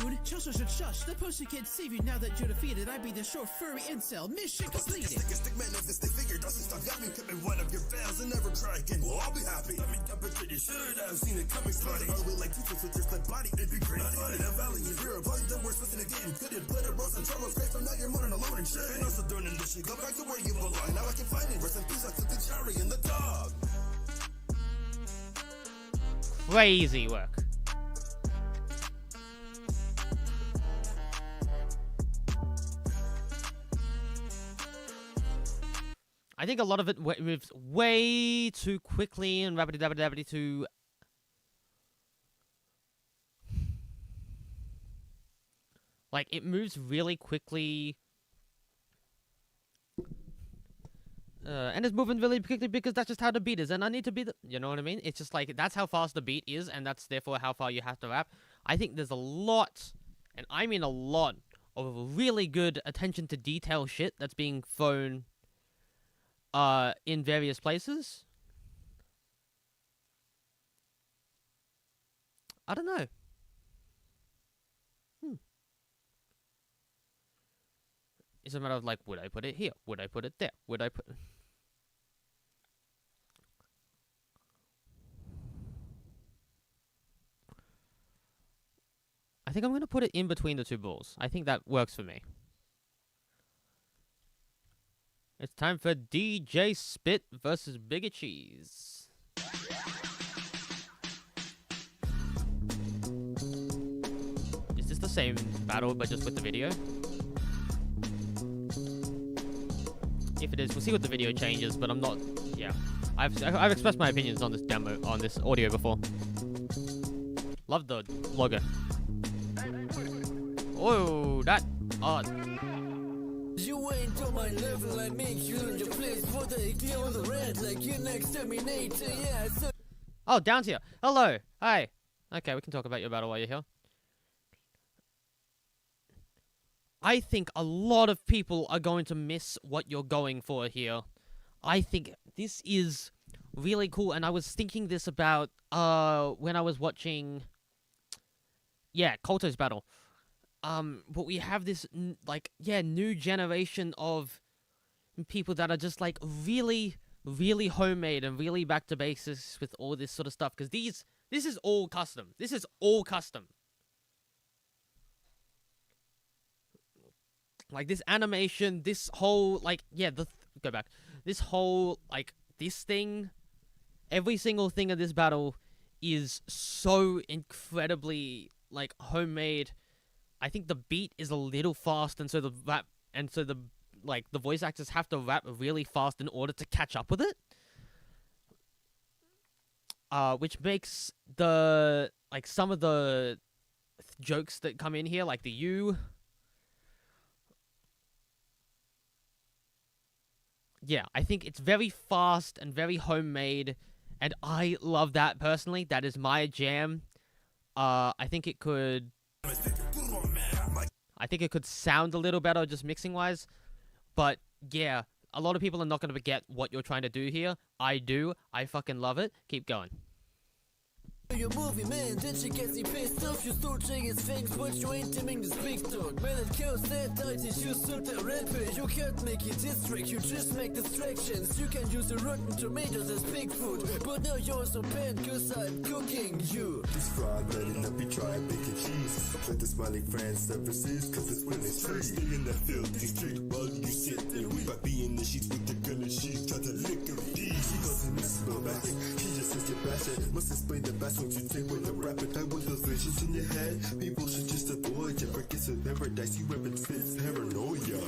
Shush. The poster can't save you now that you're defeated. I'd be the short furry incel. Mission completed. Stick man, if this they figure doesn't stop. Got me coming one of your fails and never try again. Well, I'll be happy. I mean, you should have seen it coming, buddy. Early like you with just like body, it'd be great. Not in a valley, you're a body, the worst within the game. Couldn't put a rose and troubles great, so now you're more than alone and shit. And also doing this shit, go back to where you belong. Now I can find it. Rest in peace, I took the cherry and the dog. Crazy work. I think a lot of it moves way too quickly and rapidly to... Like, it moves really quickly. And it's moving really quickly because that's just how the beat is. And I need to be the... You know what I mean? It's just like, that's how fast the beat is, and that's therefore how far you have to rap. I think there's a lot, and I mean a lot, of really good attention to detail shit that's being thrown... in various places. I don't know. It's a matter of like, would I put it here? Would I put it there? Would I put... I think I'm going to put it in between the two balls. I think that works for me. It's time for DJ Spit versus Bigger Cheese. Is this the same battle but just with the video? If it is, we'll see what the video changes, but I'm not... Yeah. I've expressed my opinions on this demo, on this audio before. Love the logo. Oh, that... You ain't on my level, I make you in your place. For the clear on the red, like your next Terminator, yeah. So oh, Down's here. Hello. Hi. Okay, we can talk about your battle while you're here. I think a lot of people are going to miss what you're going for here. I think this is really cool, and I was thinking this about, when I was watching... Yeah, Kolto's battle. But we have this, new generation of people that are just, like, really, really homemade and really back to basics with all this sort of stuff. Because this is all custom. This is all custom. Like, this animation, this whole, go back. This whole, this thing, every single thing of this battle is so incredibly, homemade. I think the beat is a little fast, and so the rap, and so the voice actors have to rap really fast in order to catch up with it. which makes the like some of the jokes that come in here, like the you. Yeah, I think it's very fast and very homemade, and I love that personally. That is my jam. I think it could sound a little better just mixing wise, but yeah, a lot of people are not going to get what you're trying to do here. I do. I fucking love it. Keep going. Your movie, man, then she gets you pissed off. You start saying things, but you ain't aiming to speak dog. Man, it kills that tight, you suit the rapper. You can't make it distract, you just make distractions. You can use the rotten tomatoes as pig food, but now you're so bad, cause I'm cooking you. This fried, letting up, be trying bacon cheese. Let the smiling friends services, cause it's when it's free. Stay in that filthy street while you sit there. We by being the sheets with the gun and she's try to lick her deep. She doesn't miss no back. She just says you're bashing. Must explain the best. What you take when you're rapping, I with those visions in your head. People should just avoid you. Forget some paradise, you weapon fits paranoia.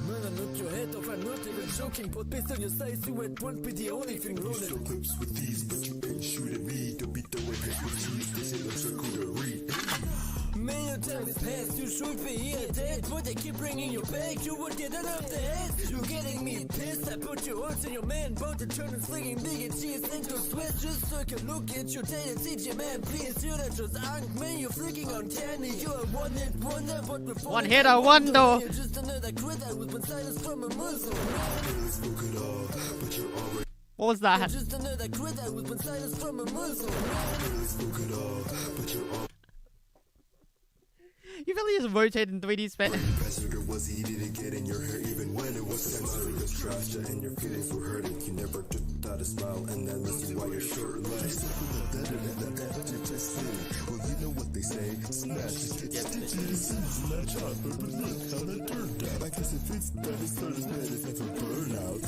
Man, I knocked your head off, I'm not even joking. But based on your size, you won't be the only thing rolling. You still clips with these, but you ain't shooting me. Don't be throwing heads with cheese, this ain't no charcuterie. Million times past, you should be here dead, but they keep bringing you back. You would get enough the head. You're getting me pissed. I put your horse in your man boat to turn and slinging big and cheese into sweat. Just take a look at your tail and see your man, please. You're not just unk, man. You're freaking uncanny. You're a one-hit wonder, but before one hit a wonder. You're just another critter with been silenced from a muzzle. What was that? You're just another critter with been silenced from a muzzle. You really just rotate in 3D space. Was easy to get in your hair even when it was sensory of trash and your feelings were hurting. You never just thought a smile and then listen while you're shirtless. Well, you know what they say. Smash, smash up, but look how that turned out. I guess if it's that, it's not as bad as it's a burnout.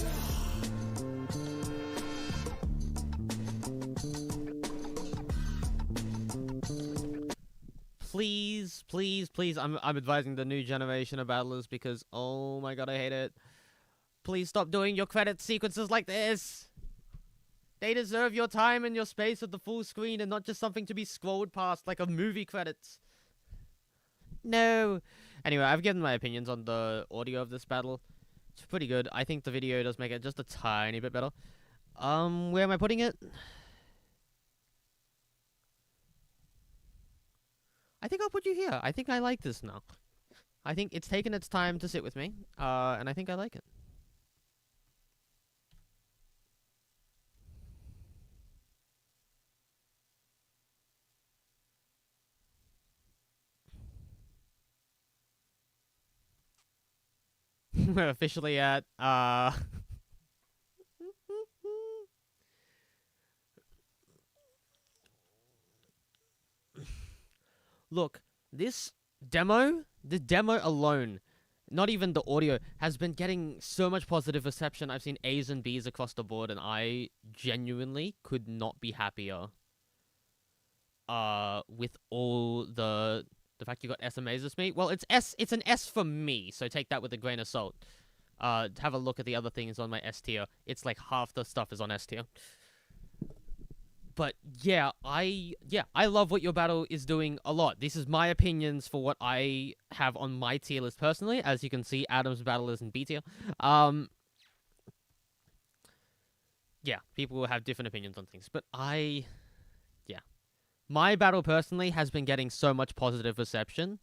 Please, please, please, I'm advising the new generation of battlers because, oh my god, I hate it. Please stop doing your credit sequences like this. They deserve your time and your space at the full screen and not just something to be scrolled past like a movie credits. No. Anyway, I've given my opinions on the audio of this battle. It's pretty good. I think the video does make it just a tiny bit better. Where am I putting it? I think I'll put you here. I think I like this now. I think it's taken its time to sit with me, and I think I like it. We're officially at, Look, this demo alone, not even the audio, has been getting so much positive reception. I've seen A's and B's across the board, and I genuinely could not be happier with all the fact you got S amazes me. Well, it's an S for me, so take that with a grain of salt. Have a look at the other things on my S tier. It's like half the stuff is on S tier. But yeah, I love what your battle is doing a lot. This is my opinions for what I have on my tier list personally. As you can see, Adam's battle is in B tier. Yeah, people will have different opinions on things, but my battle personally has been getting so much positive reception.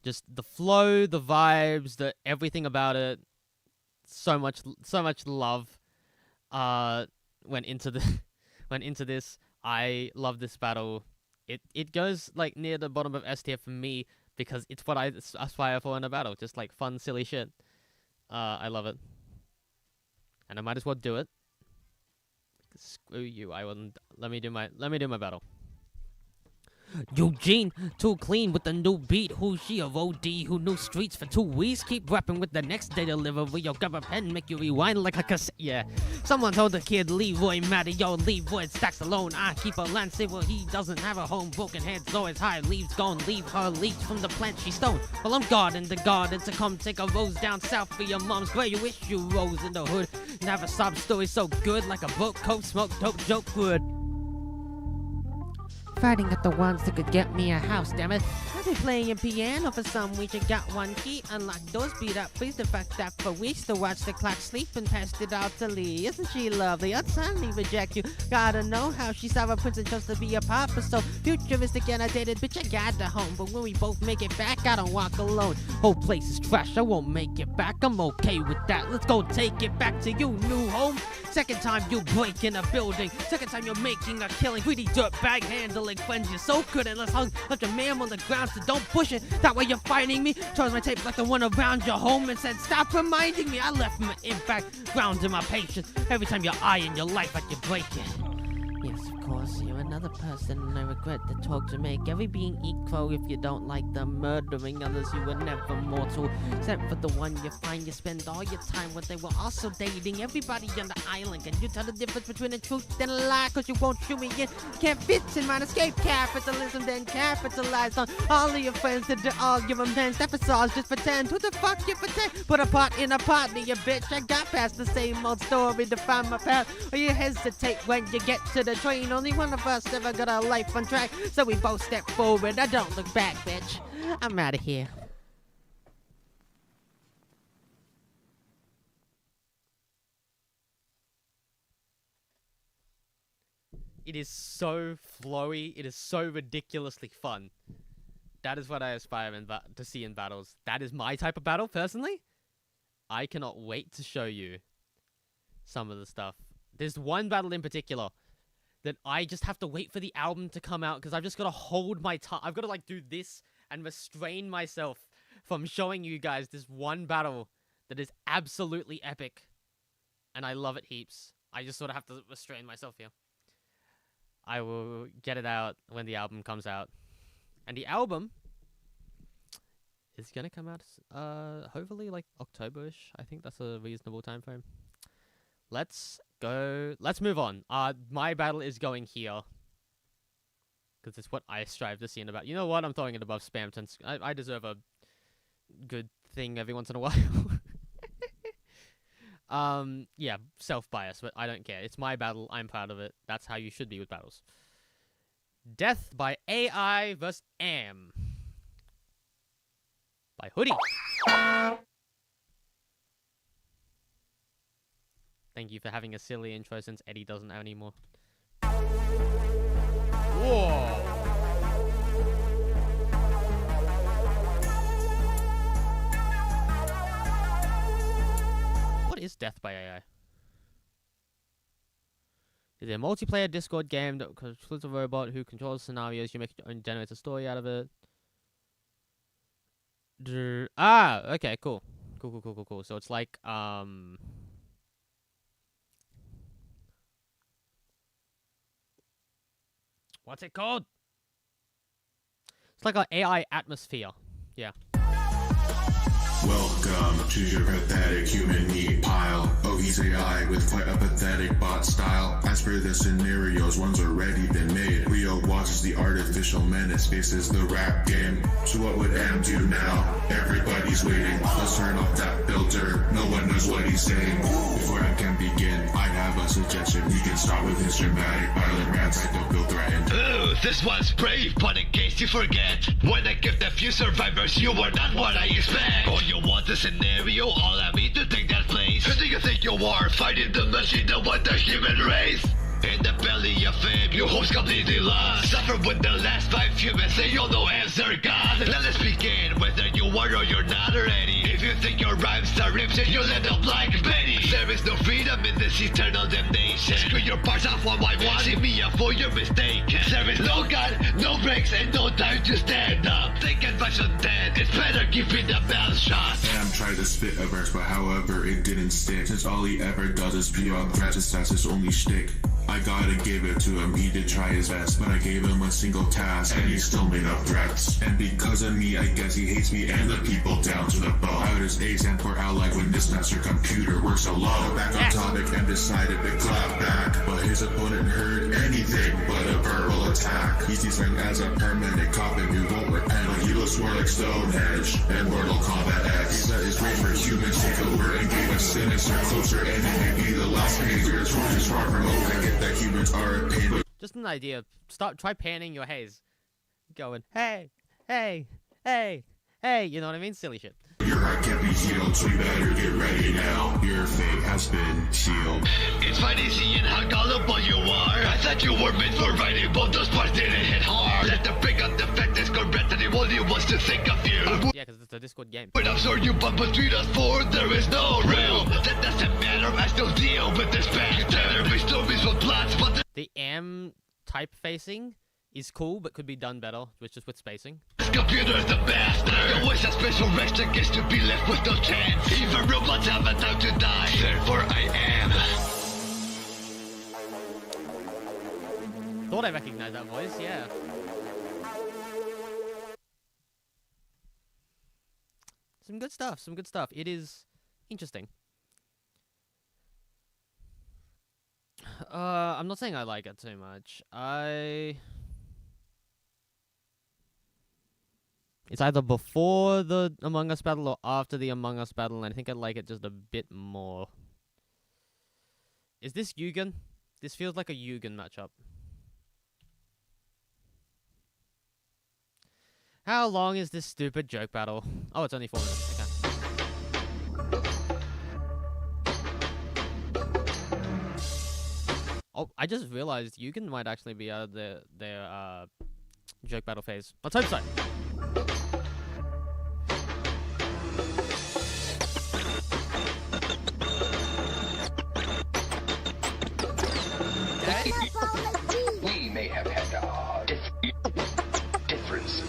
Just the flow, the vibes, everything about it. So much love went into this. I love this battle. It goes like near the bottom of S tier for me because it's what I aspire for in a battle. Just like fun, silly shit. I love it. And I might as well do it. Screw you. I wouldn't. Let me do my battle. Eugene, too clean with the new beat. Who's she of OD? Who knew streets for 2 weeks? Keep rapping with the next day delivery. Yo, grab a pen, make you rewind like a cassette. Yeah. Someone told the kid Leroy Matty, yo, Leroy stacks alone. I keep a land well, he doesn't have a home. Broken heads always high. Leaves gone, leave her leaves from the plant she stoned. Well, I'm guarding the garden to come take a rose down south for your mom's grave. You wish you rose in the hood. Never sob story so good like a boat coat, smoke dope joke wood. fighting at the ones that could get me a house, damn it. I've been playing piano for some weeks. I got one key, unlocked doors, beat up, please the fact that for weeks to watch the clock sleep and passed it out to Lee. Isn't she lovely? I'd suddenly reject you. Gotta know how she saw a prince and chose to be a papa. So futuristic and I dated, bitch, I got the home. But when we both make it back, I don't walk alone. Whole place is trash, I won't make it back. I'm okay with that. Let's go take it back to you, new home. Second time you break in a building. Second time you're making a killing. Greedy dirt bag handling friends. You're so good and let's hug. Left your man on the ground, so don't push it. That way you're fighting me. Chose my tape like the one around your home and said, stop reminding me. I left my impact, grounded my patience. Every time your eye in your life, like you break it. Yes, of course, you're another person, and I regret the talk to make every being equal if you don't like the murdering others. You were never mortal, except for the one you find. You spend all your time when they were also dating everybody on the island. Can you tell the difference between the truth and a lie? Cause you won't shoot me in. Can't fit in mine. Escape capitalism, then capitalize on all of your friends to do all your amends. That facades just pretend. Who the fuck you pretend? Put a part in a partner, you bitch. I got past the same old story to find my path. Or you hesitate when you get to the train. Only one of us ever got our life on track, so we both step forward. I don't look back, bitch. I'm out of here. It is so flowy. It is so ridiculously fun. That is what I aspire to see in battles. That is my type of battle, personally. I cannot wait to show you some of the stuff. There's one battle in particular that I just have to wait for the album to come out because I've just got to hold my tongue. I've got to like do this and restrain myself from showing you guys this one battle that is absolutely epic. And I love it heaps. I just sort of have to restrain myself here. I will get it out when the album comes out. And the album is going to come out hopefully like October-ish. I think that's a reasonable time frame. Let's go. Let's move on. My battle is going here. Because it's what I strive to see in about. You know what? I'm throwing it above spam. Since I deserve a good thing every once in a while. Yeah, self-bias, but I don't care. It's my battle. I'm proud of it. That's how you should be with battles. Death by AI vs. Am. By Hoodie. Thank you for having a silly intro since Eddie doesn't know anymore. Whoa! What is Death by AI? It's a multiplayer Discord game that controls a robot who controls scenarios. You make your own, generates a story out of it. Okay, cool. Cool. So it's like, what's it called? It's like an AI atmosphere. Yeah. Welcome to your pathetic human meat pile. Oh, he's AI with quite a pathetic bot style. As for the scenarios, one's already been made. Rio watches the artificial menace, faces the rap game. So what would Am do now? Everybody's waiting. Let's turn off that filter. No one knows what he's saying. Before Am can begin, I have a suggestion. We can start with his dramatic, violent rants. I don't feel threatened. Ooh, this one's brave, but in case you forget, when I give the few survivors, you were not what I expect. Oh, you want the scenario? All I mean to take that place. Who do you think you are? Fighting the machine that want the human race? In the belly of fame, your hopes completely lost. Suffer with the last 5 humans, they all know answer God. Let us begin, whether you are or you're not ready. If you think your rhymes are ripped, you'll end up like Benny. There is no freedom in this eternal damnation. Screw your parts off one by one. See me up for your mistake. There is no God, no breaks, and no time to stand up. Take advice on that, it's better keeping the mouth shut. Am tried to spit a verse, but however it didn't stick. Since all he ever does is pee on threats, that's his only shtick. I gotta give it to him, he did try his best, but I gave him a single task, and he still made up threats. And because of me, I guess he hates me and the people down to the bone. How does A stand for ally when this master computer works alone? Back on topic and decided to clap back, but his opponent heard anything but a verbal attack. He's designed as a permanent copy who won't repent, but he looks more like Stonehenge and Mortal Kombat X. That is great for humans, take over and gave us sinister closer, and it may be the last pagers. We're just far from over. That humans are a pain. Just an idea. Try panning your haze. Going, hey, hey, hey, hey. You know what I mean? Silly shit. Your heart can't be healed, so you better get ready now. Your fate has been sealed. It's funny seeing how gullible you are. I thought you were meant for writing, but those parts didn't hit hard. Let the bring up the fact is correct that he only wants to think of you. Yeah, because it's a Discord game. When I'm sure you, but between us four, there is no realm. That doesn't matter, I still deal with this fact. There be stories with plots, but the M typefacing is cool, but could be done better, which is with spacing. this computer's the best. The always a special extra gets to be left with no chance. Even robots have a time to die. Therefore I am. Thought I recognized that voice, yeah. Some good stuff, some good stuff. It is interesting. I'm not saying I like it too much. It's either before the Among Us battle or after the Among Us battle, and I think I like it just a bit more. Is this Yugen? This feels like a Yugen matchup. How long is this stupid joke battle? Oh, it's only 4 minutes. Okay. Oh, I just realized Yugen might actually be out of their joke battle phase. Let's hope so. We may have had a difference.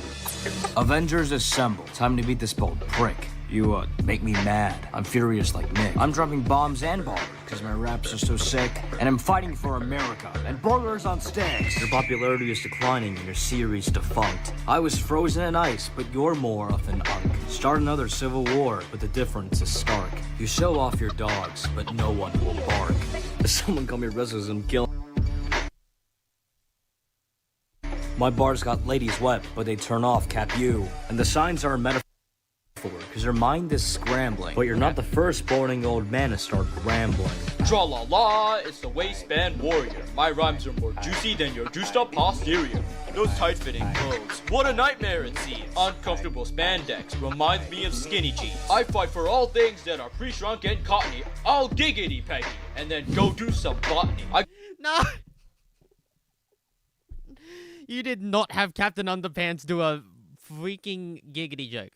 Avengers assemble. Time to beat this bold prick. You, make me mad. I'm furious like Nick. I'm dropping bombs and bars, because my raps are so sick. And I'm fighting for America, and burgers on sticks. Your popularity is declining, and your series defunct. I was frozen in ice, but you're more of an unk. Start another civil war, but the difference is stark. You show off your dogs, but no one will bark. Someone call me racism kill. My bars got ladies wet, but they turn off cap you. And the signs are a metaphor, because your mind is scrambling. But you're not the first boring old man to start rambling. Tra-la-la, it's the waistband warrior. My rhymes are more juicy than your juiced up posterior. Those tight-fitting clothes, what a nightmare it seems. Uncomfortable spandex reminds me of skinny jeans. I fight for all things that are pre-shrunk and cottony. I'll giggity Peggy, and then go do some botany. No! You did not have Captain Underpants do a freaking giggity joke.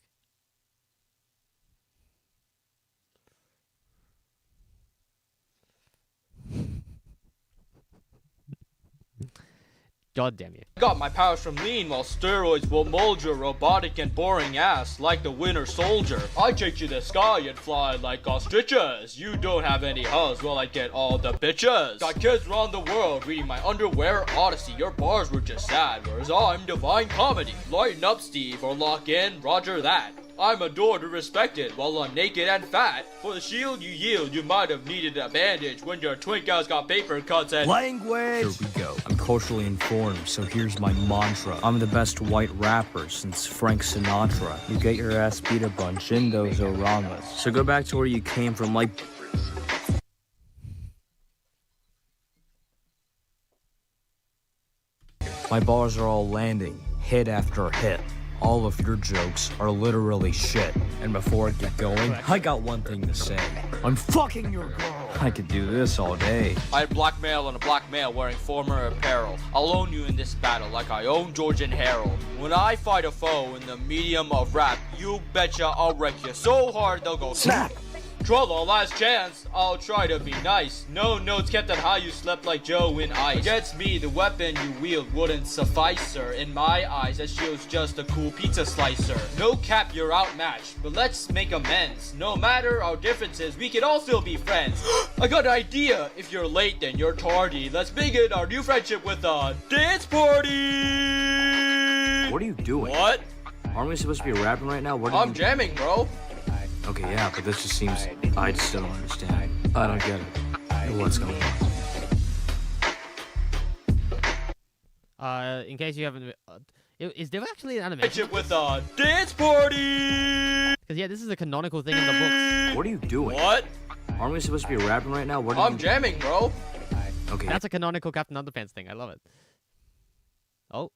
God damn you. Got my powers from lean, while steroids will mold your robotic and boring ass like the Winter Soldier. I take you to the sky and fly like ostriches. You don't have any huzz, well I get all the bitches. Got kids around the world reading my underwear odyssey. Your bars were just sad, whereas I'm divine comedy. Lighten up, Steve, or lock in, roger that. I'm adored and respected while I'm naked and fat. For the shield you yield, you might have needed a bandage when your twink ass got paper cuts and Language! Here we go. I'm culturally informed, so here's my mantra. I'm the best white rapper since Frank Sinatra. You get your ass beat a bunch in those oramas. So go back to where you came from like... My bars are all landing, hit after hit. All of your jokes are literally shit. And before I get going, I got one thing to say. I'm fucking your girl. I could do this all day. I blackmail on a black male wearing former apparel. I'll own you in this battle like I own George and Harold. When I fight a foe in the medium of rap, you betcha I'll wreck you so hard they'll go snap. Trollo, last chance, I'll try to be nice. No notes kept on how you slept like Joe in ice. Against me, the weapon you wield wouldn't suffice, sir. In my eyes, that shield's just a cool pizza slicer. No cap, you're outmatched, but let's make amends. No matter our differences, we can all still be friends. I got an idea. If you're late, then you're tardy. Let's begin our new friendship with a dance party! What are you doing? What? Aren't we supposed to be rapping right now? What I'm jamming, bro. Okay, yeah, but this just seems... I just don't understand. I don't get it. What's going on? In case you haven't... is there actually an animation? With a dance party! Because, yeah, this is a canonical thing in the books. What are you doing? What? Aren't we supposed to be rapping right now? I'm jamming, bro. Okay. That's a canonical Captain Underpants thing. I love it. Oh.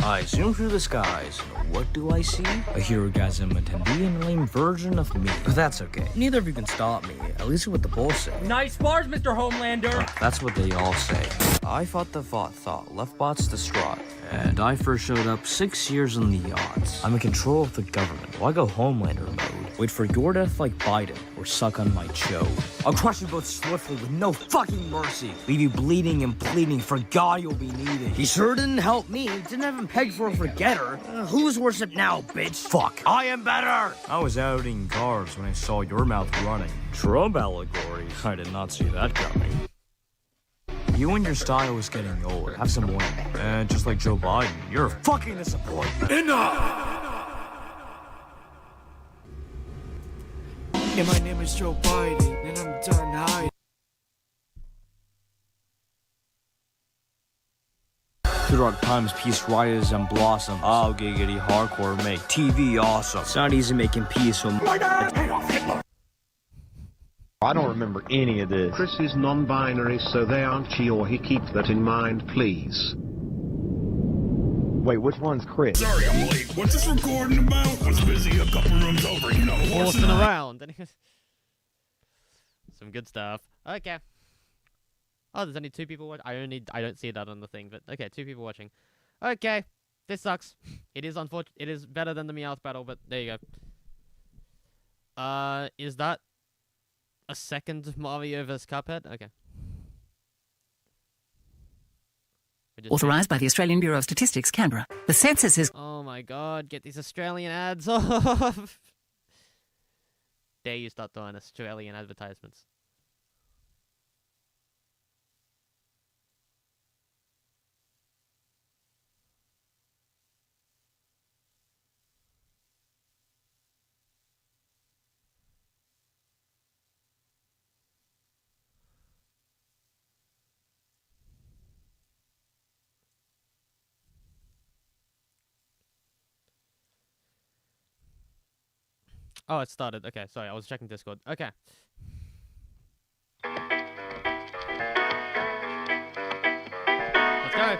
I zoom through the skies. What do I see? A Herogasm attendee and a lame version of me. But that's okay. Neither of you can stop me, at least what the polls say. Nice bars, Mr. Homelander! That's what they all say. I fought the thought, left bots distraught. And I first showed up 6 years in the odds. I'm in control of the government. Why go Homelander mode? Wait for your death like Biden, or suck on my chode. I'll crush you both swiftly with no fucking mercy. Leave you bleeding and pleading, for God you'll be needing. He sure didn't help me. Didn't have him pegged for a forgetter. Who's worship now, bitch? Fuck. I am better! I was outing cars when I saw your mouth running. Trump allegory. I did not see that coming. You and your style is getting old. Have some more. And just like Joe Biden, you're a fucking disappointment. Enough! Yeah, my name is Joe Biden, and I'm done hiding. Throughout times, peace rises and blossom. Oh, giggity hardcore make TV awesome. It's not easy making peace, so I don't remember any of this. Chris is non-binary, so they aren't she or he. Keep that in mind, please. Wait, which one's Chris? Sorry, I'm late. What's this recording about? Was busy a couple rooms over, you know, Horsing around. Some good stuff. Okay. Oh, there's only 2 people watching. I don't see that on the thing, but okay, 2 people watching. Okay, this sucks. It is unfortunate. It is better than the Meowth battle, but there you go. Is that a second Mario vs Cuphead? Okay. Authorised by the Australian Bureau of Statistics, Canberra. The census is... Oh my god, get these Australian ads off! Dare you start doing Australian advertisements. Oh, it started. Okay, sorry, I was checking Discord. Okay. Let's go.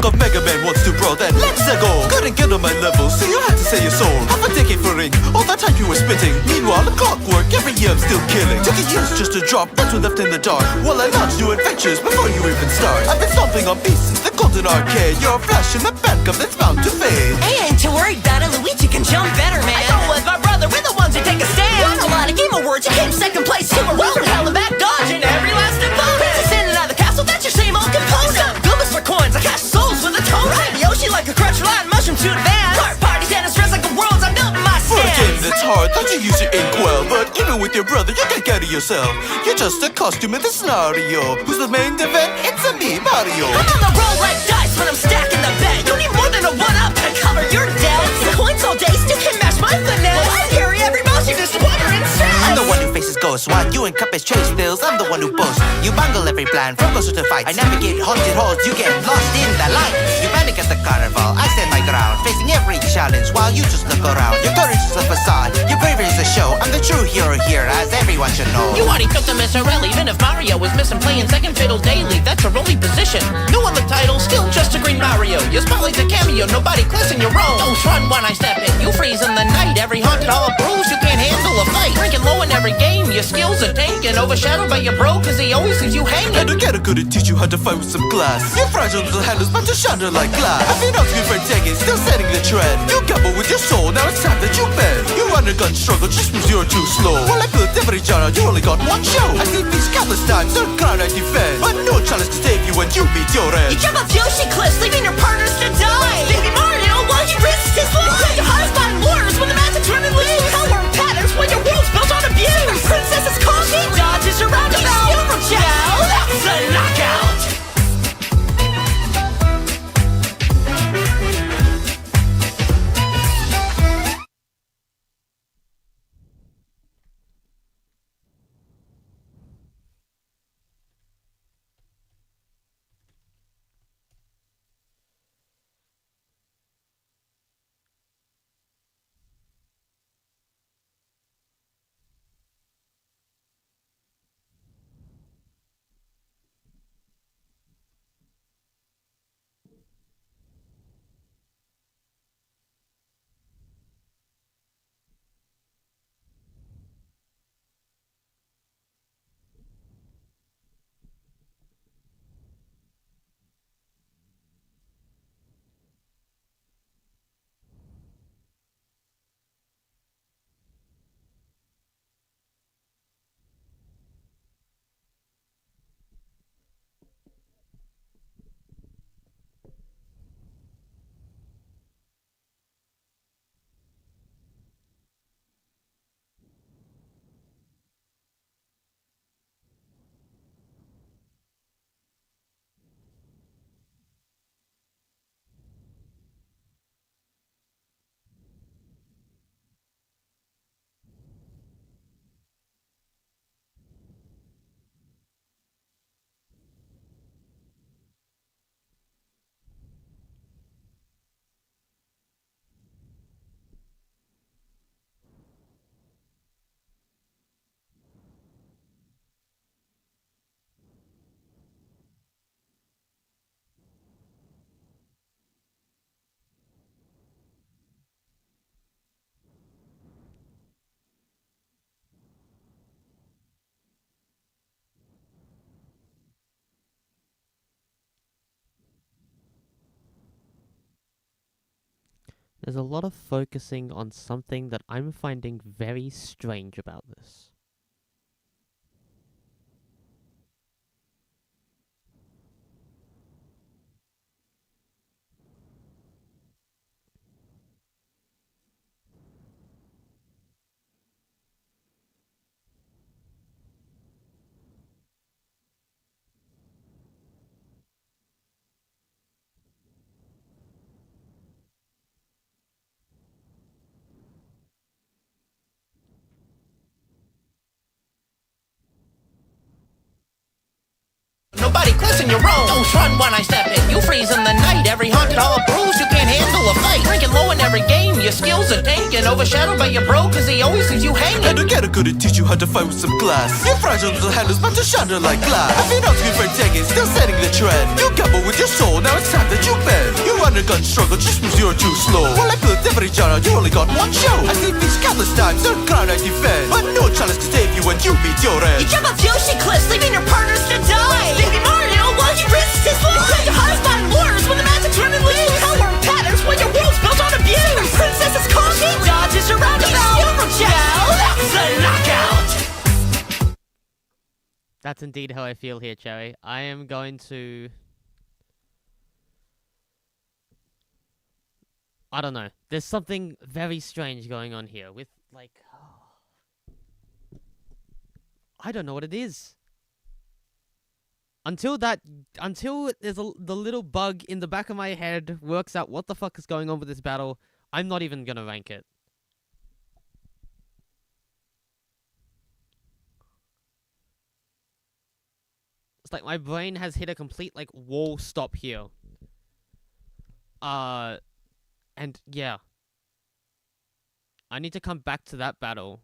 Of Mega Man wants to brawl, then let's go. Couldn't get on my level, so you had to say your soul. Half a decade for ring, all that time you were spitting. Meanwhile, the clockwork, every year I'm still killing. Took a years just to drop, that's what left in the dark. While I launched new adventures before you even start. I've been stomping on beats since the golden arcade. You're a flash in the backup that's bound to fade. I ain't too worried about it, Luigi can jump better, man. I go with my brother, we're the ones who take a stand. Won a lot of Game Awards, you came second place 2 in a row. Hella back dodging every last opponent. Princess standing out of the castle, that's your same old component. Some Goombas for coins, I cash souls with a tone. Right, Yoshi like a crutch, line mushroom to advance. Car parties and stress like a world's, I'm building my For a game stance. that's hard, thought you use your ink well. But even with your brother, you can't get it yourself. You're just a costume in the scenario. Who's the main event? It's a me, Mario. I'm on the roll like dice when I'm stacking the bet. You need more than a 1-up to cover your debts. Coins all day, still can match my finesse. I carry every motion, disappointer and stress. I'm the one who faces ghosts while you and Cuphead chase bills. I'm the one who boasts. You bungle every plan from closer to fight. I navigate haunted halls, you get lost in the light. You panic at the carnival, I stand my ground, facing every challenge while you just look around. Your courage is a facade, your bravery is a show. I'm the true hero here, as everyone should know. You already took the SRL, even if Mario was missing playing second fiddle daily. That's your only position. No other title, still just a green Mario. Your spotlight's a cameo, nobody clicks in your role. Don't run when I step in, you freeze in the night. Every haunted hall proves you can't handle a fight. Drinking low in every game, your skills are taken. Overshadowed by your bro, cause he always leaves you hanging. And Ghetto couldn't teach you how to fight with some glass. Your fragile little handles bound to shatter like glass. I've been asking for decades, still setting the trend. You gamble with your soul, now it's time that you bend. Your undergun struggle just means you're too slow. While I built every genre, you only got one show. I see these countless times, third cloud I defend. But no challenge to save you when you meet your end. You jump off Yoshi cliffs, leaving your partners to die. Baby Mario, while he risks his life. You hide behind wars when the magic's running loose. Power patterns when your world's built on abuse. Princess's call, she dodges your roundabout. Now that's a knockout. There's a lot of focusing on something that I'm finding very strange about this. Nobody clips in your room. Don't run when I step in. You freeze in the night. Every $100 bruise, you can't handle a fight. Drinking low in every game. Your skills are taken. Overshadowed by your bro, cause he always leaves you hanging. And together couldn't teach you how to fight with some class. Your fragile little handles about to shatter like glass. I've been asking for decades, still setting the trend. You gamble with your soul, now it's time that you bend. You run a gun struggle just means you're too slow. While I built every genre, you only got one show. I see these countless times, they're glad I defend. But no challenge to save you when you meet your end. You jump off Yoshi cliffs, leaving your partners to die. Baby Mario, while he risks his life. You your highest fighting wars when the magic's running loose. Power patterns when your world's built on abuse. The princess's call, she dodges around you. That's a knockout. That's indeed how I feel here, Cherry. I am going to... I don't know. There's something very strange going on here with, like... I don't know what it is. Until there's the little bug in the back of my head works out what the fuck is going on with this battle, I'm not even gonna rank it. It's like my brain has hit a complete, like, wall stop here. And yeah. I need to come back to that battle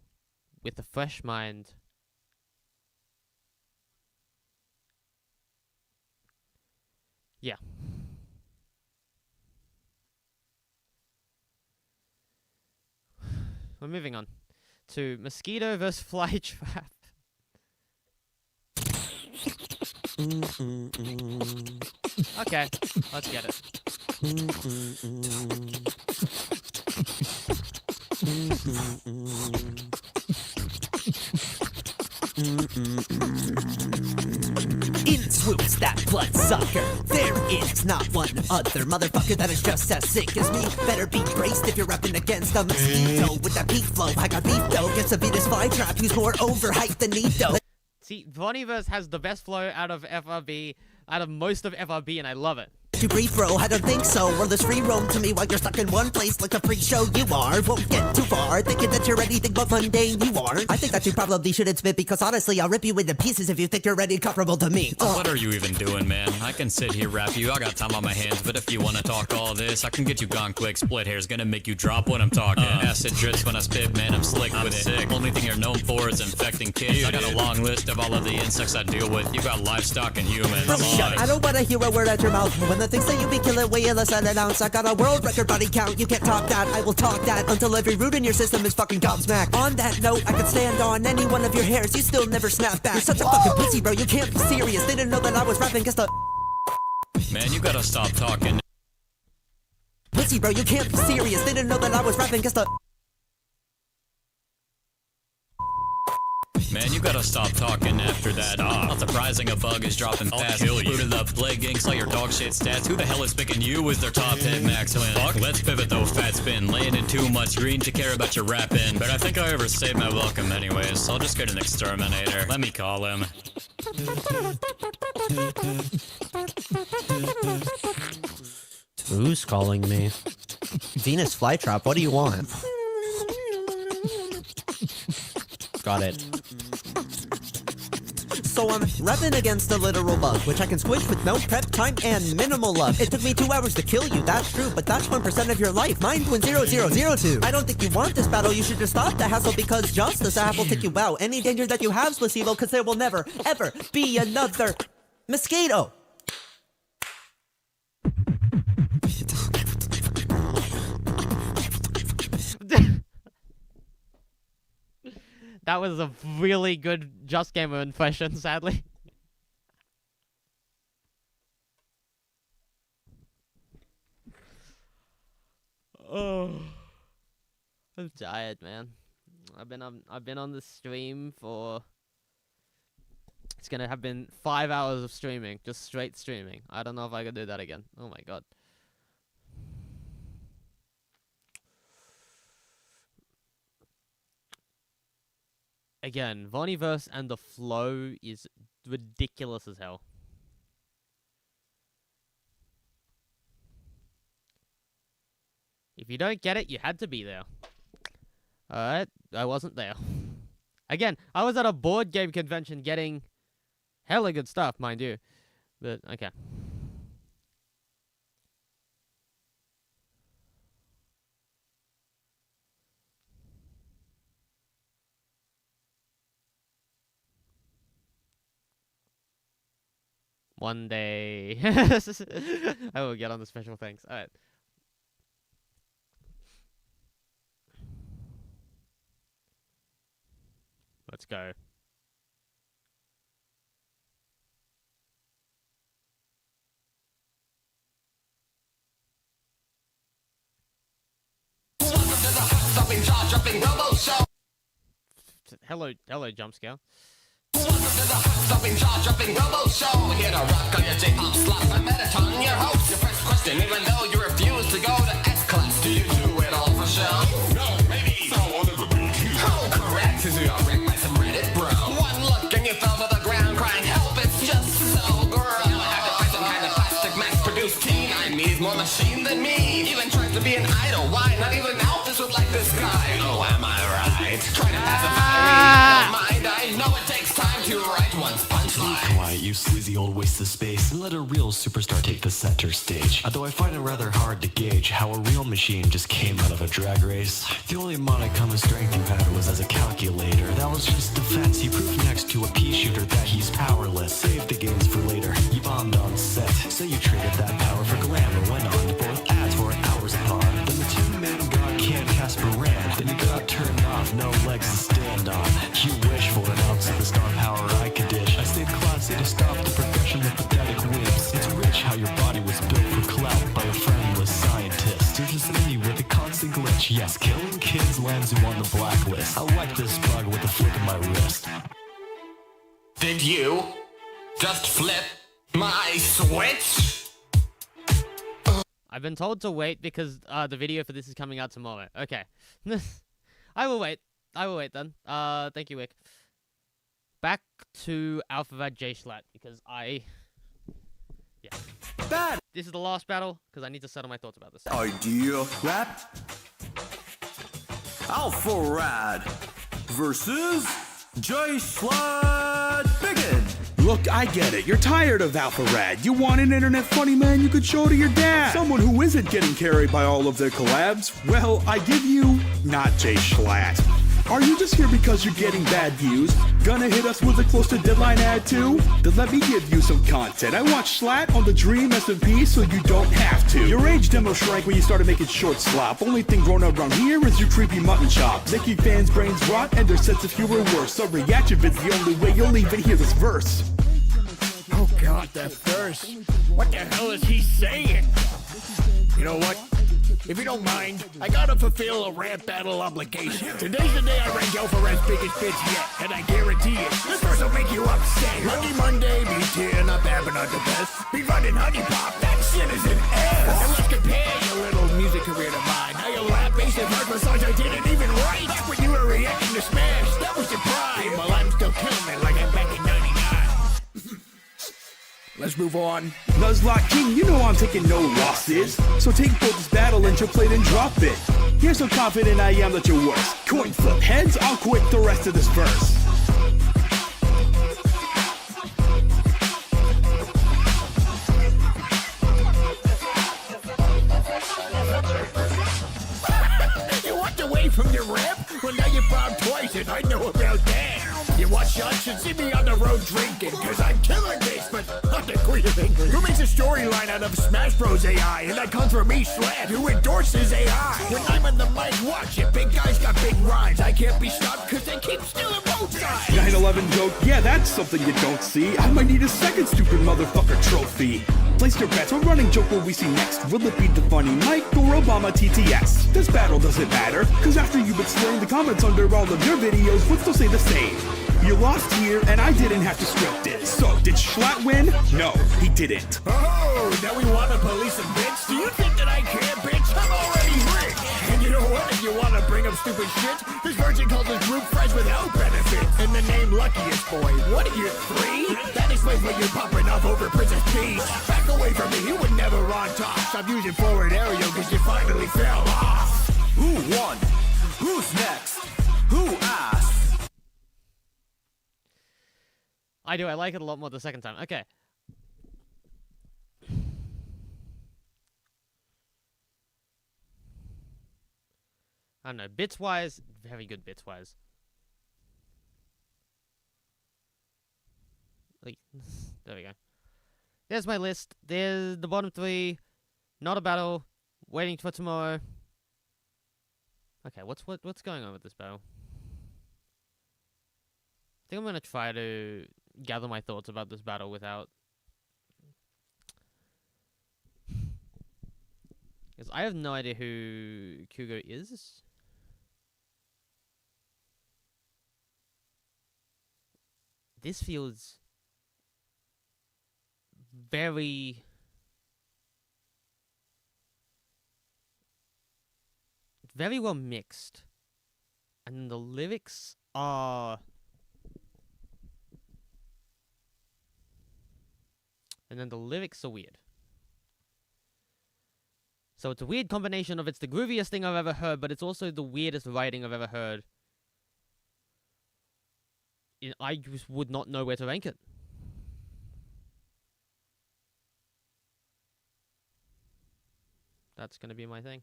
with a fresh mind. Yeah. We're moving on to Mosquito vs. Flytrap. Okay, let's get it. In swoops that bloodsucker. There is not one other motherfucker that is just as sick as me. Better be braced if you're rapping against a mosquito. With that beat flow, I got beef though. Gets to beat his Flytrap, who's more overhyped than Nito. See, Vonniverse has the best flow out of FRB, out of most of FRB, and I love it. You breathe, bro, I don't think so. World free roam to me while you're stuck in one place like a freak show you are. Won't get too far, thinking that you're anything but mundane, you are. I think that you probably shouldn't spit because honestly, I'll rip you into pieces if you think you're any comparable to me. What are you even doing, man? I can sit here, rap you, I got time on my hands, but if you wanna talk all this, I can get you gone quick. Split hair's gonna make you drop when I'm talking. Acid drips when I spit, man, I'm slick with it. Sick. Only thing you're known for is infecting kids. I got a long list of all of the insects I deal with. You got livestock and humans. Bro, shut it. I don't wanna hear a word out your mouth. When the things that you be killing way less than an ounce. I got a world record body count. You can't top that. I will talk that until every root in your system is fucking gobsmacked. On that note, I could stand on any one of your hairs. You still never snap back. You're such a fucking pussy, bro. You can't be serious. They didn't know that I was rapping against the Man, you gotta stop talking. pussy, bro. You can't be serious. They didn't know that I was rapping against the Man, you gotta stop talking after that. Not surprising a bug is dropping fast. Booted up plague ink, saw your dog shit stats. Who the hell is picking you as their top 10 max win? Fuck, let's pivot though, fat spin. Laying in too much green to care about your rapping. But I think I overstayed my welcome anyways, so I'll just get an exterminator. Let me call him. Who's calling me? Venus Flytrap, what do you want? Got it. So I'm rapping against a literal bug, which I can squish with no prep time and minimal love. It took me 2 hours to kill you, that's true, but that's 1% of your life. Mine went 0002. I don't think you want this battle, you should just stop the hassle because justice will take you out. Any danger that you have, Placebo, because there will never, ever be another mosquito. That was a really good Just Gamer impression, sadly. Oh. I'm tired, man. I've been on the stream for. It's gonna have been 5 hours of streaming, just straight streaming. I don't know if I can do that again. Oh my god. Again, Voniverse and the flow is ridiculous as hell. If you don't get it, you had to be there. Alright, I wasn't there. Again, I was at a board game convention getting hella good stuff, mind you. But, okay. One day. I will get on the special thanks. Alright. Let's go. Hello, jump scale. Stopping jaw dropping robo show. Here to rock on your J-pop slot. I met it on your host. Your first question, even though you refuse to go to S-class, do you do it all for show? No, maybe. So I'll never be you. Oh, correct. Cause we all wrecked by some Reddit bro. One look and you fell to the ground crying, help, it's just so gross. You have to find some kind of plastic mass-produced teen. I mean, more machine than me. Even tried to be an idol. Why? Not even Alphys would like this guy. Oh, am I right? Try to pacify me. Don't mind. I know it takes time to write one's punchline. Be quiet, you sleazy old waste of space, and let a real superstar take the center stage. Although I find it rather hard to gauge how a real machine just came out of a drag race. The only modicum of strength you had was as a calculator. That was just defense. He proved next to a pea shooter that he's powerless. Saved the games for later. You bombed on set, so you traded that power for glamour. Went on to both ads for hours apart. Then the two-man god can't Casper ran. Then you got turned off, no legs to stand on. You wish for an ounce of the star power I could dish. I stayed classy to stop the progression of pathetic whims. It's rich how your body was built for clout by a friendless scientist. You're just me with a constant glitch. Yes, killing kids lands you on the blacklist. I like this bug with the flick of my wrist. Did you just flip my switch? I've been told to wait because the video for this is coming out tomorrow. Okay. I will wait. I will wait then. Thank you, Wick. Back to Alpharad J Schlatt because yeah. Bad. This is the last battle because I need to settle my thoughts about this. Idea rap. Alpharad versus J Schlatt Biggin. Look, I get it. You're tired of Alpharad. You want an internet funny man you could show to your dad. Someone who isn't getting carried by all of their collabs. Well, I give you not J Schlatt. Are you just here because you're getting bad views? Gonna hit us with a close to deadline ad too? Then let me give you some content. I want Schlatt on the Dream SMP so you don't have to. Your age demo shrank when you started making short slop. Only thing grown around here is your creepy mutton chop. Making fans' brains rot and their sense of humor worse. So reaction vid's the only way you'll even hear this verse. Oh god, that verse. What the hell is he saying? You know what? If you don't mind, I gotta fulfill a rap battle obligation. Today's the day I rank Alpharad's biggest bitch yet, and I guarantee it, this verse will make you upset. Lucky Monday, be tearing up, apping on the best. Be running honey pop, that shit is an F. And let's compare your little music career to mine. Now your lap bass and hard massage I didn't even write. Back when you were reacting to Smash, that was your prime. Well, I'm still killing it like I'm back in 99. Let's move on. Nuzlocke King, you know I'm taking no losses. So take both this battle and your plate and drop it. Here's how confident I am that you're worse. Coin flip heads, I'll quit the rest of this verse. You walked away from your rap? Well, now you bombed twice and I know about that. You watch shots should see me on the road drinking, cause I'm killing this, but not the Queen of England. Who makes a storyline out of Smash Bros. AI? And that comes from me, Schlatt, who endorses AI. When I'm on the mic, watch it, big guys got big rhymes. I can't be stopped cause they keep stealing both sides. 9/11 joke, yeah, that's something you don't see. I might need a second stupid motherfucker trophy. Place your bets, what running joke will we see next? Will it be the funny Mike or Obama TTS? This battle doesn't matter, cause after you've been slaying, the comments under all of your videos would still say the same. You lost here, and I didn't have to script it. So, did Schlatt win? No, he didn't. Oh, now we want to police some bitch? Do you think that I care, bitch? I'm already rich. And you know what? If you want to bring up stupid shit, this virgin calls his group friends without benefits. And the name Luckiest Boy. What are you, 3? That explains why you're popping off over Princess Peach. Back away from me, you would never on top. Stop using forward aerial because you finally fell off. Who won? Who's next? Who asked? I do. I like it a lot more the second time. Okay. I don't know. Bits-wise, very good bits-wise. Like, there we go. There's my list. There's the bottom 3. Not a battle. Waiting for tomorrow. Okay, what's going on with this battle? I think I'm gonna try to gather my thoughts about this battle without... Because I have no idea who Kugo is. This feels very... very well mixed. And the lyrics are... And then the lyrics are weird. So it's a weird combination of it's the grooviest thing I've ever heard, but it's also the weirdest writing I've ever heard. I just would not know where to rank it. That's going to be my thing.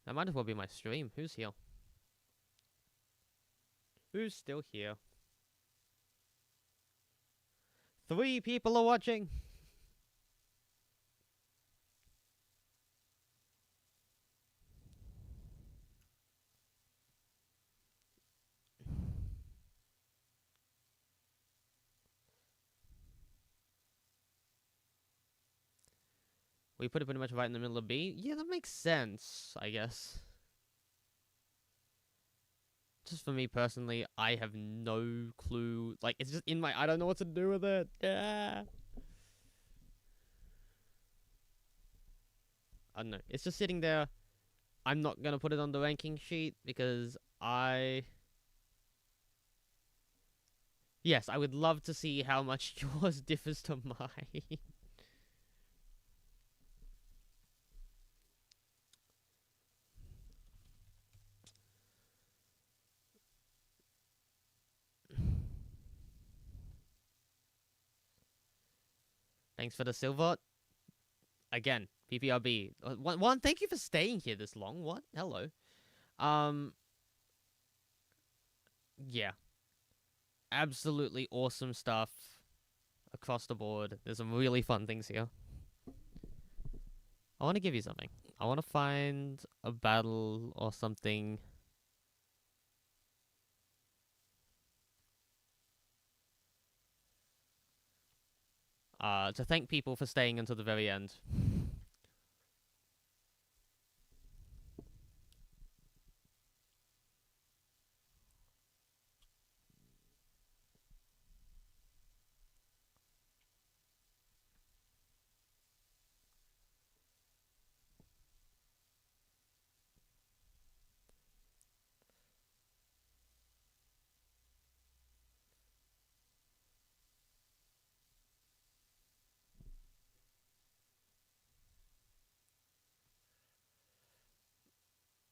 That might as well be my stream. Who's here? Who's still here? 3 people are watching. We put it pretty much right in the middle of B. Yeah, that makes sense, I guess. Just for me personally, I have no clue. Like, it's just in my... I don't know what to do with it. Yeah. I don't know. It's just sitting there. I'm not going to put it on the ranking sheet because I... Yes, I would love to see how much yours differs to mine. Thanks for the silver. Again, PPRB. One, thank you for staying here this long. What? Hello. Yeah. Absolutely awesome stuff across the board. There's some really fun things here. I want to give you something. I want to find a battle or something. To thank people for staying until the very end.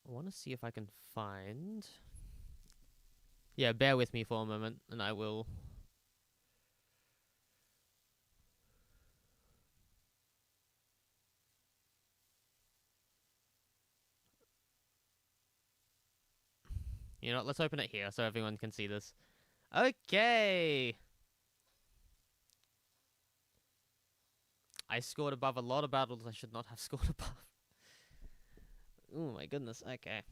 I want to see if I can find... Yeah, bear with me for a moment, and I will... You know what, let's open it here so everyone can see this. Okay! I scored above a lot of battles I should not have scored above. Oh my goodness, okay.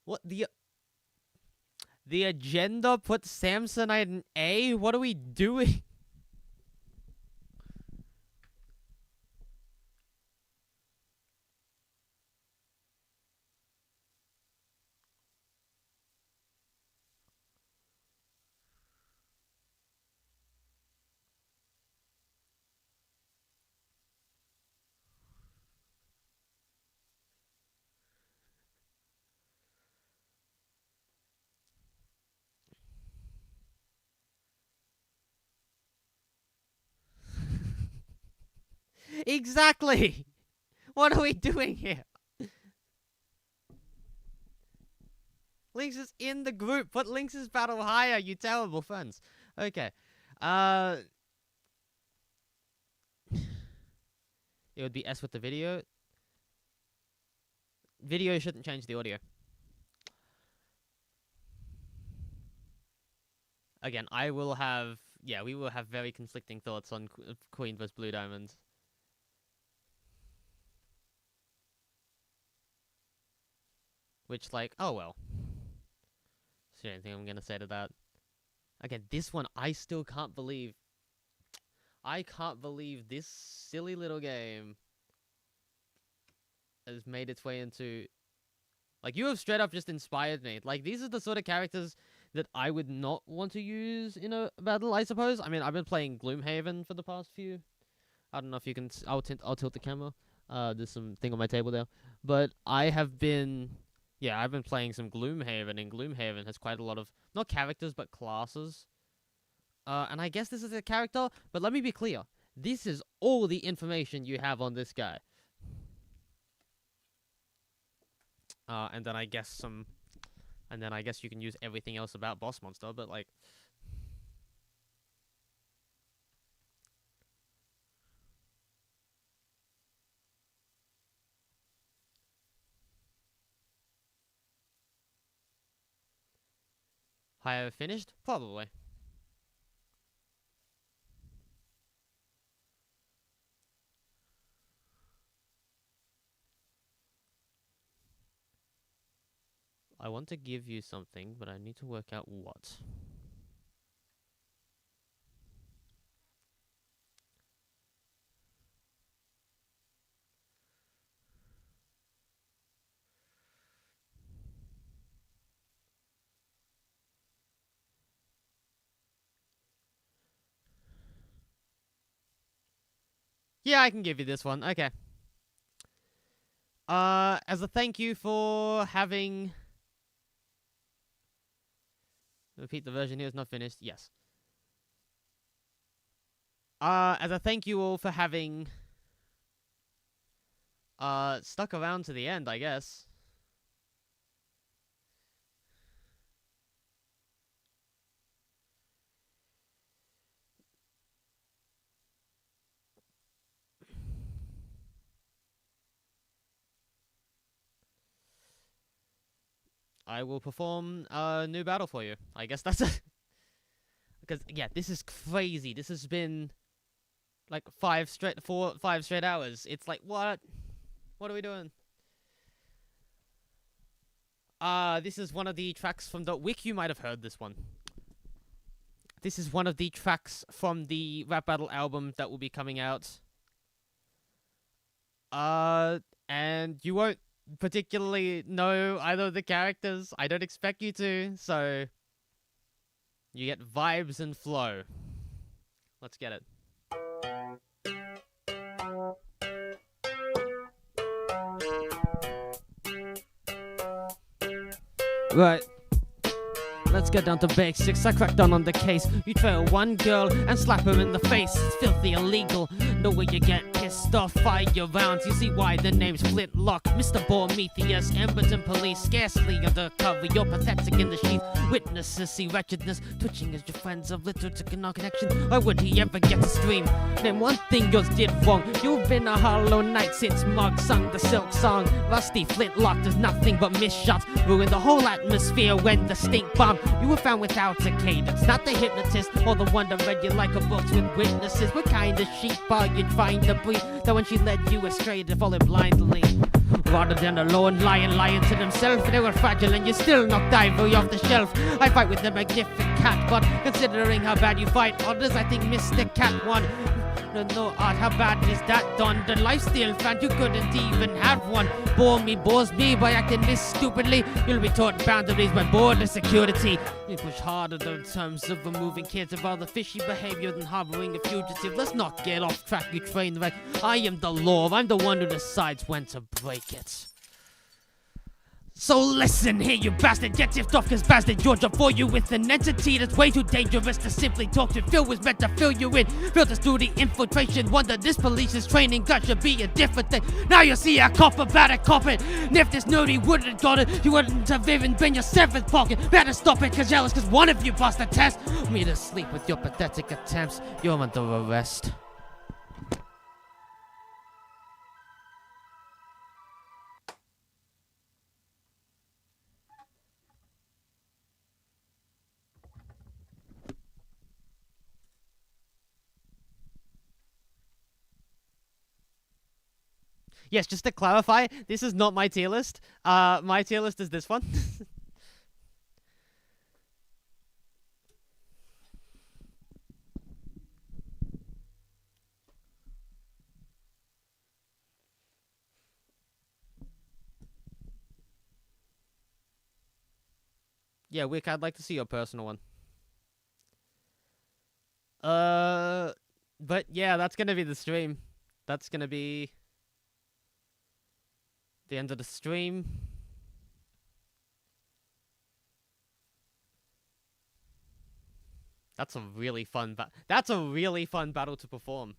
What the... The agenda put Samsonite in A? What are we doing? Exactly! What are we doing here? Lynx is in the group. Put Lynx's battle higher, you terrible friends. Okay. It would be S with the video. Video shouldn't change the audio. Again, I will have... Yeah, we will have very conflicting thoughts on Queen vs. Blue Diamond. Which, like, oh well. Is there anything I'm gonna say to that? Again, this one, I still can't believe. I can't believe this silly little game has made its way into... Like, you have straight up just inspired me. Like, these are the sort of characters that I would not want to use in a battle, I suppose. I mean, I've been playing Gloomhaven for the past few. I don't know if you can... I'll tilt the camera. There's some thing on my table there. But I have been... Yeah, I've been playing some Gloomhaven, and Gloomhaven has quite a lot of, not characters, but classes. And I guess this is a character, but let me be clear. This is all the information you have on this guy. And then I guess you can use everything else about Boss Monster, but like... Higher finished? Probably. I want to give you something, but I need to work out what. Yeah, I can give you this one. Okay. As a thank you for having... Repeat the version here is not finished. Yes. As a thank you all for having... stuck around to the end, I guess. I will perform a new battle for you. I guess that's it. Because, yeah, this is crazy. This has been, like, 5 straight hours. It's like, what? What are we doing? This is one of the tracks from the... Wick, you might have heard this one. This is one of the tracks from the Rap Battle album that will be coming out. And you won't particularly know either of the characters. I don't expect you to, so you get vibes and flow. Let's get it. Right. Let's get down to basics. I cracked down on the case. You trail one girl and slap her in the face. It's filthy illegal. No way you get pissed off. Fire your rounds. You see why the name's Flintlock. Mr. Prometheus, Emberton police. Scarcely undercover. You're pathetic in the sheath. Witnesses see wretchedness. Twitching as your friends of little to no connection. Why would he ever get to stream? Name one thing yours did wrong. You've been a hollow knight since Mug sung the silk song. Rusty Flintlock does nothing but miss shots. Ruin the whole atmosphere when the stink bomb. You were found without a cadence, not the hypnotist or the one that read you like a book with witnesses. What kind of sheep are you trying to breed? That when she led you astray to follow blindly. Rather than alone, lying to themselves. They were fragile and you still knocked ivory off the shelf. I fight with the magnificent cat, but considering how bad you fight others, I think Mr. Cat won. No art, how bad is that done? The lifestyle fan, you couldn't even have one. Bores me by acting this stupidly. You'll be taught boundaries by border security. You push harder in terms of removing kids of all the fishy behavior than harboring a fugitive. Let's not get off track, you train wreck. I am the law, I'm the one who decides when to break it. So listen here, you bastard, get tipped off cause bastard Georgia for you with an entity that's way too dangerous to simply talk to. Phil was meant to fill you in, filters through the infiltration. Wonder this police's training got should be a different thing. Now you see a cop about a cop it. And if this nerdy wouldn't got it, you wouldn't have even been your seventh pocket. Better stop it cause jealous cause one of you passed the test. Me to sleep with your pathetic attempts, you're under arrest. Yes, just to clarify, this is not my tier list. My tier list is this one. Yeah, Wick, I'd like to see your personal one. But yeah, that's gonna be the stream. That's gonna be the end of the stream. That's a really fun battle to perform.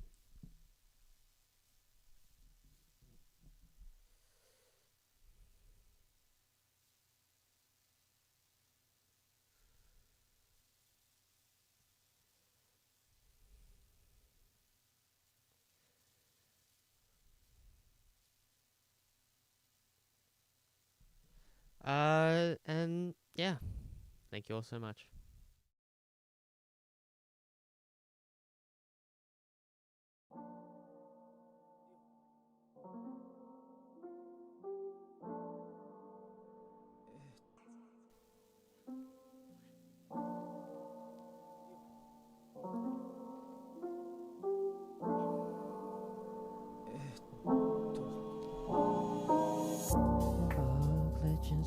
And yeah, thank you all so much.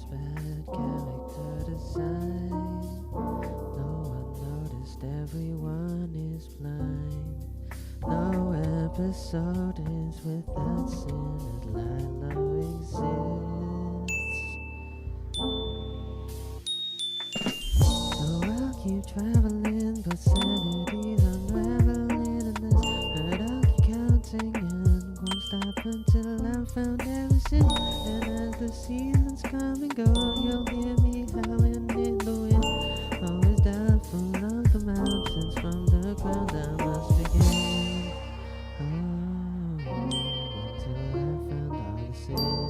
Bad character design. No one noticed, everyone is blind. No episode is without sin, and Lilo exists. So I'll keep traveling, but sanity's unraveling in this. And I'll keep counting and won't stop until I'm found every sin. And as the seasons come and go, you'll hear me howling in the wind. Always doubtful of the mountains, from the ground I must begin. Until I found all the sins.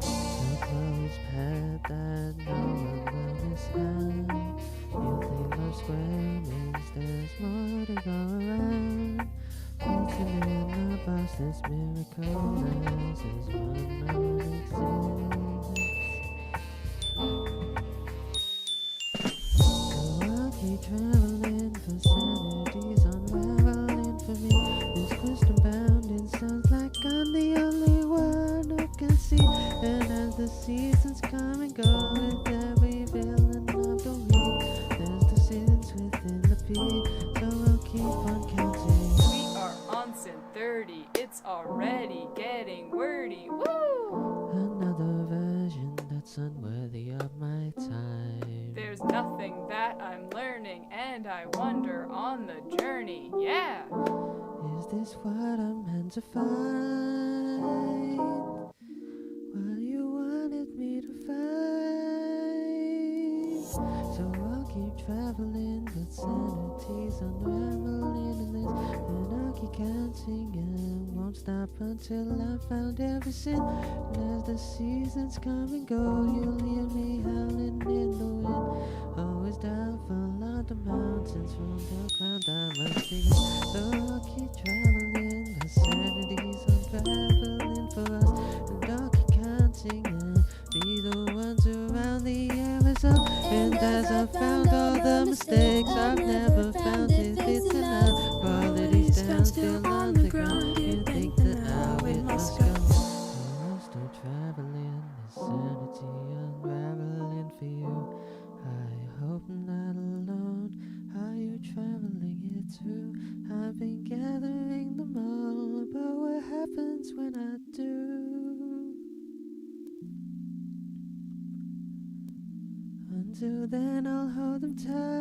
So close path that no one noticed how. You think love square means there's more to go around. Waiting in the bus, this miracle as is one non-exists. So I'll keep traveling, for sanity's unraveling for me. This crystal bounding sounds like I'm the only one who can see. And as the seasons come and go, with every villain of the week, there's the sins within the peak. So I'll keep on counting. On Sin 30, it's already getting wordy. Woo! Another version that's unworthy of my time. There's nothing that I'm learning, and I wonder on the journey. Yeah! Is this what I'm meant to find? What you wanted me to find? So I'll keep traveling, but sanity's unraveling in this. And I'll keep counting and won't stop until I found every sin. And as the seasons come and go, you'll hear me howling in the wind. Always doubtful on the mountains, from the ground I must begin. So I'll keep traveling. as I've found all the mistakes I've never found. If it's enough, quality stand still on the ground. You think that now it must go. Lost or traveling, insanity unraveling for you. I hope I'm not alone. Are you traveling here too? I've been gathering them all about what happens when I do. Until then I'll hold them tight.